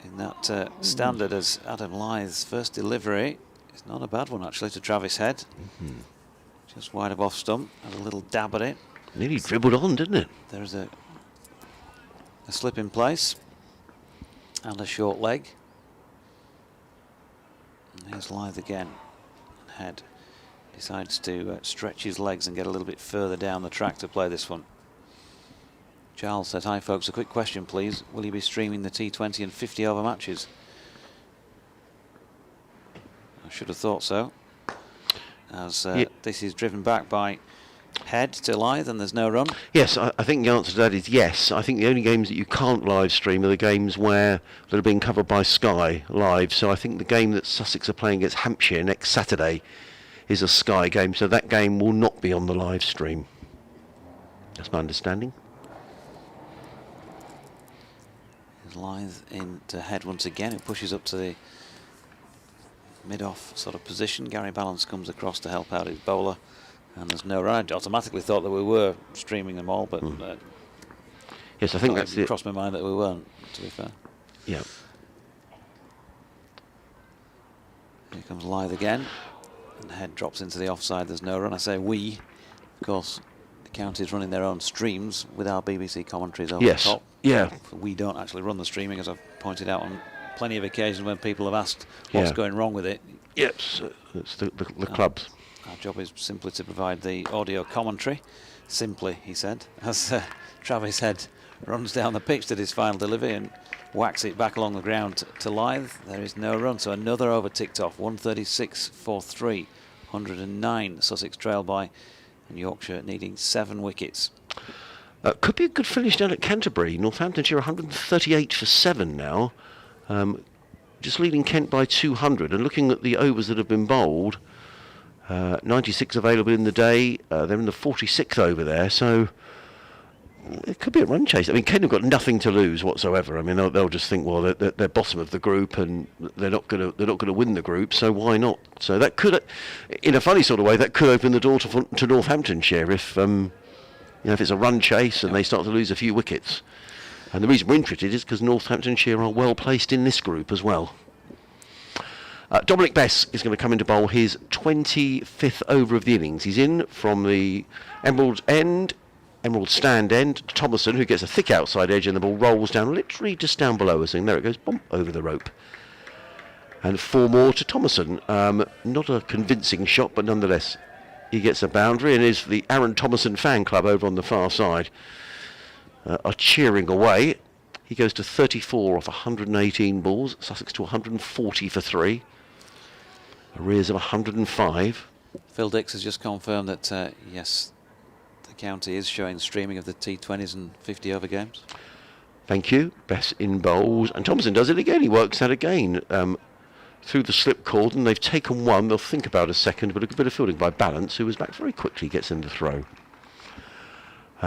in that standard, as Adam Lythe's first delivery is not a bad one actually to Travis Head. Just wide of off stump, had a little dab at it. Nearly dribbled on, didn't it? There's a slip in place and a short leg. And here's Lythe again. And Head decides to stretch his legs and get a little bit further down the track to play this one. Charles said, "Hi folks, a quick question please. Will you be streaming the T20 and 50 over matches?" I should have thought so, as this is driven back by Head to Lythe and there's no run. Yes, I think the answer to that is yes. I think the only games that you can't live stream are the games that are being covered by Sky live. So I think the game that Sussex are playing against Hampshire next Saturday is a Sky game, so that game will not be on the live stream. That's my understanding. Lythe into Head once again. It pushes up to the mid-off sort of position. Gary Balance comes across to help out his bowler, and there's no run. I automatically thought that we were streaming them all, but yes, I think that's it. Crossed my mind that we weren't, to be fair. Yeah. Here comes Lythe again, and Head drops into the offside. There's no run. I say we, of course. The county's running their own streams with our BBC commentaries over the top. Yeah. We don't actually run the streaming, as I've pointed out on plenty of occasions when people have asked what's going wrong with it. Yes, it's the clubs. Our job is simply to provide the audio commentary. Simply, he said, as Travis Head runs down the pitch to his final delivery and whacks it back along the ground to Lythe. There is no run, so another over ticked off. 136 for 3, 109 Sussex trail by, and Yorkshire needing 7 wickets. Could be a good finish down at Canterbury. Northamptonshire 138 for 7 now. Just leading Kent by 200. And looking at the overs that have been bowled, 96 available in the day. They're in the 46th over there. So it could be a run chase. I mean, Kent have got nothing to lose whatsoever. I mean, they'll just think, well, they're bottom of the group and they're not going to win the group. So why not? So that could, in a funny sort of way, that could open the door to Northamptonshire if if it's a run chase and they start to lose a few wickets. And the reason we're interested is because Northamptonshire are well placed in this group as well. Dominic Bess is going to come into bowl his 25th over of the innings. He's in from the Emerald stand end to Thompson, who gets a thick outside edge, and the ball rolls down literally just down below us, and there it goes, bump over the rope. And 4 more to Thompson. Not a convincing shot, but nonetheless he gets a boundary, and is the Aaron Thompson fan club over on the far side are cheering away. He goes to 34 off 118 balls. Sussex to 140 for 3. Arrears of 105. Phil Dix has just confirmed that yes, the county is showing streaming of the T20s and 50 over games. Thank you. Bess in bowls, and Thompson does it again. He works out again through the slip cord, and they've taken 1. They'll think about a second, but a good bit of fielding by Balance, who was back very quickly, gets in the throw.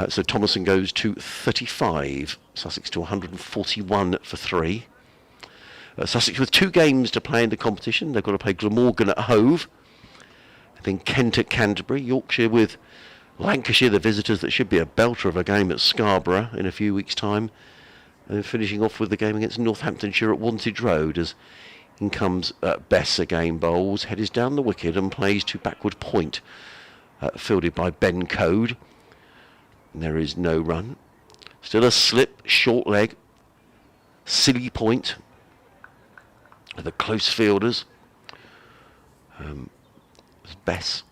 So Thompson goes to 35. Sussex to 141 for 3. Sussex with 2 games to play in the competition. They've got to play Glamorgan at Hove, then Kent at Canterbury. Yorkshire with Lancashire, the visitors. That should be a belter of a game at Scarborough in a few weeks' time. And then finishing off with the game against Northamptonshire at Wantage Road, as in comes Bess again. Bowls, Head is down the wicket and plays to backward point, fielded by Ben Code. And there is no run. Still a slip, short leg, silly point with the close fielders. Bess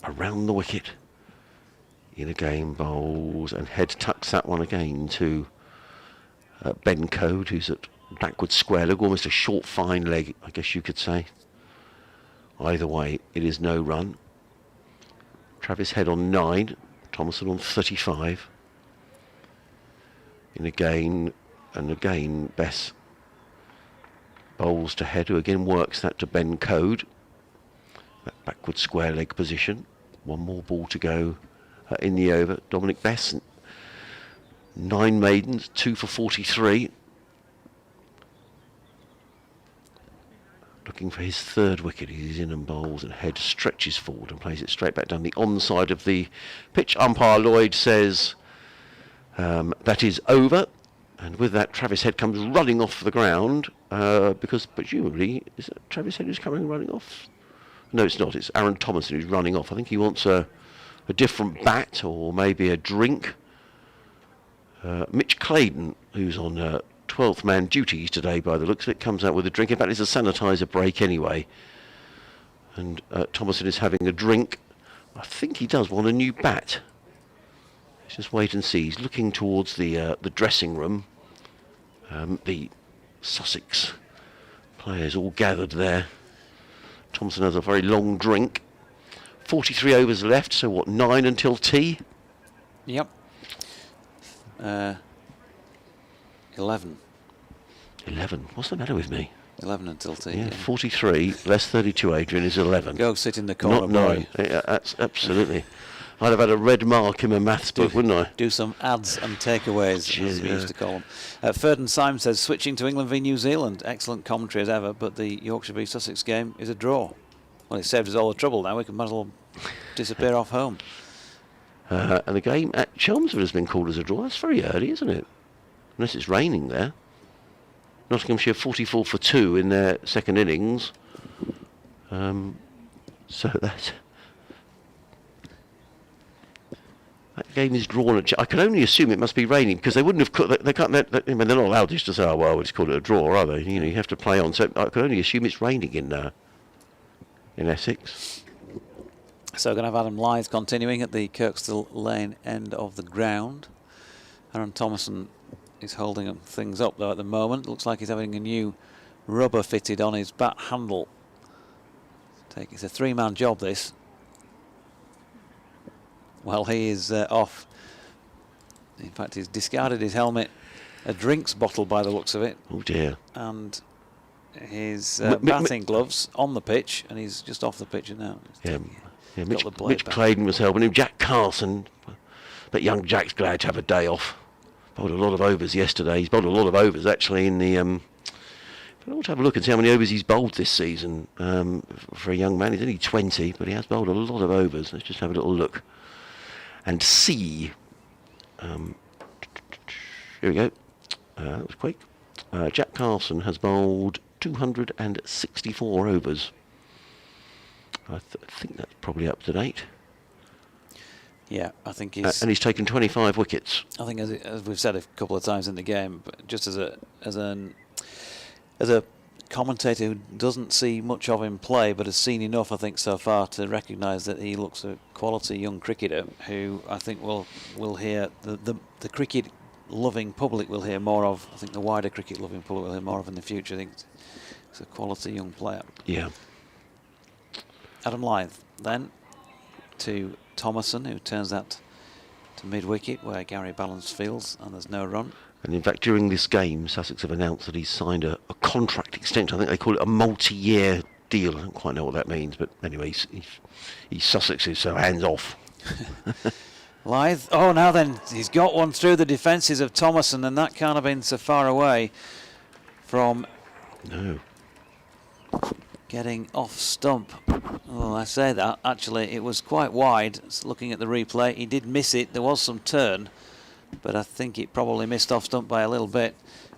around the wicket in a game. Bowls, and Head tucks that one again to Ben Code, who's at backward square leg, almost a short fine leg, I guess you could say. Either way, it is no run. Travis Head on 9, Thompson on 35. In again and again, Bess bowls to Head, who again works that to Ben Code. That backward square leg position. One more ball to go in the over. Dominic Bess, 9 maidens, 2 for 43. Looking for his 3rd wicket. He's in and bowls and head stretches forward and plays it straight back down the onside of the pitch. Umpire Lloyd says that is over. And with that, Travis Head comes running off the ground because presumably, is it Travis Head who's coming running off? No, it's not. It's Aaron Thompson who's running off. I think he wants a different bat or maybe a drink. Mitch Claydon, who's on 12th man duties today by the looks of it, comes out with a drink. In fact, it's a sanitizer break anyway. And Thomason is having a drink. I think he does want a new bat. Let's just wait and see. He's looking towards the dressing room. The Sussex players all gathered there. Thompson has a very long drink. 43 overs left, so what, 9 until tea? Yep. 11. 11. What's the matter with me? 11 until tea. Yeah, 43 less 32, Adrian, is 11. Go sit in the corner, Not 9. boy. Yeah, that's absolutely. I'd have had a red mark in my maths book, wouldn't I? Do some ads and takeaways, as we used to call them. Ferdinand Syme says, switching to England v New Zealand. Excellent commentary as ever, but the Yorkshire v Sussex game is a draw. Well, it saved us all the trouble now. We might as well disappear off home. And the game at Chelmsford has been called as a draw. That's very early, isn't it? Unless it's raining there. Nottinghamshire 44 for 2 in their second innings. So that game is drawn at. I can only assume it must be raining because they wouldn't have. They can't. I mean, they're not allowed just to say, "Oh well, we'll just call it a draw," are they? You know, you have to play on. So I can only assume it's raining in Essex. So going to have Adam Lyth continuing at the Kirkstall Lane end of the ground. Aaron Thomason is holding things up though at the moment. Looks like he's having a new rubber fitted on his bat handle. It's a 3-man job this. Well, he is off. In fact, he's discarded his helmet, a drinks bottle by the looks of it. Oh dear. And his batting gloves on the pitch, and he's just off the pitch now. Yeah, Mitch Claydon was helping him. Jack Carson, but young Jack's glad to have a day off. Bowled a lot of overs yesterday. He's bowled a lot of overs actually in the. I want to have a look and see how many overs he's bowled this season. For a young man, he's only 20, but he has bowled a lot of overs. Let's just have a little look and see. Here we go. That was quick. Jack Carson has bowled 264 overs. I think that's probably up to date. Yeah, I think he's. And he's taken 25 wickets. I think, as we've said a couple of times in the game, but just as a commentator who doesn't see much of him play, but has seen enough, I think, so far to recognise that he looks a quality young cricketer who I think will hear the cricket-loving public will hear more of. I think the wider cricket-loving public will hear more of in the future. I think it's a quality young player. Yeah. Adam Lyth then to Thomason, who turns that to mid-wicket where Gary Ballance fields, and there's no run. And in fact, during this game, Sussex have announced that he's signed a contract extension. I think they call it a multi-year deal. I don't quite know what that means, but anyway, he's Sussex's, so hands off. Lyth, oh, now then, he's got one through the defences of Thomason, and that can't have been so far away from getting off stump. Well, I say that, actually, it was quite wide. Looking at the replay, he did miss it. There was some turn, but I think it probably missed off stump by a little bit.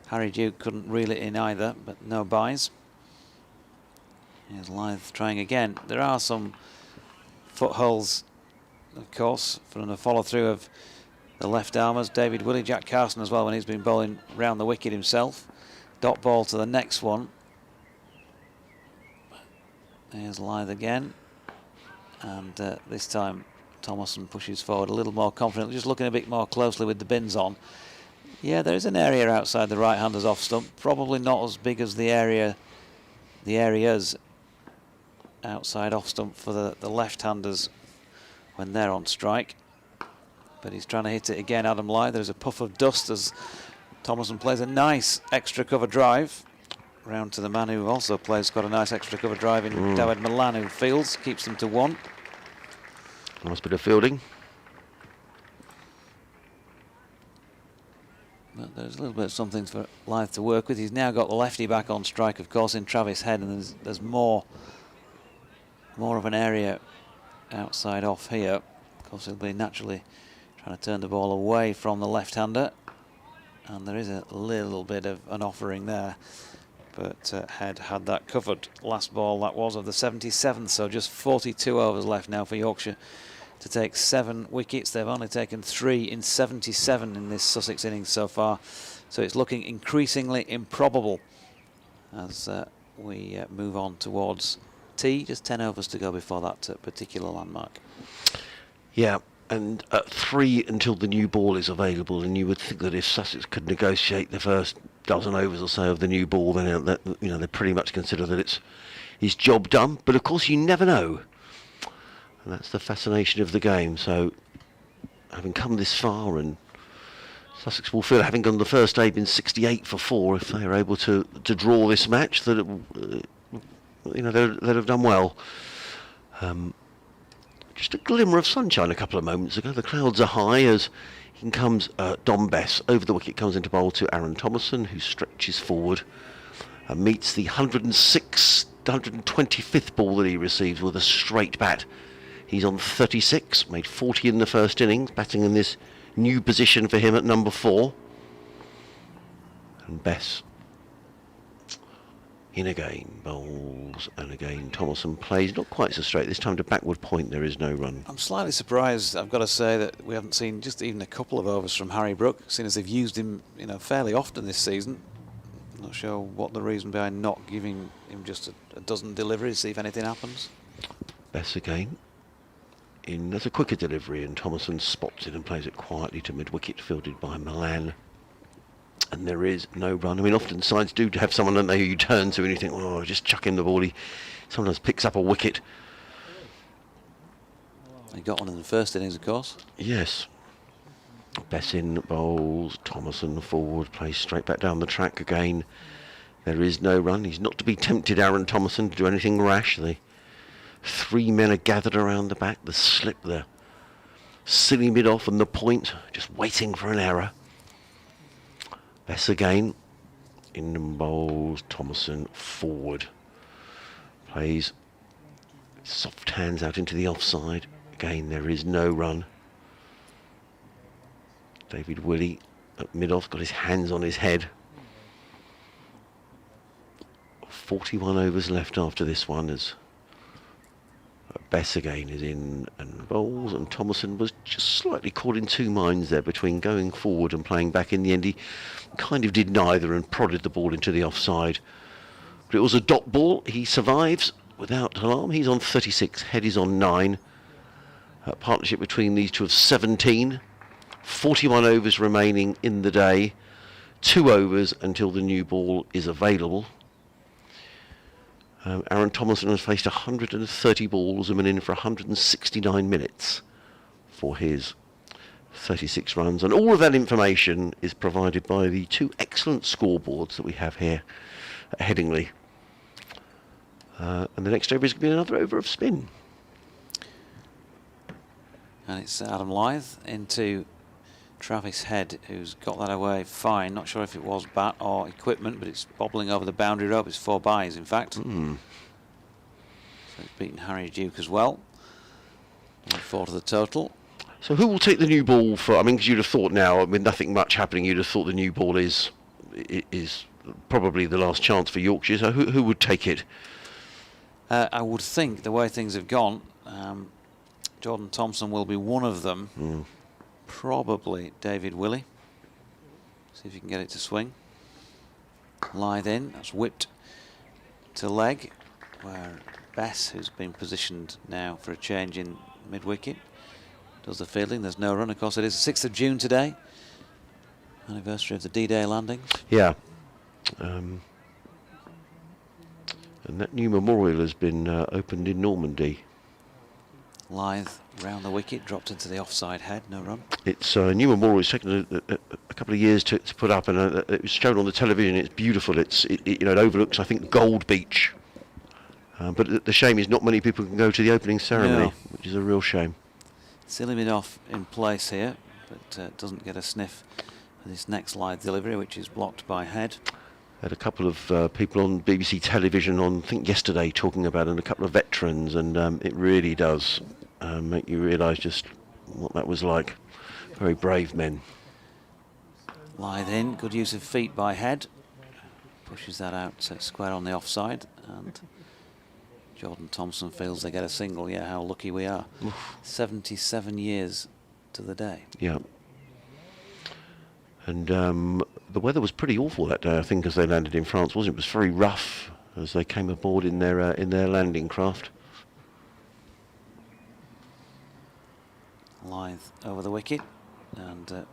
Harry Duke couldn't reel it in either, but no buys. Here's Lyth trying again. There are some footholds, of course, from the follow-through of the left-armers. David Willey, Jack Carson as well, when he's been bowling round the wicket himself. Dot ball to the next one. Here's Lyth again. And this time Thomason pushes forward a little more confident, just looking a bit more closely with the bins on. Yeah, there is an area outside the right-hander's off stump, probably not as big as the areas outside off stump for the left-handers when they're on strike. But he's trying to hit it again, Adam Lyth. There's a puff of dust as Thomason plays a nice extra cover drive. round to the man who also plays quite a nice extra cover drive in Dawid Milan, who fields, keeps them to 1. Nice bit of fielding. But there's a little bit of something for Lyth to work with. He's now got the lefty back on strike, of course, in Travis Head, and there's more of an area outside off here. Of course, he'll be naturally trying to turn the ball away from the left-hander, and there is a little bit of an offering there. But Head had that covered. Last ball that was of the 77th, so just 42 overs left now for Yorkshire to take 7 wickets. They've only taken 3 in 77 in this Sussex innings so far, so it's looking increasingly improbable as we move on towards tea. Just 10 overs to go before that particular landmark. Yeah, and at 3 until the new ball is available, and you would think that if Sussex could negotiate the first dozen overs or so of the new ball, then they pretty much consider that it's his job done. But of course, you never know. And that's the fascination of the game. So, having come this far, and Sussex will feel, having gone the first day, been 68 for 4, if they are able to draw this match, that they'd have done well. Just a glimmer of sunshine a couple of moments ago. The clouds are high as in comes Dom Bess over the wicket, comes into bowl to Aaron Thompson, who stretches forward and meets the 125th ball that he receives with a straight bat. He's on 36, made 40 in the first innings, batting in this new position for him at number 4. And Bess in again, bowls, and again Thompson plays not quite so straight. This time to backward point, there is no run. I'm slightly surprised, I've got to say, that we haven't seen just even a couple of overs from Harry Brook, seeing as they've used him, fairly often this season. I'm not sure what the reason behind not giving him just a dozen deliveries, see if anything happens. Bess again. There's a quicker delivery, and Thompson spots it and plays it quietly to mid-wicket, fielded by Milan. And there is no run. I mean, often sides do have someone, don't they, who you turn to and you think, oh, just chuck in the ball. He sometimes picks up a wicket. He got one in the first innings, of course. Yes. Bess in, bowls, Thompson forward, plays straight back down the track again. There is no run. He's not to be tempted, Aaron Thompson, to do anything rash. The 3 men are gathered around the back, the slip, the silly mid-off and the point, just waiting for an error. Bess again, in and bowls, Thompson forward. Plays soft hands out into the offside. Again, there is no run. David Willey at mid-off, got his hands on his head. 41 overs left after this one as Bess again is in and bowls, and Thompson was just slightly caught in 2 minds there between going forward and playing back. In the end, he kind of did neither and prodded the ball into the offside. But it was a dot ball. He survives without alarm. He's on 36, Head is on 9. Partnership between these two of 17. 41 overs remaining in the day. 2 overs until the new ball is available. Aaron Thompson has faced 130 balls and been in for 169 minutes for his 36 runs. And all of that information is provided by the 2 excellent scoreboards that we have here at Headingley. And the next over is going to be another over of spin. And it's Adam Lyth into Travis Head, who's got that away fine. Not sure if it was bat or equipment, but it's bobbling over the boundary rope. It's 4 byes, in fact. So it's beaten Harry Duke as well. 4 to the total. So who will take the new ball for? I mean, because you'd have thought now, with nothing much happening, you'd have thought the new ball is probably the last chance for Yorkshire. So who would take it? I would think the way things have gone, Jordan Thompson will be one of them. Probably David Willey. See if you can get it to swing. Lyth in, that's whipped to leg, where Bess, who's been positioned now for a change in mid-wicket, does the fielding. There's no run. Of course, it is the 6th of June today, anniversary of the D-Day landings. Yeah. And that new memorial has been opened in Normandy. Lithe round the wicket, dropped into the offside head, no run. It's New Memorial. It's taken a couple of years to put up, and it was shown on the television. It's beautiful. It overlooks, I think, Gold Beach. But the shame is not many people can go to the opening ceremony, which is a real shame. Siliminov in place here, but doesn't get a sniff for this next Lithe delivery, which is blocked by Head. Had a couple of people on BBC television I think yesterday talking about it, and a couple of veterans, and it really does make you realise just what that was like. Very brave men. Lithe in, good use of feet by Head. Pushes that out square on the offside, and Jordan Thompson feels they get a single. Yeah, how lucky we are. Oof. 77 years to the day. Yeah. And the weather was pretty awful that day, I think, as they landed in France, wasn't it? It was very rough as they came aboard in their landing craft. Lithe over the wicket, and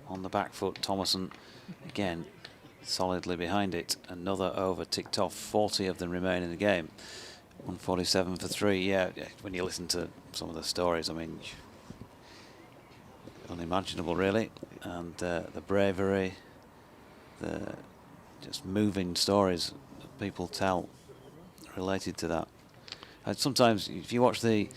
on the back foot, Thomason again solidly behind it. Another over ticked off. 40 of them remain in the game. 147 for 3. Yeah, when you listen to some of the stories, I mean, unimaginable really. And the bravery, the just moving stories that people tell related to that. Sometimes if you watch something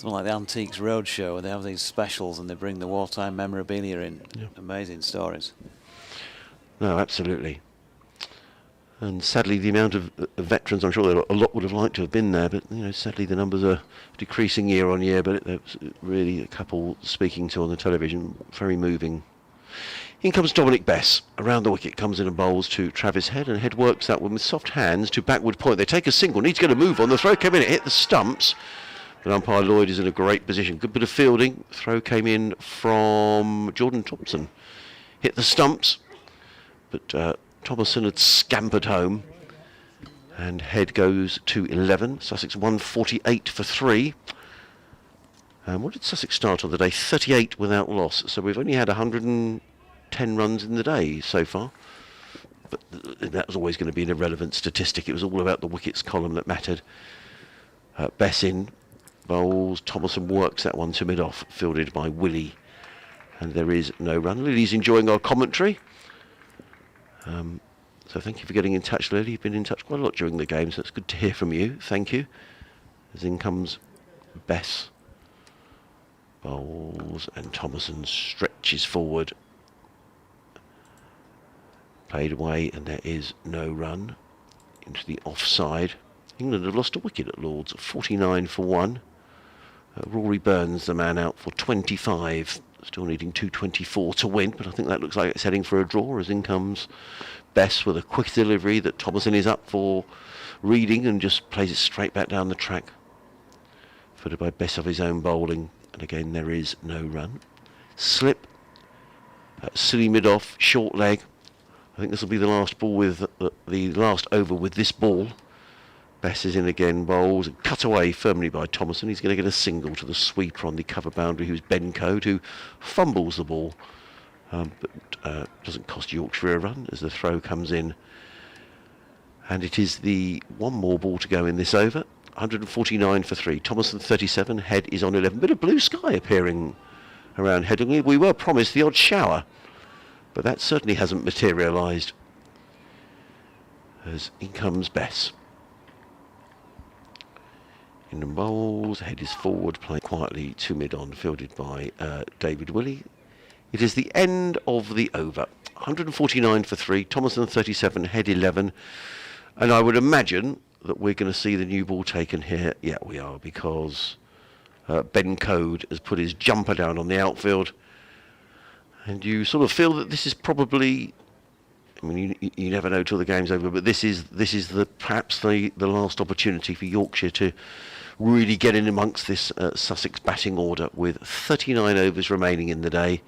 like the Antiques Roadshow, they have these specials and they bring the wartime memorabilia in. Yeah. Amazing stories. No, absolutely. And sadly, the amount of veterans, I'm sure a lot would have liked to have been there, but sadly the numbers are decreasing year on year. But there's really a couple speaking to on the television, very moving. In comes Dominic Bess, around the wicket, comes in and bowls to Travis Head, and Head works that one with soft hands to backward point. They take a single, needs to get a move on. The throw came in, it hit the stumps, but umpire Lloyd is in a great position. Good bit of fielding. Throw came in from Jordan Thompson. Hit the stumps, but Thomason had scampered home, and Head goes to 11. Sussex 148 for 3. What did Sussex start on the day? 38 without loss. So we've only had 110 runs in the day so far. But that was always going to be an irrelevant statistic. It was all about the wickets column that mattered. Bess in, bowls. Thomason works that one to mid-off, fielded by Willie. And there is no run. Lily's enjoying our commentary. So thank you for getting in touch, Lily. You've been in touch quite a lot during the game, so it's good to hear from you. Thank you. As in comes Bess. Bowls, and Thomason stretches forward. Played away, and there is no run into the offside. England have lost a wicket at Lord's, 49 for 1. Rory Burns, the man out for 25. Still needing 224 to win, but I think that looks like it's heading for a draw, as in comes Bess with a quick delivery that Thomason is up for reading and just plays it straight back down the track. Footed by Bess of his own bowling, and again there is no run. Slip, silly mid-off, short leg. I think this will be the last ball with the last over with this ball. Bess is in again, bowls, and cut away firmly by Thomason. He's going to get a single to the sweeper on the cover boundary, who's Ben Code, who fumbles the ball, but doesn't cost Yorkshire a run as the throw comes in. And it is the one more ball to go in this over. 149 for 3. Thomason 37, Head is on 11. Bit of blue sky appearing around Headingley. We were promised the odd shower, but that certainly hasn't materialised. As in comes Bess. In the bowls, Head is forward, playing quietly to mid-on, fielded by David Willey. It is the end of the over. 149 for 3, Thomason 37, Head 11. And I would imagine that we're going to see the new ball taken here. Yeah, we are, because Ben Code has put his jumper down on the outfield. And you sort of feel that this is probably... I mean, you never know till the game's over, but this is perhaps the last opportunity for Yorkshire to really get in amongst this Sussex batting order, with 39 overs remaining in the day.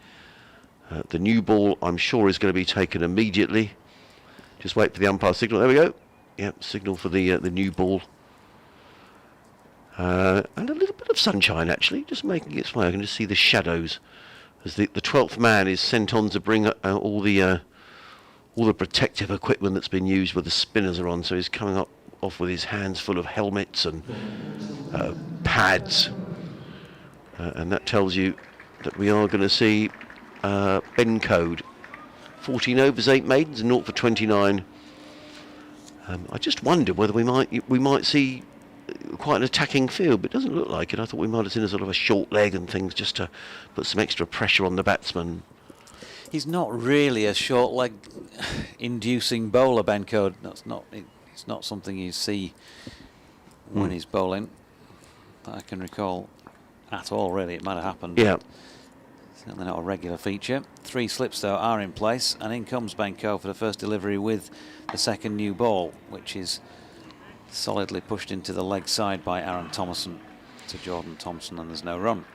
The new ball, I'm sure, is going to be taken immediately. Just wait for the umpire signal. There we go. Yep, signal for the new ball. And a little bit of sunshine, actually, just making its way. I can just see the shadows as the 12th man is sent on to bring all the protective equipment that's been used where the spinners are on. So he's coming off with his hands full of helmets and pads. And that tells you that we are going to see Ben Code. 14 overs, 8 maidens, 0 for 29. I just wonder whether we might see quite an attacking field, but it doesn't look like it. I thought we might have seen a sort of a short leg and things just to put some extra pressure on the batsman. He's not really a short leg inducing bowler, Ben Code. It's not something you see when he's bowling that I can recall at all, really. It might have happened. Yeah. Certainly not a regular feature. 3 slips, though, are in place, and in comes Ben Code for the first delivery with the second new ball, which is solidly pushed into the leg side by Aaron Thompson to Jordan Thompson, and there's no run.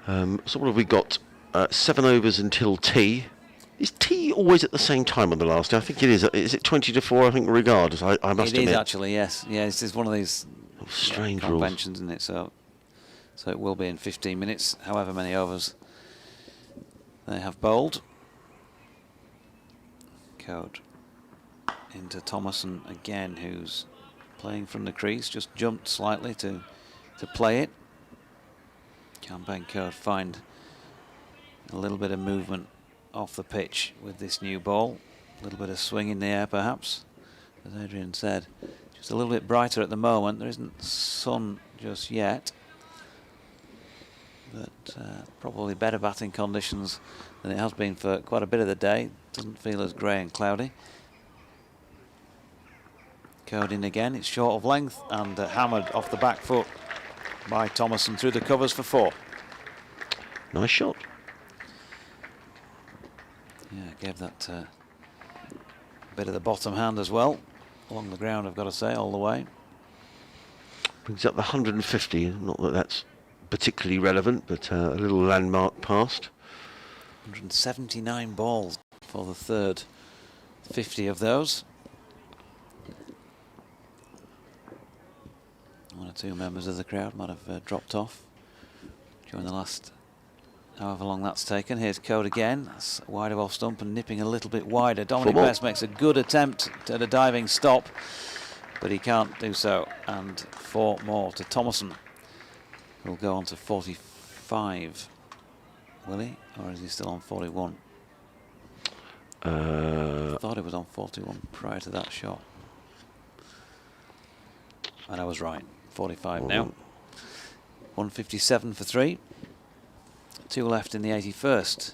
So what have we got? 7 overs until tea. Is tea always at the same time on the last day? I think it is. Is it 20 to 4? I think regardless. I must admit. It is actually, yes. Yeah, this is one of these strange rules. conventions, isn't it? So it will be in 15 minutes, however many overs they have bowled. Code into Thomason again, who's playing from the crease, just jumped slightly to play it. Can Ben Code find a little bit of movement off the pitch with this new ball? A little bit of swing in the air, perhaps, as Adrian said. Just a little bit brighter at the moment. There isn't sun just yet, but probably better batting conditions than it has been for quite a bit of the day. Doesn't feel as grey and cloudy. Code in again. It's short of length and hammered off the back foot by Thomason through the covers for 4. Nice shot. Yeah, gave that bit of the bottom hand as well. Along the ground, I've got to say, all the way. Brings up the 150. Not that that's particularly relevant, but a little landmark passed. 179 balls for the third. 50 of those. One or two members of the crowd might have dropped off during the last however long that's taken. Here's Code again. That's wide of off stump and nipping a little bit wider. Dominic Best makes a good attempt at a diving stop, but he can't do so. And 4 more to Thomason. He'll go on to 45. Will he? Or is he still on 41? I thought he was on 41 prior to that shot. And I was right. 45 now. 157 for 3. 2 left in the 81st.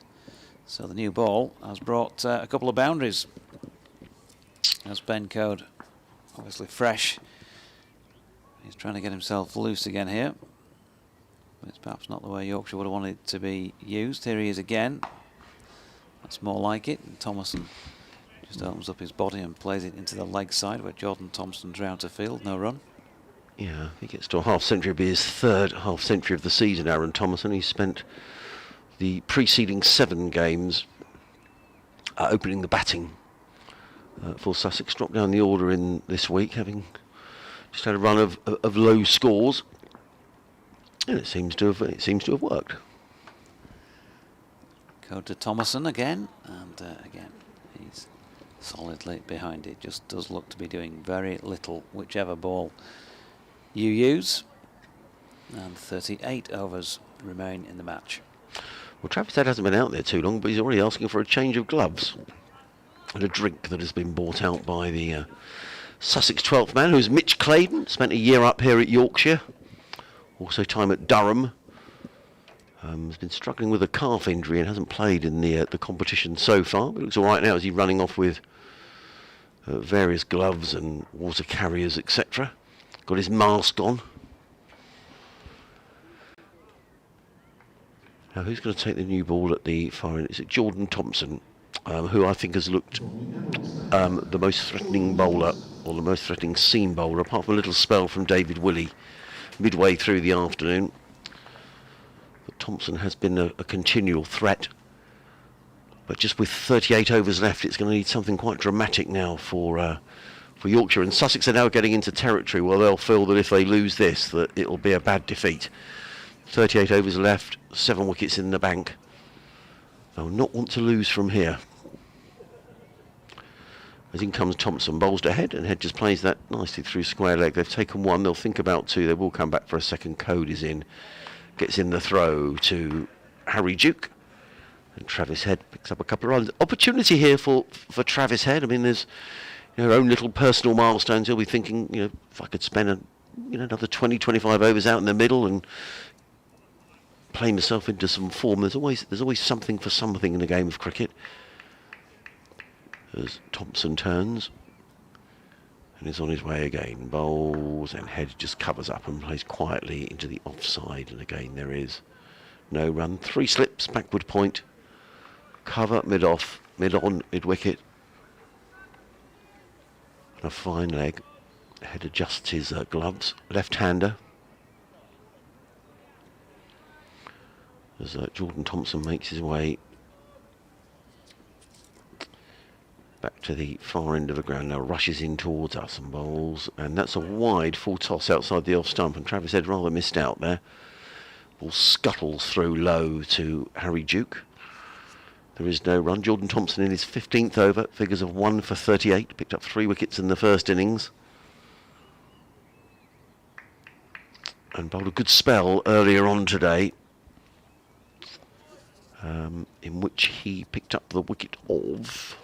So the new ball has brought a couple of boundaries. As Ben Code, obviously fresh. He's trying to get himself loose again here. But it's perhaps not the way Yorkshire would have wanted it to be used. Here he is again. That's more like it. And Thomason just opens up his body and plays it into the leg side where Jordan Thompson's round to field. No run. Yeah, he gets to a half century. It'll be his 3rd half century of the season, Aaron Thomason. He spent the preceding 7 games opening the batting for Sussex. Dropped down the order in this week, having just had a run of low scores, and it seems to have worked. Go to Thomason again, and again he's solidly behind it. Just does look to be doing very little, whichever ball you use. And 38 overs remain in the match. Well, Travis Head hasn't been out there too long, but he's already asking for a change of gloves and a drink that has been bought out by the Sussex 12th man, who's Mitch Claydon. Spent a year up here at Yorkshire, also time at Durham. Has been struggling with a calf injury and hasn't played in the competition so far, but looks all right now as he's running off with various gloves and water carriers, etc. Got his mask on. Now, who's going to take the new ball at the far end? Is it Jordan Thompson, who I think has looked the most threatening bowler, or the most threatening seam bowler, apart from a little spell from David Willey midway through the afternoon. But Thompson has been a continual threat. But just with 38 overs left, it's going to need something quite dramatic now for Yorkshire. And Sussex are now getting into territory where they'll feel that if they lose this, that it'll be a bad defeat. 38 overs left, 7 wickets in the bank. They'll not want to lose from here. As in comes Thompson, bowls to Head, and Head just plays that nicely through square leg. They've taken 1, they'll think about 2, they will come back for a second. Code is in. gets in the throw to Harry Duke. And Travis Head picks up a couple of runs. Opportunity here for Travis Head. I mean, there's her own little personal milestones. He'll be thinking, if I could spend another 20, 25 overs out in the middle and play myself into some form. There's always something for something in the game of cricket. As Thompson turns and is on his way again. Bowls, and Head just covers up and plays quietly into the offside. And again, there is no run. 3 slips, backward point. Cover, mid-off, mid-on, mid-wicket. And a fine leg. Head adjusts his gloves. Left-hander. As Jordan Thompson makes his way back to the far end of the ground, now rushes in towards us and bowls. And that's a wide full toss outside the off stump. And Travis Head rather missed out there. Ball scuttles through low to Harry Duke. There is no run. Jordan Thompson in his 15th over, figures of 1 for 38, picked up 3 wickets in the first innings. And bowled a good spell earlier on today, in which he picked up the wicket of...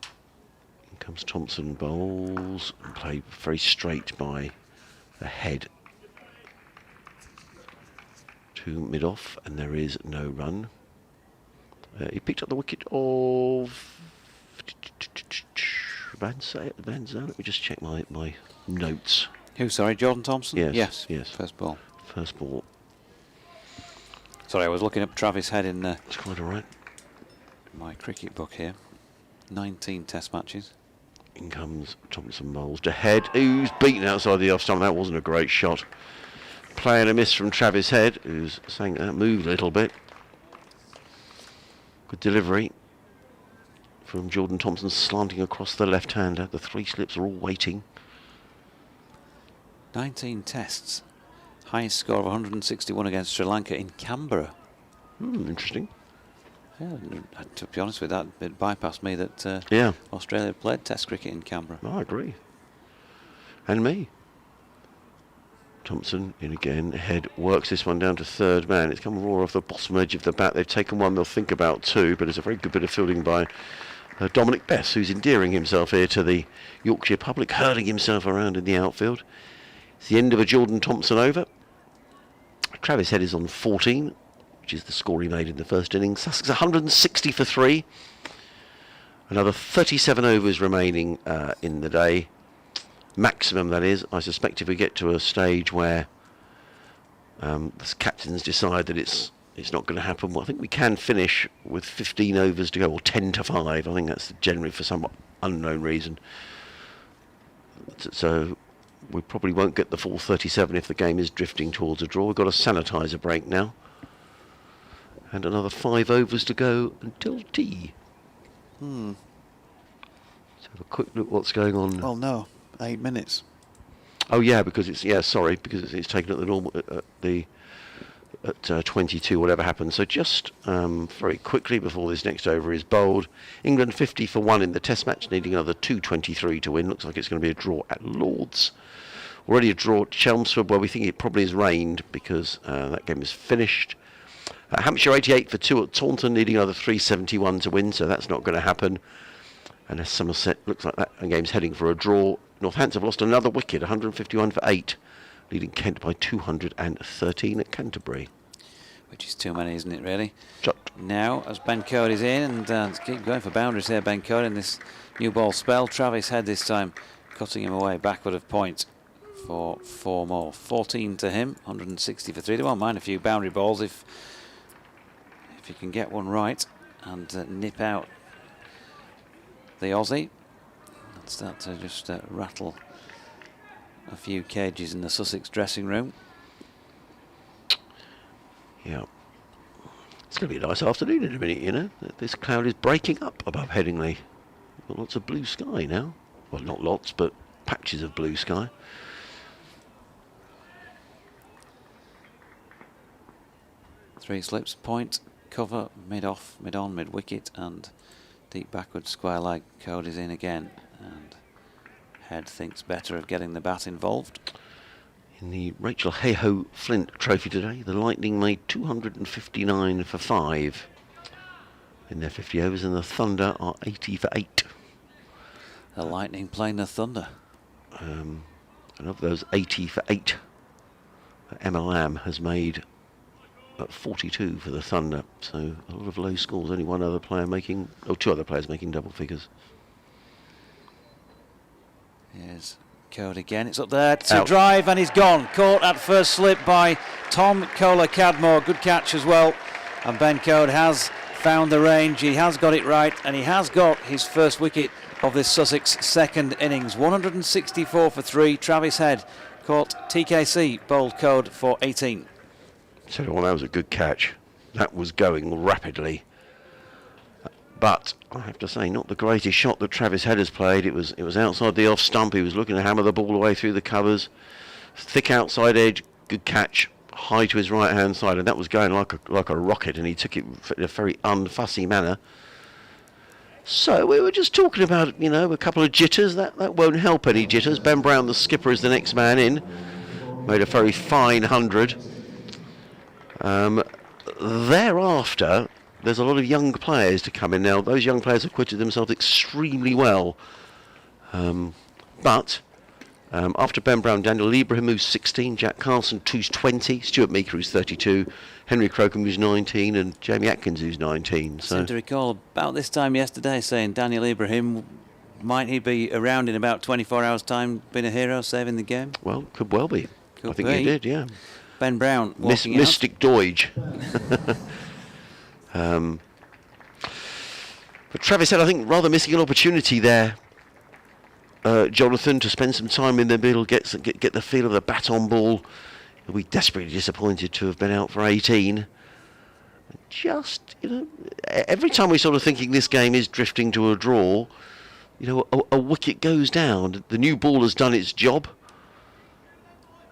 Here comes Thompson, bowls, and played very straight by the Head to mid-off, and there is no run. He picked up the wicket of Van Zandt. Let me just check my notes. Who, sorry, Jordan Thompson? Yes. First ball. First ball. Sorry, I was looking up Travis Head in It's quite all right. my cricket book here. 19 test matches. In comes Thompson, bowls to Head, who's beaten outside the off stump. That wasn't a great shot. Play and a miss from Travis Head, who's saying that moved a little bit. Good delivery from Jordan Thompson, slanting across the left-hander. The 3 slips are all waiting. 19 tests. Highest score of 161 against Sri Lanka in Canberra. Interesting. Yeah, to be honest with that, it bypassed me that Yeah, Australia played test cricket in Canberra. I agree. And me. Thompson in again. Head works this one down to third man. It's come raw off the bottom edge of the bat. They've taken one, they'll think about 2, but it's a very good bit of fielding by Dominic Bess, who's endearing himself here to the Yorkshire public, hurling himself around in the outfield. It's the end of a Jordan Thompson over. Travis Head is on 14, which is the score he made in the first innings. Sussex 160 for 3. Another 37 overs remaining in the day. Maximum, that is. I suspect if we get to a stage where the captains decide that it's not going to happen, well, I think we can finish with 15 overs to go, or 10 to 5. I think that's generally for some unknown reason. So we probably won't get the full 37 if the game is drifting towards a draw. We've got a sanitizer break now. And another 5 overs to go until tea. Let's have a quick look what's going on. Well, no. 8 minutes. Oh yeah, because it's because it's taken at the normal at 22, whatever happens. So just very quickly before this next over is bowled, England 50 for 1 in the Test match, needing another 223 to win. Looks like it's going to be a draw at Lord's. Already a draw at Chelmsford, where we think it probably has rained because that game is finished. Hampshire 88 for 2 at Taunton, needing another 371 to win. So that's not going to happen. And as Somerset looks like that game's heading for a draw. Northampton have lost another wicket, 151 for 8, leading Kent by 213 at Canterbury. Which is too many, isn't it, really? Shot. Now, as Ben Cody's in, and keep going for boundaries here, Ben Cody, in this new ball spell. Travis Head this time, cutting him away backward of point for 4 more. 14 to him, 160 for 3. They won't mind a few boundary balls if you can get one right and nip out the Aussie. And start to just rattle a few cages in the Sussex dressing room. Yeah. It's going to be a nice afternoon in a minute, you know. This cloud is breaking up above Headingley. Got lots of blue sky now. Well, not lots, but patches of blue sky. Three slips, point, cover, mid-off, mid-on, mid-wicket, and deep backward square leg. Cody's in again, and Head thinks better of getting the bat involved. In the Rachel Hayhoe Flint Trophy today, the Lightning made 259 for 5 in their 50 overs, and the Thunder are 80 for 8. The Lightning playing the Thunder. And of those 80 for 8, Emma Lamb has made 42 for the Thunder. So a lot of low scores. Only one other player making, or two other players making double figures. Here's Code again. It's up there to drive, and he's gone. Caught at first slip by Tom Kohler-Cadmore. Good catch as well. And Ben Code has found the range. He has got it right, and he has got his first wicket of this Sussex second innings. 164 for 3. Travis Head caught TKC, bowled Code for 18. So well, that was a good catch. That was going rapidly. But I have to say, not the greatest shot that Travis Head has played. It was outside the off stump. He was looking to hammer the ball away through the covers. Thick outside edge, good catch, high to his right hand side, and that was going like a rocket. And he took it in a very unfussy manner. So we were just talking about, you know, a couple of jitters. That won't help any jitters. Ben Brown, the skipper, is the next man in. Made a very fine 100. Thereafter, there's a lot of young players to come in now. Those young players have acquitted themselves extremely well. But after Ben Brown, Daniel Ibrahim, who's 16, Jack Carson, who's 20, Stuart Meeker, who's 32, Henry Crocombe, who's 19, and Jamie Atkins, who's 19. I So seem to recall about this time yesterday saying Daniel Ibrahim, might he be around in about 24 hours' time, being a hero, saving the game? well, could well be. Could I think be. he did, yeah. Ben Brown walking out. Mystic Doige. But Travis said, I think, rather missing an opportunity there, Jonathan, to spend some time in the middle, get the feel of the bat on ball. He'll be desperately disappointed to have been out for 18. Just, you know, every time we're sort of thinking this game is drifting to a draw, you know, a wicket goes down. The new ball has done its job.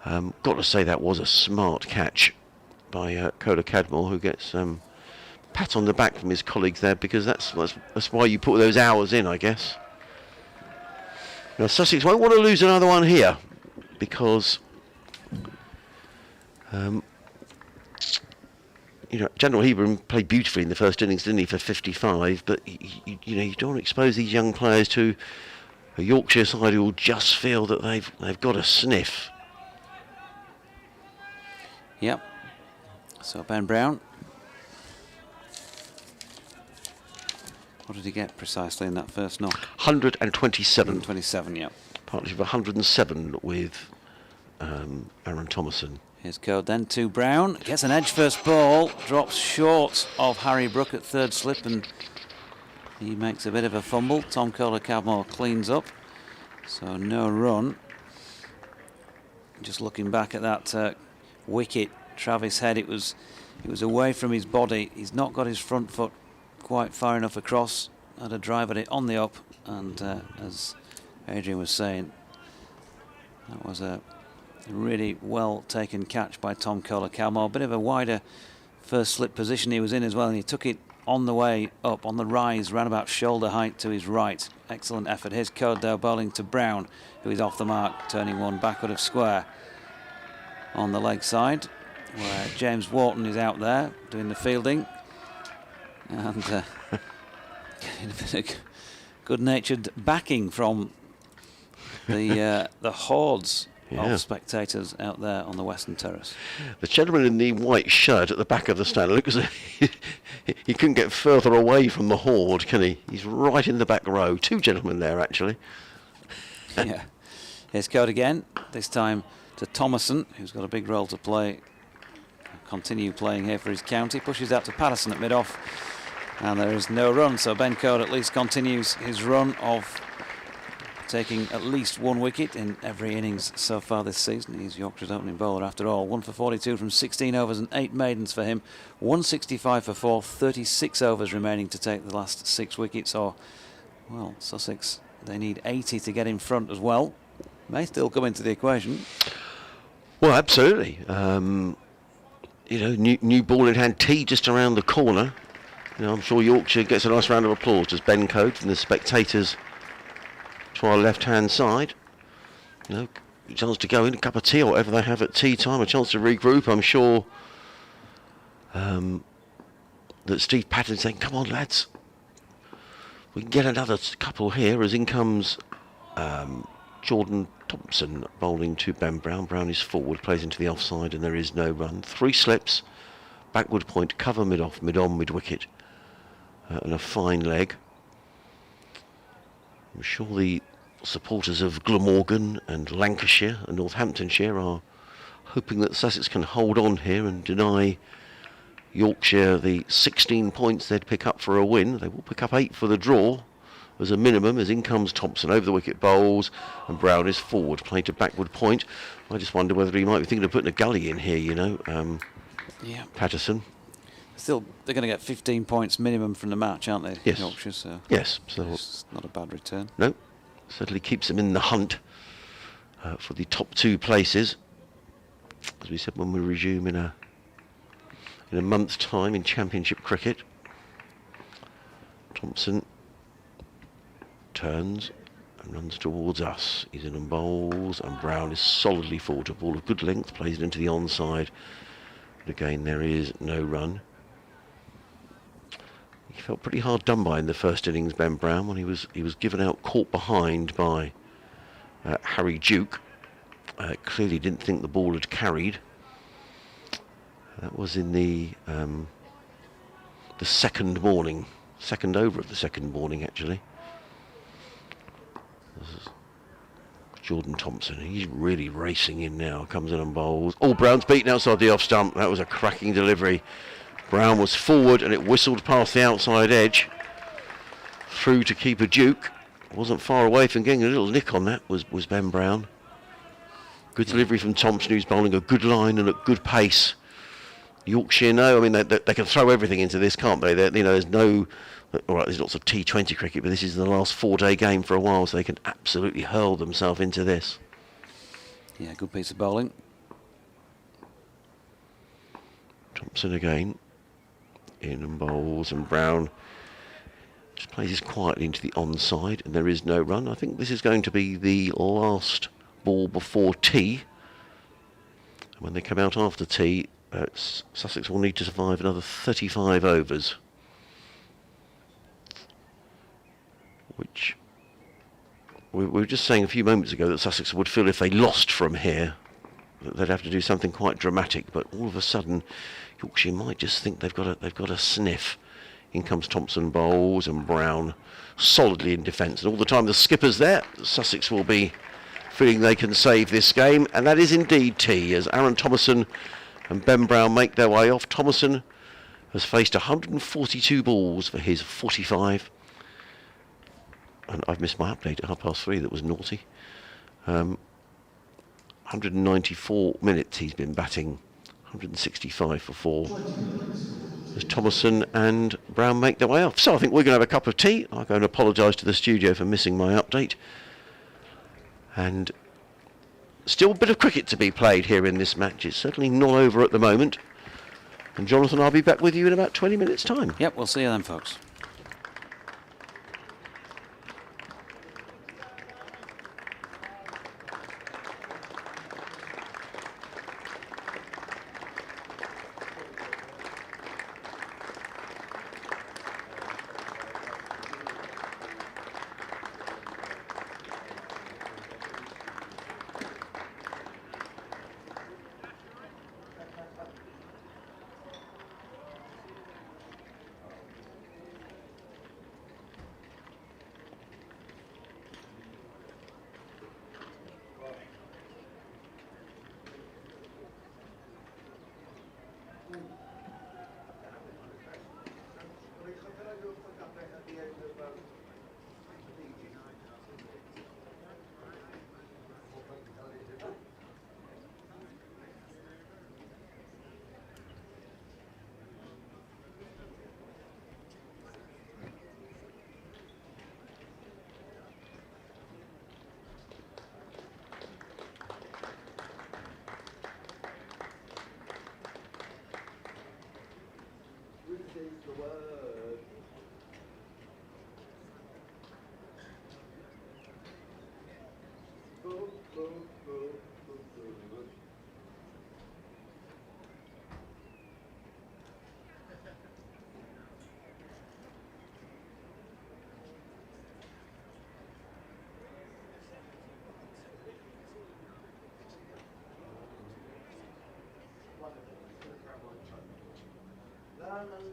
Got to say that was a smart catch by Kohler-Cadmore, who gets pat on the back from his colleagues there, because that's why you put those hours in, I guess. Now Sussex won't want to lose another one here, because you know, General Hebron played beautifully in the first innings, didn't he, for 55, but you know, you don't want to expose these young players to a Yorkshire side who will just feel that they've got a sniff. Yep. So Ben Brown. What did he get precisely in that first knock? 127. 127, yeah. Partnership of 107 with Aaron Thompson. Here's Code then to Brown. Gets an edge first ball. Drops short of Harry Brook at third slip, and he makes a bit of a fumble. Tom Kohler-Cadmore cleans up. So no run. Just looking back at that wicket, Travis Head, it was away from his body. He's not got his front foot quite far enough across. Had a drive at it on the up, and as Adrian was saying, that was a really well taken catch by Tom Kohler-Cadmore. A bit of a wider first slip position he was in as well, and he took it on the way up, on the rise, round about shoulder height to his right. Excellent effort. Here's Code though, bowling to Brown, who is off the mark, turning one backward of square on the leg side, where James Wharton is out there doing the fielding, and getting a bit of good-natured backing from the hordes of spectators out there on the Western Terrace. The gentleman in the white shirt at the back of the stand looks as if he couldn't get further away from the horde, can he? He's right in the back row. Two gentlemen there, actually. Yeah. Here's Code again, this time to Thomason, who's got a big role to play. Continue playing here for his county. Pushes out to Patterson at mid-off, and there is no run, so Ben Code at least continues his run of taking at least one wicket in every innings so far this season. He's Yorkshire's opening bowler after all. 1 for 42 from 16 overs and 8 maidens for him. 165 for 4, 36 overs remaining to take the last 6 wickets. Or, well, Sussex, they need 80 to get in front as well. May still come into the equation. Well, absolutely. You know, new ball in hand, tee just around the corner. You know, I'm sure Yorkshire gets a nice round of applause as Ben Code from the spectators to our left-hand side. You know, a chance to go in, a cup of tea or whatever they have at tea time, a chance to regroup. I'm sure that Steve Patton's saying, come on lads, we can get another couple here, as in comes Jordan Thompson bowling to Ben Brown. Brown is forward, plays into the offside, and there is no run. 3 slips, backward point, cover mid-off, mid-on, mid-wicket, and a fine leg. I'm sure the supporters of Glamorgan and Lancashire and Northamptonshire are hoping that Sussex can hold on here and deny Yorkshire the 16 points they'd pick up for a win. They will pick up 8 for the draw as a minimum, as in comes Thompson over the wicket, bowls, and Brown is forward, playing to backward point. I just wonder whether he might be thinking of putting a gully in here, you know, Yeah. Patterson. Still, they're going to get 15 points minimum from the match, aren't they? Yes. Yorkshire, so Yes, so it's not a bad return. no, certainly keeps them in the hunt for the top 2 places. As we said, when we resume in a month's time in Championship cricket. Thompson turns and runs towards us. He's in and bowls, and Brown is solidly forward. A ball of good length, plays it into the onside. But again, there is no run. He felt pretty hard done by in the first innings, Ben Brown, when he was given out caught behind by Harry Duke. Clearly didn't think the ball had carried. That was in the second over of the second morning, actually. This is Jordan Thompson. He's really racing in now. Comes in and bowls. Oh, Brown's beaten outside the off stump. That was a cracking delivery. Brown was forward and it whistled past the outside edge. Through to keeper Duke. Wasn't far away from getting a little nick on that, was Ben Brown. Good delivery from Thompson, who's bowling a good line and at good pace. Yorkshire, no, I mean, they can throw everything into this, can't they? You know, there's no, all right, there's lots of T20 cricket, but this is the last 4-day game for a while, so they can absolutely hurl themselves into this. Yeah, good piece of bowling. Thompson again, in and bowls, and Brown just plays this quietly into the onside, and there is no run. I think this is going to be the last ball before tea. And when they come out after tea, Sussex will need to survive another 35 overs, which we were just saying a few moments ago that Sussex would feel if they lost from here that they'd have to do something quite dramatic. But all of a sudden, Yorkshire might just think they've got a sniff. In comes Thompson, bowls, and Brown solidly in defence, and all the time the skipper's there. Sussex will be feeling they can save this game, and that is indeed tea as Aaron Thomason and Ben Brown make their way off. Thomason has faced 142 balls for his 45. And I've missed my update at 3:30, that was naughty. 194 minutes he's been batting, 165 for 4. As Thomason and Brown make their way off. So I think we're going to have a cup of tea. I'll go and apologise to the studio for missing my update. And still a bit of cricket to be played here in this match. It's certainly not over at the moment. And Jonathan, I'll be back with you in about 20 minutes' time. Yep, we'll see you then, folks. La la la la.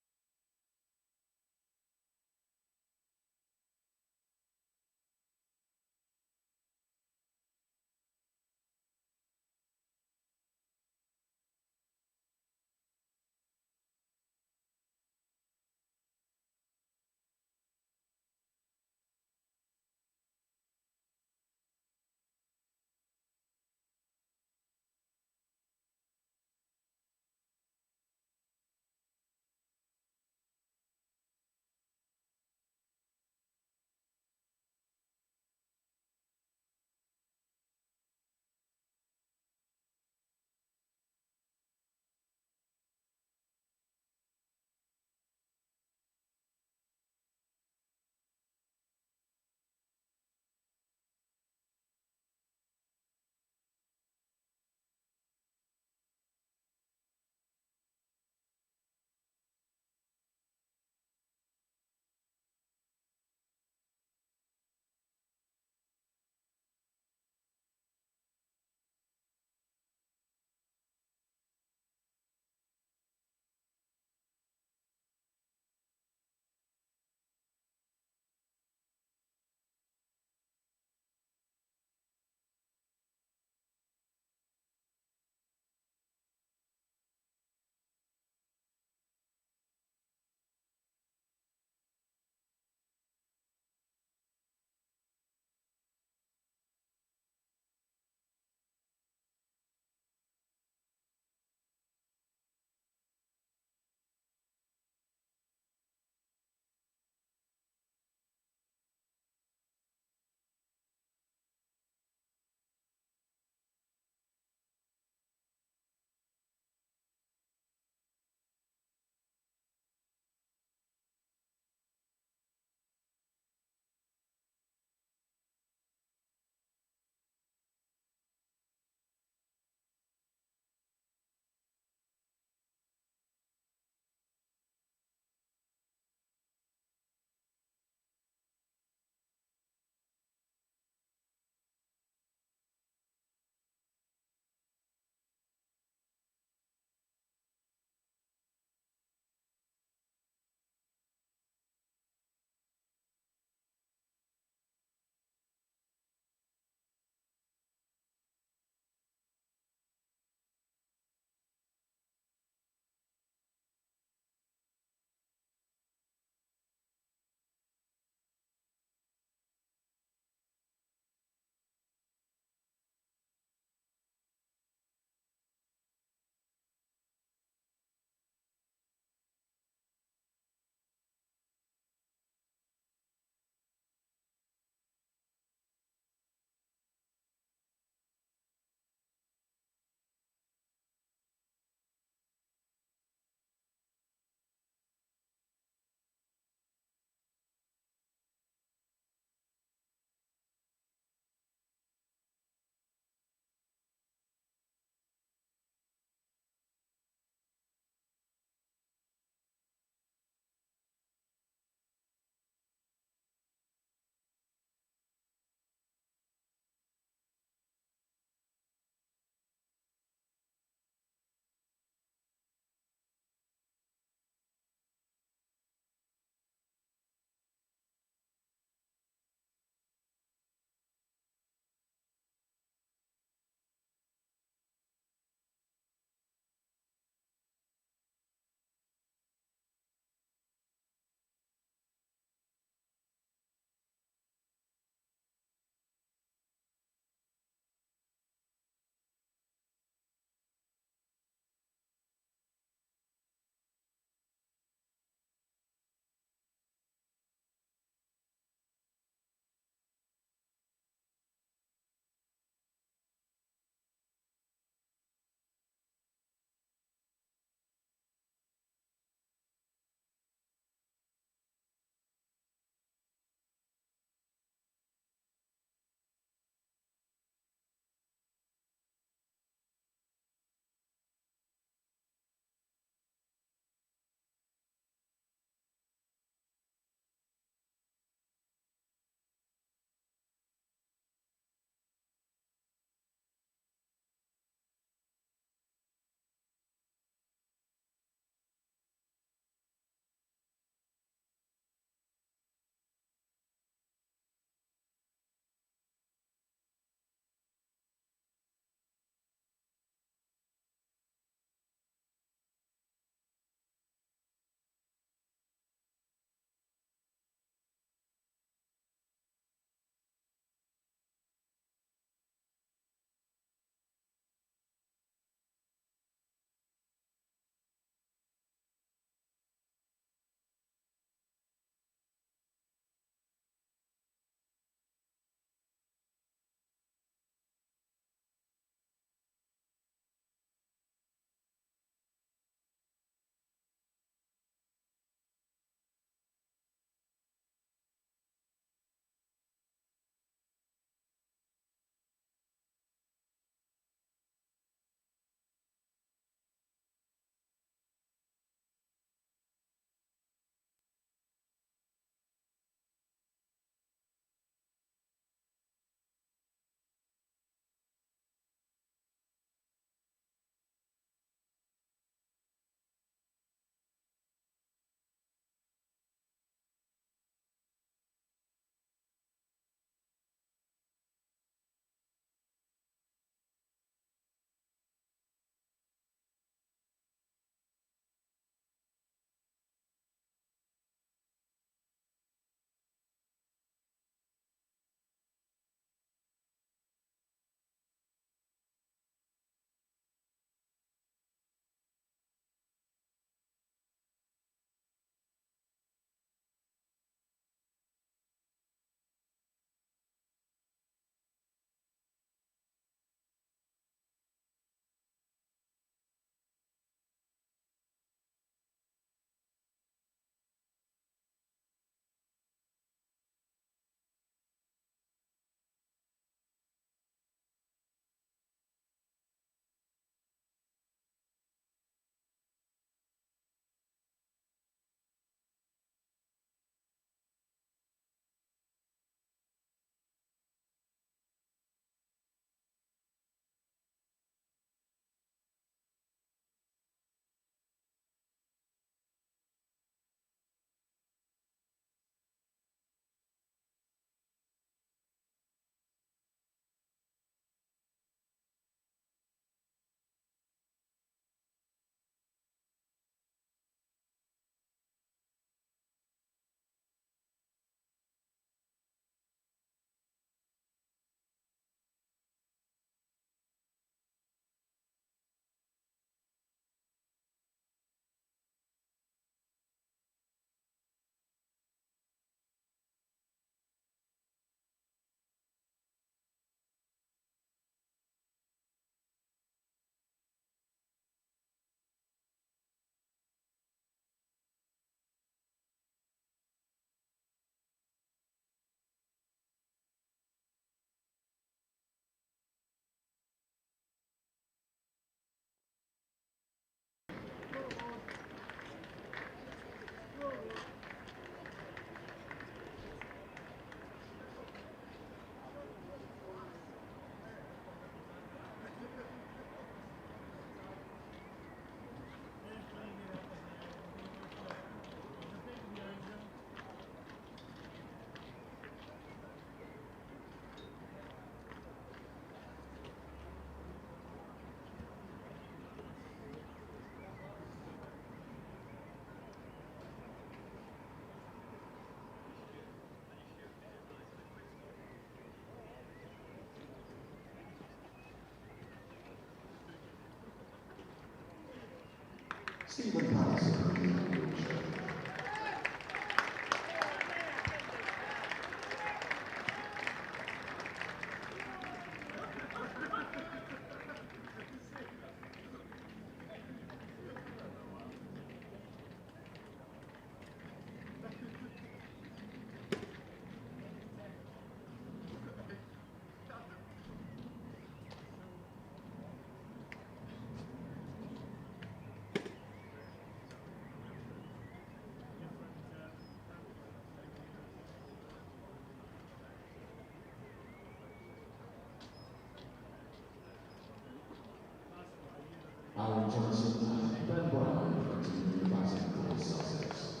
Alan Johnson and Ben Brown continue the batting for Sussex.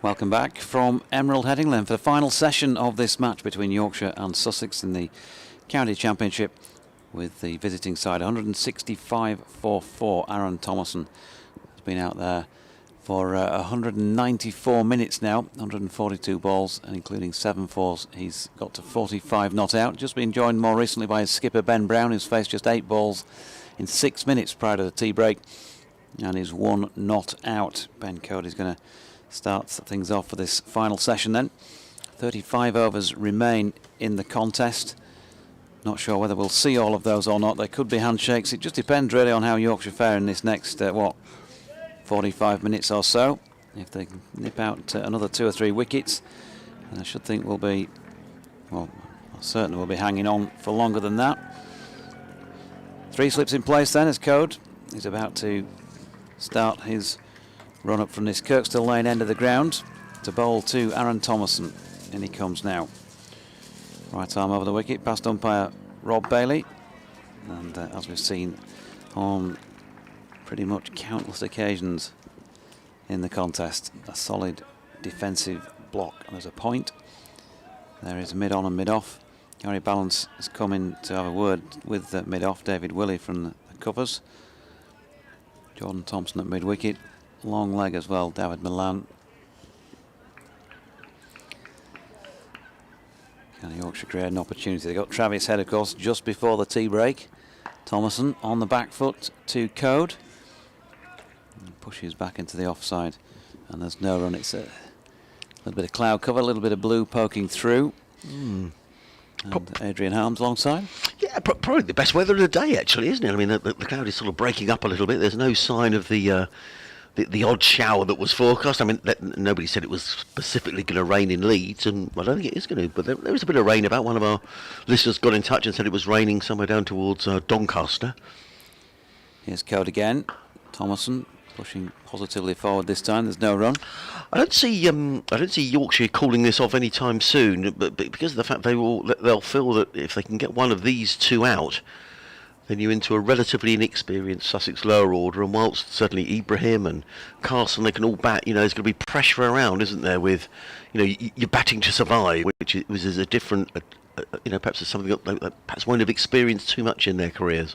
Welcome back from Emerald Headingley for the final session of this match between Yorkshire and Sussex in the County Championship, with the visiting side 165 for 4. Aaron Thompson has been out there for 194 minutes now, 142 balls, and including 7 fours, he's got to 45 not out. Just been joined more recently by his skipper Ben Brown, who's faced just 8 balls in 6 minutes prior to the tea break, and is 1 not out. Ben Cody's going to start things off for this final session then. 35 overs remain in the contest. Not sure whether we'll see all of those or not. There could be handshakes. It just depends really on how Yorkshire fare in this next 45 minutes or so. If they can nip out another 2 or 3 wickets, and I should think we'll be, well, certainly we'll be hanging on for longer than that. 3 slips in place then as Code is about to start his run up from this Kirkstall Lane end of the ground to bowl to Aaron Thompson. In he comes now. Right arm over the wicket, past umpire Rob Bailey, and as we've seen on pretty much countless occasions in the contest, a solid defensive block. And there's a point. There is mid on and mid off. Gary Balance has come in to have a word with mid off, David Willey from the covers. Jordan Thompson at mid wicket. Long leg as well, David Milan. Can Yorkshire create an opportunity? They got Travis Head, of course, just before the tea break. Thomason on the back foot to Code. And pushes back into the offside. And there's no run. It's a little bit of cloud cover, a little bit of blue poking through. And Adrian Harms alongside. Yeah, probably the best weather of the day, actually, isn't it? I mean, the cloud is sort of breaking up a little bit. There's no sign of the odd shower that was forecast. I mean, nobody said it was specifically going to rain in Leeds, and I don't think it is going to, but there was a bit of rain about. One of our listeners got in touch and said it was raining somewhere down towards Doncaster. Here's Code again. Thomason pushing positively forward this time. There's no run. I don't see Yorkshire calling this off anytime soon, but because of the fact they'll feel that if they can get one of these 2 out, then you're into a relatively inexperienced Sussex lower order, and whilst certainly Ibrahim and Carson, they can all bat, there's going to be pressure around, isn't there, with, you're batting to survive, which is a different, perhaps it's something that perhaps won't have experienced too much in their careers.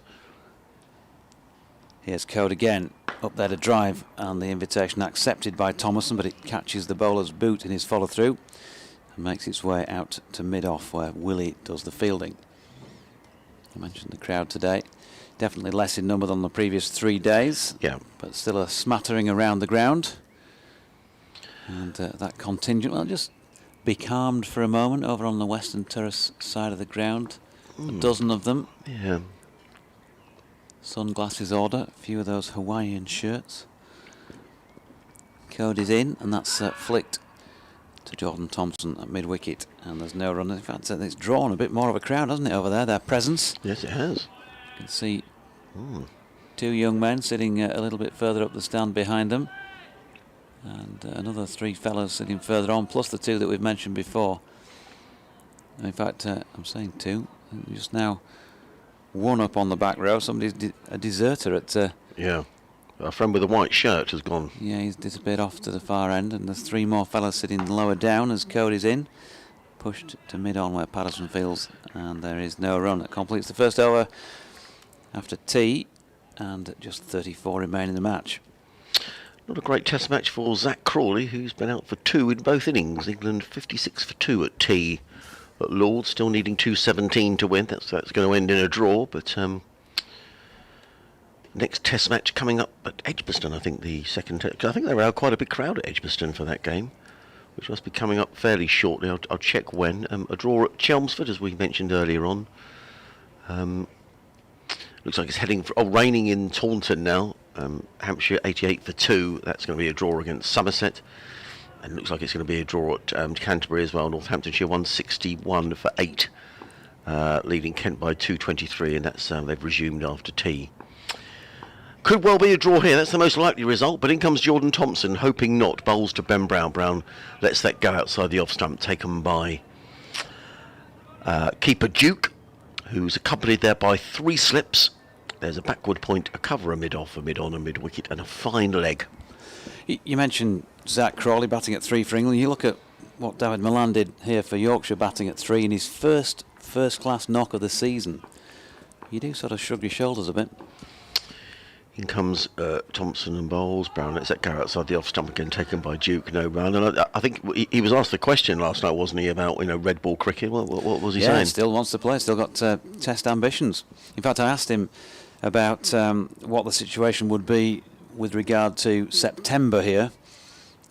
Here's Code again, up there to drive, and the invitation accepted by Thomason, but it catches the bowler's boot in his follow-through and makes its way out to mid-off, where Willie does the fielding. I mentioned the crowd today. Definitely less in number than the previous 3 days. Yeah. But still a smattering around the ground. And that contingent will just be calmed for a moment over on the western terrace side of the ground. A dozen of them. Yeah. Sunglasses order. A few of those Hawaiian shirts. Code is in, and that's flicked to Jordan Thompson at mid-wicket, and there's no run. In fact, it's drawn a bit more of a crowd, hasn't it, over there, their presence? Yes, it has. You can see 2 young men sitting a little bit further up the stand behind them, and another 3 fellows sitting further on, plus the 2 that we've mentioned before. In fact, I'm saying 2. Just now, 1 up on the back row. Somebody's a deserter at... Yeah. Our friend with the white shirt has gone. Yeah, he's disappeared off to the far end, and there's 3 more fellas sitting lower down as Code is in. Pushed to mid-on where Patterson fields, and there is no run. That completes the first over after tea, and just 34 remain in the match. Not a great test match for Zach Crawley, who's been out for 2 in both innings. England 56 for 2 at tea at Lord's, still needing 217 to win. That's going to end in a draw, but... Next Test match coming up at Edgbaston, I think the second. I think there were quite a big crowd at Edgbaston for that game, which must be coming up fairly shortly. I'll check when. A draw at Chelmsford, as we mentioned earlier on. Looks like it's heading for raining in Taunton now. Hampshire 88 for 2. That's going to be a draw against Somerset. And looks like it's going to be a draw at Canterbury as well. Northamptonshire 161 for 8, leading Kent by 223, and that's they've resumed after tea. Could well be a draw here. That's the most likely result. But in comes Jordan Thompson, hoping not. Bowls to Ben Brown. Brown lets that go outside the off stump, taken by keeper Duke, who's accompanied there by 3 slips. There's a backward point, a cover, a mid-off, a mid-on, a mid-wicket, and a fine leg. You mentioned Zach Crawley batting at 3 for England. You look at what David Milan did here for Yorkshire, batting at 3 in his first-class knock of the season. You do sort of shrug your shoulders a bit. In comes Thompson and bowls. Brown lets that go outside the off stump again, taken by Duke. No run. And I think he was asked the question last night, wasn't he, about red ball cricket? What was he saying? Yeah, still wants to play. Still got Test ambitions. In fact, I asked him about what the situation would be with regard to September here,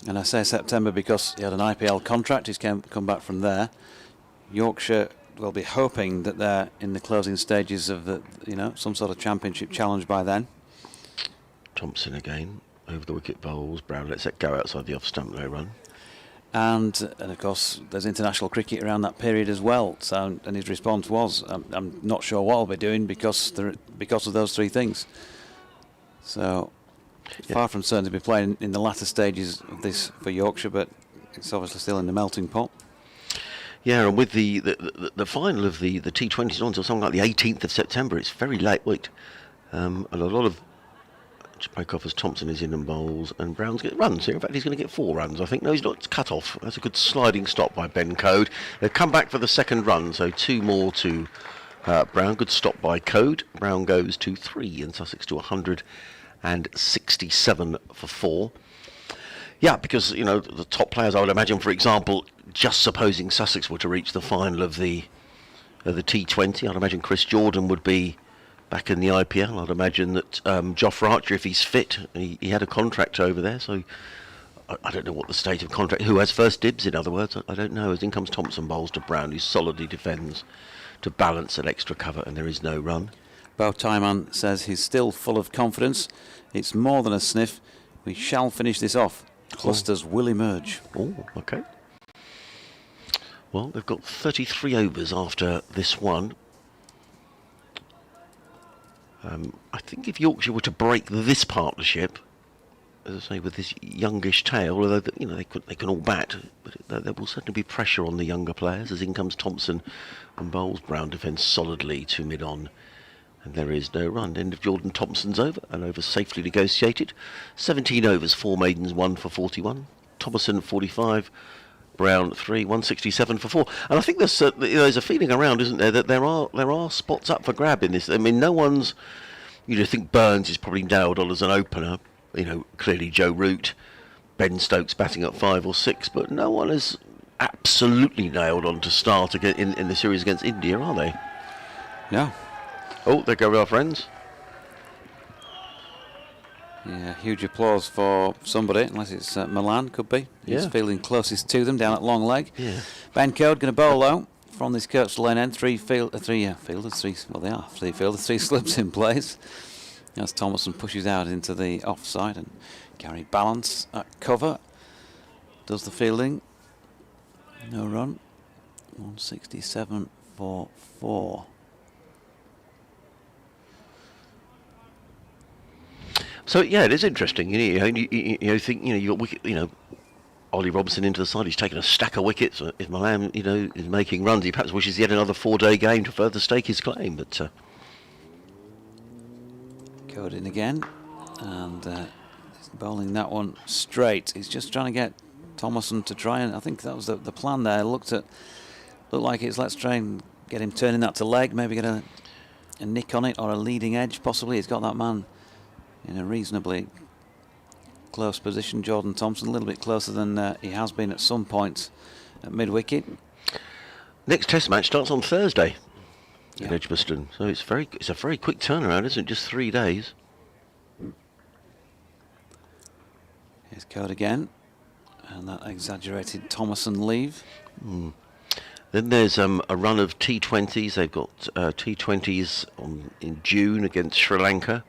and I say September because he had an IPL contract. He's come back from there. Yorkshire will be hoping that they're in the closing stages of some sort of championship challenge by then. Thompson again over the wicket bowls. Brown lets it go outside the off stump. No run. And of course there's international cricket around that period as well. So, and his response was, "I'm not sure what I'll be doing because of those 3 things." So far from certain to be playing in the latter stages of this for Yorkshire, but it's obviously still in the melting pot. Yeah, and with the final of the T20s on until something like the 18th of September, it's very late week, and a lot of break off as Thompson is in and bowls, and Brown's get runs here. In fact, he's going to get 4 runs, I think. No, he's not. It's cut off. That's a good sliding stop by Ben Code. They've come back for the second run, so 2 more to Brown. Good stop by Code. Brown goes to 3, and Sussex to 167 for 4. Yeah, because the top players, I would imagine, for example, just supposing Sussex were to reach the final of the T20, I'd imagine Chris Jordan would be back in the IPL. I'd imagine that Jofra Archer, if he's fit, he had a contract over there, so I don't know what the state of contract, who has first dibs, in other words, I don't know. As in comes Thompson, bowls to Brown, who solidly defends to balance an extra cover, and there is no run. Bo Tyman says he's still full of confidence. It's more than a sniff. We shall finish this off. Clusters will emerge. Oh, okay. Well, they've got 33 overs after this one. I think if Yorkshire were to break this partnership, as I say, with this youngish tail, although they can all bat, but there will certainly be pressure on the younger players. As in comes Thompson and bowls. Brown defends solidly to mid-on, and there is no run. End of Jordan Thompson's over, an over safely negotiated. 17 overs, 4 maidens, 1 for 41. Thomason 45. Brown 3, 167 for 4. And I think there's a feeling around, isn't there, that there are spots up for grab in this. I mean, no one's, think Burns is probably nailed on as an opener. Clearly Joe Root, Ben Stokes batting at 5 or 6, but no one is absolutely nailed on to start again in the series against India, are they? No. Oh, there go our friends. Yeah, huge applause for somebody, unless it's Milan, could be. He's Yeah. fielding closest to them down at long leg. Yeah. Ben Code going to bowl though from this Kirk's lane end. 3 fielders, 3 slips in place. As Thomason pushes out into the offside, and Gary Balance at cover does the fielding. No run. 167 for 4. So yeah, it is interesting. You think you got wicket. Ollie Robinson into the side. He's taken a stack of wickets. If Milan, is making runs, he perhaps wishes he had another 4-day game to further stake his claim. But Code in again, and he's bowling that one straight. He's just trying to get Thomason to try, and I think that was the plan there. Looked like it's let's try and get him turning that to leg, maybe get a nick on it or a leading edge possibly. He's got that man in a reasonably close position. Jordan Thompson, a little bit closer than he has been at some points at mid-wicket. next Test match starts on Thursday Yeah. in Edgbaston, so it's a very quick turnaround, isn't it? Just 3 days. Here's code again. And that exaggerated Thompson leave. Then there's a run of T20s. They've got T20s in June against Sri Lanka.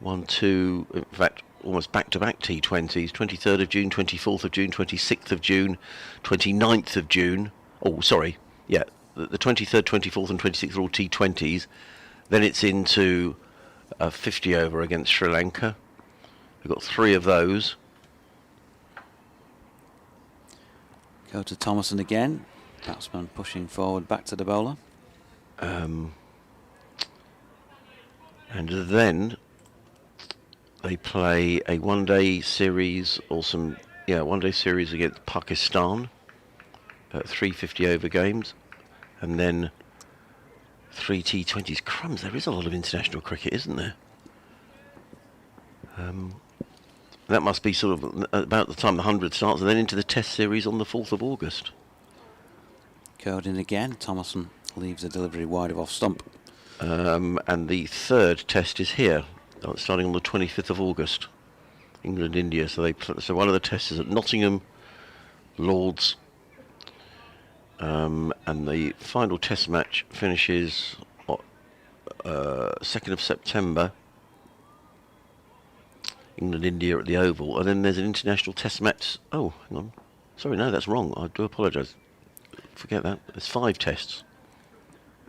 1, 2, in fact, almost back-to-back T20s. 23rd of June, 24th of June, 26th of June, 29th of June. Oh, sorry. Yeah, the 23rd, 24th and 26th are all T20s. Then it's into a 50 over against Sri Lanka. We've got 3 of those. Go to Thompson again. Batsman pushing forward back to the bowler. And then they play a one-day series or one-day series against Pakistan. 3 50 over games. And then 3 T20s. Crumbs, there is a lot of international cricket, isn't there? That must be sort of about the time the 100 starts, and then into the Test series on the 4th of August. Code in again. Thompson leaves a delivery wide of off stump. And the 3rd Test is here, starting on the 25th of August. England-India. So one of the Tests is at Nottingham, Lords. And the final Test match finishes 2nd of September. England-India at the Oval, and then there's an international Test match. Oh, hang on. Sorry, no, that's wrong. I do apologise. Forget that. There's 5 tests.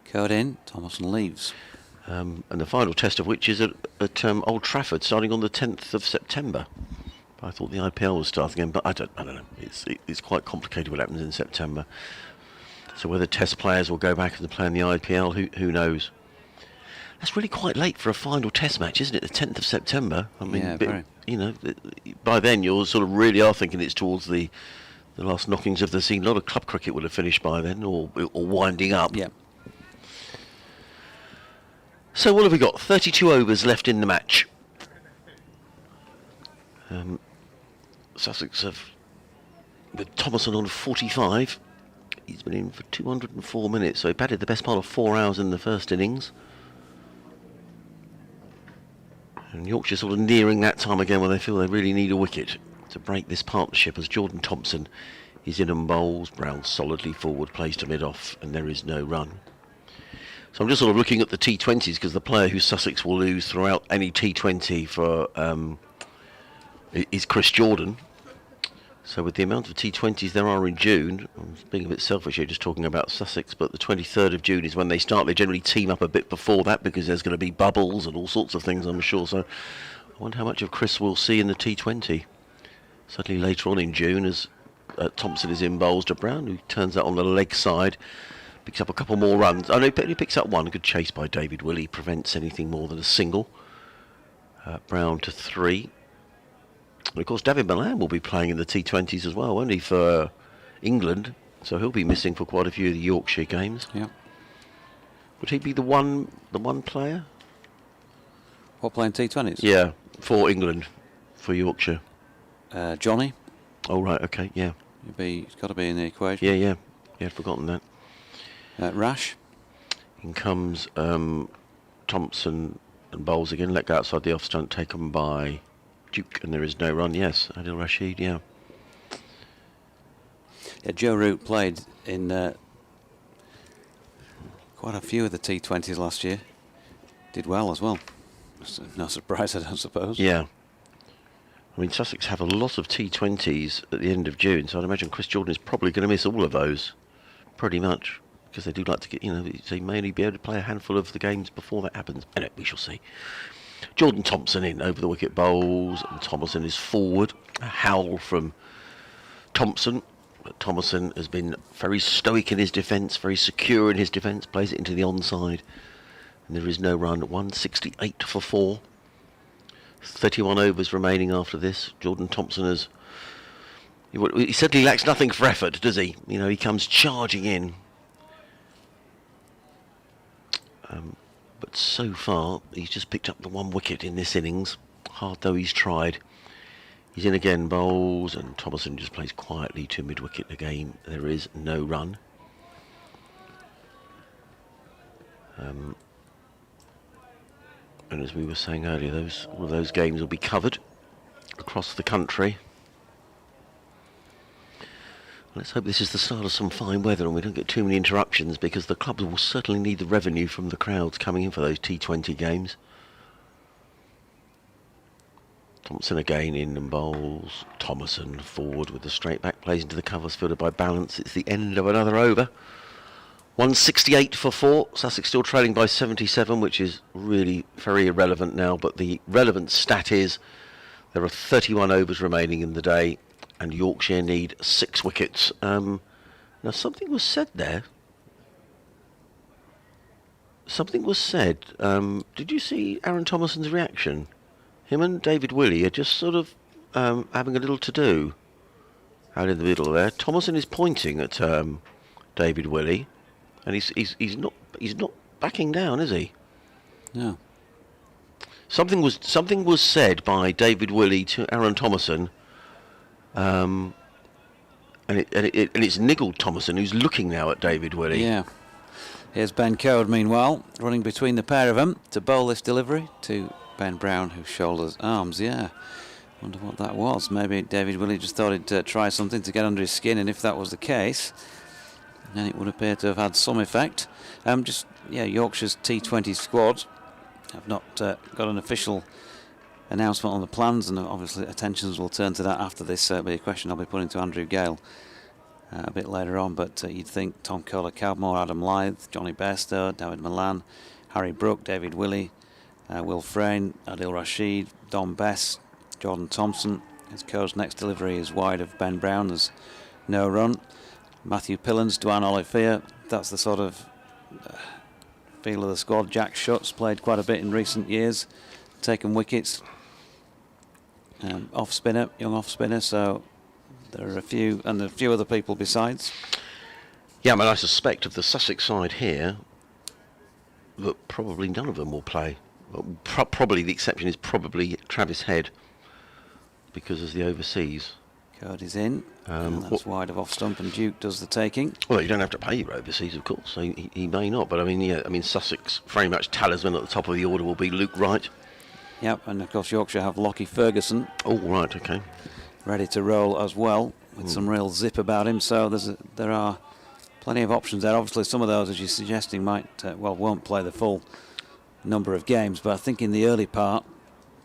Code in. Thompson leaves. And the final test of which is at Old Trafford, starting on the 10th of September. I thought the IPL was starting again, but I don't know. It's quite complicated what happens in September. So whether Test players will go back and play in the IPL, who knows? That's really quite late for a final Test match, isn't it? The 10th of September. I mean, yeah, very. You know, by then you're sort of really are thinking it's towards the last knockings of the season. A lot of club cricket would have finished by then, or winding up. Yeah. So what have we got? 32 overs left in the match. Sussex have, with Thompson on 45. He's been in for 204 minutes, so he batted the best part of 4 hours in the first innings. And Yorkshire sort of nearing that time again where they feel they really need a wicket to break this partnership, as Jordan Thompson is in and bowls. Brown solidly forward, plays to mid-off, and there is no run. So I'm just sort of looking at the T20s, because the player who Sussex will lose throughout any T20 for is Chris Jordan. So with the amount of T20s there are in June, I'm being a bit selfish here just talking about Sussex, but the 23rd of June is when they start. They generally team up a bit before that because there's going to be bubbles and all sorts of things, I'm sure. So I wonder how much of Chris we'll see in the T20. Certainly later on in June, as Thompson is in bowls to Brown, who turns out on the leg side, picks up a couple more runs. Oh no, he picks up one. Good chase by David Willey, prevents anything more than a single. Brown to 3. And of course, David Milan will be playing in the T20s as well, won't he, for England? So he'll be missing for quite a few of the Yorkshire games. Yeah. Would he be the one player? What, playing T20s? Yeah, for England, for Yorkshire. Johnny. Oh right, okay, yeah. He's got to be in the equation. Yeah, I'd forgotten that. Rash. In comes Thompson and bowls again. Let go outside the off stunt, taken by Duke, and there is no run. Yes, Adil Rashid. Yeah. Yeah, Joe Root played in quite a few of the T20s last year. Did well as well. No surprise, I don't suppose. Yeah. I mean, Sussex have a lot of T20s at the end of June, so I'd imagine Chris Jordan is probably going to miss all of those, pretty much, because they do like to get, they may only be able to play a handful of the games before that happens. Anyway, we shall see. Jordan Thompson in over the wicket bowls, and Thompson is forward. A howl from Thompson. But Thompson has been very stoic in his defence, very secure in his defence, plays it into the onside. And there is no run. 168 for 4. 31 overs remaining after this. Jordan Thompson he certainly lacks nothing for effort, does he? He comes charging in. But so far, he's just picked up the 1 wicket in this innings, hard though he's tried. He's in again, bowls, and Thompson just plays quietly to mid-wicket again. There is no run. And as we were saying earlier, all of those games will be covered across the country. Let's hope this is the start of some fine weather and we don't get too many interruptions, because the clubs will certainly need the revenue from the crowds coming in for those T20 games. Thompson again in and bowls. Thomason forward with the straight back, plays into the covers, fielded by Balance. It's the end of another over. 168 for 4. Sussex still trailing by 77, which is really very irrelevant now, but the relevant stat is there are 31 overs remaining in the day and Yorkshire need 6 wickets. Now something was said there. Something was said. Did you see Aaron Thomason's reaction? Him and David Willey are just sort of having a little to-do out in the middle there. Thomason is pointing at David Willey, and he's not backing down, is he? No. Something was said by David Willey to Aaron Thomason, and it's niggled Thomason, who's looking now at David Willey. Yeah. Here's Ben Code, meanwhile, running between the pair of them to bowl this delivery to Ben Brown, who shoulders arms. Yeah. Wonder what that was. Maybe David Willey just thought he'd try something to get under his skin, and if that was the case, then it would appear to have had some effect. Yorkshire's T20 squad have not got an official announcement on the plans, and obviously attentions will turn to that after this. Be a question I'll be putting to Andrew Gale a bit later on, but you'd think Tom Kohler-Cowmore, Adam Lyth, Johnny Bairstow, David Milan, Harry Brook, David Willey, Will Frayne, Adil Rashid, Don Bess, Jordan Thompson. His Co's next delivery is wide of Ben Brown. There's no run. Matthew Pillans, Dwan Olifia. That's the sort of feel of the squad. Jack Schutz played quite a bit in recent years, taken wickets. Young off spinner. So there are a few other people besides. Yeah, I mean, I suspect of the Sussex side here that probably none of them will play. Probably the exception is probably Travis Head, because of the overseas. Code is in. That's wide of off stump, and Duke does the taking. Well, you don't have to pay your overseas, of course, so he may not. But I mean, Sussex very much talisman at the top of the order will be Luke Wright. Yep, and of course Yorkshire have Lockie Ferguson. Oh, right, okay. Ready to roll as well, with some real zip about him. So there are plenty of options there. Obviously, some of those, as you're suggesting, won't play the full number of games, but I think in the early part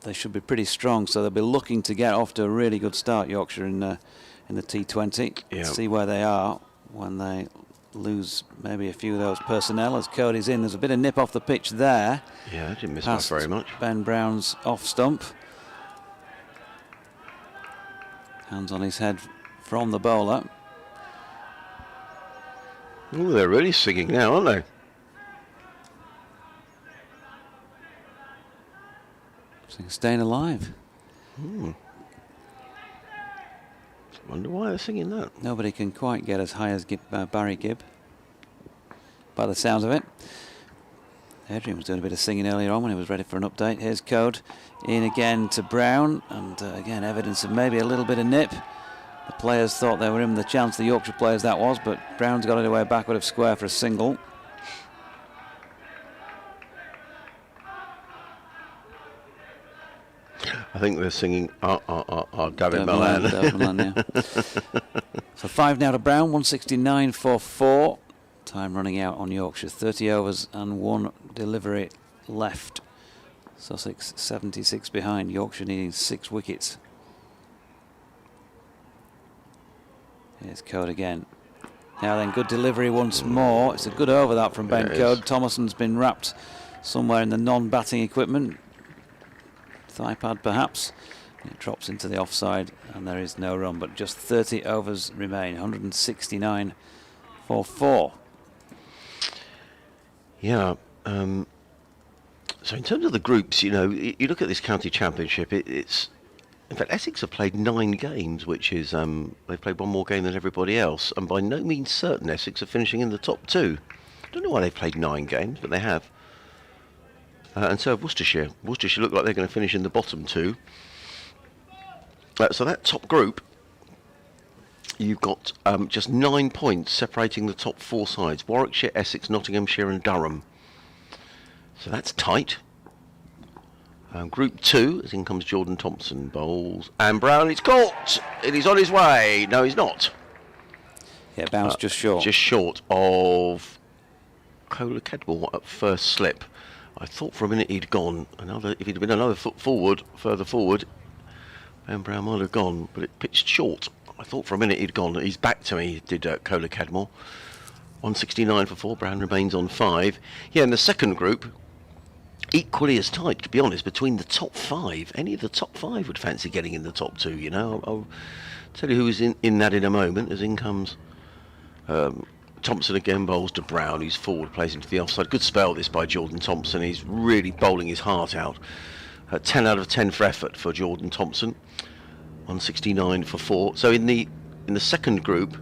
they should be pretty strong. So they'll be looking to get off to a really good start, Yorkshire, in the T20. Yeah. See where they are when they lose maybe a few of those personnel. As Cody's in, there's a bit of nip off the pitch there. Yeah, I didn't miss that very much. Ben Brown's off stump. Hands on his head from the bowler. Oh, they're really singing now, aren't they? Staying alive. Wonder why they're singing that. Nobody can quite get as high as Barry Gibb, by the sounds of it. Adrian was doing a bit of singing earlier on when he was ready for an update. Here's Code in again to Brown, and again evidence of maybe a little bit of nip. The players thought they were in the chance, the Yorkshire players that was, but Brown's got it away backward of square for a single. I think they're singing David Milan. David Milan, yeah. So 5 now to Brown, 169 for 4. Time running out on Yorkshire. 30 overs and 1 delivery left. Sussex 76 behind. Yorkshire needing 6 wickets. Here's Code again. Now then, good delivery once more. It's a good over that from Ben Code. Thomason's been wrapped somewhere in the non-batting equipment. Thigh pad perhaps. It drops into the offside and there is no run, but just 30 overs remain. 169 for 4. Yeah. So in terms of the groups, you look at this county championship. It's in fact Essex have played 9 games, which is they've played 1 more game than everybody else, and by no means certain Essex are finishing in the top 2. I don't know why they've played 9 games, but they have. And so have Worcestershire. Worcestershire look like they're going to finish in the bottom 2. So that top group, you've got just 9 points separating the top 4 sides: Warwickshire, Essex, Nottinghamshire and Durham. So that's tight. Group 2, as in comes Jordan Thompson, bowls, and Brown, it's caught! It is on his way! No, he's not. Yeah, bounced just short. Just short of Cola Kedmore at first slip. I thought for a minute he'd gone. If he'd been another foot further forward, Ben Brown might have gone, but it pitched short. I thought for a minute he'd gone. He's back to me, did Cola Kedmore. 169 for 4. Brown remains on 5. Yeah, in the second group, equally as tight, to be honest, between the top 5. Any of the top 5 would fancy getting in the top 2, you know. I'll tell you who is in that in a moment, as in comes Thompson again, bowls to Brown, who's forward, plays into the offside. Good spell this by Jordan Thompson. He's really bowling his heart out. 10 out of 10 for effort for Jordan Thompson. 169 for 4. So in the second group,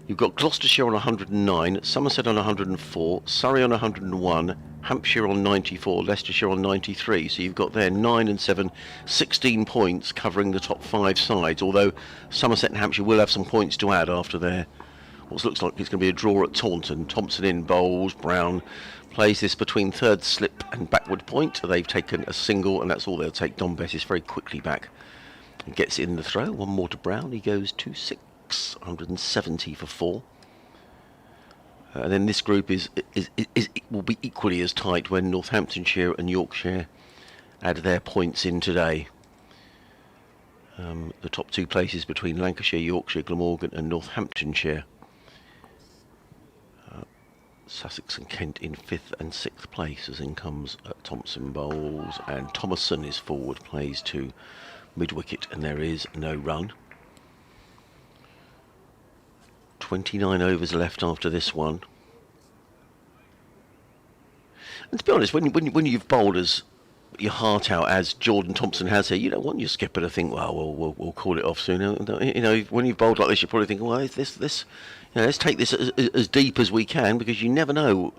you've got Gloucestershire on 109, Somerset on 104, Surrey on 101, Hampshire on 94, Leicestershire on 93. So you've got there 9 and 7, 16 points covering the top 5 sides. Although Somerset and Hampshire will have some points to add after their what looks like it's going to be a draw at Taunton. Thompson in bowls, Brown plays this between third slip and backward point. They've taken a single, and that's all they'll take. Dom Bessis very quickly back and gets in the throw. One more to Brown. He goes 2-6, 170 for 4. And then this group will be equally as tight when Northamptonshire and Yorkshire add their points in today. The top 2 places between Lancashire, Yorkshire, Glamorgan and Northamptonshire. Sussex and Kent in 5th and 6th place, as in comes Thompson bowls, and Thomason is forward, plays to mid-wicket, and there is no run. 29 overs left after this one. And to be honest, when you've bowled as your heart out as Jordan Thompson has here, you don't want your skipper to think, well, we'll call it off soon. You know, when you've bowled like this, you probably think, well, this, you know, let's take this as deep as we can, because you never know.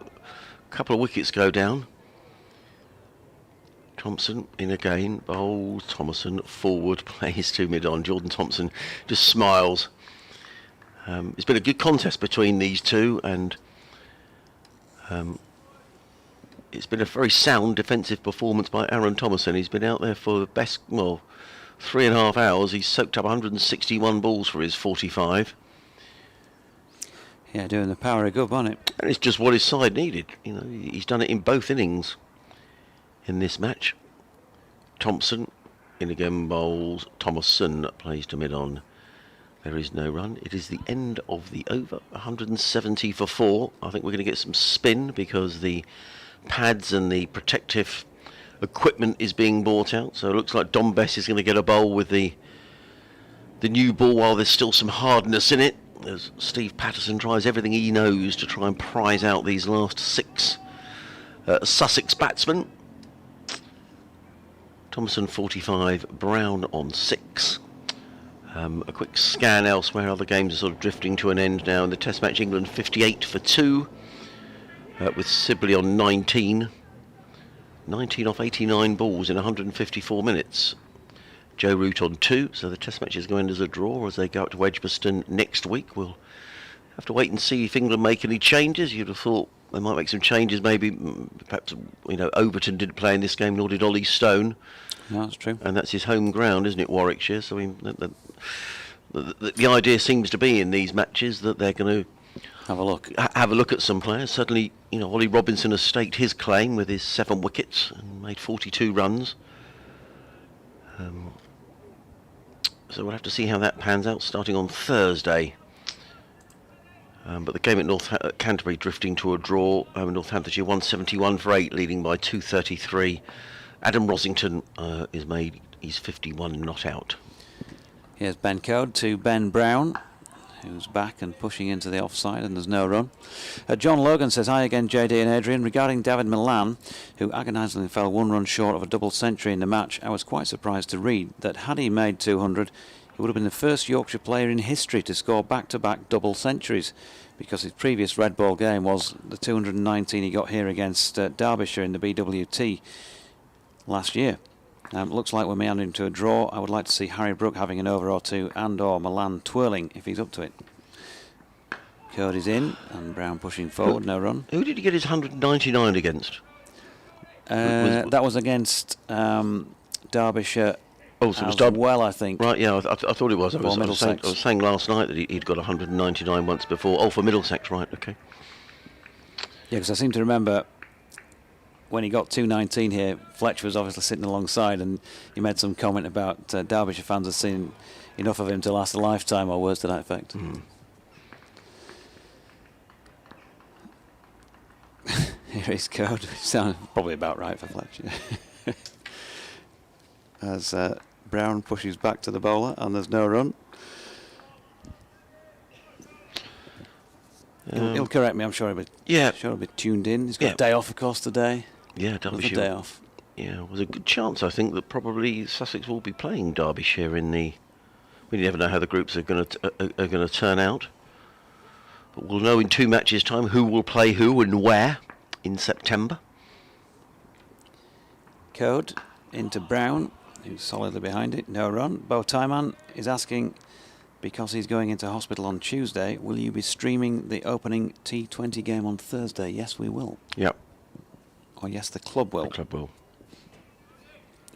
A couple of wickets go down. Thompson in again, bowls, Thomason forward, plays to mid-on. Jordan Thompson just smiles. It's been a good contest between these two, and it's been a very sound defensive performance by Aaron Thomason. He's been out there for the best, 3.5 hours. He's soaked up 161 balls for his 45. Yeah, doing the power of good, wasn't it? And it's just what his side needed. You know, he's done it in both innings in this match. Thompson in again, bowls. Thomason plays to mid-on. There is no run. It is the end of the over. 170 for 4. I think we're going to get some spin because the pads and the protective equipment is being bought out. So it looks like Dom Bess is going to get a bowl with the new ball while there's still some hardness in it, as Steve Patterson tries everything he knows to try and prize out these last 6 Sussex batsmen. Thompson 45, Brown on 6. A quick scan elsewhere. Other games are sort of drifting to an end now. In the Test match, England 58 for 2, with Sibley on 19. 19 off 89 balls in 154 minutes. Joe Root on 2, so the Test match is going as a draw as they go up to Edgbaston next week. We'll have to wait and see if England make any changes. You'd have thought they might make some changes, maybe. Perhaps, you know, Overton didn't play in this game, nor did Ollie Stone. No, that's true. And that's his home ground, isn't it, Warwickshire? So I mean, the idea seems to be in these matches that they're going to have a look at some players. Certainly, you know, Ollie Robinson has staked his claim with his 7 wickets and made 42 runs. So we'll have to see how that pans out, starting on Thursday. But the game at Canterbury drifting to a draw. Northamptonshire 171 for 8, leading by 233. Adam Rosington he's 51 not out. Here's Ben Code to Ben Brown, who's back and pushing into the offside, and there's no run. John Logan says, hi again, JD and Adrian. Regarding David Milan, who agonisingly fell 1 run short of a double century in the match, I was quite surprised to read that had he made 200, he would have been the first Yorkshire player in history to score back-to-back double centuries, because his previous red ball game was the 219 he got here against Derbyshire in the BWT last year. Looks like we're meandering to a draw. I would like to see Harry Brook having an over or 2, and or Milan twirling if he's up to it. Cody's in, and Brown pushing forward, no run. Who did he get his 199 against? That was against Derbyshire Oh, so it was as Derby. well, I think. Right, yeah, I thought it was. I was Middlesex. saying last night that he'd got 199 once before. Oh, for Middlesex, right, okay. Yeah, because I seem to remember when he got 219 here, Fletcher was obviously sitting alongside, and he made some comment about Derbyshire fans had seen enough of him to last a lifetime, or words to that effect. Here is code. Sounds probably about right for Fletcher. As Brown pushes back to the bowler, and there's no run. He'll correct me. I'm sure he'll be tuned in. He's got a day off, of course, today. Yeah, Another Derbyshire. day off. Yeah, it was a good chance, I think, that probably Sussex will be playing Derbyshire in the. We never know how the groups are going to turn out, but we'll know in 2 matches' time who will play who and where in September. Code into Brown, who's solidly behind it. No run. Bo Tyman is asking, because he's going into hospital on Tuesday, will you be streaming the opening T20 game on Thursday? Yes, we will. Yep. Or yes, the club will. The club will.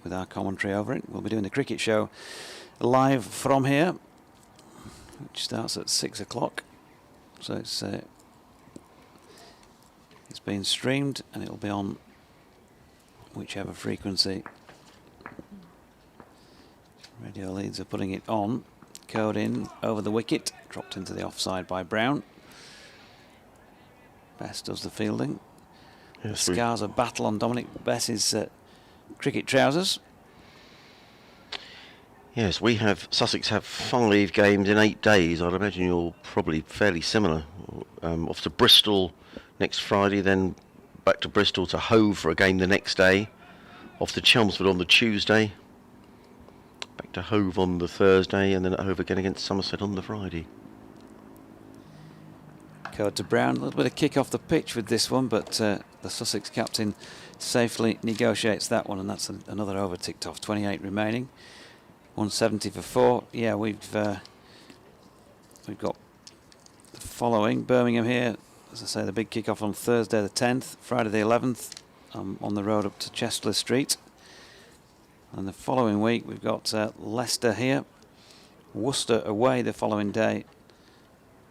With our commentary over it. We'll be doing the cricket show live from here, which starts at 6 o'clock. So it's being streamed, and it'll be on whichever frequency radio leads are putting it on. Code in over the wicket, dropped into the offside by Brown. Bess does the fielding. Yes, Scars a battle on Dominic Bess's cricket trousers. Yes, Sussex have 5 games in 8 days. I'd imagine you're probably fairly similar. Off to Bristol next Friday, then back to Bristol to Hove for a game the next day. Off to Chelmsford on the Tuesday. Back to Hove on the Thursday, and then at Hove again against Somerset on the Friday. Code to Brown. A little bit of kick off the pitch with this one, but the Sussex captain safely negotiates that one, and that's another over ticked off. 28 remaining. 170 for 4. Yeah, we've got the following. Birmingham here, as I say, the big kick-off on Thursday the 10th, Friday the 11th, on the road up to Chester Street. And the following week we've got Leicester here, Worcester away the following day,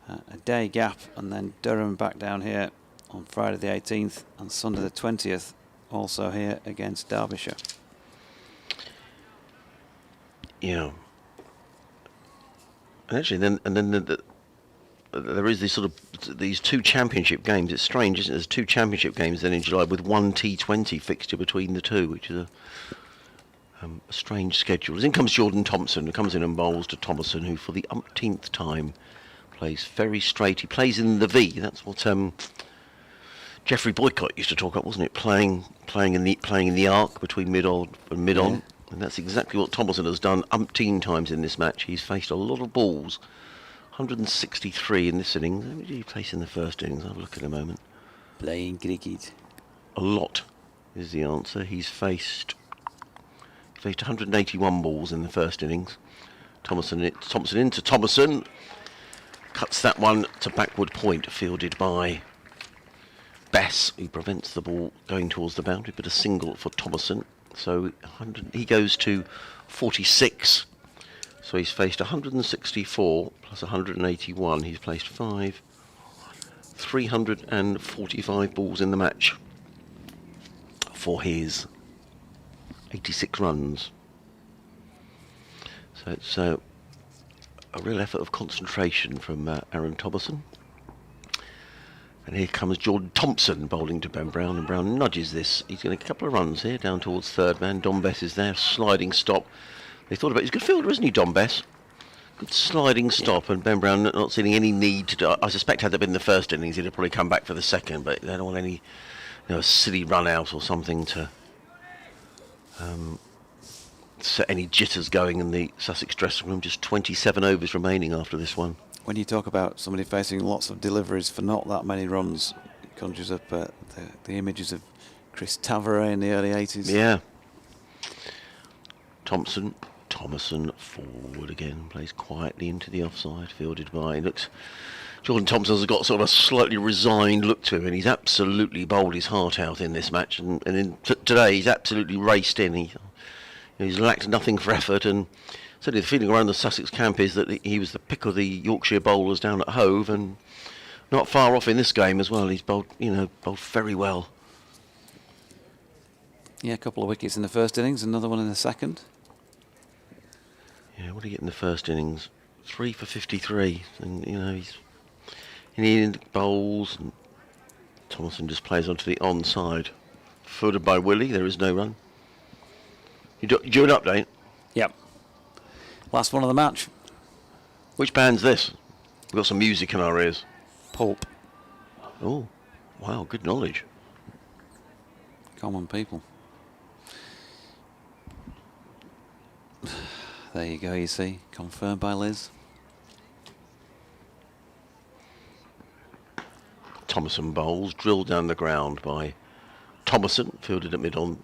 a day gap, and then Durham back down here on Friday the 18th and Sunday the 20th, also here against Derbyshire. Yeah. And actually, then there is this sort of these 2 championship games. It's strange, isn't it? There's 2 championship games then in July with 1 T20 fixture between the 2, which is a strange schedule. In comes Jordan Thompson, who comes in and bowls to Thomason, who for the umpteenth time plays very straight. He plays in the V. That's what Geoffrey Boycott used to talk about, wasn't it? Playing in the arc between mid-on and mid-on. Yeah. And that's exactly what Thompson has done umpteen times in this match. He's faced a lot of balls. 163 in this innings. How did he place in the first innings? I'll look in a moment. Playing cricket. A lot is the answer. He's faced 181 balls in the first innings. Thompson into Thomason. Cuts that one to backward point, fielded by Bess, who prevents the ball going towards the boundary, but a single for Thomason. So he goes to 46. So he's faced 164 plus 181. He's placed 345 balls in the match for his 86 runs. So it's a real effort of concentration from Aaron Thomason. And here comes Jordan Thompson bowling to Ben Brown, and Brown nudges this. He's getting a couple of runs here down towards third man. Dom Bess is there, sliding stop. They thought about he's a good fielder, isn't he, Dom Bess? Good sliding stop, and Ben Brown not seeing any need to do. I suspect had there been the first innings, he'd have probably come back for the second, but they don't want any silly run out or something to set any jitters going in the Sussex dressing room. Just 27 overs remaining after this one. When you talk about somebody facing lots of deliveries for not that many runs, it conjures up the images of Chris Tavares in the early 80s. Yeah. Thomason forward again, plays quietly into the offside, fielded by, Jordan Thompson's got sort of a slightly resigned look to him, and he's absolutely bowled his heart out in this match, and today he's absolutely raced in. He's lacked nothing for effort, and certainly the feeling around the Sussex camp is that he was the pick of the Yorkshire bowlers down at Hove, and not far off in this game as well. He's bowled very well. Yeah, a couple of wickets in the first innings, another one in the second. Yeah, what did he get in the first innings? 3 for 53, and he's in the end bowls. And Thompson just plays onto the onside, footed by Willie. There is no run. You do an update. Yep. Last one of the match. Which band's this? We've got some music in our ears. Pulp. Oh, wow, good knowledge. Common people. There you go, you see. Confirmed by Liz. Thompson bowls, drilled down the ground by Thompson, fielded at mid-on.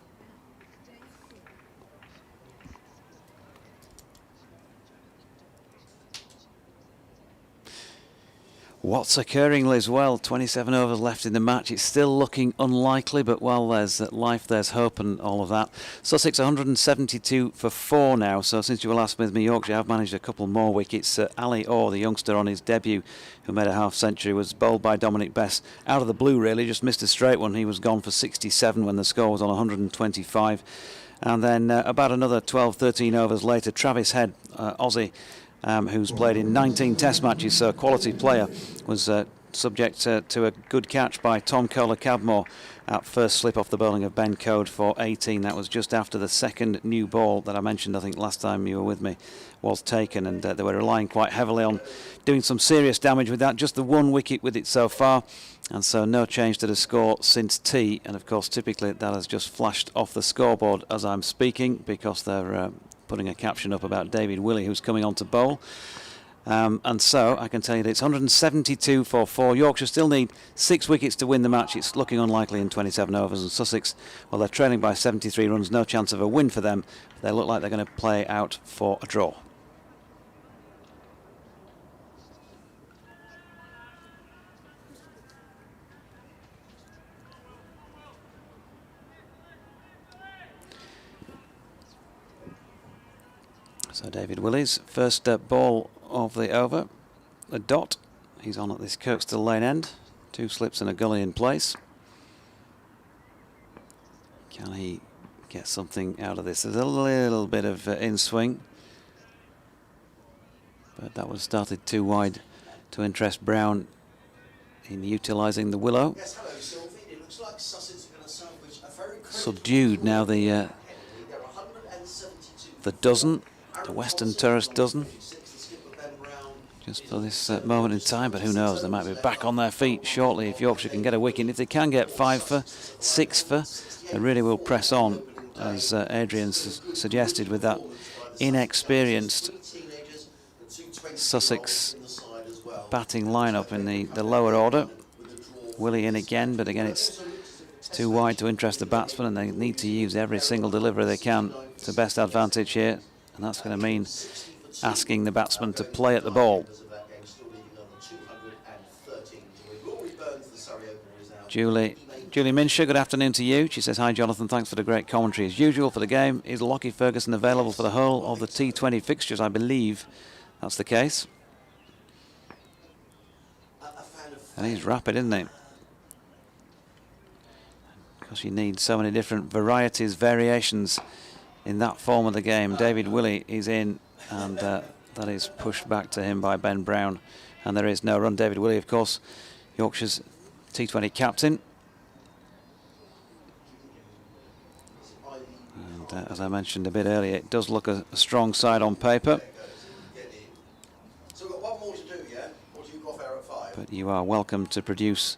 What's occurring, Liz? Well, 27 overs left in the match. It's still looking unlikely, but while there's life, there's hope and all of that. Sussex 172 for 4 now, so since you were last with me, Yorkshire have managed a couple more wickets. Ali Orr, the youngster on his debut, who made a half-century, was bowled by Dominic Bess. Out of the blue, really, just missed a straight one. He was gone for 67 when the score was on 125. And then about another 12, 13 overs later, Travis Head, Aussie, who's played in 19 test matches, so a quality player, was subject to a good catch by Tom Kohler-Cadmore at first slip off the bowling of Ben Code for 18. That was just after the second new ball that I mentioned, I think, last time you were with me, was taken, and they were relying quite heavily on doing some serious damage with that. Just the one wicket with it so far, and so no change to the score since tea. And of course, typically that has just flashed off the scoreboard as I'm speaking, because they're putting a caption up about David Willey, who's coming on to bowl. And so I can tell you that it's 172 for 4. Yorkshire still need 6 wickets to win the match. It's looking unlikely in 27 overs. And Sussex, well, they're trailing by 73 runs. No chance of a win for them. They look like they're going to play out for a draw. So David Willey's first ball of the over, a dot. He's on at this Kirkstall Lane end. 2 slips and a gully in place. Can he get something out of this? There's a little bit of in-swing, but that was started too wide to interest Brown in utilising the willow. Yes, hello, Sylvie. It looks like Sussex are going to salvage a very Subdued now the dozen. The Western Terrace dozen, just for this moment in time, but who knows, they might be back on their feet shortly if Yorkshire can get a wicket. If they can get 5 for, 6 for, they really will press on, as Adrian suggested, with that inexperienced Sussex batting lineup in the lower order. Willey in again, but again it's too wide to interest the batsmen, and they need to use every single delivery they can to best advantage here. And that's going to mean asking the batsman to play at the ball. Julie Minsher, good afternoon to you. She says, hi Jonathan, thanks for the great commentary as usual for the game. Is Lockie Ferguson available for the whole of the T20 fixtures? I believe that's the case. And he's rapid, isn't he? Because you need so many different varieties, variations in that form of the game. David Willey is in, and that is pushed back to him by Ben Brown, and there is no run. David Willey, of course, Yorkshire's T20 captain, and as I mentioned a bit earlier, it does look a strong side on paper. So we've got one more to do, yeah? Or do you go off air at 5? But you are welcome to produce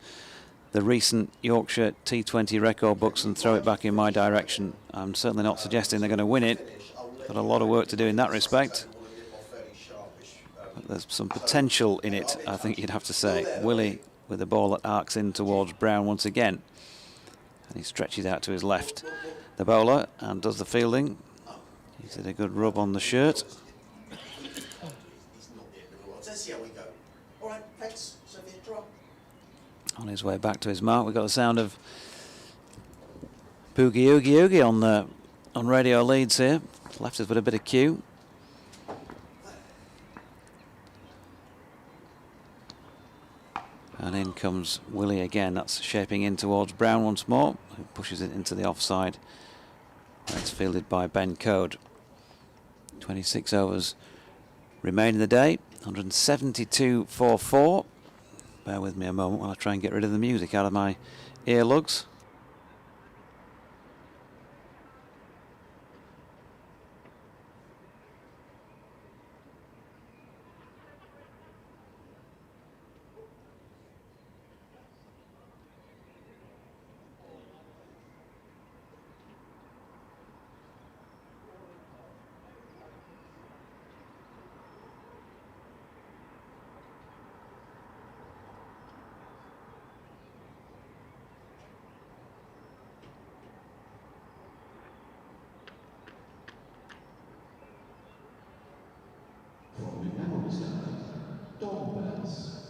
the recent Yorkshire T20 record books and throw it back in my direction. I'm certainly not suggesting they're going to win it. Got a lot of work to do in that respect. But there's some potential in it, I think you'd have to say. Willey with the ball that arcs in towards Brown once again. And he stretches out to his left. The bowler, and does the fielding. He's did a good rub on the shirt. Let's see how we go. All right, thanks. Sophie, draw. On his way back to his mark, we've got the sound of Boogie Oogie Oogie on Radio Leeds here. left us with a bit of cue. And in comes Willie again. That's shaping in towards Brown once more, who pushes it into the offside. That's fielded by Ben Code. 26 overs remain in the day. 172 for 4. Bear with me a moment while I try and get rid of the music out of my earlugs. From the Emerald stand, Thompson.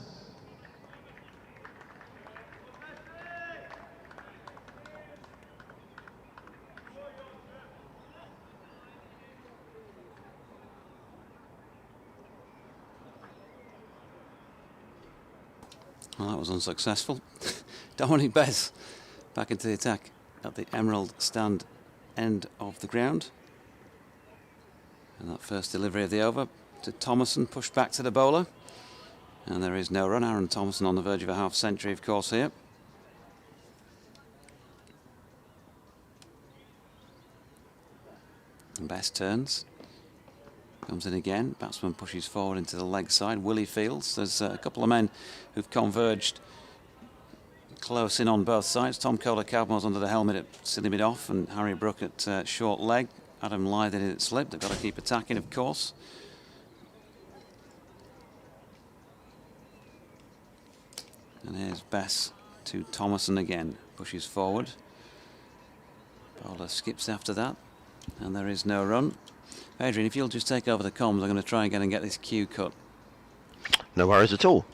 Well, that was unsuccessful. Dominic Bez back into the attack at the Emerald stand end of the ground. And that first delivery of the over to Thompson, pushed back to the bowler. And there is no run. Aaron Thompson on the verge of a half century, of course, here. And Bess turns. Comes in again. Batsman pushes forward into the leg side. Willie fields. There's a couple of men who've converged close in on both sides. Tom Kohler-Cowmore's under the helmet at silly mid off, and Harry Brook at short leg. Adam Lythen at slip. They've got to keep attacking, of course. And here's Bess to Thompson again. Pushes forward. Bowler skips after that. And there is no run. Adrian, if you'll just take over the comms, I'm going to try again and get this cue cut. No worries at all.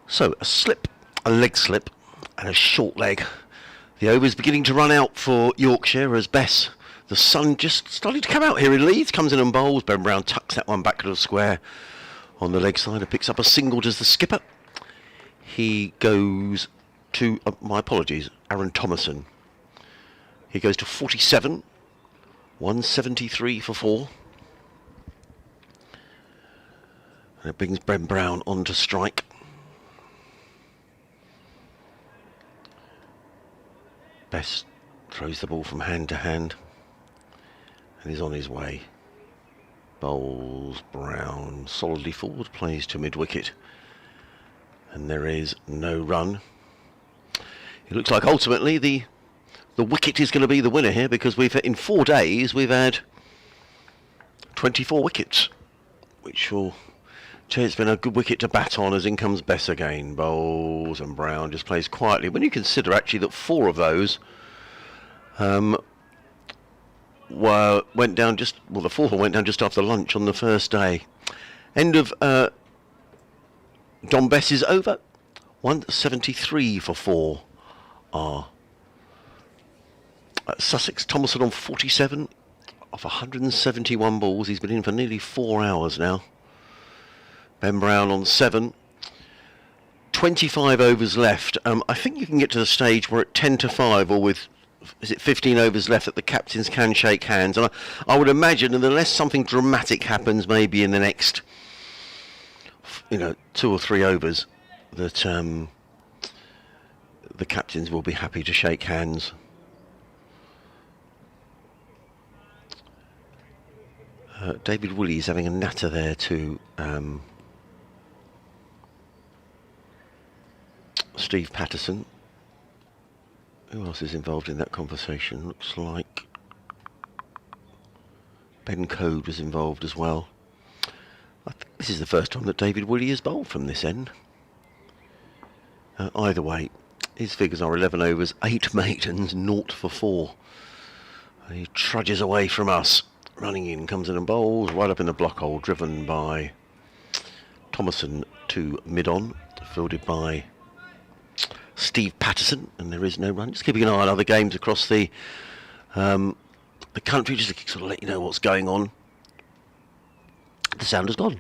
So, a slip, a leg slip, and a short leg. The over's beginning to run out for Yorkshire as Bess, the sun just started to come out here in Leeds, comes in and bowls. Ben Brown tucks that one back to the square on the leg side and picks up a single, does the skipper. He goes to, my apologies, Aaron Thompson. He goes to 47, 173 for 4. And it brings Ben Brown on to strike. Bess throws the ball from hand to hand and is on his way. Bowls Brown solidly forward, plays to mid-wicket, and there is no run. It looks like ultimately the wicket is going to be the winner here, because in 4 days we've had 24 wickets, which will it's been a good wicket to bat on, as in comes Bess again. Bowls, and Brown just plays quietly. When you consider actually that 4 of those went down just, well, the 4th one went down just after lunch on the first day. End of Don Bess's over. 173 for 4 are Sussex. Thompson on 47 off 171 balls. He's been in for nearly 4 hours now. Ben Brown on 7. 25 overs left. I think you can get to the stage where at 10 to 5 or with, is it 15 overs left, that the captains can shake hands. And I would imagine that unless something dramatic happens maybe in the next 2 or 3 overs, that the captains will be happy to shake hands. David Woolley is having a natter there to Steve Patterson. Who else is involved in that conversation? Looks like Ben Code was involved as well. I think this is the first time that David Woolley has bowled from this end. Either way, his figures are 11 overs, 8 maidens, 0 for 4. And he trudges away from us. Running in, comes in and bowls right up in the block hole, driven by Thompson to mid-on, fielded by Steve Patterson, and there is no run. Just keeping an eye on other games across the the country, just to sort of let you know what's going on. The sound has gone.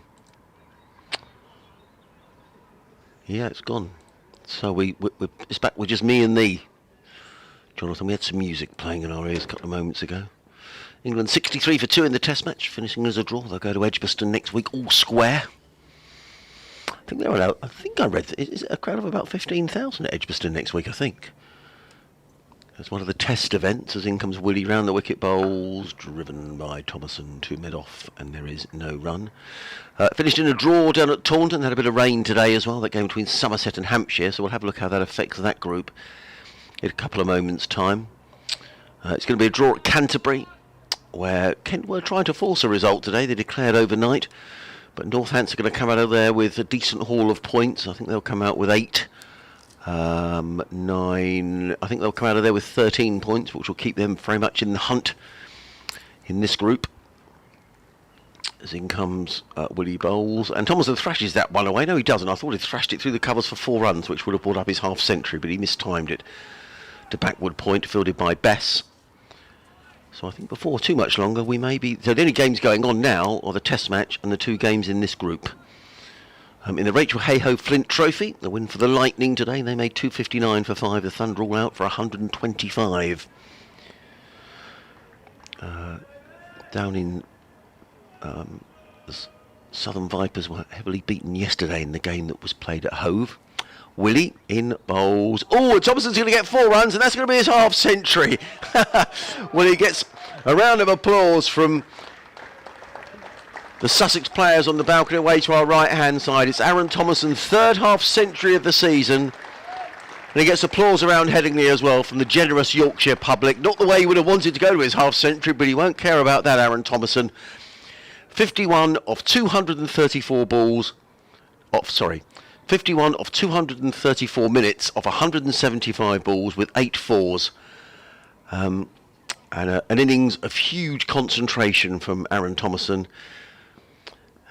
Yeah, it's gone. So it's back with just me and thee, Jonathan. We had some music playing in our ears a couple of moments ago. England 63 for 2 in the Test match, finishing as a draw. They'll go to Edgbaston next week, all square. I think they're allowed. I think I read. Is it a crowd of about 15,000 at Edgbaston next week? I think. It's one of the Test events, as in comes Willie round the wicket bowls, driven by Thompson to mid-off, and there is no run. Finished in a draw down at Taunton, had a bit of rain today as well, that game between Somerset and Hampshire, so we'll have a look how that affects that group in a couple of moments' time. It's going to be a draw at Canterbury, where Kent were trying to force a result today. They declared overnight, but Northants are going to come out of there with a decent haul of points. I think they'll come out with 8. 9. I think they'll come out of there with 13 points, which will keep them very much in the hunt in this group. As in comes Willie Bowles, and Thompson thrashes that one away. No, he doesn't. I thought he thrashed it through the covers for 4 runs, which would have brought up his half century, but he mistimed it to backward point, fielded by Bess. So I think before too much longer, we may be. So the only games going on now are the Test match and the 2 games in this group. In the Rachel Hayhoe Flint Trophy, the win for the Lightning today, they made 259 for 5. The Thunder all out for 125. Down in the Southern Vipers were heavily beaten yesterday in the game that was played at Hove. Willie in bowls. Oh, Thompson's going to get 4 runs, and that's going to be his half century. Willie gets a round of applause from the Sussex players on the balcony away to our right hand side. It's Aaron Thompson's 3rd half century of the season, and he gets applause around Headingley as well from the generous Yorkshire public. Not the way he would have wanted to go to his half century, but he won't care about that, Aaron Thompson. 51 of 234 balls 51 of 234 minutes of 175 balls with 8 fours. And an innings of huge concentration from Aaron Thompson.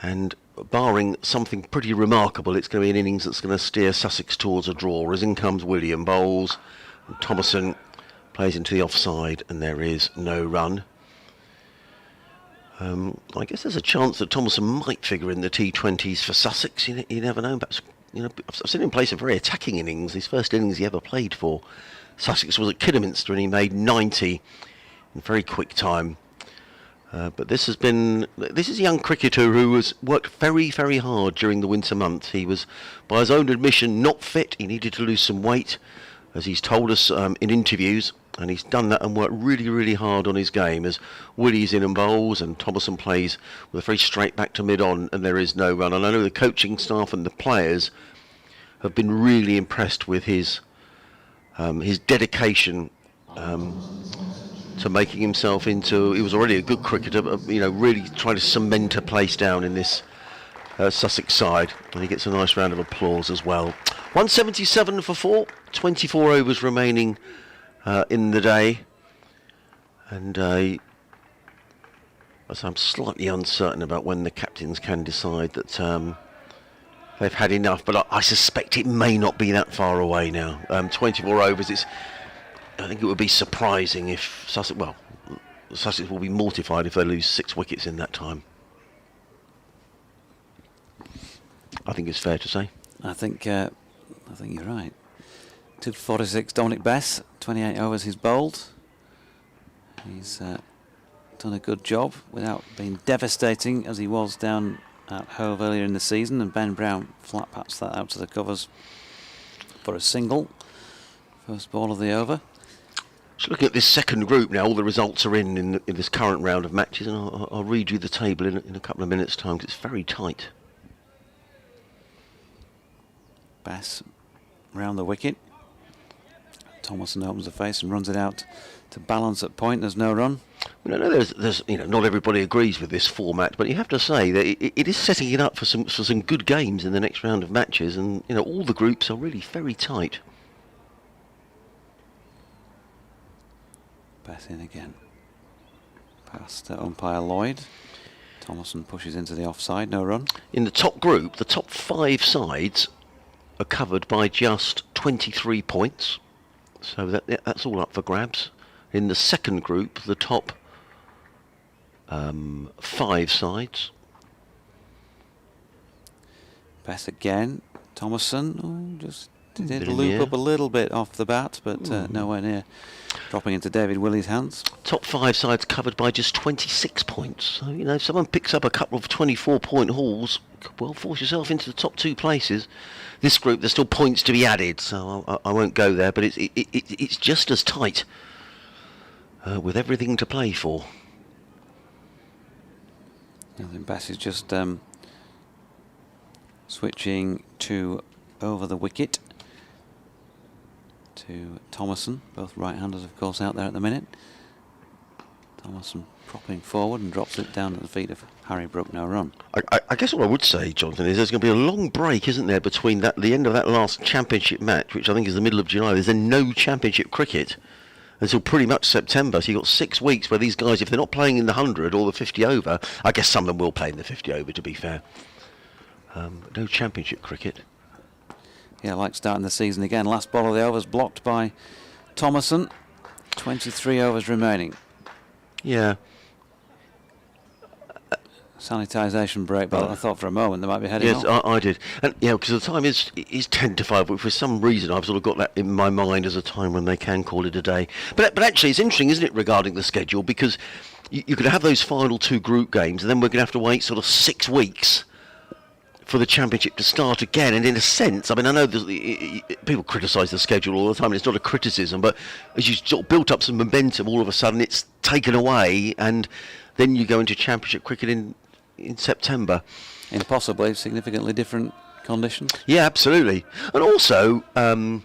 And barring something pretty remarkable, it's going to be an innings that's going to steer Sussex towards a draw. As in comes William Bowles, and Thompson plays into the offside, and there is no run. I guess there's a chance that Thompson might figure in the T20s for Sussex. You never know. Perhaps, I've seen him play some very attacking innings. His first innings he ever played for Sussex was at Kidderminster, and he made 90 in very quick time. But this is a young cricketer who has worked very, very hard during the winter months. He was, by his own admission, not fit. He needed to lose some weight, as he's told us in interviews, and he's done that and worked really, really hard on his game. As Willie's in and bowls, and Thompson plays with a very straight back to mid-on, and there is no run. And I know the coaching staff and the players have been really impressed with his dedication to making himself into. He was already a good cricketer, but really trying to cement a place down in this Sussex side, and he gets a nice round of applause as well. 177 for 4, 24 overs remaining in the day, and so I'm slightly uncertain about when the captains can decide that they've had enough, but I suspect it may not be that far away now. 24 overs, I think it would be surprising if Sussex will be mortified if they lose 6 wickets in that time. I think it's fair to say. I think you're right. 246, Dominic Bess, 28 overs he's bowled. He's done a good job without being devastating as he was down at Hove earlier in the season, and Ben Brown flat pats that out to the covers for a single. First ball of the over. Just looking at this second group now, all the results are in this current round of matches, and I'll read you the table in a couple of minutes' time, because it's very tight. Bass round the wicket. Thompson opens the face and runs it out to balance at point. There's no run. Well, I know there's not everybody agrees with this format, but you have to say that it is setting it up for some good games in the next round of matches, and all the groups are really very tight. Bass in again. Past umpire Lloyd. Thompson pushes into the offside, no run. In the top group, the top 5 sides are covered by just 23 points, so that's all up for grabs. In the second group, the top 5 sides. Bess again. Thomason just did Bit in the loop air. up a little bit off the bat, but nowhere near dropping into David Willey's hands. Top 5 sides covered by just 26 points. So, you know, if someone picks up a couple of 24-point hauls, well, force yourself into the top 2 places. This group, there's still points to be added, so I won't go there, but it's just as tight with everything to play for. I think Bess is just switching to over the wicket to Thomason, both right-handers of course out there at the minute. Thomason propping forward and drops it down at the feet of Harry Brook, no run. I guess what I would say, Jonathan, is there's going to be a long break, isn't there, between the end of that last championship match, which I think is the middle of July. There's then no championship cricket until pretty much September, so you've got 6 weeks where these guys, if they're not playing in the 100 or the 50 over, I guess some of them will play in the 50 over, to be fair. No championship cricket. Yeah, like starting the season again. Last ball of the overs blocked by Thomason. 23 overs remaining. Yeah. Sanitisation break, but I thought for a moment they might be heading Yes, off. I did. And yeah, because the time is 10 to 5, but for some reason I've sort of got that in my mind as a time when they can call it a day. But actually it's interesting, isn't it, regarding the schedule, because you're going to have those final 2 group games, and then we're going to have to wait sort of 6 weeks for the championship to start again. And in a sense, I mean, I know people criticise the schedule all the time, and it's not a criticism, but as you sort of built up some momentum, all of a sudden it's taken away, and then you go into championship cricket in September. In possibly significantly different conditions. Yeah, absolutely. And also, I mean,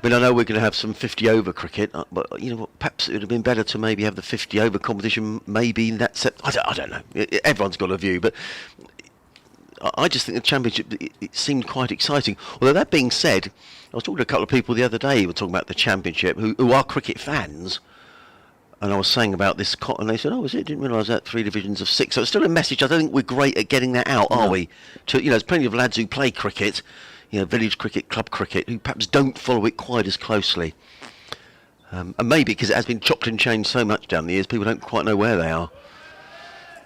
I know we're going to have some 50 over cricket, but you know what, perhaps it would have been better to maybe have the 50 over competition maybe in that I don't know. Everyone's got a view, but I just think the championship, it seemed quite exciting. Although that being said, I was talking to a couple of people the other day who were talking about the championship who are cricket fans, and I was saying about this, and they said, "Oh, is it? Didn't realise that 3 divisions of 6." So it's still a message. I don't think we're great at getting that out, are we? There's plenty of lads who play cricket, village cricket, club cricket, who perhaps don't follow it quite as closely. And maybe because it has been chopped and changed so much down the years, people don't quite know where they are.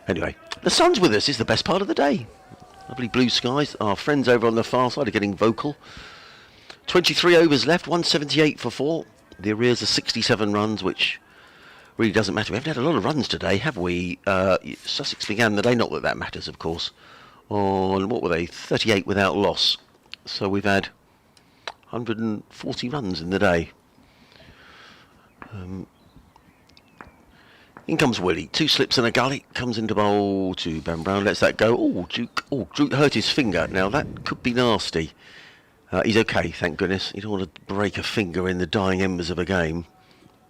Anyway, the sun's with us is the best part of the day. Lovely blue skies. Our friends over on the far side are getting vocal. 23 overs left, 178 for 4. The arrears are 67 runs, which really doesn't matter. We haven't had a lot of runs today, have we? Sussex began the day, not that that matters, of course, on, what were they, 38 without loss. So we've had 140 runs in the day. In comes Willie, 2 slips and a gully, comes into bowl to Ben Brown, lets that go. Duke hurt his finger. Now that could be nasty. He's okay, thank goodness. You don't want to break a finger in the dying embers of a game.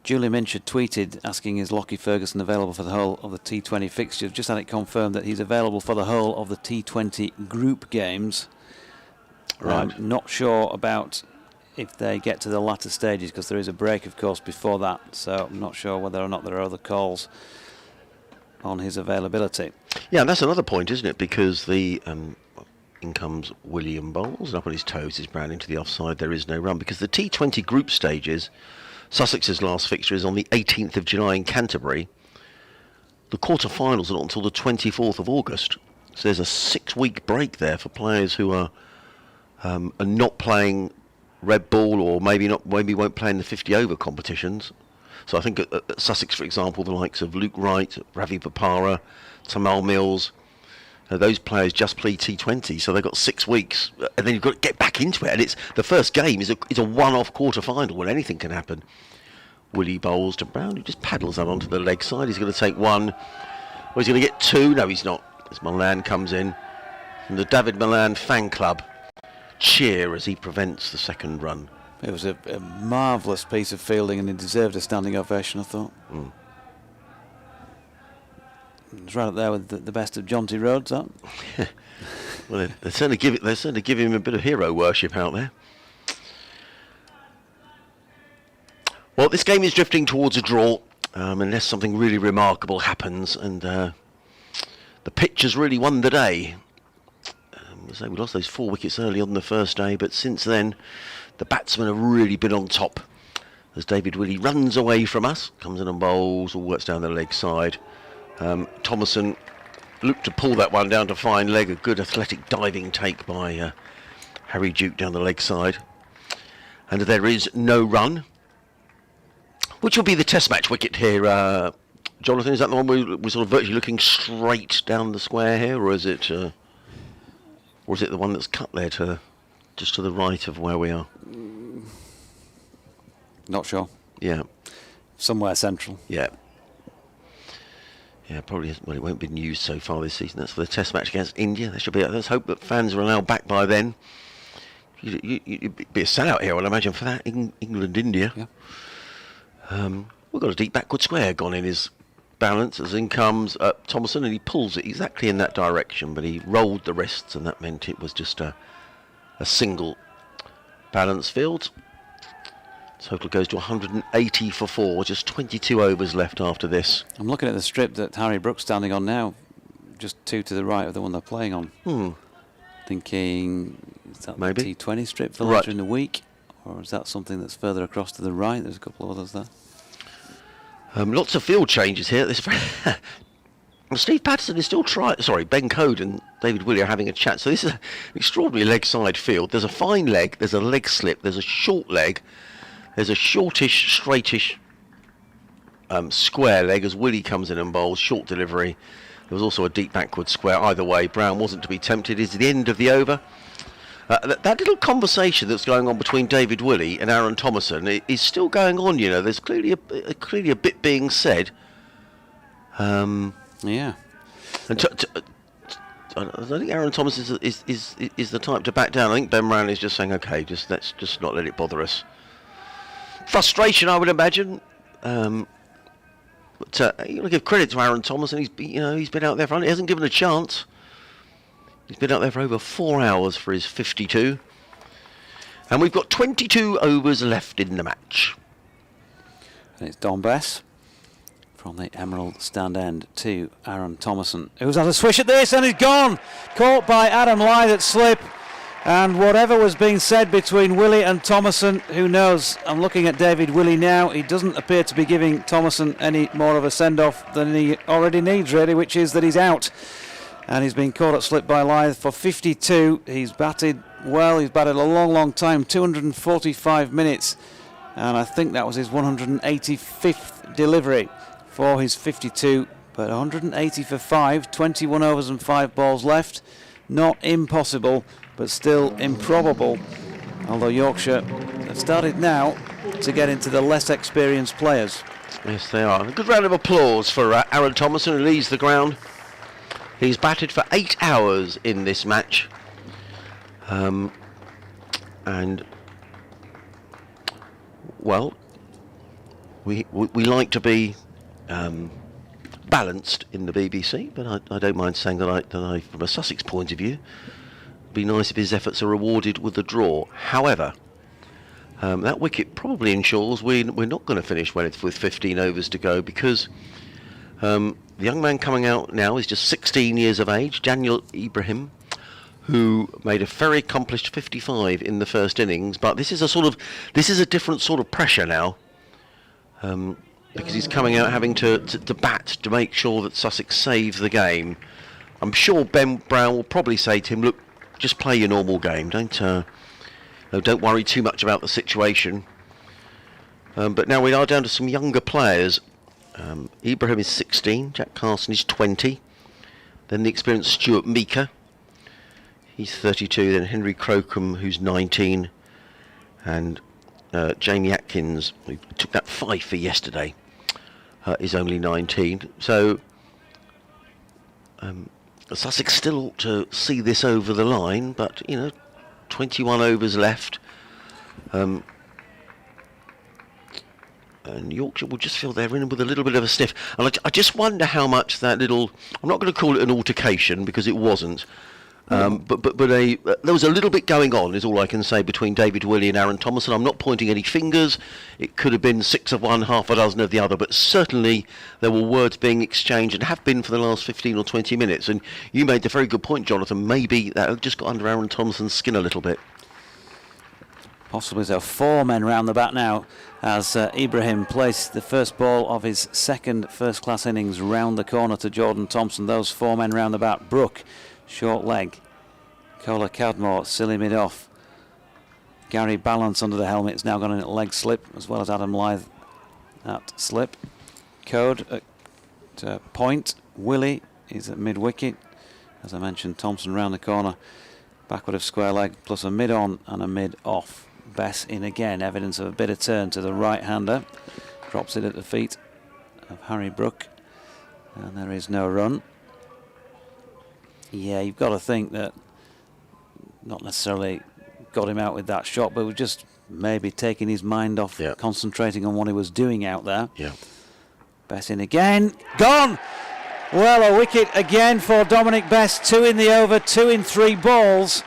Julie Minch had tweeted asking, is Lockie Ferguson available for the whole of the T20 fixtures? Just had it confirmed that he's available for the whole of the T20 group games. Right. I'm not sure about if they get to the latter stages, because there is a break, of course, before that. So I'm not sure whether or not there are other calls on his availability. Yeah, and that's another point, isn't it? Because the in comes William Bowles, and up on his toes is Brown into the offside. There is no run, because the T20 group stages, Sussex's last fixture is on the 18th of July in Canterbury. The quarter-finals are not until the 24th of August. So there's a 6-week break there for players who are not playing red ball, or maybe won't play in the 50 over competitions. So I think at Sussex, for example, the likes of Luke Wright, Ravi Papara, Tamal Mills, those players just play T20, so they've got 6 weeks, and then you've got to get back into it. And it's the first game is a one-off quarter final when anything can happen. Willie Bowles to Brown, who just paddles that onto the leg side. He's going to take 1. Well, he's going to get 2. No, he's not. As Milan comes in from the David Milan fan club, cheer as he prevents the second run. It was a marvellous piece of fielding, and he deserved a standing ovation, I thought. It was right up there with the best of Jonty Rhodes, that. Well, they certainly give him a bit of hero worship out there. Well, this game is drifting towards a draw, unless something really remarkable happens, and the pitch has really won the day. So we lost those 4 wickets early on the first day, but since then the batsmen have really been on top. As David Willey runs away from us, comes in and bowls, or works down the leg side. Thompson looked to pull that one down to fine leg. A good athletic diving take by Harry Duke down the leg side. And there is no run, which will be the test match wicket here. Jonathan, is that the one we're sort of virtually looking straight down the square here, or is it the one that's cut there to just to the right of where we are? Not sure. Yeah. Somewhere central. Yeah. Yeah, probably. Well, it won't be used so far this season. That's for the test match against India. There should be. Let's hope that fans are allowed back by then. You'd be a sellout here, I'll imagine, for that England-India. Yeah. We've got a deep backward square gone in his balance as in comes Thompson, and he pulls it exactly in that direction, but he rolled the wrists, and that meant it was just a single balance field. Total goes to 180 for 4, just 22 overs left after this. I'm looking at the strip that Harry Brook's standing on now, just 2 to the right of the one they're playing on. Thinking, is that Maybe the T20 strip for later in the week, or is that something that's further across to the right? There's a couple of others there. Lots of field changes here. Steve Patterson is still trying. Sorry, Ben Code and David Willey are having a chat. So this is an extraordinary leg side field. There's a fine leg, there's a leg slip, there's a short leg, there's a shortish, straightish square leg as Willey comes in and bowls, short delivery. There was also a deep backward square. Either way, Brown wasn't to be tempted. It's the end of the over. That little conversation that's going on between David Willey and Aaron Thompson is still going on. You know, there's clearly a bit being said. Yeah. And I don't think Aaron Thompson is the type to back down. I think Ben Brown is just saying, okay, let's just not let it bother us. Frustration, I would imagine. But you got to give credit to Aaron Thompson. He's been out there for. He hasn't given a chance. He's been out there for over 4 hours for his 52. And we've got 22 overs left in the match. And it's Don Bess from the Emerald stand end to Aaron Thompson, who's had a swish at this and he's gone. Caught by Adam Lyth at slip. And whatever was being said between Willey and Thompson, who knows? I'm looking at David Willey now. He doesn't appear to be giving Thompson any more of a send-off than he already needs, really, which is that he's out. And he's been caught at slip by Lyth for 52. He's batted well. He's batted a long, long time, 245 minutes. And I think that was his 185th delivery for his 52. But 180 for 5, 21 overs and 5 balls left. Not impossible, but still improbable. Although Yorkshire have started now to get into the less experienced players. Yes, they are. A good round of applause for Aaron Thompson, who leads the ground. He's batted for 8 hours in this match. And, well, we like to be balanced in the BBC, but I don't mind saying that I, from a Sussex point of view, it'd be nice if his efforts are rewarded with a draw. However, that wicket probably ensures we're not going to finish with 15 overs to go, because the young man coming out now is just 16 years of age, Daniel Ibrahim, who made a very accomplished 55 in the first innings. But this is a different sort of pressure now, because he's coming out having to bat to make sure that Sussex save the game. I'm sure Ben Brown will probably say to him, look, just play your normal game. Don't worry too much about the situation. But now we are down to some younger players. Ibrahim is 16, Jack Carson is 20, then the experienced Stuart Meeker, he's 32, then Henry Crocombe, who's 19, and Jamie Atkins, who took that 5 for yesterday, is only 19. So Sussex still ought to see this over the line, but 21 overs left. And Yorkshire will just feel they're in with a little bit of a sniff. And I just wonder how much that little, I'm not going to call it an altercation because it wasn't, but there was a little bit going on, is all I can say, between David Willey and Aaron Thompson. I'm not pointing any fingers. It could have been 6 of one, half a dozen of the other, but certainly there were words being exchanged and have been for the last 15 or 20 minutes. And you made the very good point, Jonathan. Maybe that just got under Aaron Thompson's skin a little bit. Possibly so. 4 men round the bat now as Ibrahim placed the first ball of his second first-class innings round the corner to Jordan Thompson. Those 4 men round the bat. Brook, short leg. Kola Cadmore, silly mid-off. Gary Balance under the helmet has now gone in at leg slip, as well as Adam Lythe at slip. Code at point. Willie is at mid-wicket. As I mentioned, Thompson round the corner. Backward of square leg, plus a mid-on and a mid-off. Bess in again, evidence of a bit of turn to the right-hander. Drops it at the feet of Harry Brook. And there is no run. Yeah, you've got to think that not necessarily got him out with that shot, but was just maybe taking his mind off, concentrating on what he was doing out there. Yeah. Bess in again. Gone! Well, a wicket again for Dominic Bess. 2 in the over, 2 in 3 balls.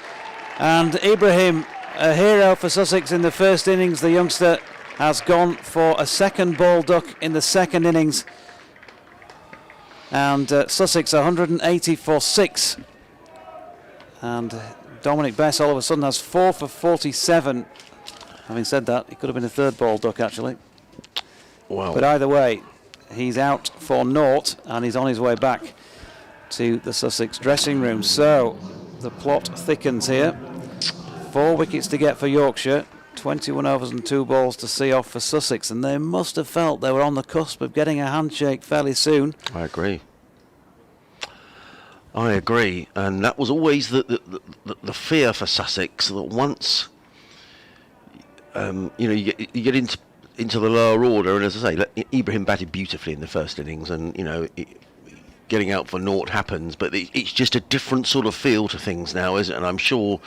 And Ibrahim, a hero for Sussex in the first innings. The youngster has gone for a second ball duck in the second innings. And Sussex 180 for 6. And Dominic Bess all of a sudden has 4 for 47. Having said that, it could have been a third ball duck actually. Wow. But either way, he's out for naught and he's on his way back to the Sussex dressing room. So the plot thickens here. 4 wickets to get for Yorkshire, 21 overs and 2 balls to see off for Sussex, and they must have felt they were on the cusp of getting a handshake fairly soon. I agree, and that was always the fear for Sussex, that once you get into the lower order, and as I say, Ibrahim batted beautifully in the first innings, and getting out for naught happens, but it's just a different sort of feel to things now, isn't it? And I'm sure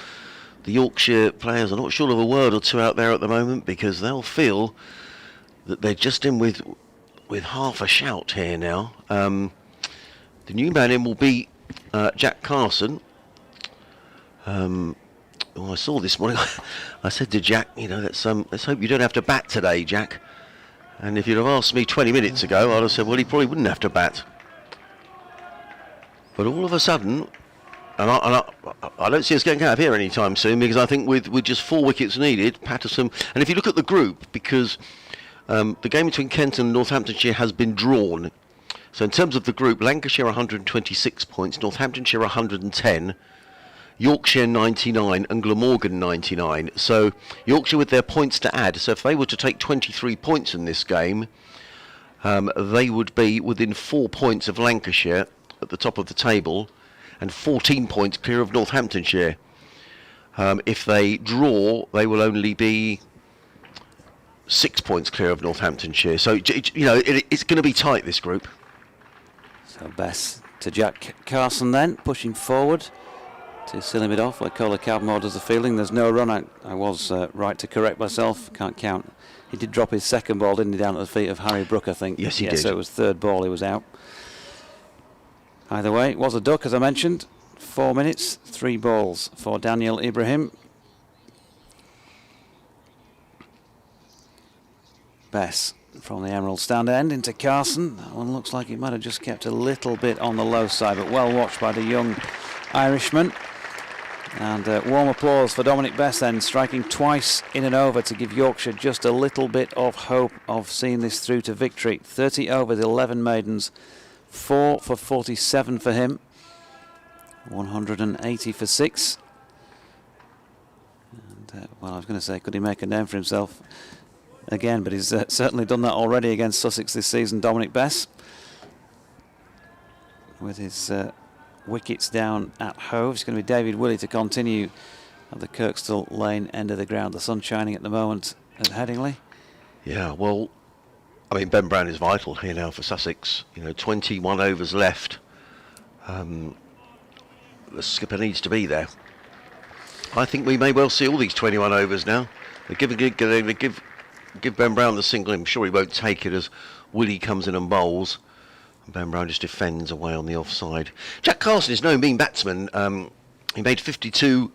the Yorkshire players are not short of a word or two out there at the moment, because they'll feel that they're just in with half a shout here now. The new man in will be Jack Carson. I saw this morning. I said to Jack, let's hope you don't have to bat today, Jack. And if you'd have asked me 20 minutes ago, I'd have said, well, he probably wouldn't have to bat. But all of a sudden, and I don't see us getting out of here anytime soon, because I think with just 4 wickets needed, Patterson, and if you look at the group, because the game between Kent and Northamptonshire has been drawn. So in terms of the group, Lancashire 126 points, Northamptonshire 110, Yorkshire 99 and Glamorgan 99. So Yorkshire with their points to add. So if they were to take 23 points in this game, they would be within 4 points of Lancashire at the top of the table, and 14 points clear of Northamptonshire. If they draw, they will only be 6 points clear of Northamptonshire. So it's going to be tight, this group. So Bess to Jack Carson then, pushing forward to silly mid off where Kola Cadmore does the fielding. There's no run. I was right to correct myself. Can't count. He did drop his second ball, didn't he, down at the feet of Harry Brook, I think. Yes, he did. So it was third ball, he was out. Either way, it was a duck, as I mentioned. 4 minutes, 3 balls for Daniel Ibrahim. Bess from the Emerald stand end into Carson. That one looks like he might have just kept a little bit on the low side, but well watched by the young Irishman. And warm applause for Dominic Bess then, striking twice in and over to give Yorkshire just a little bit of hope of seeing this through to victory. 30 overs, 11 maidens, 4 for 47 for him, 180 for 6. And, well, I was going to say, could he make a name for himself again? But he's certainly done that already against Sussex this season, Dominic Bess, with his wickets down at Hove. It's going to be David Willey to continue at the Kirkstall Lane end of the ground. The sun's shining at the moment at Headingley. Yeah, well, I mean, Ben Brown is vital here now for Sussex. 21 overs left. The skipper needs to be there. I think we may well see all these 21 overs now. They're give Ben Brown the single. I'm sure he won't take it as Willie comes in and bowls. And Ben Brown just defends away on the offside. Jack Carson is no mean batsman. He made 52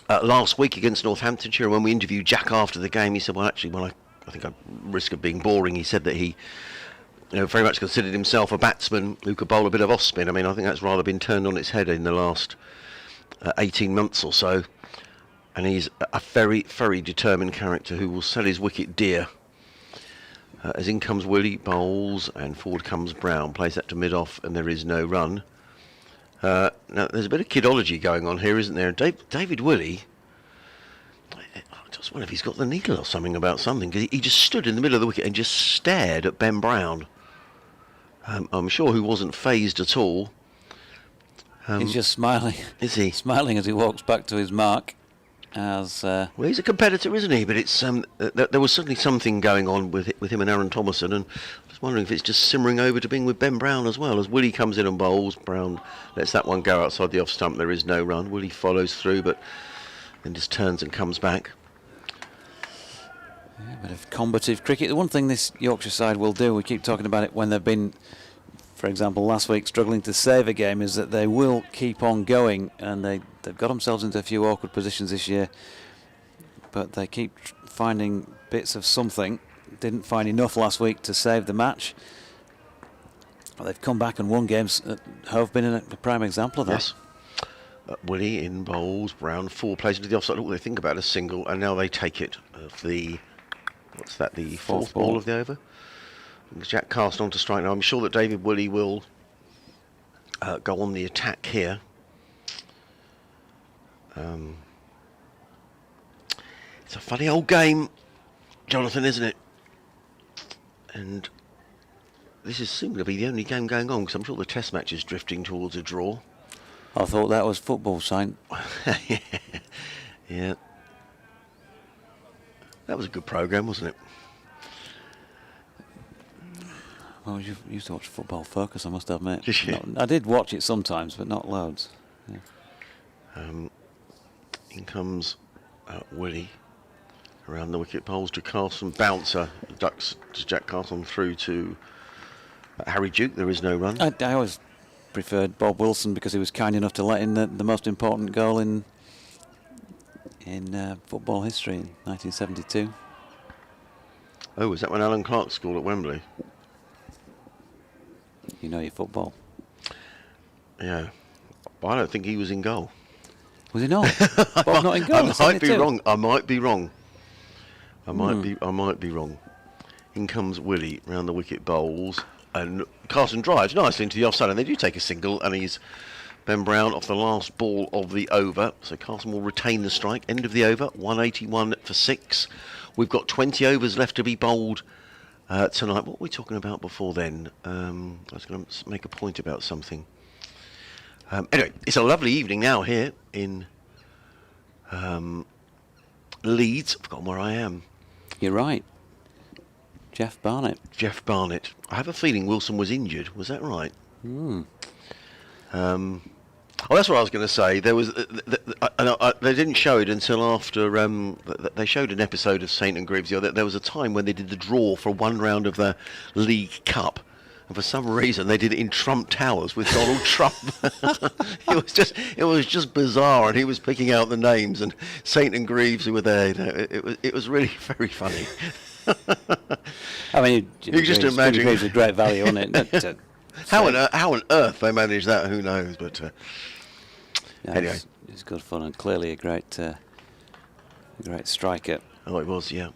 last week against Northamptonshire. And when we interviewed Jack after the game, he said, well, actually, I think at risk of being boring, he said that he very much considered himself a batsman who could bowl a bit of off spin. I mean, I think that's rather been turned on its head in the last 18 months or so. and he's a very, very determined character who will sell his wicket dear. As in comes Willie, bowls, and forward comes Brown, plays that to mid-off, and there is no run. Now, there's a bit of kidology going on here, isn't there? David Willie, I just wonder if he's got the needle or something about something, because he just stood in the middle of the wicket and just stared at Ben Brown. I'm sure he wasn't phased at all. He's just smiling. Is he? Smiling as he walks back to his mark. As well, he's a competitor, isn't he? But it's there was certainly something going on with him and Aaron Thomason, and I'm just wondering if it's just simmering over to being with Ben Brown as well. As Willie comes in and bowls, Brown lets that one go outside the off stump. There is no run. Willie follows through, but then just turns and comes back. Yeah, a bit of combative cricket. The one thing this Yorkshire side will do, we keep talking about it when they've been, for example, last week struggling to save a game, is that they will keep on going, and they've got themselves into a few awkward positions this year, but they keep finding bits of something. Didn't find enough last week to save the match. But they've come back and won games. Hove been a prime example of that. Yes. Willie in bowls, Brown 4 plays into the offside. Look, they think about a single, and now they take it of the, what's that, the fourth ball of the over? Jack Carson on to strike now. I'm sure that David Willie will go on the attack here. It's a funny old game, Jonathan, isn't it? And this is soon to be the only game going on, because I'm sure the test match is drifting towards a draw. I thought that was football sign. Yeah. That was a good programme, wasn't it? Well, you used to watch Football Focus, I must admit. Did you? I did watch it sometimes, but not loads. Yeah. In comes Willie around the wicket, bowls to Carson, bouncer, ducks to Jack Carson through to Harry Duke. There is no run. I always preferred Bob Wilson because he was kind enough to let in the most important goal in football history in 1972. Oh, was that when Alan Clark scored at Wembley? You know your football. Yeah. But I don't think he was in goal. Was he not? Bob not in goal? I might be wrong. I might be wrong. I might be wrong. In comes Willie round the wicket, bowls, and Carson drives nicely into the offside, and they do take a single, and he's Ben Brown off the last ball of the over. So Carson will retain the strike. End of the over, 181 for 6. We've got 20 overs left to be bowled tonight. What were we talking about before then? I was going to make a point about something. Anyway, it's a lovely evening now here in Leeds. I've forgotten where I am. You're right. Jeff Barnett. Jeff Barnett. I have a feeling Wilson was injured. Was that right? Oh, that's what I was going to say. There was they didn't show it until after they showed an episode of St and Greaves. There was a time when they did the draw for one round of the League Cup, and for some reason they did it in Trump Towers with Donald Trump. It was just bizarre, and he was picking out the names, and St and Greaves who were there. It was really very funny. I mean, you just imagine. Greaves a great value on it. How on earth they managed that? Who knows? But anyway, it's good fun, and clearly a great striker. Oh, it was, yeah.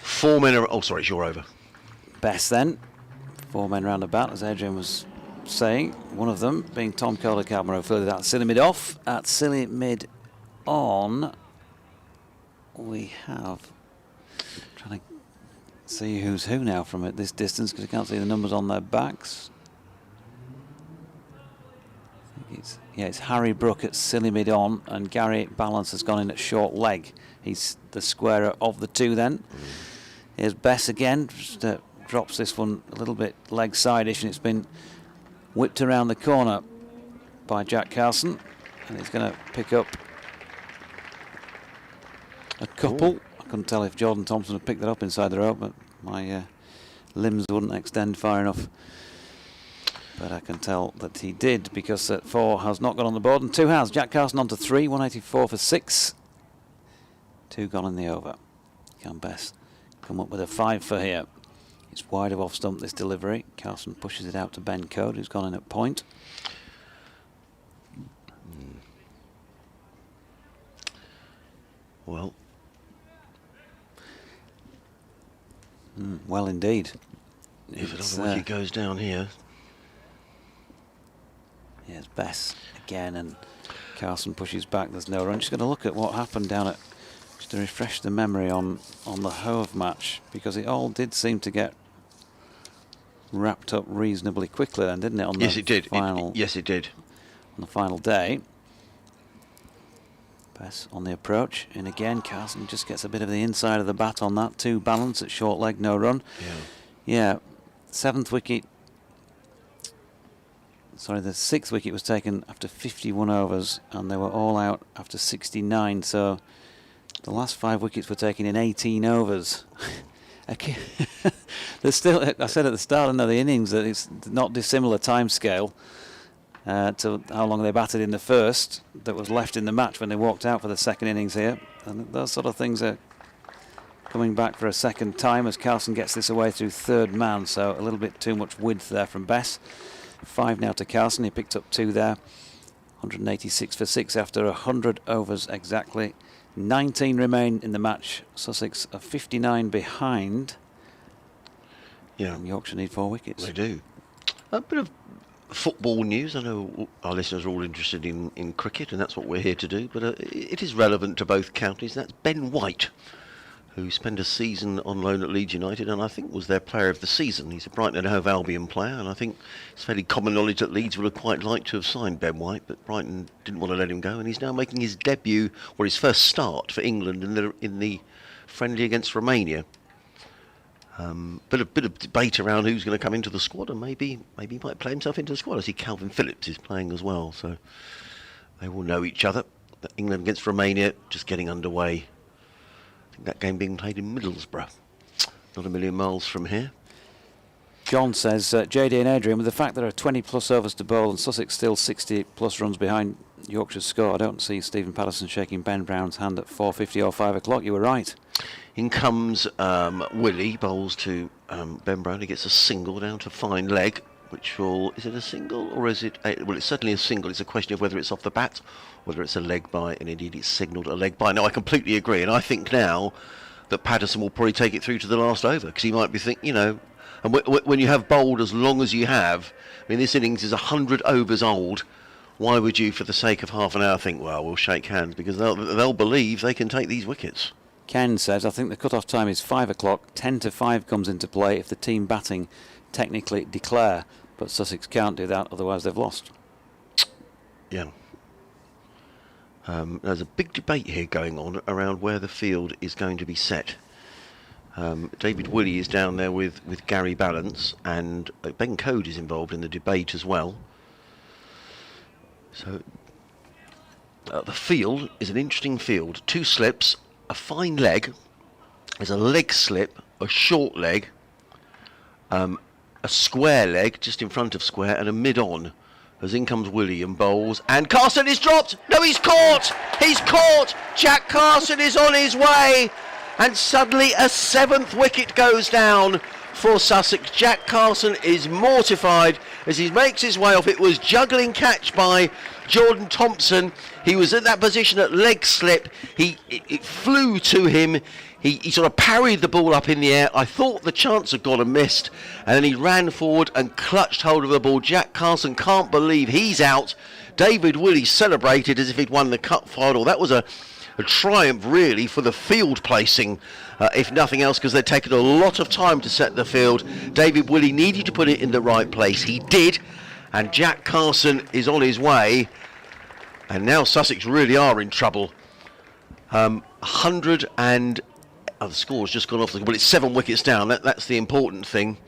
4 men. Oh, sorry, it's your over. Best then. 4 men round about, as Adrian was saying. One of them being Tom Calder, Carmero further at silly mid off. At silly mid on, we have. Trying to see who's who now from at this distance because I can't see the numbers on their backs. It's Harry Brook at silly mid on, and Gary Balance has gone in at short leg. He's the squarer of the two then. Here's Bess again, just drops this one a little bit leg side-ish, and it's been whipped around the corner by Jack Carson, and he's going to pick up a couple. Ooh. I couldn't tell if Jordan Thompson had picked that up inside the rope, but my limbs wouldn't extend far enough. But I can tell that he did, because 4 has not gone on the board and 2 has. Jack Carson on to 3, 184 for 6. 2 gone in the over. Can Bess come up with a 5 for here. It's wide of off stump, this delivery. Carson pushes it out to Ben Code, who's gone in at point. Well, Well, indeed. if It's, another wicket goes down here, yeah, it's Bess again, and Carson pushes back. There's no run. Just going to look at what happened down at, just to refresh the memory on the Hove match, because it all did seem to get wrapped up reasonably quickly then, didn't it? On yes, the it did. Final, Yes, it did. on the final day. Bess on the approach, and again Carson just gets a bit of the inside of the bat on that. 2 balance at short leg, no run. Yeah, 7th wicket. Sorry, the 6th wicket was taken after 51 overs, and they were all out after 69. So the last 5 wickets were taken in 18 overs. There's still, I said at the start of the innings that it's not dissimilar time scale to how long they batted in the first that was left in the match when they walked out for the second innings here. And those sort of things are coming back for a second time as Carlson gets this away through third man. So a little bit too much width there from Bess. 5 now to Carlson. He picked up 2 there. 186 for 6 after 100 overs exactly. 19 remain in the match. Sussex are 59 behind. Yeah. And Yorkshire need 4 wickets. They do. A bit of football news. I know our listeners are all interested in cricket, and that's what we're here to do, but it is relevant to both counties. That's Ben White, who spent a season on loan at Leeds United and I think was their player of the season. He's a Brighton and Hove Albion player, and I think it's fairly common knowledge that Leeds would have quite liked to have signed Ben White, but Brighton didn't want to let him go, and he's now making his debut, or his first start for England in the friendly against Romania. But a bit of debate around who's going to come into the squad, and maybe he might play himself into the squad. I see Calvin Phillips is playing as well, so they will know each other. England against Romania just getting underway. I think that game being played in Middlesbrough, not a million miles from here. John says, JD and Adrian, with the fact there are 20 plus overs to bowl and Sussex still 60 plus runs behind Yorkshire's score, I don't see Stephen Patterson shaking Ben Brown's hand at 4:50 or 5 o'clock. You were right. In comes Willie, bowls to Ben Brown. He gets a single down to fine leg, which will... Is it a single or is it... well, it's certainly a single. It's a question of whether it's off the bat, whether it's a leg by, and indeed it's signalled a leg by. No, I completely agree, and I think now that Patterson will probably take it through to the last over, because he might be thinking, you know... And when you have bowled as long as you have, I mean, this innings is 100 overs old. Why would you, for the sake of half an hour, think, well, we'll shake hands, because they'll believe they can take these wickets. Ken says, I think the cut-off time is 5 o'clock. 10 to 5 comes into play if the team batting technically declare, but Sussex can't do that, otherwise they've lost. Yeah. There's a big debate here going on around where the field is going to be set. David Willey is down there with Gary Balance, and Ben Code is involved in the debate as well. So the field is an interesting field. 2 slips, a fine leg, there's a leg slip, a short leg, a square leg just in front of square, and a mid-on. As in comes Willie and bowls, and Carson is dropped! No, he's caught! He's caught! Jack Carson is on his way! And suddenly a 7th wicket goes down for Sussex. Jack Carson is mortified as he makes his way off. It was juggling catch by Jordan Thompson. He was in that position at leg slip. It flew to him. He sort of parried the ball up in the air. I thought the chance had gone and missed, and then he ran forward and clutched hold of the ball. Jack Carson can't believe he's out. David Willey celebrated as if he'd won the cup final. That was a triumph really for the field placing, if nothing else, because they'd taken a lot of time to set the field. David Willey needed to put it in the right place. He did, and Jack Carson is on his way, and now Sussex really are in trouble. 100 and... Oh, the score's just gone off. Well, it's 7 wickets down. That's the important thing.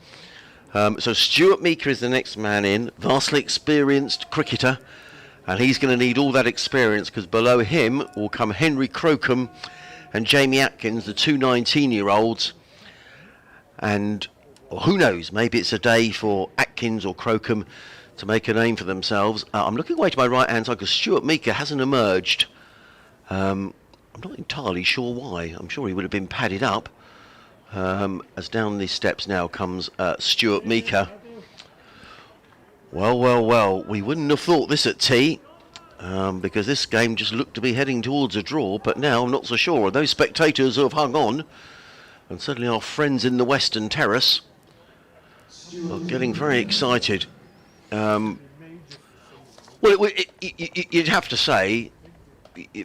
So Stuart Meeker is the next man in, vastly experienced cricketer, and he's going to need all that experience, because below him will come Henry Crocombe and Jamie Atkins, the 2 19-year-olds. And who knows, maybe it's a day for Atkins or Crocombe to make a name for themselves. I'm looking away to my right-hand side because Stuart Meeker hasn't emerged. I'm not entirely sure why. I'm sure he would have been padded up. As down these steps now comes Stuart Meeker. Well, we wouldn't have thought this at tea. because this game just looked to be heading towards a draw, but now I'm not so sure. Those spectators who have hung on, and certainly our friends in the Western Terrace, are getting very excited. Well, you'd have to say,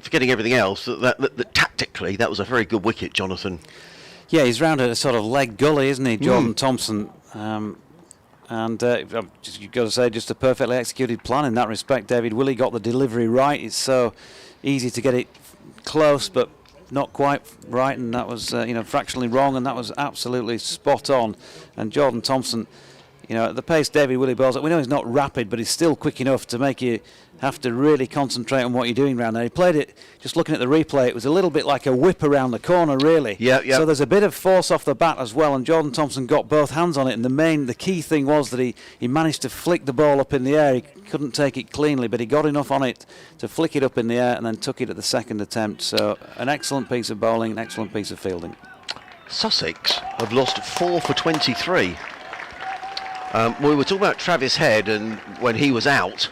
forgetting everything else, that tactically that was a very good wicket, Jonathan. Yeah, he's round at a sort of leg gully, isn't he, Jordan Thompson? You've got to say, just a perfectly executed plan in that respect. David Willey got the delivery right. It's so easy to get it close, but not quite right, and that was fractionally wrong, and that was absolutely spot on. And Jordan Thompson, at the pace David Willey bowls, we know he's not rapid, but he's still quick enough to make you have to really concentrate on what you're doing round there. He played it, just looking at the replay, it was a little bit like a whip around the corner, really. Yeah. So there's a bit of force off the bat as well, and Jordan Thompson got both hands on it, and the key thing was that he managed to flick the ball up in the air. He couldn't take it cleanly, but he got enough on it to flick it up in the air and then took it at the second attempt. So an excellent piece of bowling, an excellent piece of fielding. Sussex have lost 4 for 23. We were talking about Travis Head, and when he was out,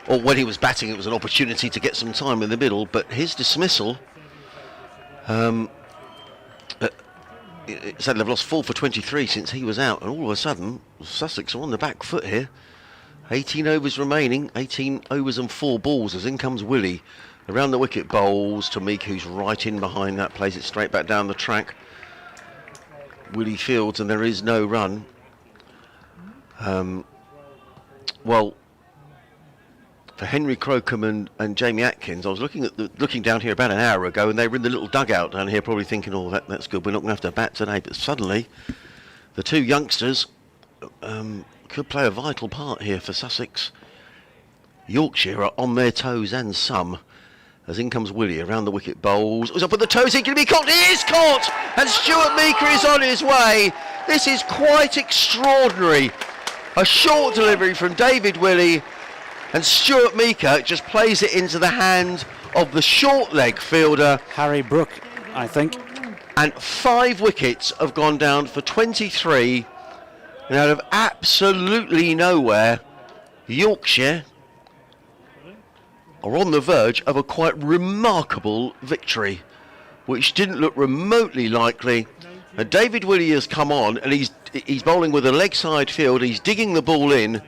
or when he was batting, it was an opportunity to get some time in the middle, but his dismissal, said they've lost 4 for 23 since he was out, and all of a sudden, Sussex are on the back foot here. 18 overs remaining, 18 overs and 4 balls, as in comes Willey. Around the wicket bowls to Meek, who's right in behind that, plays it straight back down the track. Willey fields, and there is no run. For Henry Crocombe and Jamie Atkins, I was looking down here about an hour ago, and they were in the little dugout down here, probably thinking, "Oh, that's good. We're not going to have to bat today." But suddenly, the two youngsters could play a vital part here for Sussex. Yorkshire are on their toes, and some. As in comes Willey around the wicket bowls. It was up at the toes. He can be caught. He is caught, and Stuart Meeker is on his way. This is quite extraordinary. A short delivery from David Willey, and Stuart Meeker just plays it into the hand of the short leg fielder. Harry Brook, I think. And 5 wickets have gone down for 23. And out of absolutely nowhere, Yorkshire are on the verge of a quite remarkable victory, which didn't look remotely likely. And David Willey has come on, and he's bowling with a leg side field. He's digging the ball in,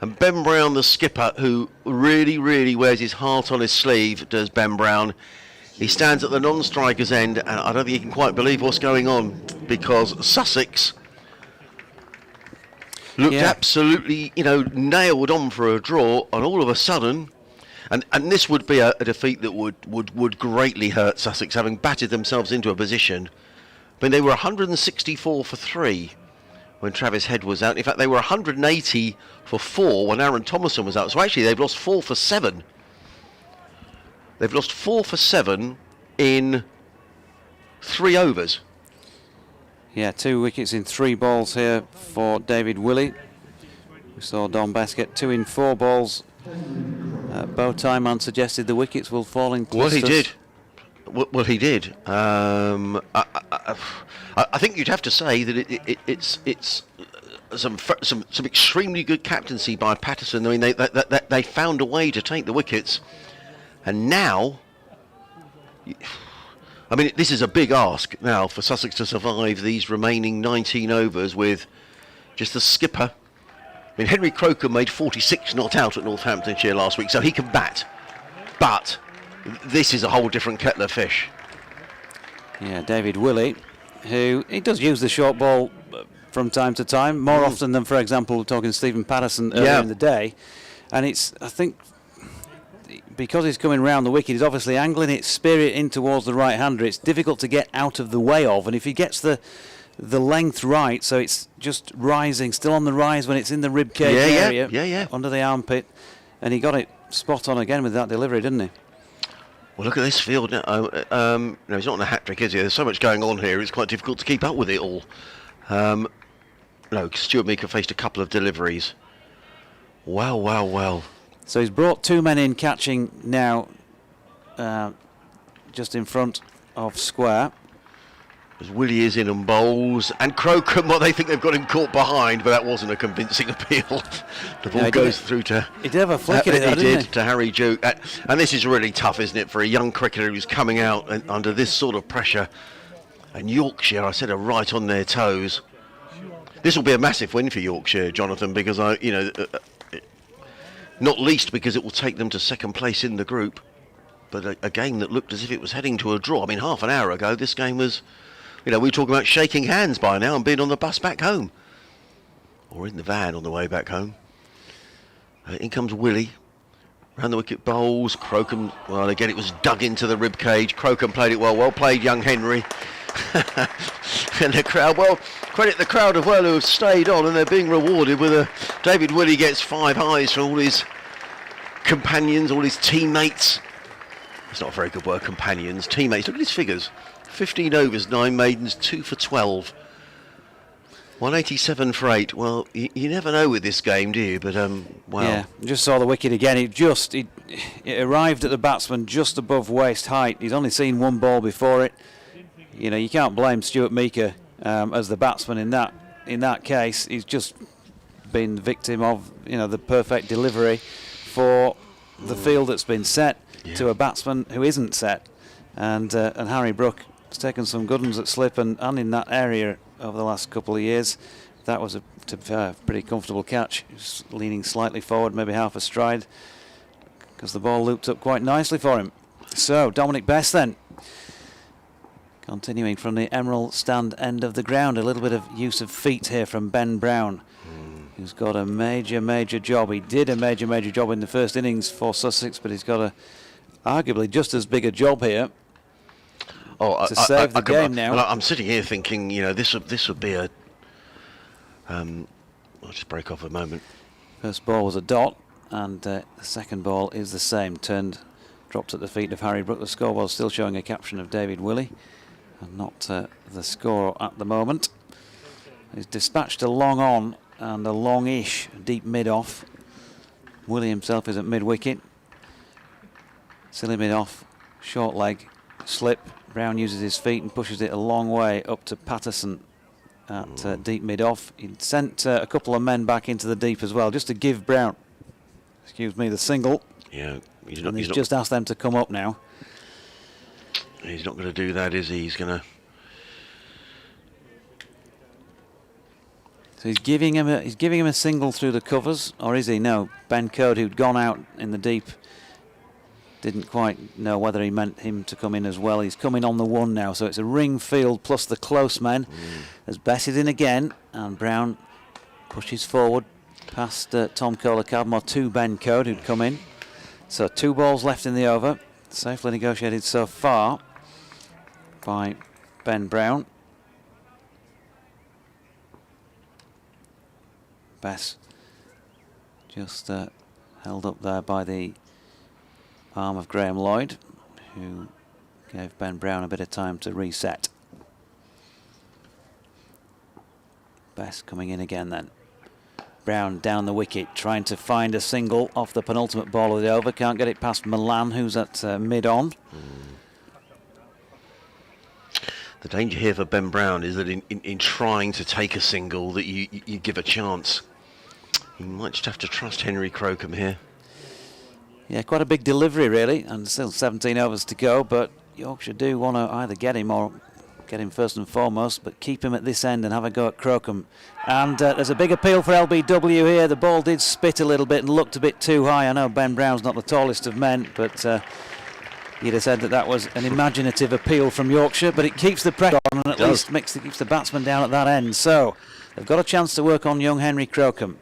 and Ben Brown, the skipper, who really, really wears his heart on his sleeve, does Ben Brown. He stands at the non-striker's end, and I don't think he can quite believe what's going on, because Sussex looked absolutely, nailed on for a draw, and all of a sudden, and this would be a defeat that would greatly hurt Sussex, having batted themselves into a position. I mean, they were 164 for 3 when Travis Head was out. In fact, they were 180 for 4 when Aaron Thompson was out. So actually, they've lost 4 for 7. They've lost 4 for 7 in 3 overs. Yeah, 2 wickets in 3 balls here for David Willey. We saw Don Best get 2 in 4 balls. Bow Tie Man suggested the wickets will fall in clusters. Well, he did. Well, he did. I think you'd have to say that it's some extremely good captaincy by Patterson. I mean, they found a way to take the wickets, and now, I mean, this is a big ask now for Sussex to survive these remaining 19 overs with just the skipper. I mean, Henry Crocombe made 46 not out at Northamptonshire last week, so he can bat, but this is a whole different kettle of fish. Yeah, David Willey, who he does use the short ball from time to time, more often than, for example, talking to Stephen Patterson earlier in the day. And it's, I think, because he's coming round the wicket, he's obviously angling it, spearing it in towards the right-hander. It's difficult to get out of the way of, and if he gets the length right, so it's just rising, still on the rise when it's in the ribcage area, under the armpit, and he got it spot on again with that delivery, didn't he? Well, look at this field now. No, he's not on a hat-trick, is he? There's so much going on here, it's quite difficult to keep up with it all. No, Stuart Meeker faced a couple of deliveries. Well. So he's brought 2 men in catching now, just in front of square. As Willie is in and bowls, and Crocombe, well, they think they've got him caught behind, but that wasn't a convincing appeal. The ball goes through to... He did have a flick at it, didn't he? To Harry Duke. And this is really tough, isn't it, for a young cricketer who's coming out under this sort of pressure. And Yorkshire, I said, are right on their toes. This will be a massive win for Yorkshire, Jonathan, because not least because it will take them to second place in the group. But a game that looked as if it was heading to a draw. I mean, half an hour ago, this game was... we were talking about shaking hands by now and being on the bus back home. Or in the van on the way back home. In comes Willie. Round the wicket bowls. Crocombe, well, again, it was dug into the rib cage. Crocombe played it well. Well played, young Henry. And the crowd, well, credit the crowd as well who have stayed on, and they're being rewarded with a... David Willie gets 5 highs from all his companions, all his teammates. It's not a very good word, companions. Teammates, look at his figures. 15 overs, 9 maidens, 2 for 12. 187 for 8. Well, you never know with this game, do you? But, wow. Yeah, just saw the wicket again. It arrived at the batsman just above waist height. He's only seen one ball before it. You can't blame Stuart Meeker as the batsman in that case. He's just been the victim of, the perfect delivery for the field that's been set to a batsman who isn't set. And Harry Brook has taken some good ones at slip and in that area over the last couple of years. That was a pretty comfortable catch. Just leaning slightly forward, maybe half a stride, because the ball looped up quite nicely for him. So Dominic Best then, continuing from the Emerald stand end of the ground. A little bit of use of feet here from Ben Brown, who's got a major job. He did a major job in the first innings for Sussex, but he's got arguably just as big a job here to save the game now. I'm sitting here thinking, this would be a... I'll just break off a moment. First ball was a dot, and the second ball is the same. Dropped at the feet of Harry Brook. The score was still showing a caption of David Willey, and not the score at the moment. He's dispatched a long on and a long-ish deep mid-off. Willey himself is at mid-wicket. Silly mid-off, short leg, slip. Brown uses his feet and pushes it a long way up to Patterson at deep mid-off. He sent a couple of men back into the deep as well, just to give Brown, the single. Yeah, he's just asked them to come up now. He's not going to do that, is he? He's going to... So he's giving him a single through the covers, or is he? No, Ben Code, who'd gone out in the deep, didn't quite know whether he meant him to come in as well. He's coming on the one now, so it's a ring field plus the close men. As Bess is in again, and Brown pushes forward past Tom Kohler-Cadmore to Ben Code, who'd come in. So 2 balls left in the over, safely negotiated so far by Ben Brown. Bess just held up there by the arm of Graham Lloyd, who gave Ben Brown a bit of time to reset. Bess coming in again then. Brown down the wicket, trying to find a single off the penultimate ball of the over. Can't get it past Milan, who's at mid-on. The danger here for Ben Brown is that in trying to take a single, that you give a chance. You might just have to trust Henry Crocombe here. Yeah, quite a big delivery really, and still 17 overs to go, but Yorkshire do want to either get him or get him first and foremost, but keep him at this end and have a go at Crocombe. And there's a big appeal for LBW here. The ball did spit a little bit and looked a bit too high. I know Ben Brown's not the tallest of men, but you'd have said that was an imaginative appeal from Yorkshire, but it keeps the pressure on and at least keeps the batsman down at that end. So they've got a chance to work on young Henry Crocombe.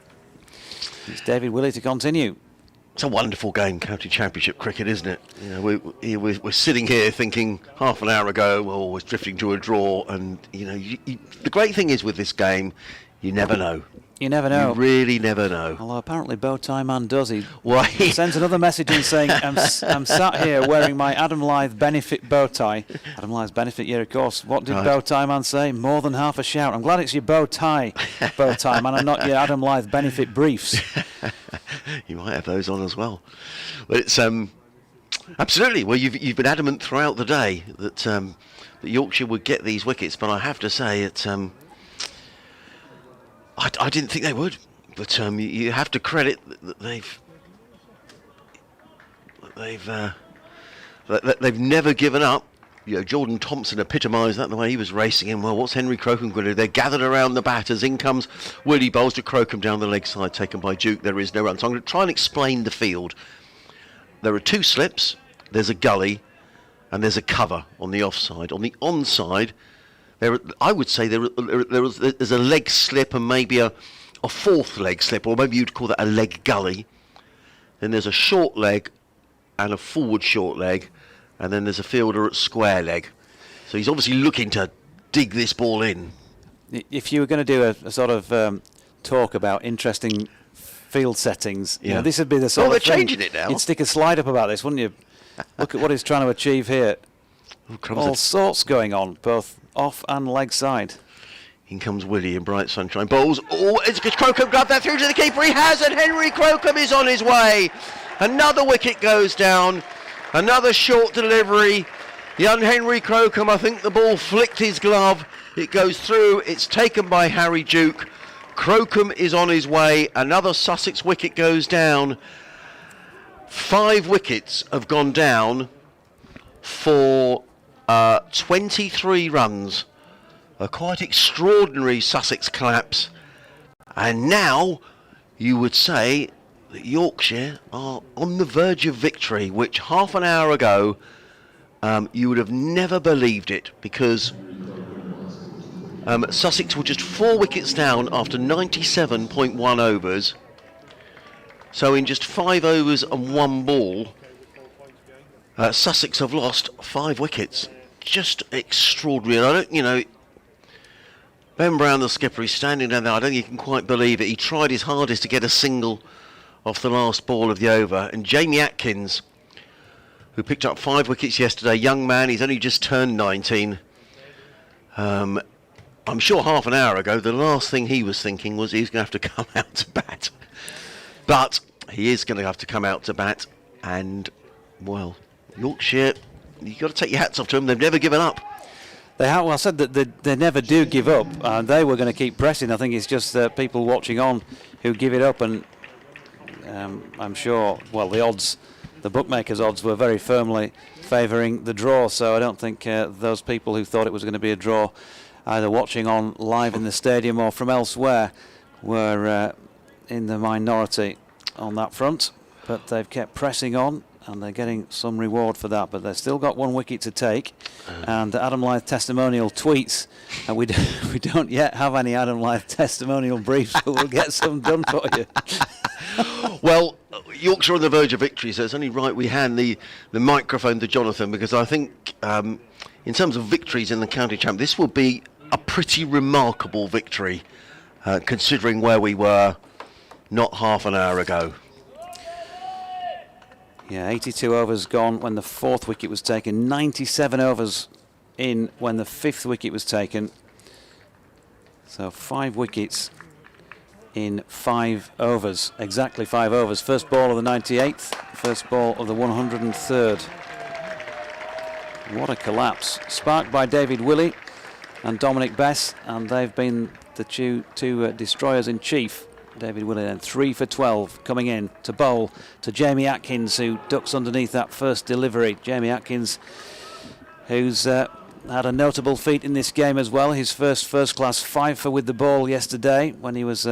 It's David Willey to continue. It's a wonderful game, county championship cricket, isn't it? We're sitting here thinking half an hour ago, well, we're drifting to a draw, and the great thing is with this game, you never know. You never know. You really never know. Although apparently Bowtie Man does. He Why? sends another message in saying, I'm sat here wearing my Adam Lyth benefit bow tie. Adam Lyth's benefit year, of course. What did Bowtie Man say? More than half a shout. I'm glad it's your bow tie man, and not your Adam Lyth benefit briefs. You might have those on as well. But it's absolutely. Well, you've been adamant throughout the day that that Yorkshire would get these wickets, but I have to say I didn't think they would. But you have to credit that they've never given up. You know, Jordan Thompson epitomised that the way he was racing in. Well, what's Henry Crocombe going to do? They're gathered around the batters. In comes Willie Bowles to Crocombe down the leg side, taken by Duke. There is no run. So I'm going to try and explain the field. There are 2 slips. There's a gully, and there's a cover on the offside. On the onside, I would say there's a leg slip and maybe a 4th leg slip, or maybe you'd call that a leg gully. Then there's a short leg and a forward short leg, and then there's a fielder at square leg. So he's obviously looking to dig this ball in. If you were going to do a sort of talk about interesting field settings, you know, this would be the sort of thing. They're changing it now. You'd stick a slide up about this, wouldn't you? Look at what he's trying to achieve here. All sorts going on, both off and leg side. In comes Willie in bright sunshine. Bowles. Oh, it's Crocombe grabbed that through to the keeper. He has, and Henry Crocombe is on his way. Another wicket goes down. Another short delivery. Young Henry Crocombe, I think the ball flicked his glove. It goes through. It's taken by Harry Duke. Crocombe is on his way. Another Sussex wicket goes down. 5 wickets have gone down for 23 runs. A quite extraordinary Sussex collapse. And now you would say that Yorkshire are on the verge of victory, which half an hour ago you would have never believed it, because Sussex were just 4 wickets down after 97.1 overs. So in just 5 overs and 1 ball, Sussex have lost 5 wickets. Just extraordinary. And I don't, you know, Ben Brown, the skipper, is standing down there. I don't think he can quite believe it. He tried his hardest to get a single off the last ball of the over. And Jamie Atkins, who picked up 5 wickets yesterday, young man, he's only just turned 19. I'm sure half an hour ago, the last thing he was thinking was he's going to have to come out to bat. But he is going to have to come out to bat. And, well, Yorkshire, you've got to take your hats off to them. They've never given up. They have. Well, I said that they never do give up, and they were going to keep pressing. I think it's just people watching on who give it up, and I'm sure. Well, the bookmakers' odds were very firmly favouring the draw. So I don't think those people who thought it was going to be a draw, either watching on live in the stadium or from elsewhere, were in the minority on that front. But they've kept pressing on, and they're getting some reward for that. But they've still got 1 wicket to take. And Adam Lyth testimonial tweets, and we don't yet have any Adam Lyth testimonial briefs, but we'll get some done for you. Well, Yorkshire on the verge of victory, so it's only right we hand the microphone to Jonathan, because I think in terms of victories in the county champ, this will be a pretty remarkable victory, considering where we were not half an hour ago. Yeah, 82 overs gone when the 4th wicket was taken. 97 overs in when the 5th wicket was taken. So 5 wickets in 5 overs. Exactly 5 overs. First ball of the 98th. First ball of the 103rd. What a collapse. Sparked by David Willey and Dominic Bess. And they've been the two destroyers in chief. David Willey then 3 for 12 coming in to bowl to Jamie Atkins, who ducks underneath that first delivery. Jamie Atkins, who's had a notable feat in this game as well. His first class 5-for with the ball yesterday when he was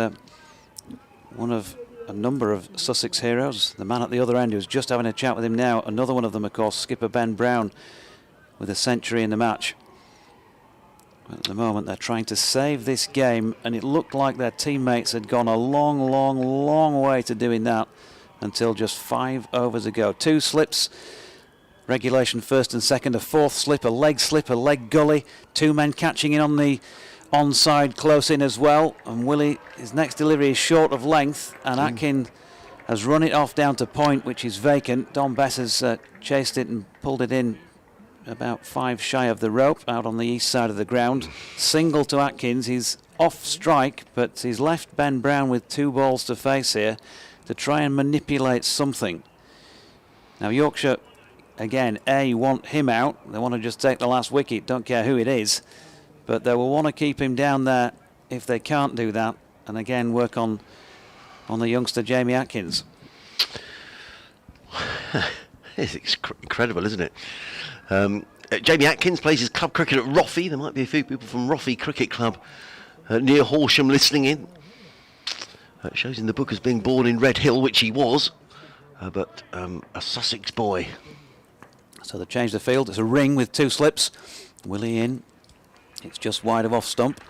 one of a number of Sussex heroes. The man at the other end who's just having a chat with him now, another one of them of course, skipper Ben Brown, with a century in the match. At the moment they're trying to save this game, and it looked like their teammates had gone a long way to doing that until just 5 overs ago. 2 slips, regulation first and second, a 4th slip, a leg gully, 2 men catching in on the onside close in as well, and Willie, his next delivery is short of length, and Atkin has run it off down to point, which is vacant. Don Bess has chased it and pulled it in about 5 shy of the rope, out on the east side of the ground. Single to Atkins. He's off strike, but he's left Ben Brown with 2 balls to face here to try and manipulate something. Now Yorkshire again, want him out. They want to just take the last wicket, don't care who it is. But they will want to keep him down there if they can't do that. And again, work on the youngster Jamie Atkins. It's incredible, isn't it? Jamie Atkins plays his club cricket at Roffey. There might be a few people from Roffey Cricket Club near Horsham listening in. It shows in the book as being born in Red Hill, which he was, but a Sussex boy. So they've changed the field. It's a ring with 2 slips. Willie in. It's just wide of off stump.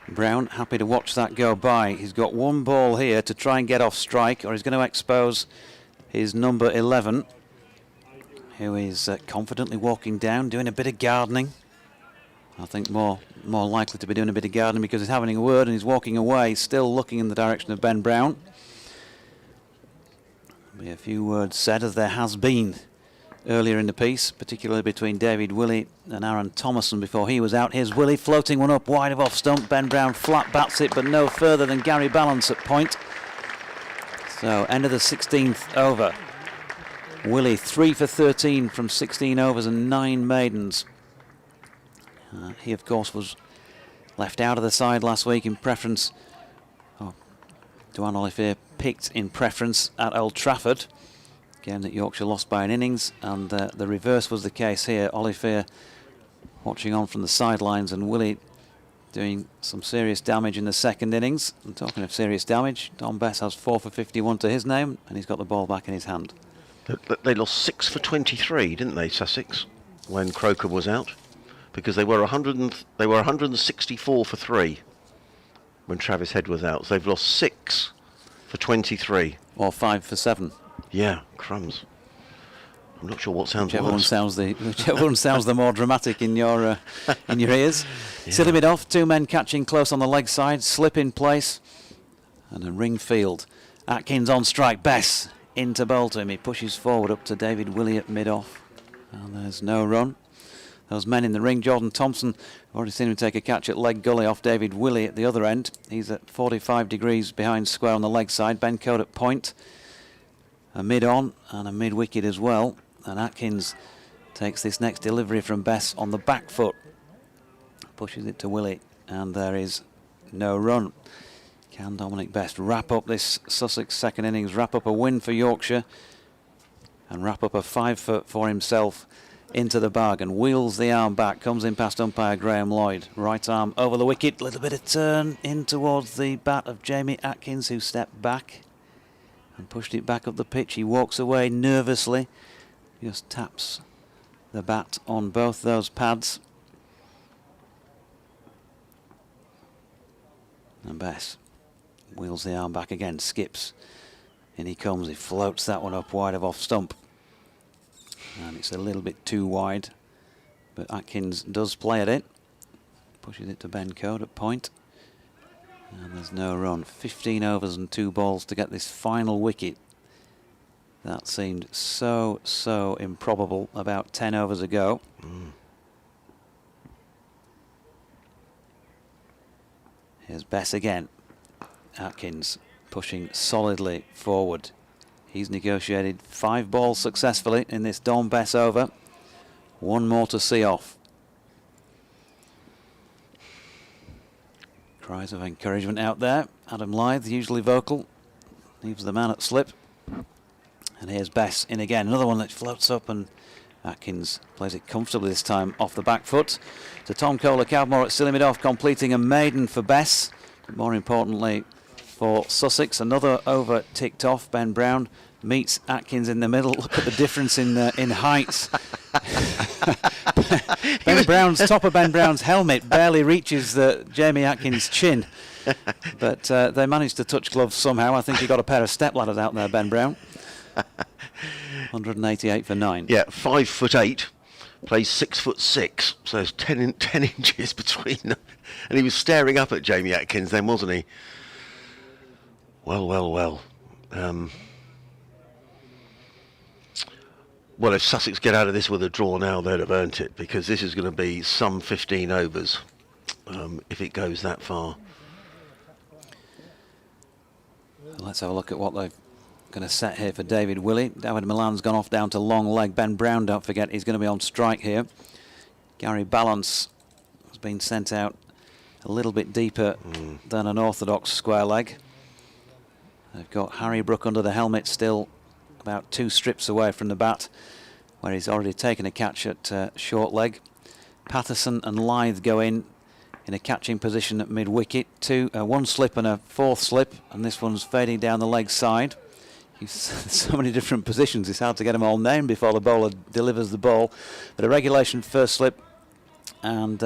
Brown happy to watch that go by. He's got 1 ball here to try and get off strike, or he's going to expose his number 11, who is confidently walking down, doing a bit of gardening. I think more likely to be doing a bit of gardening because he's having a word and he's walking away, still looking in the direction of Ben Brown. There'll be a few words said, as there has been earlier in the piece, particularly between David Willey and Aaron Thompson before he was out. Here's Willey floating one up wide of off stump. Ben Brown flat bats it, but no further than Gary Balance at point. So end of the 16th over. Willey 3 for 13 from 16 overs and 9 maidens. He of course was left out of the side last week in preference. Duane Olivier picked in preference at Old Trafford. Game that Yorkshire lost by an innings, and the reverse was the case here. Olivier watching on from the sidelines, and Willey doing some serious damage in the second innings. And talking of serious damage, Don Bess has 4 for 51 to his name, and he's got the ball back in his hand. They lost 6 for 23, didn't they, Sussex, when Crocombe was out? Because they were 164 for 3 when Travis Head was out. So they've lost 6 for 23. Or 5 for 7. Yeah, crumbs. I'm not sure what sounds Whichever worse. Whichever one sounds the more dramatic in your ears. Yeah. Silly bit off, 2 men catching close on the leg side, slip in place, and a ring field. Atkins on strike, Bess into bowl to him. He pushes forward up to David Willey at mid-off, and there's no run. Those men in the ring, Jordan Thompson, already seen him take a catch at leg gully off David Willey at the other end. He's at 45 degrees behind square on the leg side. Ben Cote at point, a mid-on and a mid-wicket as well. And Atkins takes this next delivery from Bess on the back foot, pushes it to Willey, and there is no run. Can Dominic Best wrap up this Sussex second innings, wrap up a win for Yorkshire, and wrap up a 5 for himself into the bargain? Wheels the arm back, comes in past umpire Graham Lloyd. Right arm over the wicket, little bit of turn in towards the bat of Jamie Atkins, who stepped back and pushed it back up the pitch. He walks away nervously, just taps the bat on both those pads. And Bess wheels the arm back again, skips. In he comes, he floats that one up wide of off stump. And it's a little bit too wide, but Atkins does play at it. Pushes it to Ben Cote at point. And there's no run. 15 overs and 2 balls to get this final wicket. That seemed so improbable about 10 overs ago. Here's Bess again. Atkins pushing solidly forward. He's negotiated 5 balls successfully in this Don Bess over. 1 more to see off. Cries of encouragement out there. Adam Lyth, usually vocal, leaves the man at slip. And here's Bess in again. Another one that floats up, and Atkins plays it comfortably this time off the back foot. To Tom Kohler-Cowmore at silly mid-off, completing a maiden for Bess. But more importantly for Sussex, another over ticked off. Ben Brown meets Atkins in the middle. Look at the difference in heights. Top of Ben Brown's helmet barely reaches Jamie Atkins' chin. But they managed to touch gloves somehow. I think he got a pair of step ladders out there, Ben Brown. 188 for 9. Yeah, 5'8", plays 6'6", so there's 10 inches between them. And he was staring up at Jamie Atkins then, wasn't he? Well. Well, if Sussex get out of this with a draw now, they'd have earned it, because this is going to be some 15 overs if it goes that far. Let's have a look at what they've going to set here for David Willey. David Milan's gone off down to long leg. Ben Brown, don't forget, he's going to be on strike here. Gary Balance has been sent out a little bit deeper than an orthodox square leg. They've got Harry Brook under the helmet, still about 2 strips away from the bat, where he's already taken a catch at short leg. Patterson and Lythe go in a catching position at mid-wicket. 1 slip and a 4th slip, and this one's fading down the leg side. So many different positions, it's hard to get them all named before the bowler delivers the ball. But a regulation 1st slip, and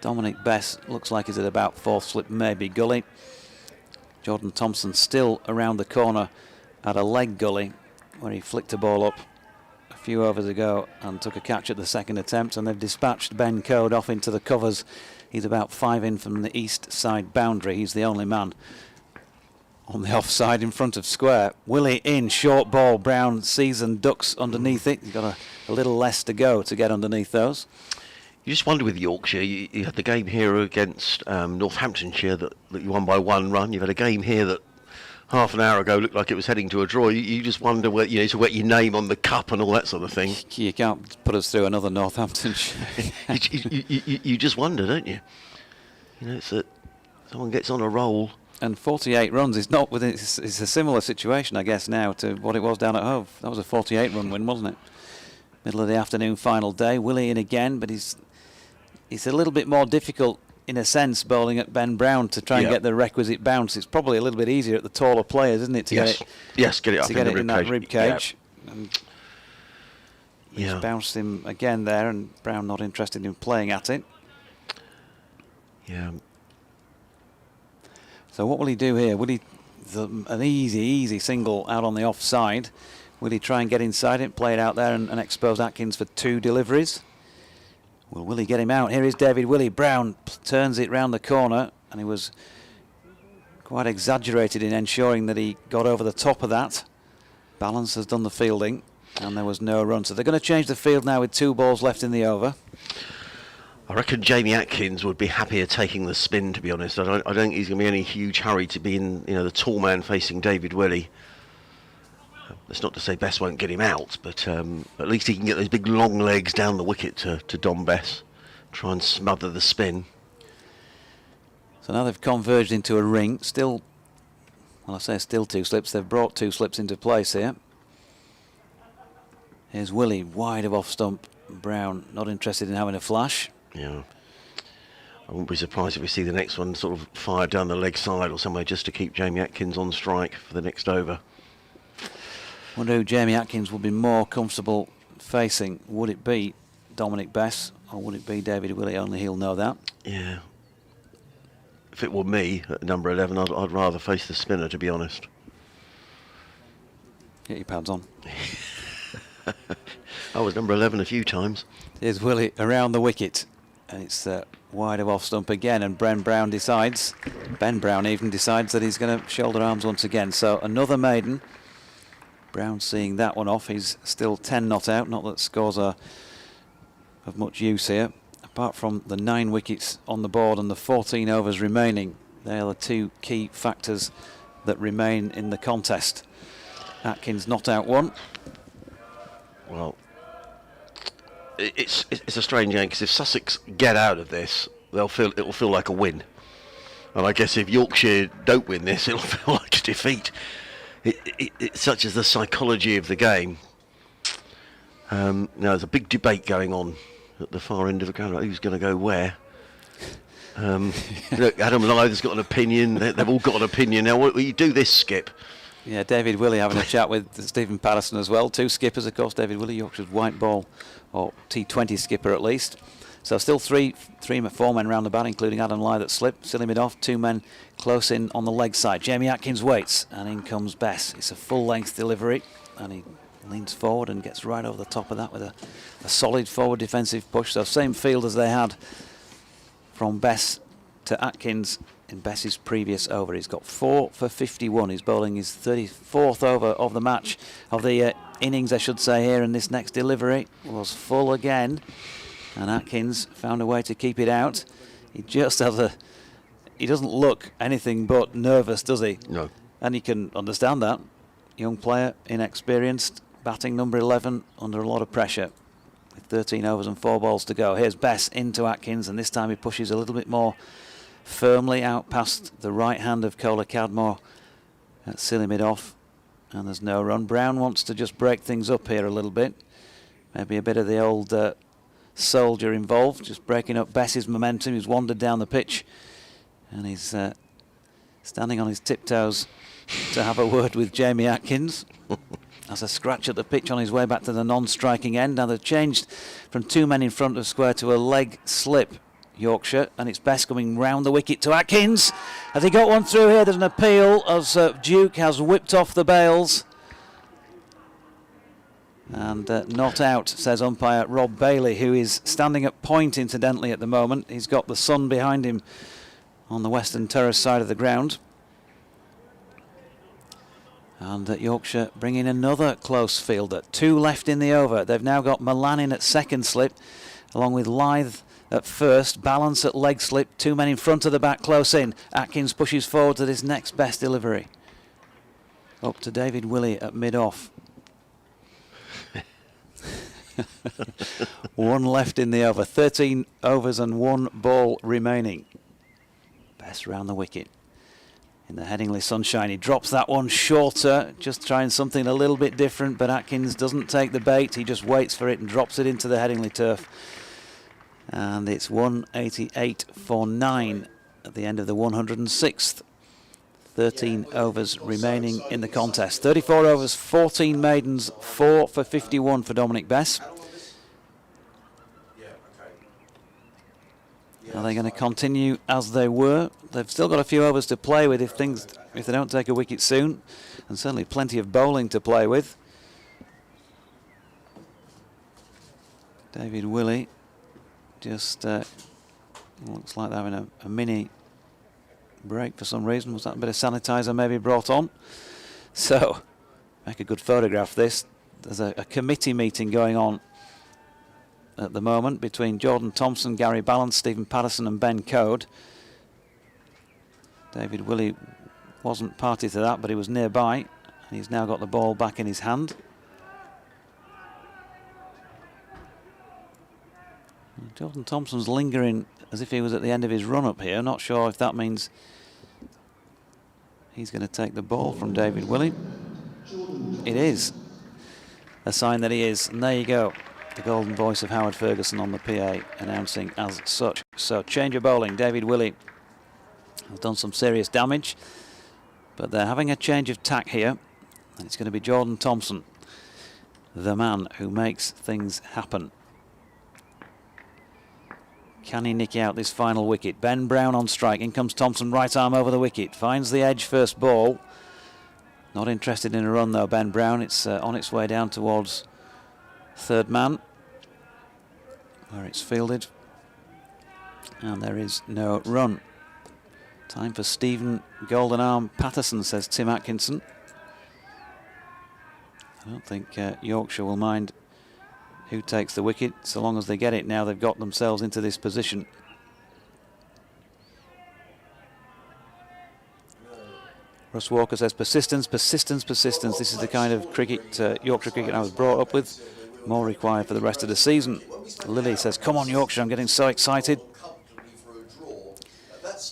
Dominic Bess looks like he's at about 4th slip, maybe gully. Jordan Thompson still around the corner at a leg gully, where he flicked a ball up a few overs ago and took a catch at the 2nd attempt, and they've dispatched Ben Code off into the covers. He's about 5 in from the east side boundary. He's the only man on the offside in front of square. Willie in, short ball. Brown sees and ducks underneath it. He's got a little less to go to get underneath those. You just wonder with Yorkshire, you had the game here against Northamptonshire that you won by 1 run. You've had a game here that half an hour ago looked like it was heading to a draw. You just wonder where, to get your name on the cup and all that sort of thing. You can't put us through another Northamptonshire. you just wonder, don't you? It's that someone gets on a roll. And 48 runs is not within. It's a similar situation, I guess, now to what it was down at Hove. That was a 48-run win, wasn't it? Middle of the afternoon, final day. Willie in again, but he's a little bit more difficult in a sense, bowling at Ben Brown to try and get the requisite bounce. It's probably a little bit easier at the taller players, isn't it, to get it up in that rib cage. Yeah. And he's bounced him again there, and Brown not interested in playing at it. Yeah. So what will he do here? Will he an easy single out on the offside? Will he try and get inside it, play it out there, and expose Atkins for 2 deliveries? Well, will he get him out? Here is David Willey. Brown turns it round the corner, and he was quite exaggerated in ensuring that he got over the top of that. Balance has done the fielding, and there was no run. So they're going to change the field now with 2 balls left in the over. I reckon Jamie Atkins would be happier taking the spin, to be honest. I don't think he's going to be in any huge hurry to be in, the tall man facing David Willey. That's not to say Bess won't get him out, but at least he can get those big long legs down the wicket to Dom Bess, try and smother the spin. So now they've converged into a ring. Still, well, I say still 2 slips. They've brought 2 slips into place here. Here's Willey, wide of off stump. Brown not interested in having a flash. Yeah. I wouldn't be surprised if we see the next one sort of fired down the leg side or somewhere just to keep Jamie Atkins on strike for the next over. Wonder who Jamie Atkins would be more comfortable facing. Would it be Dominic Bess or would it be David Willey? Only he'll know that. Yeah. If it were me at number 11, I'd rather face the spinner, to be honest. Get your pads on. I was number 11 a few times. Here's Willey around the wicket, and it's wide of off stump again, and Ben Brown even decides that he's going to shoulder arms once again. So another maiden. Brown seeing that one off. He's still 10 not out. Not that scores are of much use here. Apart from the 9 wickets on the board and the 14 overs remaining, they are the 2 key factors that remain in the contest. Atkins not out 1. Well, it's a strange game because if Sussex get out of this, it'll feel like a win, and I guess if Yorkshire don't win this, it'll feel like a defeat. It's such as the psychology of the game. Now there's a big debate going on at the far end of the ground. Who's going to go where? Look, Adam Lythe's got an opinion. They've all got an opinion. Now, what you do this, Skip? Yeah, David Willey having a chat with Stephen Patterson as well. 2 skippers, of course. David Willey, Yorkshire's white ball, or T20 skipper at least. So still 4 men round the bat, including Adam Lythe that slipped. Silly mid off, 2 men close in on the leg side. Jamie Atkins waits, and in comes Bess. It's a full-length delivery, and he leans forward and gets right over the top of that with a solid forward defensive push. So same field as they had from Bess to Atkins in Bess's previous over. He's got 4 for 51. He's bowling his 34th over of the match, of the innings, I should say, here, and this next delivery was full again. And Atkins found a way to keep it out. He just has he doesn't look anything but nervous, does he? No. And you can understand that. young player, inexperienced, batting number 11 under a lot of pressure with 13 overs and 4 balls to go. Here's Bess into Atkins, and this time he pushes a little bit more firmly out past the right hand of Kohler Cadmore at silly mid-off, and there's no run. Brown wants to just break things up here a little bit. Maybe a bit of the old soldier involved, just breaking up Bess's momentum. He's wandered down the pitch, and he's standing on his tiptoes to have a word with Jamie Atkins. Has a scratch at the pitch on his way back to the non-striking end. Now they've changed from 2 men in front of square to a leg slip, Yorkshire, and it's Bess coming round the wicket to Atkins. Has he got one through here? There's an appeal as Duke has whipped off the bails. And not out, says umpire Rob Bailey, who is standing at point incidentally at the moment. He's got the sun behind him on the western terrace side of the ground. And Yorkshire bringing another close fielder. 2 left in the over. They've now got Milan in at second slip, along with Lythe at first. Balance at leg slip. 2 men in front of the bat, close in. Atkins pushes forward to this next best delivery. Up to David Willey at mid-off. 1 left in the over. 13 overs and 1 ball remaining. Best round the wicket. In the Headingley sunshine, he drops that one shorter, just trying something a little bit different, but Atkins doesn't take the bait. He just waits for it and drops it into the Headingley turf. And it's 188 for 9 at the end of the 106th. 13 overs remaining in the contest. 34 overs, 14 maidens, 4 for 51 for Dominic Bess. Are they going to continue as they were? They've still got a few overs to play with if they don't take a wicket soon, and certainly plenty of bowling to play with. David Willey just looks like they're having a mini break for some reason. Was that a bit of sanitizer maybe brought on? So, make a good photograph this. There's a committee meeting going on at the moment between Jordan Thompson, Gary Balance, Stephen Patterson and Ben Code. David Willey wasn't party to that, but he was nearby, and he's now got the ball back in his hand. Jordan Thompson's lingering as if he was at the end of his run up here. Not sure if that means he's going to take the ball from David Willey. It is a sign that he is, and there you go. The golden voice of Howard Ferguson on the PA announcing as such. So change of bowling. David Willey has done some serious damage, but they're having a change of tack here, and it's going to be Jordan Thompson, the man who makes things happen. Can he nick out this final wicket? Ben Brown on strike. In comes Thompson, right arm over the wicket. Finds the edge first ball. Not interested in a run though, Ben Brown. It's on its way down towards third man, where it's fielded. And there is no run. Time for Stephen Golden Arm Patterson, says Tim Atkinson. I don't think Yorkshire will mind who takes the wicket, so long as they get it now they've got themselves into this position. Russ Walker says persistence, persistence, persistence. This is the kind of cricket, Yorkshire cricket I was brought up with. More required for the rest of the season. Lily says, come on Yorkshire, I'm getting so excited.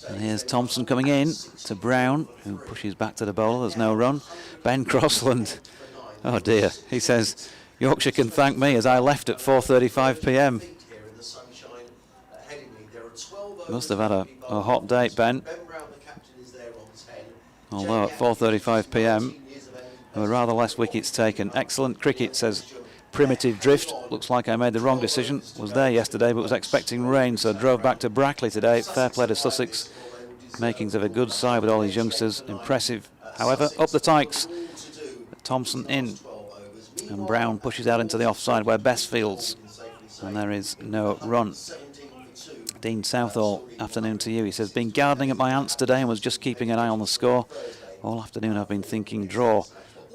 And here's Thompson coming in to Brown, who pushes back to the bowler. There's no run. Ben Crossland, oh dear, he says, Yorkshire can thank me as I left at 4:35 p.m. Must have had a hot date, Ben. Although at 4:35 p.m. there were rather less wickets taken. Excellent cricket, says Primitive Drift. Looks like I made the wrong decision. Was there yesterday but was expecting rain, so drove back to Brackley today. Fair play to Sussex. Makings of a good side with all these youngsters. Impressive. However, up the Tykes. Thompson in. And Brown pushes out into the offside where Bess fields. And there is no run. Dean Southall, afternoon to you. He says, been gardening at my aunt's today and was just keeping an eye on the score. All afternoon I've been thinking draw.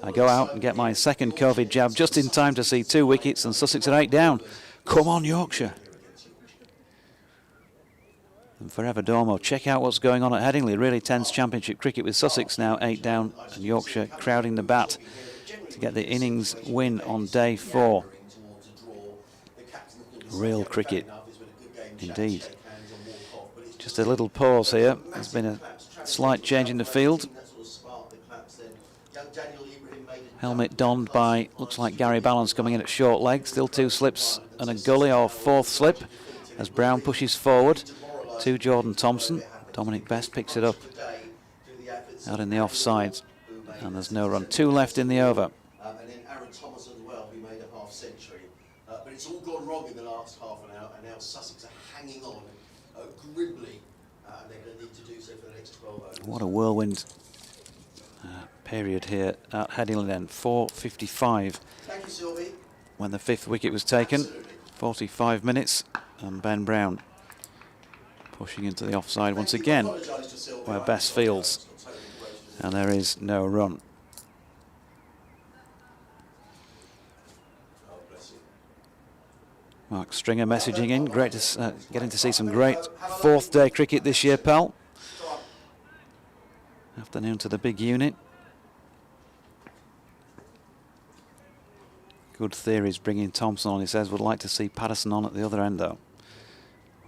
I go out and get my second COVID jab just in time to see 2 wickets and Sussex at 8 down. Come on Yorkshire. And Forever Dormo, check out what's going on at Headingley. Really tense championship cricket with Sussex now 8 down and Yorkshire crowding the bat to get the innings win on day 4. Real cricket indeed. Just a little pause here. There's been a slight change in the field. Helmet donned by, looks like Gary Balance coming in at short leg. Still 2 slips and a gully or 4th slip as Brown pushes forward to Jordan Thompson. Dominic Best picks it up out in the offside. And there's no run. 2 left in the over. And then Aaron Thomas as well, who made a half century. But it's all gone wrong in the last half an hour, and now Sussex are hanging on grimly, and they're going to need to do so for the next 12 overs. What a whirlwind period here at Headingley then. 4:55 Thank you, Sylvie. when the 5th wicket was taken. Absolutely. 45 minutes, and Ben Brown pushing into the offside once again, where Best fields, and there is no run. Mark Stringer messaging in. Great to getting to see some great 4th day cricket this year, pal. Afternoon to the big unit. Good theories bringing Thompson on. He says would like to see Patterson on at the other end though.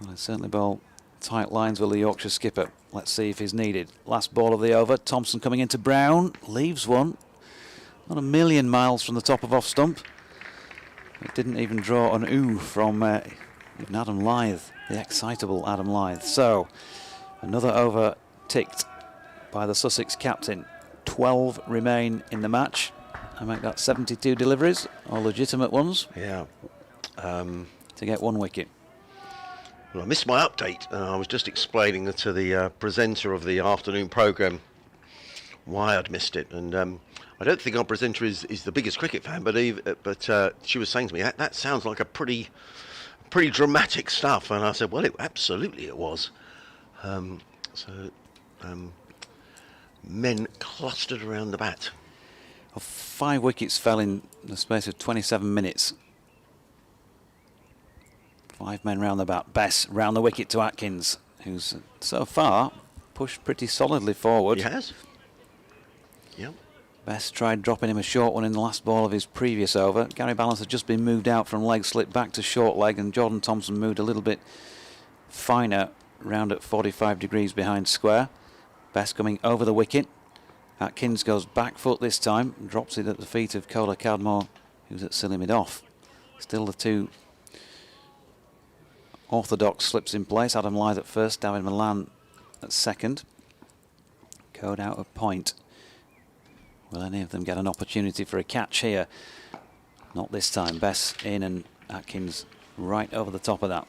Well, it's certainly bowl tight lines with the Yorkshire skipper. Let's see if he's needed. Last ball of the over. Thompson coming into Brown. Leaves one. Not a million miles from the top of off stump. It didn't even draw an ooh from even Adam Lythe, the excitable Adam Lythe. So, another over ticked by the Sussex captain. 12 remain in the match. I make that 72 deliveries, all legitimate ones. Yeah. To get 1 wicket. Well, I missed my update, and I was just explaining to the presenter of the afternoon programme why I'd missed it. And I don't think our presenter is the biggest cricket fan, but she was saying to me that sounds like a pretty dramatic stuff, and I said, well, absolutely it was. Men clustered around the bat. Well, 5 wickets fell in the space of 27 minutes. 5 men round the bat. Bess round the wicket to Atkins, who's so far pushed pretty solidly forward. He has. Yep. Best tried dropping him a short one in the last ball of his previous over. Gary Balance had just been moved out from leg slip back to short leg, and Jordan Thompson moved a little bit finer round at 45 degrees behind square. Best coming over the wicket. Atkins goes back foot this time and drops it at the feet of Kola Cadmore, who's at silly mid-off. Still the 2 orthodox slips in place. Adam Lythe at first, David Milan at second. Code out of point. Will any of them get an opportunity for a catch here? Not this time. Bess in and Atkins right over the top of that.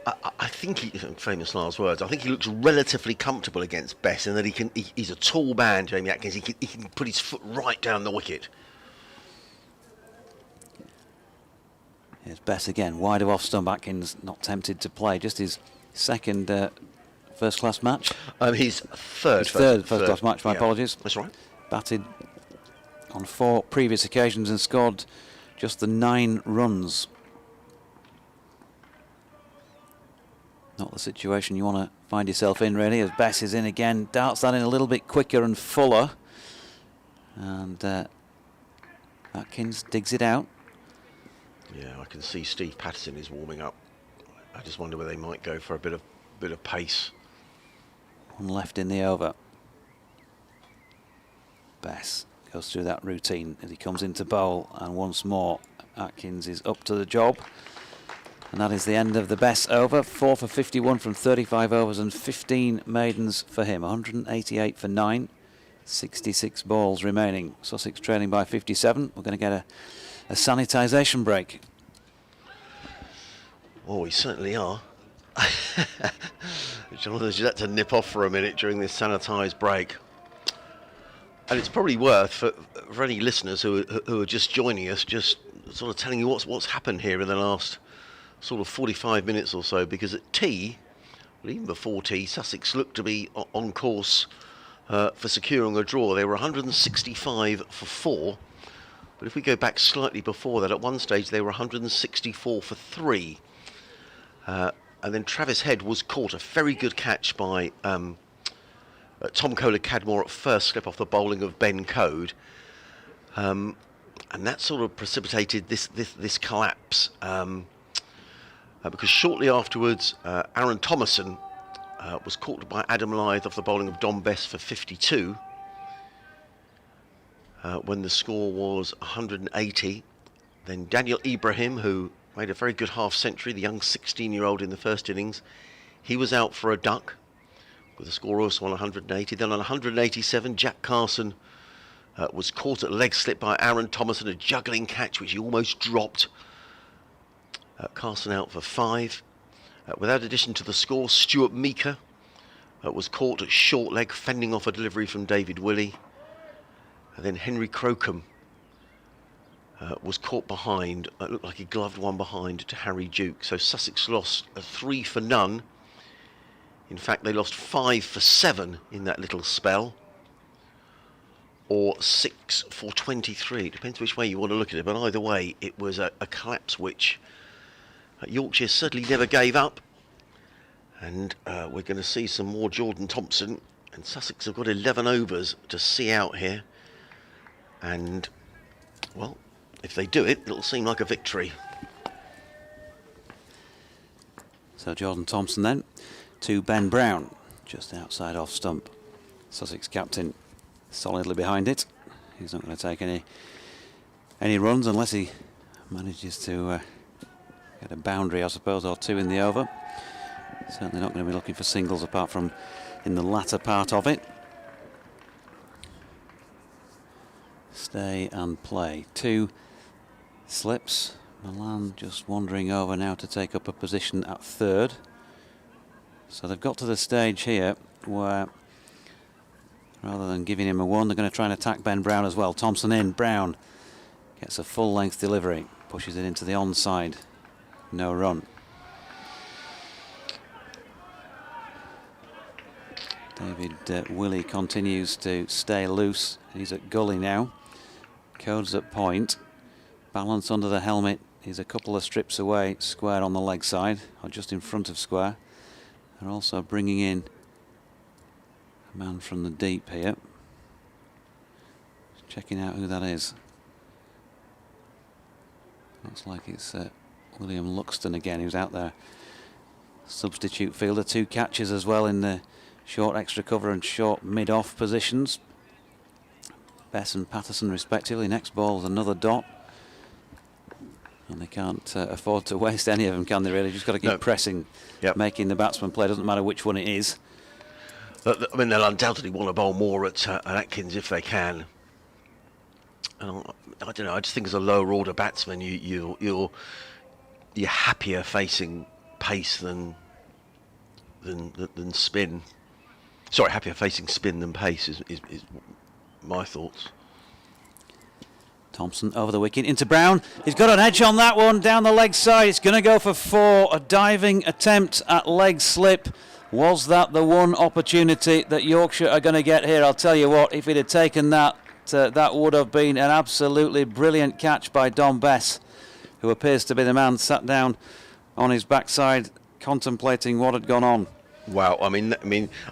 I think famous last words. I think he looks relatively comfortable against Bess, in that he's a tall man, Jamie Atkins. He can put his foot right down the wicket. Here's Bess again, wide of off stump. Atkins not tempted to play. Just his second first class match. His third first class match. My apologies. That's right. Batted on 4 previous occasions and scored just the 9 runs. Not the situation you want to find yourself in, really, as Bess is in again. Darts that in a little bit quicker and fuller. And Atkins digs it out. Yeah, I can see Steve Patterson is warming up. I just wonder whether they might go for a bit of pace. 1 left in the over. Bess goes through that routine as he comes into bowl, and once more Atkins is up to the job. And that is the end of the Bess over. 4 for 51 from 35 overs and 15 maidens for him. 188 for 9. 66 balls remaining. Sussex trailing by 57. We're going to get a sanitisation break. Oh, we certainly are. Jonathan's had to nip off for a minute during this sanitised break. And it's probably worth for any listeners who are just joining us, just sort of telling you what's happened here in the last sort of 45 minutes or so, because at tea, well, even before tea, Sussex looked to be on course for securing a draw. They were 165 for 4, but if we go back slightly before that, at one stage they were 164 for 3. and then Travis Head was caught. A very good catch by Tom Kohler-Cadmore at first slip off the bowling of Ben Code. And that sort of precipitated this collapse. Because shortly afterwards, Aaron Thompson was caught by Adam Lyth off the bowling of Dom Bess for 52. When the score was 180. Then Daniel Ibrahim, who made a very good half-century, the young 16-year-old in the first innings, he was out for a duck, with the score also on 180. Then on 187, Jack Carson was caught at leg slip by Aaron Thompson, a juggling catch which he almost dropped. Carson out for 5. Without addition to the score, Stuart Meeker was caught at short leg, fending off a delivery from David Willey. And then Henry Crocombe was caught behind. It looked like he gloved one behind to Harry Duke. So Sussex lost 3 for none. In fact, they lost 5 for 7 in that little spell. Or 6 for 23. Depends which way you want to look at it. But either way, it was a collapse which Yorkshire certainly never gave up. And we're going to see some more Jordan Thompson. And Sussex have got 11 overs to see out here. And, well, if they do it, it'll seem like a victory. So Jordan Thompson then to Ben Brown, just outside off stump. Sussex captain solidly behind it. He's not going to take any runs unless he manages to get a boundary, I suppose, or 2 in the over. Certainly not going to be looking for singles apart from in the latter part of it. Stay and play. 2 slips. Milan just wandering over now to take up a position at 3rd. So they've got to the stage here where rather than giving him a 1, they're going to try and attack Ben Brown as well. Thompson in. Brown gets a full length delivery. Pushes it into the onside. No run. David Willey continues to stay loose. He's at gully now. Code's at point. Balance under the helmet is a couple of strips away. Square on the leg side, or just in front of square. They're also bringing in a man from the deep here. Checking out who that is. Looks like it's William Luxton again, who's out there. Substitute fielder. 2 catches as well in the short extra cover and short mid-off positions. Bess and Patterson respectively. Next ball is another dot. And they can't afford to waste any of them, can they really? Just got to keep pressing, making the batsman play. Doesn't matter which one it is. I mean, they'll undoubtedly want to bowl more at Atkins if they can. And I don't know, I just think as a lower order batsman, you're happier facing pace than spin. Sorry, happier facing spin than pace is my thoughts. Thompson over the wicket into Brown. He's got an edge on that one down the leg side. It's going to go for 4. A diving attempt at leg slip. Was that the one opportunity that Yorkshire are going to get here? I'll tell you what, if he'd have taken that, that would have been an absolutely brilliant catch by Dom Bess, who appears to be the man sat down on his backside contemplating what had gone on. Wow, I mean,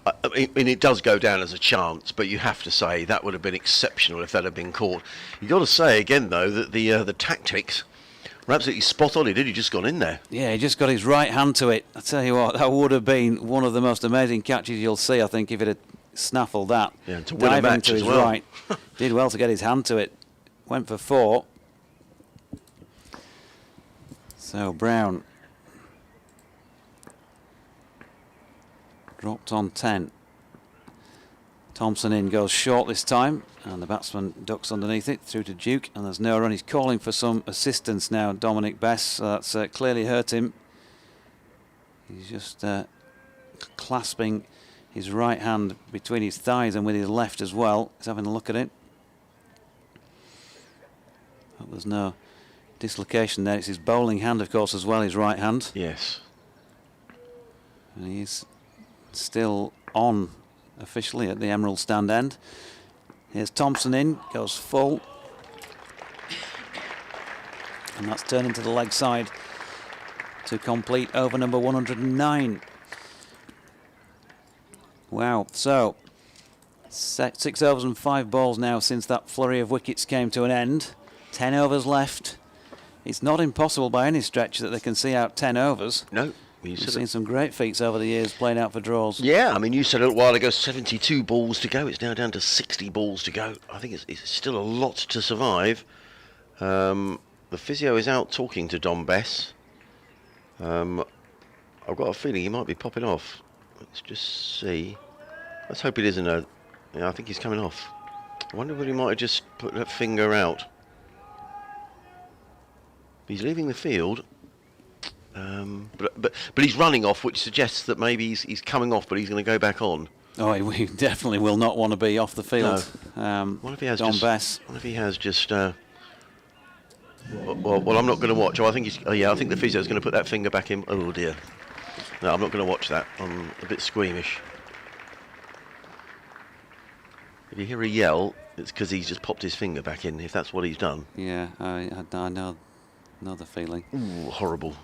it does go down as a chance, but you have to say that would have been exceptional if that had been caught. You've got to say again, though, that the tactics were absolutely spot on. He'd just gone in there. Yeah, he just got his right hand to it. I tell you what, that would have been one of the most amazing catches you'll see, I think, if it had snaffled that. Yeah, and to win a match to his as well. Right. Did well to get his hand to it. Went for 4. So Brown dropped on 10. Thompson in, goes short this time, and the batsman ducks underneath it through to Duke, and there's no run. He's calling for some assistance now, Dominic Bess. So that's clearly hurt him. He's just clasping his right hand between his thighs and with his left as well. He's having a look at it. But there's no dislocation there. It's his bowling hand, of course, as well, his right hand. Yes. And he's still on officially at the Emerald stand end. Here's Thompson in, goes full, and that's turned into the leg side to complete over number 109. Wow, so 6 overs and 5 balls now since that flurry of wickets came to an end. 10 overs left. It's not impossible by any stretch that they can see out 10 overs. No. We've seen some great feats over the years playing out for draws. Yeah, I mean, you said a little while ago 72 balls to go. It's now down to 60 balls to go. I think it's still a lot to survive. The physio is out talking to Dom Bess. I've got a feeling he might be popping off. Let's just see. Let's hope it isn't a... Yeah, I think he's coming off. I wonder whether he might have just put that finger out. He's leaving the field. But he's running off, which suggests that maybe he's coming off, but he's going to go back on. Oh, he definitely will not want to be off the field. No. What if he has Dom just... Bess. What if he has just... well, I'm not going to watch. Oh, I think he's... Oh, yeah, I think the physio's going to put that finger back in. Oh, dear. No, I'm not going to watch that. I'm a bit squeamish. If you hear a yell, it's because he's just popped his finger back in, if that's what he's done. Yeah, I know the feeling. Ooh, horrible.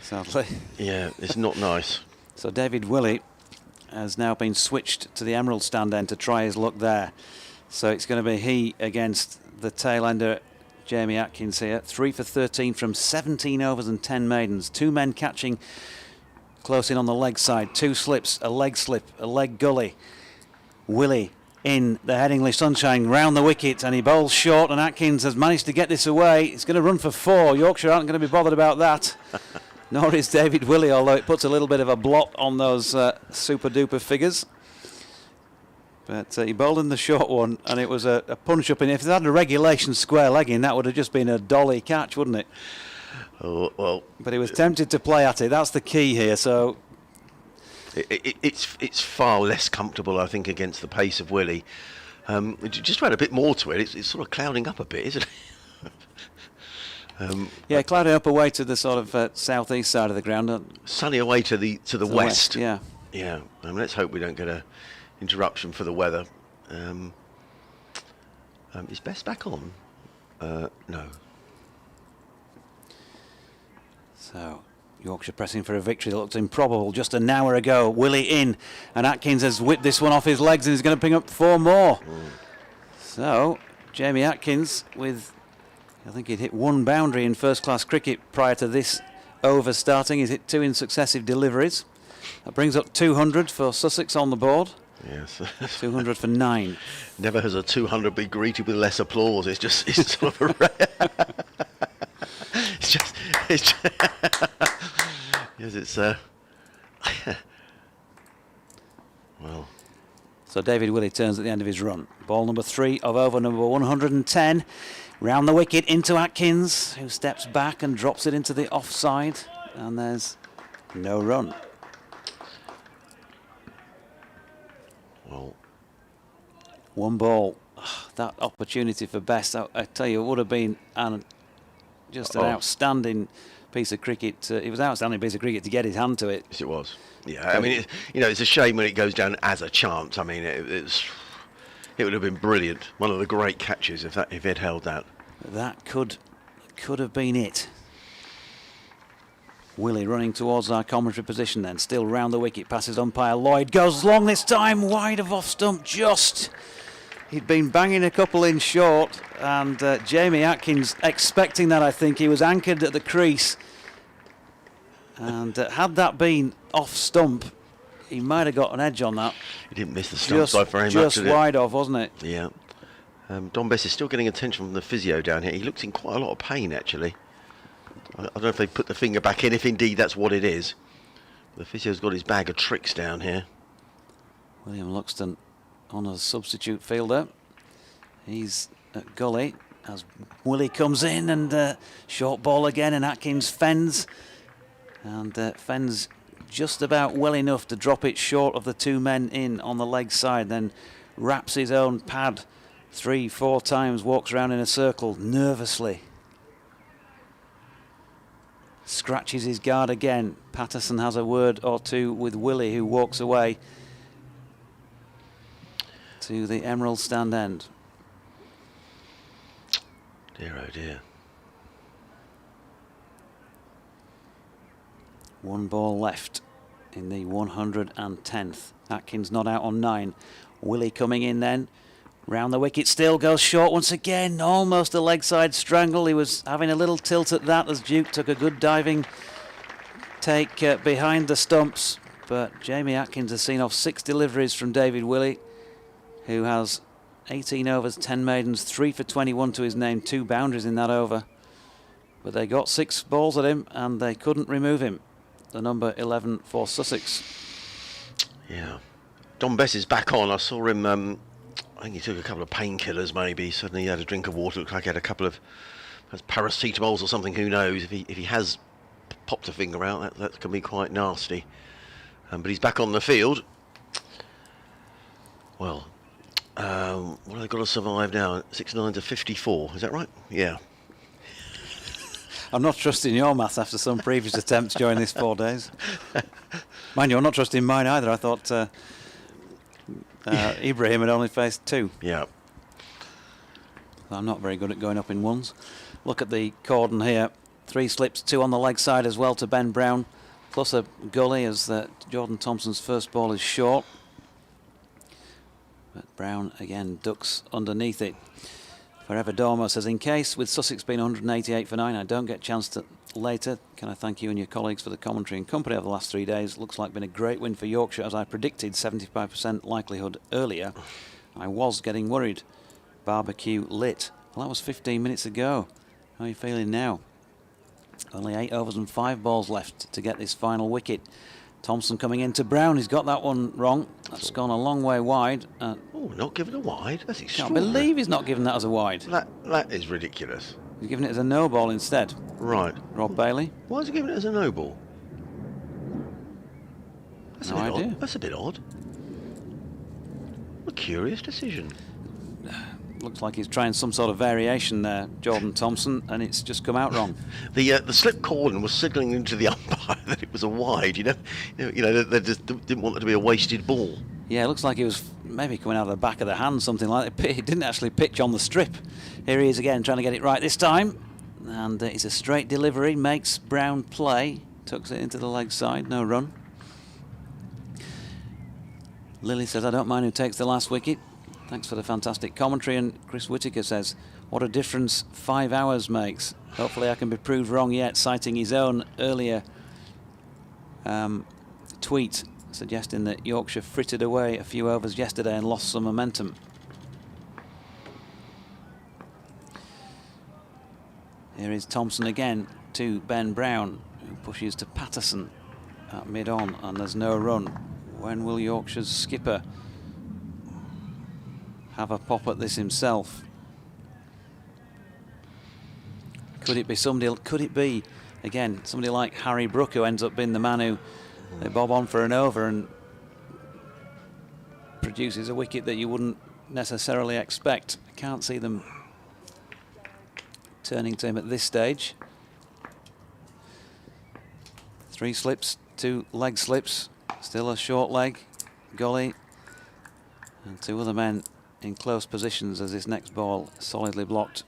Sadly. Yeah, it's not nice. So David Willey has now been switched to the Emerald stand end to try his luck there. So it's going to be he against the tail ender Jamie Atkins here. 3 for 13 from 17 overs and 10 maidens. 2 men catching close in on the leg side. 2 slips, a leg slip, a leg gully. Willey in the Headingley sunshine round the wicket, and he bowls short, and Atkins has managed to get this away. It's going to run for 4. Yorkshire aren't going to be bothered about that. Nor is David Willey, although it puts a little bit of a blot on those super duper figures. But he bowled in the short one, and it was a punch up in. If it had a regulation square leg in, that would have just been a dolly catch, wouldn't it? Oh, well. But he was tempted to play at it. That's the key here. So it's far less comfortable, I think, against the pace of Willey. Just to add a bit more to it, it's sort of clouding up a bit, isn't it? Yeah, clouding up away to the sort of southeast side of the ground. Sunny away to the west. Yeah. Yeah. Let's hope we don't get a interruption for the weather. Is Bess back on? No. So Yorkshire pressing for a victory that looked improbable just an hour ago. Willey in, and Atkins has whipped this one off his legs and is going to ping up 4 more. So Jamie Atkins, with I think he'd hit 1 boundary in first class cricket prior to this over starting. He's hit 2 in successive deliveries. That brings up 200 for Sussex on the board. Yes. 200 for 9. Never has a 200 been greeted with less applause. It's sort of it's just yes, it's well. So David Willey turns at the end of his run. Ball number 3 of over number 110. Round the wicket into Atkins, who steps back and drops it into the offside. And there's no run. Well, 1 ball. That opportunity for Best, I tell you, it would have been just an outstanding piece of cricket. It was an outstanding piece of cricket to get his hand to it. yes, it was. Yeah, I mean, it's a shame when it goes down as a chance. I mean, it would have been brilliant. One of the great catches if it held that. That could have been it. Willey running towards our commentary position then, still round the wicket, passes umpire Lloyd, goes long this time, wide of off stump, just. He'd been banging a couple in short, and Jamie Atkins expecting that, I think. He was anchored at the crease, and had that been off stump, he might have got an edge on that. He didn't miss the stump side very much, just did it? wide off, wasn't it? Yeah. Dom Bess is still getting attention from the physio down here. He looks in quite a lot of pain, actually. I don't know if they put the finger back in, if indeed that's what it is. The physio's got his bag of tricks down here. William Luxton on a substitute fielder. He's at gully as Willey comes in, and short ball again, and Atkins fends. And fends just about well enough to drop it short of the 2 men in on the leg side, then wraps his own pad 3-4 times, walks around in a circle nervously. Scratches his guard again. Patterson has a word or two with Willey, who walks away to the Emerald stand end. Dear, oh dear. One ball left in the 110th. Atkins not out on 9. Willie coming in then. Round the wicket still, goes short once again. Almost a leg side strangle. He was having a little tilt at that as Duke took a good diving take behind the stumps. But Jamie Atkins has seen off 6 deliveries from David Willey, who has 18 overs, 10 maidens, 3 for 21 to his name, 2 boundaries in that over. But they got 6 balls at him and they couldn't remove him. The number 11 for Sussex. Yeah. Don Bess is back on. I saw him, I think he took a couple of painkillers maybe. Suddenly he had a drink of water. Looked like he had a couple of paracetamols or something, who knows. If he has popped a finger out, that can be quite nasty. But he's back on the field. Well, what have they got to survive now? 69 to 54, is that right? Yeah. I'm not trusting your maths after some previous attempts during these 4 days. Mind you, I'm not trusting mine either. I thought Ibrahim had only faced 2. Yeah. I'm not very good at going up in ones. Look at the cordon here. 3 slips, 2 on the leg side as well to Ben Brown, plus a gully as Jordan Thompson's first ball is short. But Brown again ducks underneath it. Forever Dormo says, in case with Sussex being 188 for 9, I don't get a chance to later. Can I thank you and your colleagues for the commentary and company over the last 3 days? Looks like been a great win for Yorkshire, as I predicted 75% likelihood earlier. I was getting worried. Barbecue lit. Well, that was 15 minutes ago. How are you feeling now? Only 8 overs and 5 balls left to get this final wicket. Thompson coming into Brown. He's got that one wrong. That's gone a long way wide. Oh, not given a wide. That's Can't extraordinary. believe he's not given that as a wide. That is ridiculous. He's given it as a no ball instead. Right. Rob Bailey. Why is he giving it as a no ball? That's No a bit idea. odd. That's a bit odd. A curious decision. Looks like he's trying some sort of variation there, Jordan Thompson, and it's just come out wrong. The slip cordon was signalling into the umpire that it was a wide. They just didn't want it to be a wasted ball. Yeah, it looks like he was maybe coming out of the back of the hand, something like that. He didn't actually pitch on the strip. Here he is again, trying to get it right this time. And it's a straight delivery, makes Brown play, tucks it into the leg side, no run. Lily says, I don't mind who takes the last wicket. Thanks for the fantastic commentary. And Chris Whitaker says, what a difference 5 hours makes. Hopefully I can be proved wrong yet, citing his own earlier tweet suggesting that Yorkshire frittered away a few overs yesterday and lost some momentum. Here is Thompson again to Ben Brown, who pushes to Patterson at mid-on, and there's no run. When will Yorkshire's skipper have a pop at this himself? Could it be somebody? Could it be again somebody like Harry Brook, who ends up being the man who they bob on for an over and produces a wicket that you wouldn't necessarily expect? I can't see them turning to him at this stage. 3 slips, 2 leg slips, still a short leg, Golly, and 2 other men in close positions as this next ball solidly blocked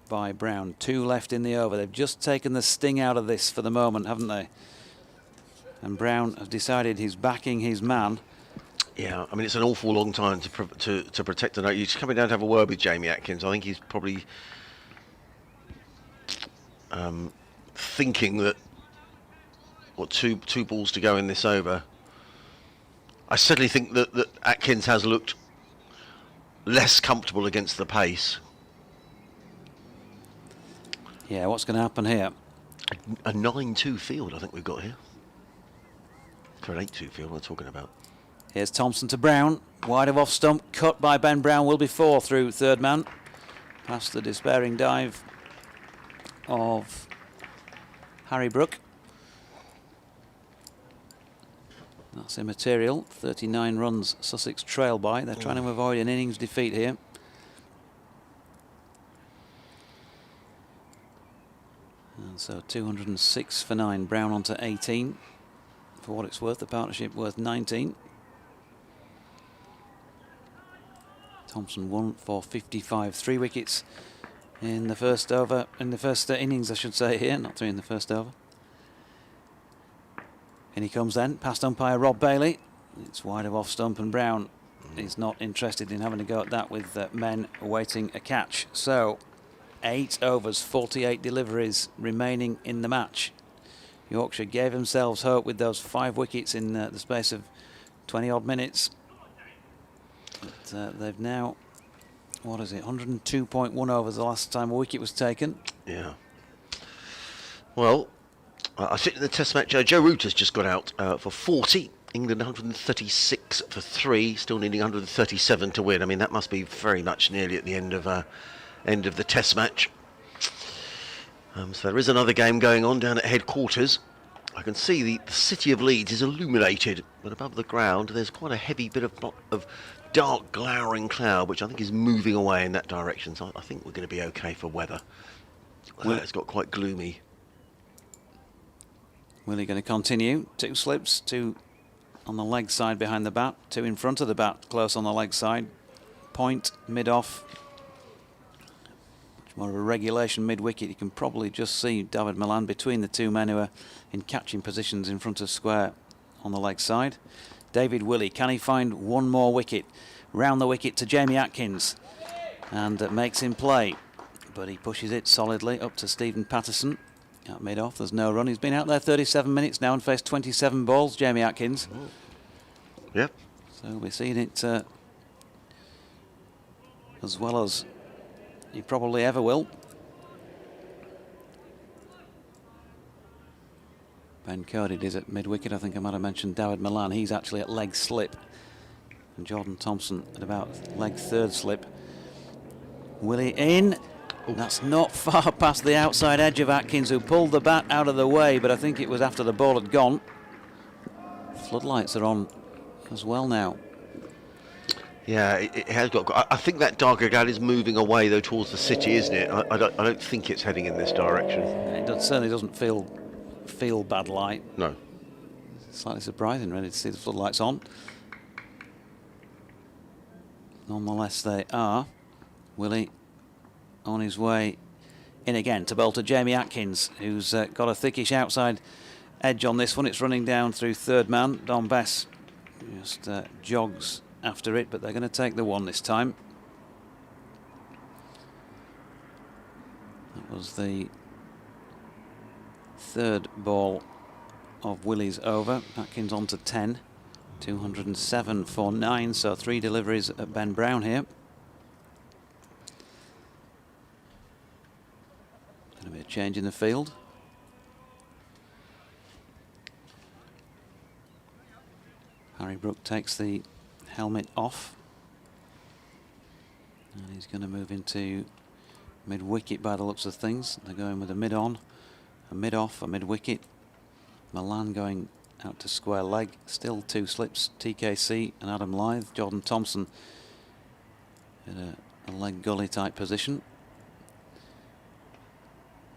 by Brown. 2 left in the over. They've just taken the sting out of this for the moment, haven't they? And Brown has decided he's backing his man. Yeah, I mean, it's an awful long time to protect the note. He's coming down to have a word with Jamie Atkins. I think he's probably thinking that, what, two balls to go in this over. I certainly think that Atkins has looked less comfortable against the pace. Yeah, what's going to happen here? A 9-2 field, I think we've got here. For an 8-2 field, we're talking about. Here's Thompson to Brown, wide of off stump, cut by Ben Brown, will be 4 through third man. Past the despairing dive of Harry Brook. That's immaterial. 39 runs Sussex trail by. They're trying to avoid an innings defeat here. And so 206 for 9. Brown on to 18. For what it's worth, the partnership worth 19. Thompson 1 for 55. 3 wickets in the first over, in the first innings, I should say here, not 3 in the first over. In he comes then, past umpire Rob Bailey. It's wide of off stump, and Brown is not interested in having to go at that with men awaiting a catch. So 8 overs, 48 deliveries remaining in the match. Yorkshire gave themselves hope with those 5 wickets in the space of 20 odd minutes. But they've now, what is it, 102.1 overs the last time a wicket was taken. Yeah. Well, I think in the Test match, Joe Root has just got out for 40. England 136 for 3, still needing 137 to win. I mean, that must be very much nearly at the end of the Test match. So there is another game going on down at headquarters. I can see the city of Leeds is illuminated, but above the ground there's quite a heavy bit of dark glowering cloud, which I think is moving away in that direction. So I think we're going to be okay for weather. It's got quite gloomy. Willie going to continue. 2 slips, 2 on the leg side behind the bat, 2 in front of the bat, close on the leg side. Point, mid-off. Much more of a regulation mid-wicket. You can probably just see David Milan between the 2 men who are in catching positions in front of square on the leg side. David Willey, can he find one more wicket? Round the wicket to Jamie Atkins, and makes him play. But he pushes it solidly up to Stephen Patterson. At mid-off, there's no run. He's been out there 37 minutes now and faced 27 balls, Jamie Atkins. Yep. So we're seeing it as well as he probably ever will. Ben Cody is at mid-wicket. I think I might have mentioned David Milan. He's actually at leg slip. And Jordan Thompson at about leg third slip. Willie in. That's not far past the outside edge of Atkins, who pulled the bat out of the way, but I think it was after the ball had gone. Floodlights are on as well now. Yeah, it has got. I think that darker cloud is moving away though towards the city, isn't it? I don't think it's heading in this direction. It certainly doesn't feel bad light. No. It's slightly surprising, really, to see the floodlights on. Nonetheless, they are. Willie on his way in again to bowl to Jamie Atkins, who's got a thickish outside edge on this one. It's running down through third man. Don Bess just jogs after it, but they're going to take the 1 this time. That was the 3rd ball of Willie's over. Atkins on to 10. 207 for 9, so 3 deliveries at Ben Brown here. Going to be a change in the field. Harry Brook takes the helmet off. And he's going to move into mid-wicket by the looks of things. They're going with a mid-on, a mid-off, a mid-wicket. Milan going out to square leg. Still 2 slips, TKC and Adam Lyth. Jordan Thompson in a leg gully type position.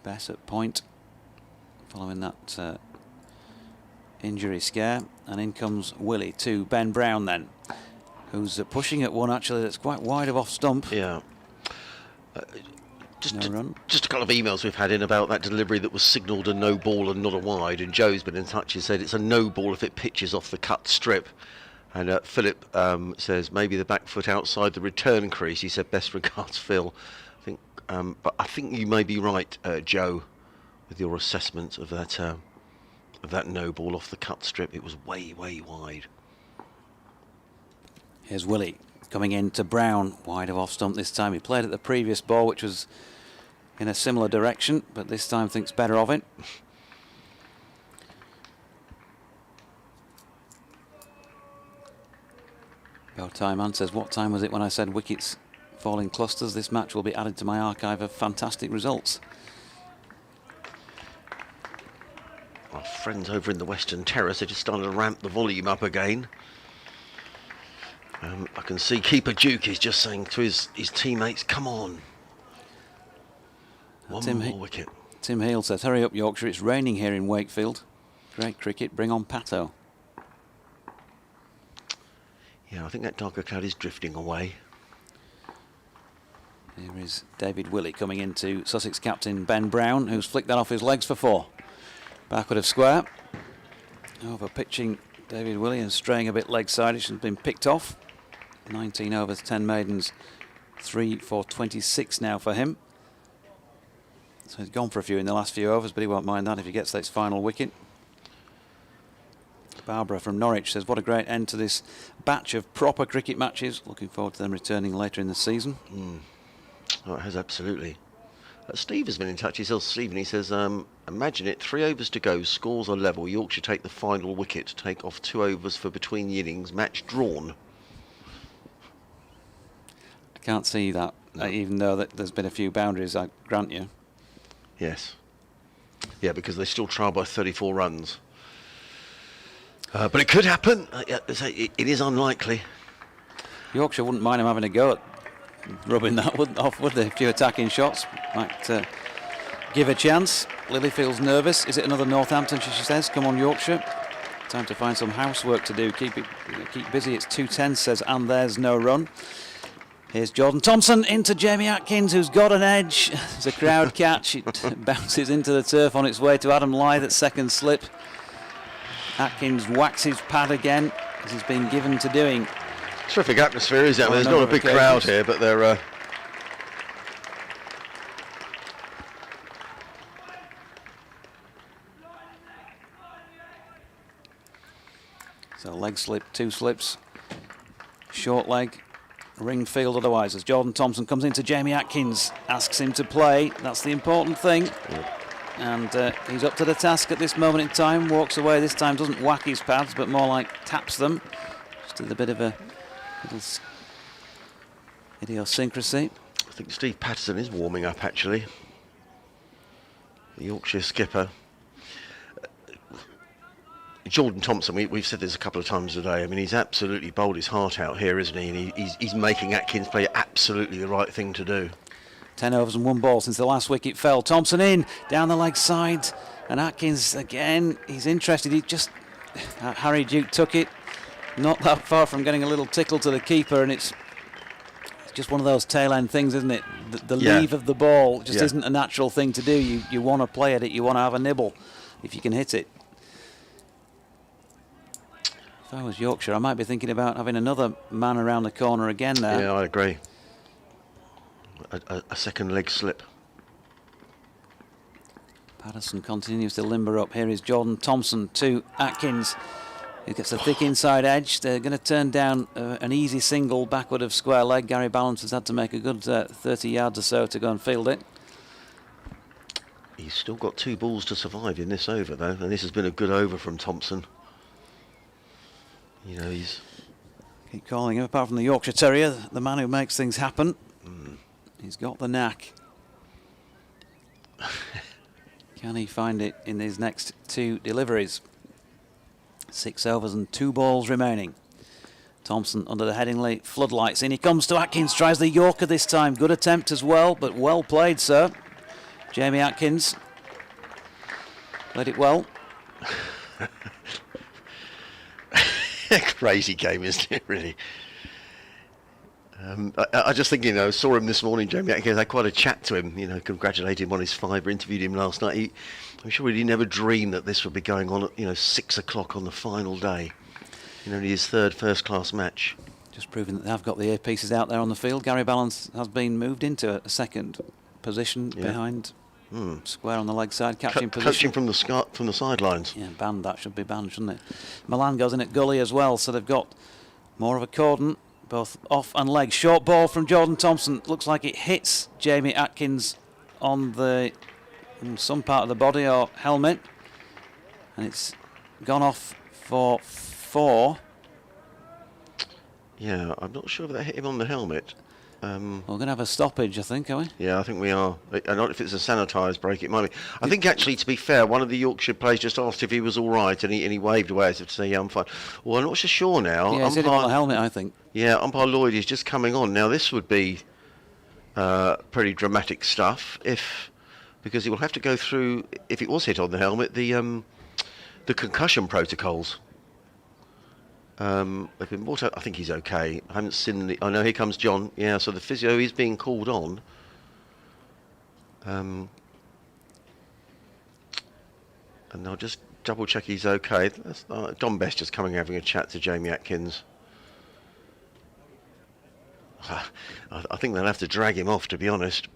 Bess at point following that injury scare, and in comes Willie to Ben Brown then, who's pushing at one actually that's quite wide of off stump. Yeah. Just No a couple of emails we've had in about that delivery that was signalled a no ball and not a wide, and Joe's been in touch. He said it's a no ball if it pitches off the cut strip, and Philip says maybe the back foot outside the return crease. He said best regards, Phil. But I think you may be right, Joe, with your assessment of that no ball off the cut strip. It was way wide. Here's Willie coming in to Brown, wide of off stump this time. He played at the previous ball, which was in a similar direction, but this time thinks better of it. Go time man says, what time was it when I said wickets fall in clusters? This match will be added to my archive of fantastic results. Our friends over in the Western Terrace are just starting to ramp the volume up again. I can see Keeper Duke is just saying to his teammates, come on. One more wicket. Tim Heal says, hurry up Yorkshire, it's raining here in Wakefield. Great cricket, bring on Pato. Yeah, I think that darker cloud is drifting away. Here is David Willey coming into Sussex captain Ben Brown, who's flicked that off his legs for 4. Backward of square. Over pitching David Williams, straying a bit leg side. Has been picked off. 19 overs, 10 maidens, 3 for 26 now for him. So he's gone for a few in the last few overs, but he won't mind that if he gets that final wicket. Barbara from Norwich says, what a great end to this batch of proper cricket matches. Looking forward to them returning later in the season. Oh, it has, absolutely. Steve has been in touch. He says, Stephen, he says, imagine it, 3 overs to go, scores are level. Yorkshire take the final wicket, take off 2 overs for between the innings, match drawn. I can't see that, even though there's been a few boundaries, I grant you. Yes. Yeah, because they still trail by 34 runs. But it could happen. It is unlikely. Yorkshire wouldn't mind him having a go at rubbing that off, would they? A few attacking shots might give a chance. Lily feels nervous. Is it another Northampton? She says, come on Yorkshire. Time to find some housework to do. Keep busy. It's 2:10, says, and there's no run. Here's Jordan Thompson into Jamie Atkins, who's got an edge. It's a crowd catch. It bounces into the turf on its way to Adam Lyth at second slip. Atkins whacks pad again, as he's been given to doing. Terrific atmosphere, isn't it? There's not a big crowd here, but they're... So leg slip, 2 slips, short leg, ring field otherwise, as Jordan Thompson comes into Jamie Atkins, asks him to play. That's the important thing. And he's up to the task at this moment in time. Walks away this time, doesn't whack his pads, but more like taps them. Just a bit of a little idiosyncrasy. I think Steve Patterson is warming up, actually. The Yorkshire skipper. Jordan Thompson, we've said this a couple of times today. I mean, he's absolutely bowled his heart out here, isn't he? And he's making Atkins play absolutely the right thing to do. 10 overs and 1 ball since the last wicket fell. Thompson in, down the leg side, and Atkins again, he's interested. He just, Harry Duke took it, not that far from getting a little tickle to the keeper, and it's just one of those tail end things, isn't it? The leave of the ball just isn't a natural thing to do. You want to play at it, you want to have a nibble if you can hit it. If I was Yorkshire, I might be thinking about having another man around the corner again there. Yeah, I agree. A second leg slip. Patterson continues to limber up. Here is Jordan Thompson to Atkins. He gets a thick inside edge. They're going to turn down an easy single backward of square leg. Gary Balance has had to make a good 30 yards or so to go and field it. He's still got 2 balls to survive in this over, though, and this has been a good over from Thompson. You know, he's... Keep calling him, apart from the Yorkshire Terrier, the man who makes things happen. He's got the knack. Can he find it in his next 2 deliveries? 6 overs and 2 balls remaining. Thompson under the Headingley floodlights in. He comes to Atkins, tries the Yorker this time. Good attempt as well, but well played, sir. Jamie Atkins played it well. Crazy game, isn't it, really? I just think, you know, saw him this morning, Jamie Atkins, had quite a chat to him, you know, congratulated him on his 5, interviewed him last night. I'm sure he never dreamed that this would be going on at, 6 o'clock on the final day. Only his 3rd first-class match. Just proving that they've got the earpieces out there on the field. Gary Balance has been moved into a second position behind, square on the leg side, catching position. Coaching from the sidelines. Yeah, banned, that should be banned, shouldn't it? Milan goes in at gully as well, so they've got more of a cordon, both off and leg. Short ball from Jordan Thompson. Looks like it hits Jamie Atkins on some part of the body or helmet, and it's gone off for 4. Yeah, I'm not sure if that hit him on the helmet. We're going to have a stoppage, I think, are we? Yeah, I think we are. I don't know if it's a sanitised break, it might be. I think actually, to be fair, one of the Yorkshire players just asked if he was all right, and he waved away as if to say, yeah, I'm fine. Well, I'm not so sure now. Yeah, he's hit him on the helmet, I think. Yeah, umpire Lloyd is just coming on. Now, this would be pretty dramatic stuff, because he will have to go through, if it was hit on the helmet, the concussion protocols. They've been brought out. I think he's okay. I haven't seen I know, here comes John. Yeah, so the physio is being called on. And they'll just double check he's okay. That's, Don Best just coming having a chat to Jamie Atkins. I think they'll have to drag him off, to be honest.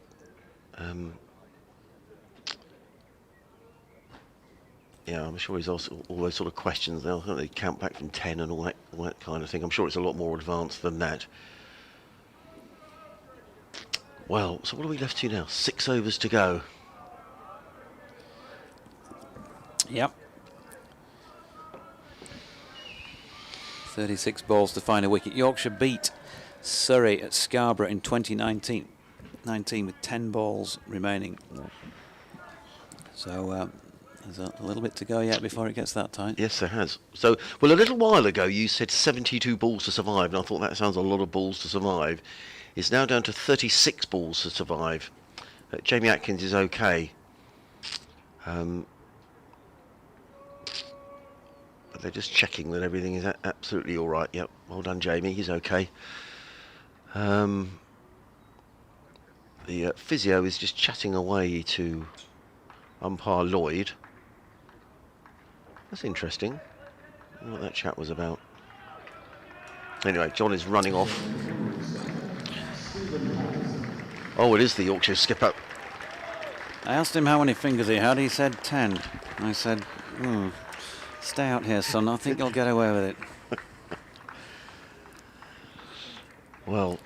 Yeah, I'm sure he's also all those sort of questions. They count back from 10 and all that kind of thing. I'm sure it's a lot more advanced than that. Well, so what are we left to now? 6 overs to go. Yep. 36 balls to find a wicket. Yorkshire beat Surrey at Scarborough in 2019 with 10 balls remaining. So there's a little bit to go yet before it gets that tight. Yes, there has. So, well, a little while ago you said 72 balls to survive, and I thought that sounds a lot of balls to survive. It's now down to 36 balls to survive. Jamie Atkins is okay. But they're just checking that everything is absolutely all right. Yep, well done, Jamie. He's okay. The physio is just chatting away to umpire Lloyd. That's interesting. I wonder what that chat was about. Anyway, John is running off. Oh, it is the Yorkshire skipper. I asked him how many fingers he had. He said 10. I said, stay out here, son. I think you'll get away with it. Well.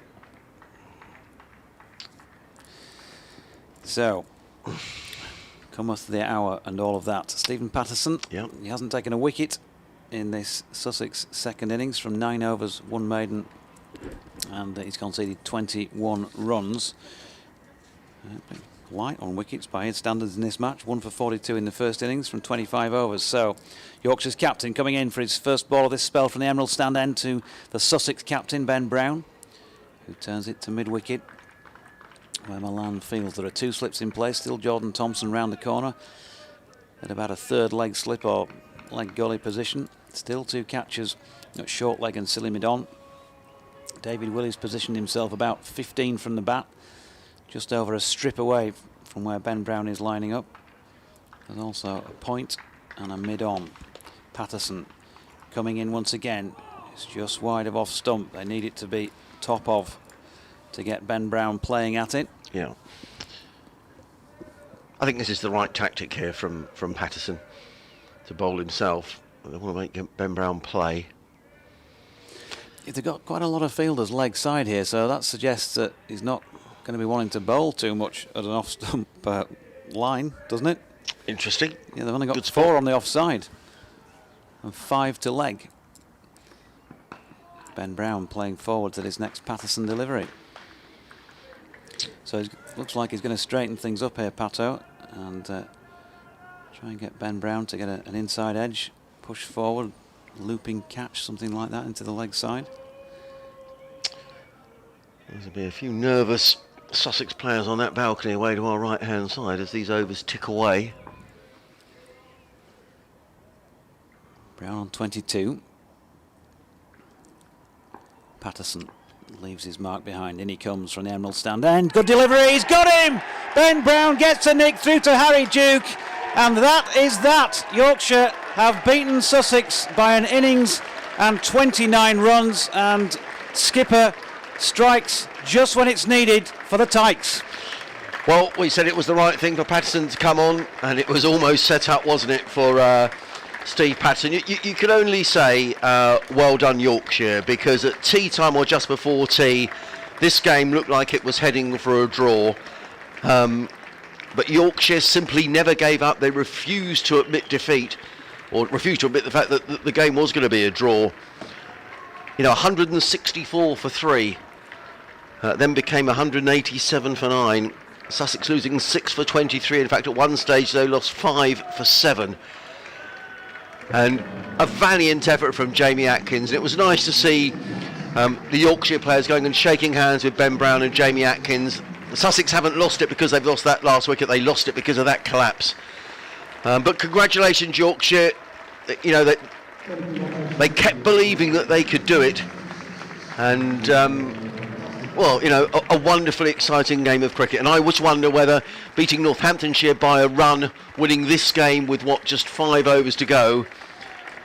So, cometh the hour and all of that. Stephen Patterson, Yep. He hasn't taken a wicket in this Sussex second innings from 9 overs, 1 maiden, and he's conceded 21 runs. Light on wickets by his standards in this match. 1 for 42 in the first innings from 25 overs. So, Yorkshire's captain coming in for his first ball of this spell from the Emerald stand end to the Sussex captain, Ben Brown, who turns it to mid-wicket, where Milan feels there are 2 slips in place. Still Jordan Thompson round the corner at about a third leg slip or leg gully position. Still 2 catches at short leg and silly mid-on. David Willys positioned himself about 15 from the bat, just over a strip away from where Ben Brown is lining up. There's also a point and a mid-on. Patterson coming in once again. It's just wide of off stump. They need it to be top of to get Ben Brown playing at it. Yeah. I think this is the right tactic here from Patterson to bowl himself. They want to make Ben Brown play. They've got quite a lot of fielders leg side here, so that suggests that he's not going to be wanting to bowl too much at an off-stump line, doesn't it? Interesting. Yeah, they've only got Good 4 spot. on the offside and 5 to leg. Ben Brown playing forward to this next Patterson delivery. So it looks like he's going to straighten things up here, Pato, and try and get Ben Brown to get an inside edge, push forward, looping catch, something like that into the leg side. There'll be a few nervous Sussex players on that balcony away to our right hand side as these overs tick away. Brown on 22. Patterson leaves his mark behind. In he comes from the Emerald stand end. Good delivery, he's got him! Ben Brown gets a nick through to Harry Duke, and that is that. Yorkshire have beaten Sussex by an innings and 29 runs, and skipper strikes just when it's needed for the Tykes. Well, we said it was the right thing for Patterson to come on, and it was almost set up, wasn't it, for Steve Patterson. You can only say well done Yorkshire, because at tea time or just before tea this game looked like it was heading for a draw, but Yorkshire simply never gave up. They refused to admit defeat, or refused to admit the fact that the game was going to be a draw. 164 for 3, then became 187 for 9. Sussex losing 6 for 23. In fact, at one stage they lost 5 for 7. And a valiant effort from Jamie Atkins. And it was nice to see the Yorkshire players going and shaking hands with Ben Brown and Jamie Atkins. Sussex haven't lost it because they've lost that last wicket. They lost it because of that collapse. But congratulations, Yorkshire. They kept believing that they could do it. And Well, a wonderfully exciting game of cricket, and I always wonder whether beating Northamptonshire by a run, winning this game with just 5 overs to go,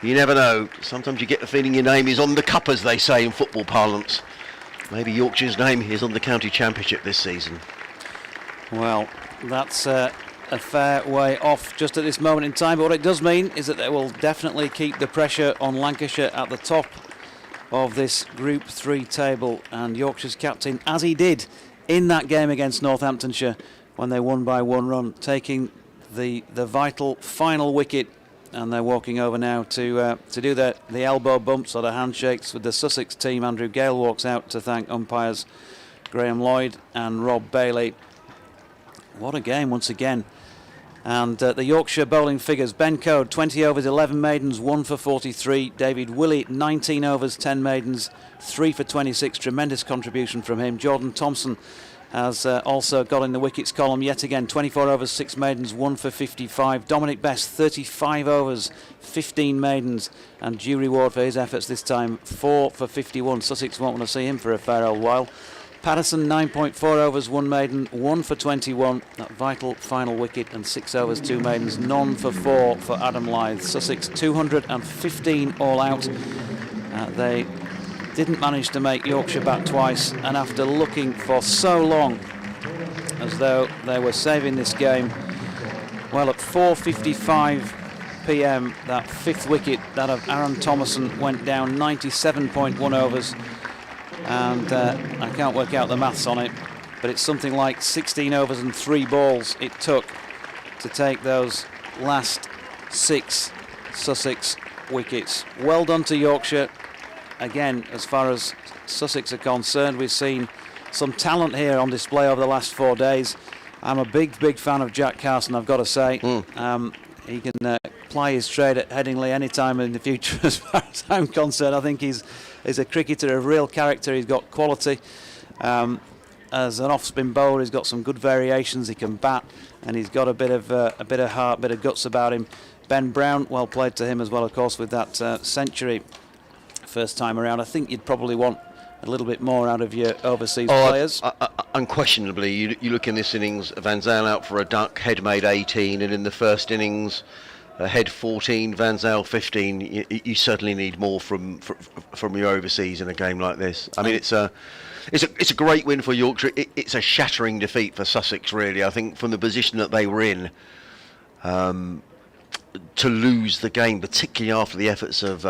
you never know. Sometimes you get the feeling your name is on the cup, as they say in football parlance. Maybe Yorkshire's name is on the county championship this season. Well, that's a fair way off just at this moment in time, but what it does mean is that they will definitely keep the pressure on Lancashire at the top of this Group 3 table, and Yorkshire's captain, as he did in that game against Northamptonshire when they won by 1 run, taking the vital final wicket, and they're walking over now to do the elbow bumps or the handshakes with the Sussex team. Andrew Gale walks out to thank umpires Graham Lloyd and Rob Bailey. What a game once again. And the Yorkshire bowling figures: Ben Code, 20 overs, 11 maidens, 1 for 43. David Willey, 19 overs, 10 maidens, 3 for 26. Tremendous contribution from him. Jordan Thompson has also got in the wickets column yet again. 24 overs, 6 maidens, 1 for 55. Dominic Best, 35 overs, 15 maidens, and due reward for his efforts this time, 4 for 51. Sussex won't want to see him for a fair old while. Patterson, 9.4 overs, 1 maiden, 1 for 21. That vital final wicket, and 6 overs, 2 maidens, none for 4 for Adam Lyth. Sussex 215 all out. They didn't manage to make Yorkshire bat twice, and after looking for so long as though they were saving this game, well, at 4:55 p.m. that 5th wicket, that of Aaron Thompson, went down 97.1 overs. And I can't work out the maths on it, but it's something like 16 overs and 3 balls it took to take those last 6 Sussex wickets. Well done to Yorkshire. Again, as far as Sussex are concerned, we've seen some talent here on display over the last 4 days. I'm a big fan of Jack Carson, I've got to say. He can ply his trade at Headingley any time in the future, as far as I'm concerned. I think he's a cricketer of real character. He's got quality. As an off-spin bowler, he's got some good variations. He can bat, and he's got a bit of heart, a bit of guts about him. Ben Brown, well played to him as well, of course, with that century first time around. I think you'd probably want a little bit more out of your overseas players. Unquestionably, you look in this innings, Van Zyl out for a duck, Head made 18, and in the first innings, Head 14, Van Zyl 15. You certainly need more from your overseas in a game like this. I mean, it's a great win for Yorkshire. It's a shattering defeat for Sussex, really. I think from the position that they were in, to lose the game, particularly after the efforts of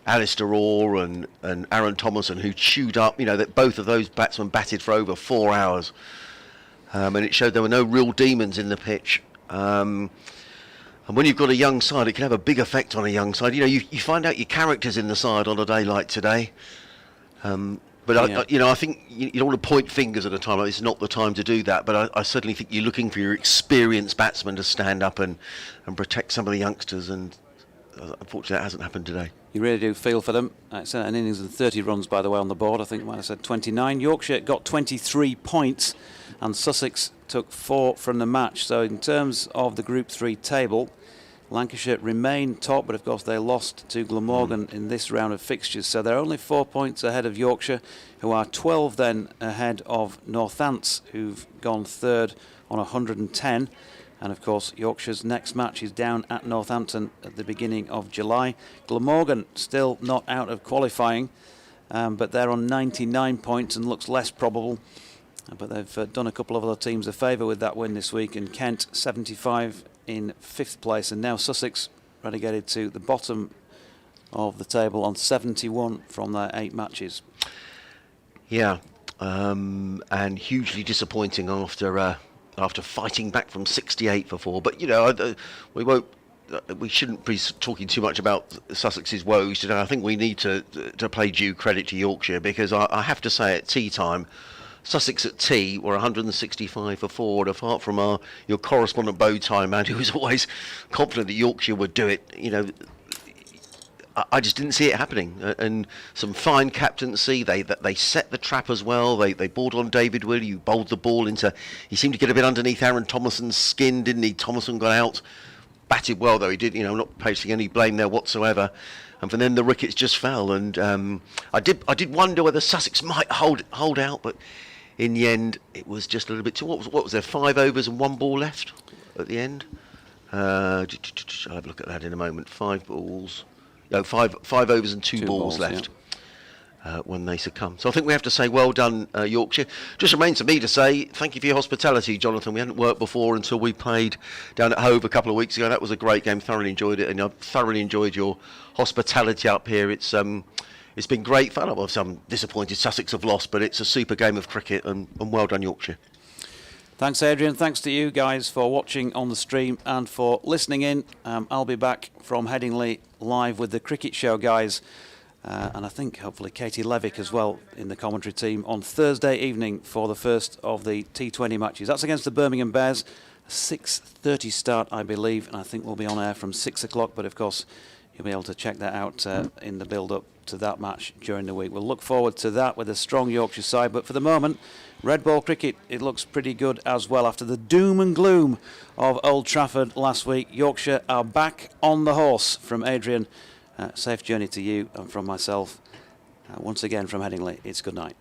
Alistair Orr and Aaron Thompson, who chewed up, that both of those batsmen batted for over 4 hours, and it showed there were no real demons in the pitch. And when you've got a young side, it can have a big effect on a young side. You find out your characters in the side on a day like today. But I think you don't want to point fingers at a time like this. It's not the time to do that. But I certainly think you're looking for your experienced batsmen to stand up and protect some of the youngsters. And unfortunately, that hasn't happened today. You really do feel for them. It's an innings of 30 runs, by the way, on the board. I think I might have said 29. Yorkshire got 23 points, and Sussex took 4 from the match. So in terms of the Group 3 table, Lancashire remain top, but of course they lost to Glamorgan in this round of fixtures. So they're only 4 points ahead of Yorkshire, who are 12 then ahead of Northants, who've gone third on 110. And of course Yorkshire's next match is down at Northampton at the beginning of July. Glamorgan still not out of qualifying, but they're on 99 points and looks less probable. But they've done a couple of other teams a favour with that win this week. And Kent 75 in 5th place, and now Sussex relegated to the bottom of the table on 71 from their 8 matches. Yeah, and hugely disappointing after fighting back from 68 for 4. But we shouldn't be talking too much about Sussex's woes today. I think we need to pay due credit to Yorkshire, because I have to say at tea time, Sussex at tea were 165 for 4, and apart from your correspondent Bowtie man, who was always confident that Yorkshire would do it, I just didn't see it happening. And some fine captaincy. They set the trap as well. They balled on David Willey, who bowled the ball into. He seemed to get a bit underneath Aaron Thompson's skin, didn't he? Thompson got out, batted well though. He did. Not placing any blame there whatsoever. and from then the wickets just fell. And I did wonder whether Sussex might hold out, but in the end it was just a little bit too. What was there? 5 overs and 1 ball left at the end. I'll have a look at that in a moment. 5 balls. No, 5 overs and 2 balls left. Yeah. When they succumb. So I think we have to say well done, Yorkshire. Just remains for me to say thank you for your hospitality, Jonathan. We hadn't worked before until we played down at Hove a couple of weeks ago. That was a great game. Thoroughly enjoyed it, and I've thoroughly enjoyed your hospitality up here. It's been great fun. Obviously, I'm disappointed Sussex have lost, but it's a super game of cricket, and well done, Yorkshire. Thanks, Adrian. Thanks to you guys for watching on the stream and for listening in. I'll be back from Headingley live with the Cricket Show guys. And I think hopefully Katie Levick as well in the commentary team on Thursday evening for the first of the T20 matches. That's against the Birmingham Bears, a 6:30 start I believe, and I think we'll be on air from 6 o'clock, but of course you'll be able to check that out in the build-up to that match during the week. We'll look forward to that with a strong Yorkshire side, but for the moment, red ball cricket, it looks pretty good as well. After the doom and gloom of Old Trafford last week, Yorkshire are back on the horse. From Adrian, safe journey to you, and from myself, once again from Headingley, it's good night.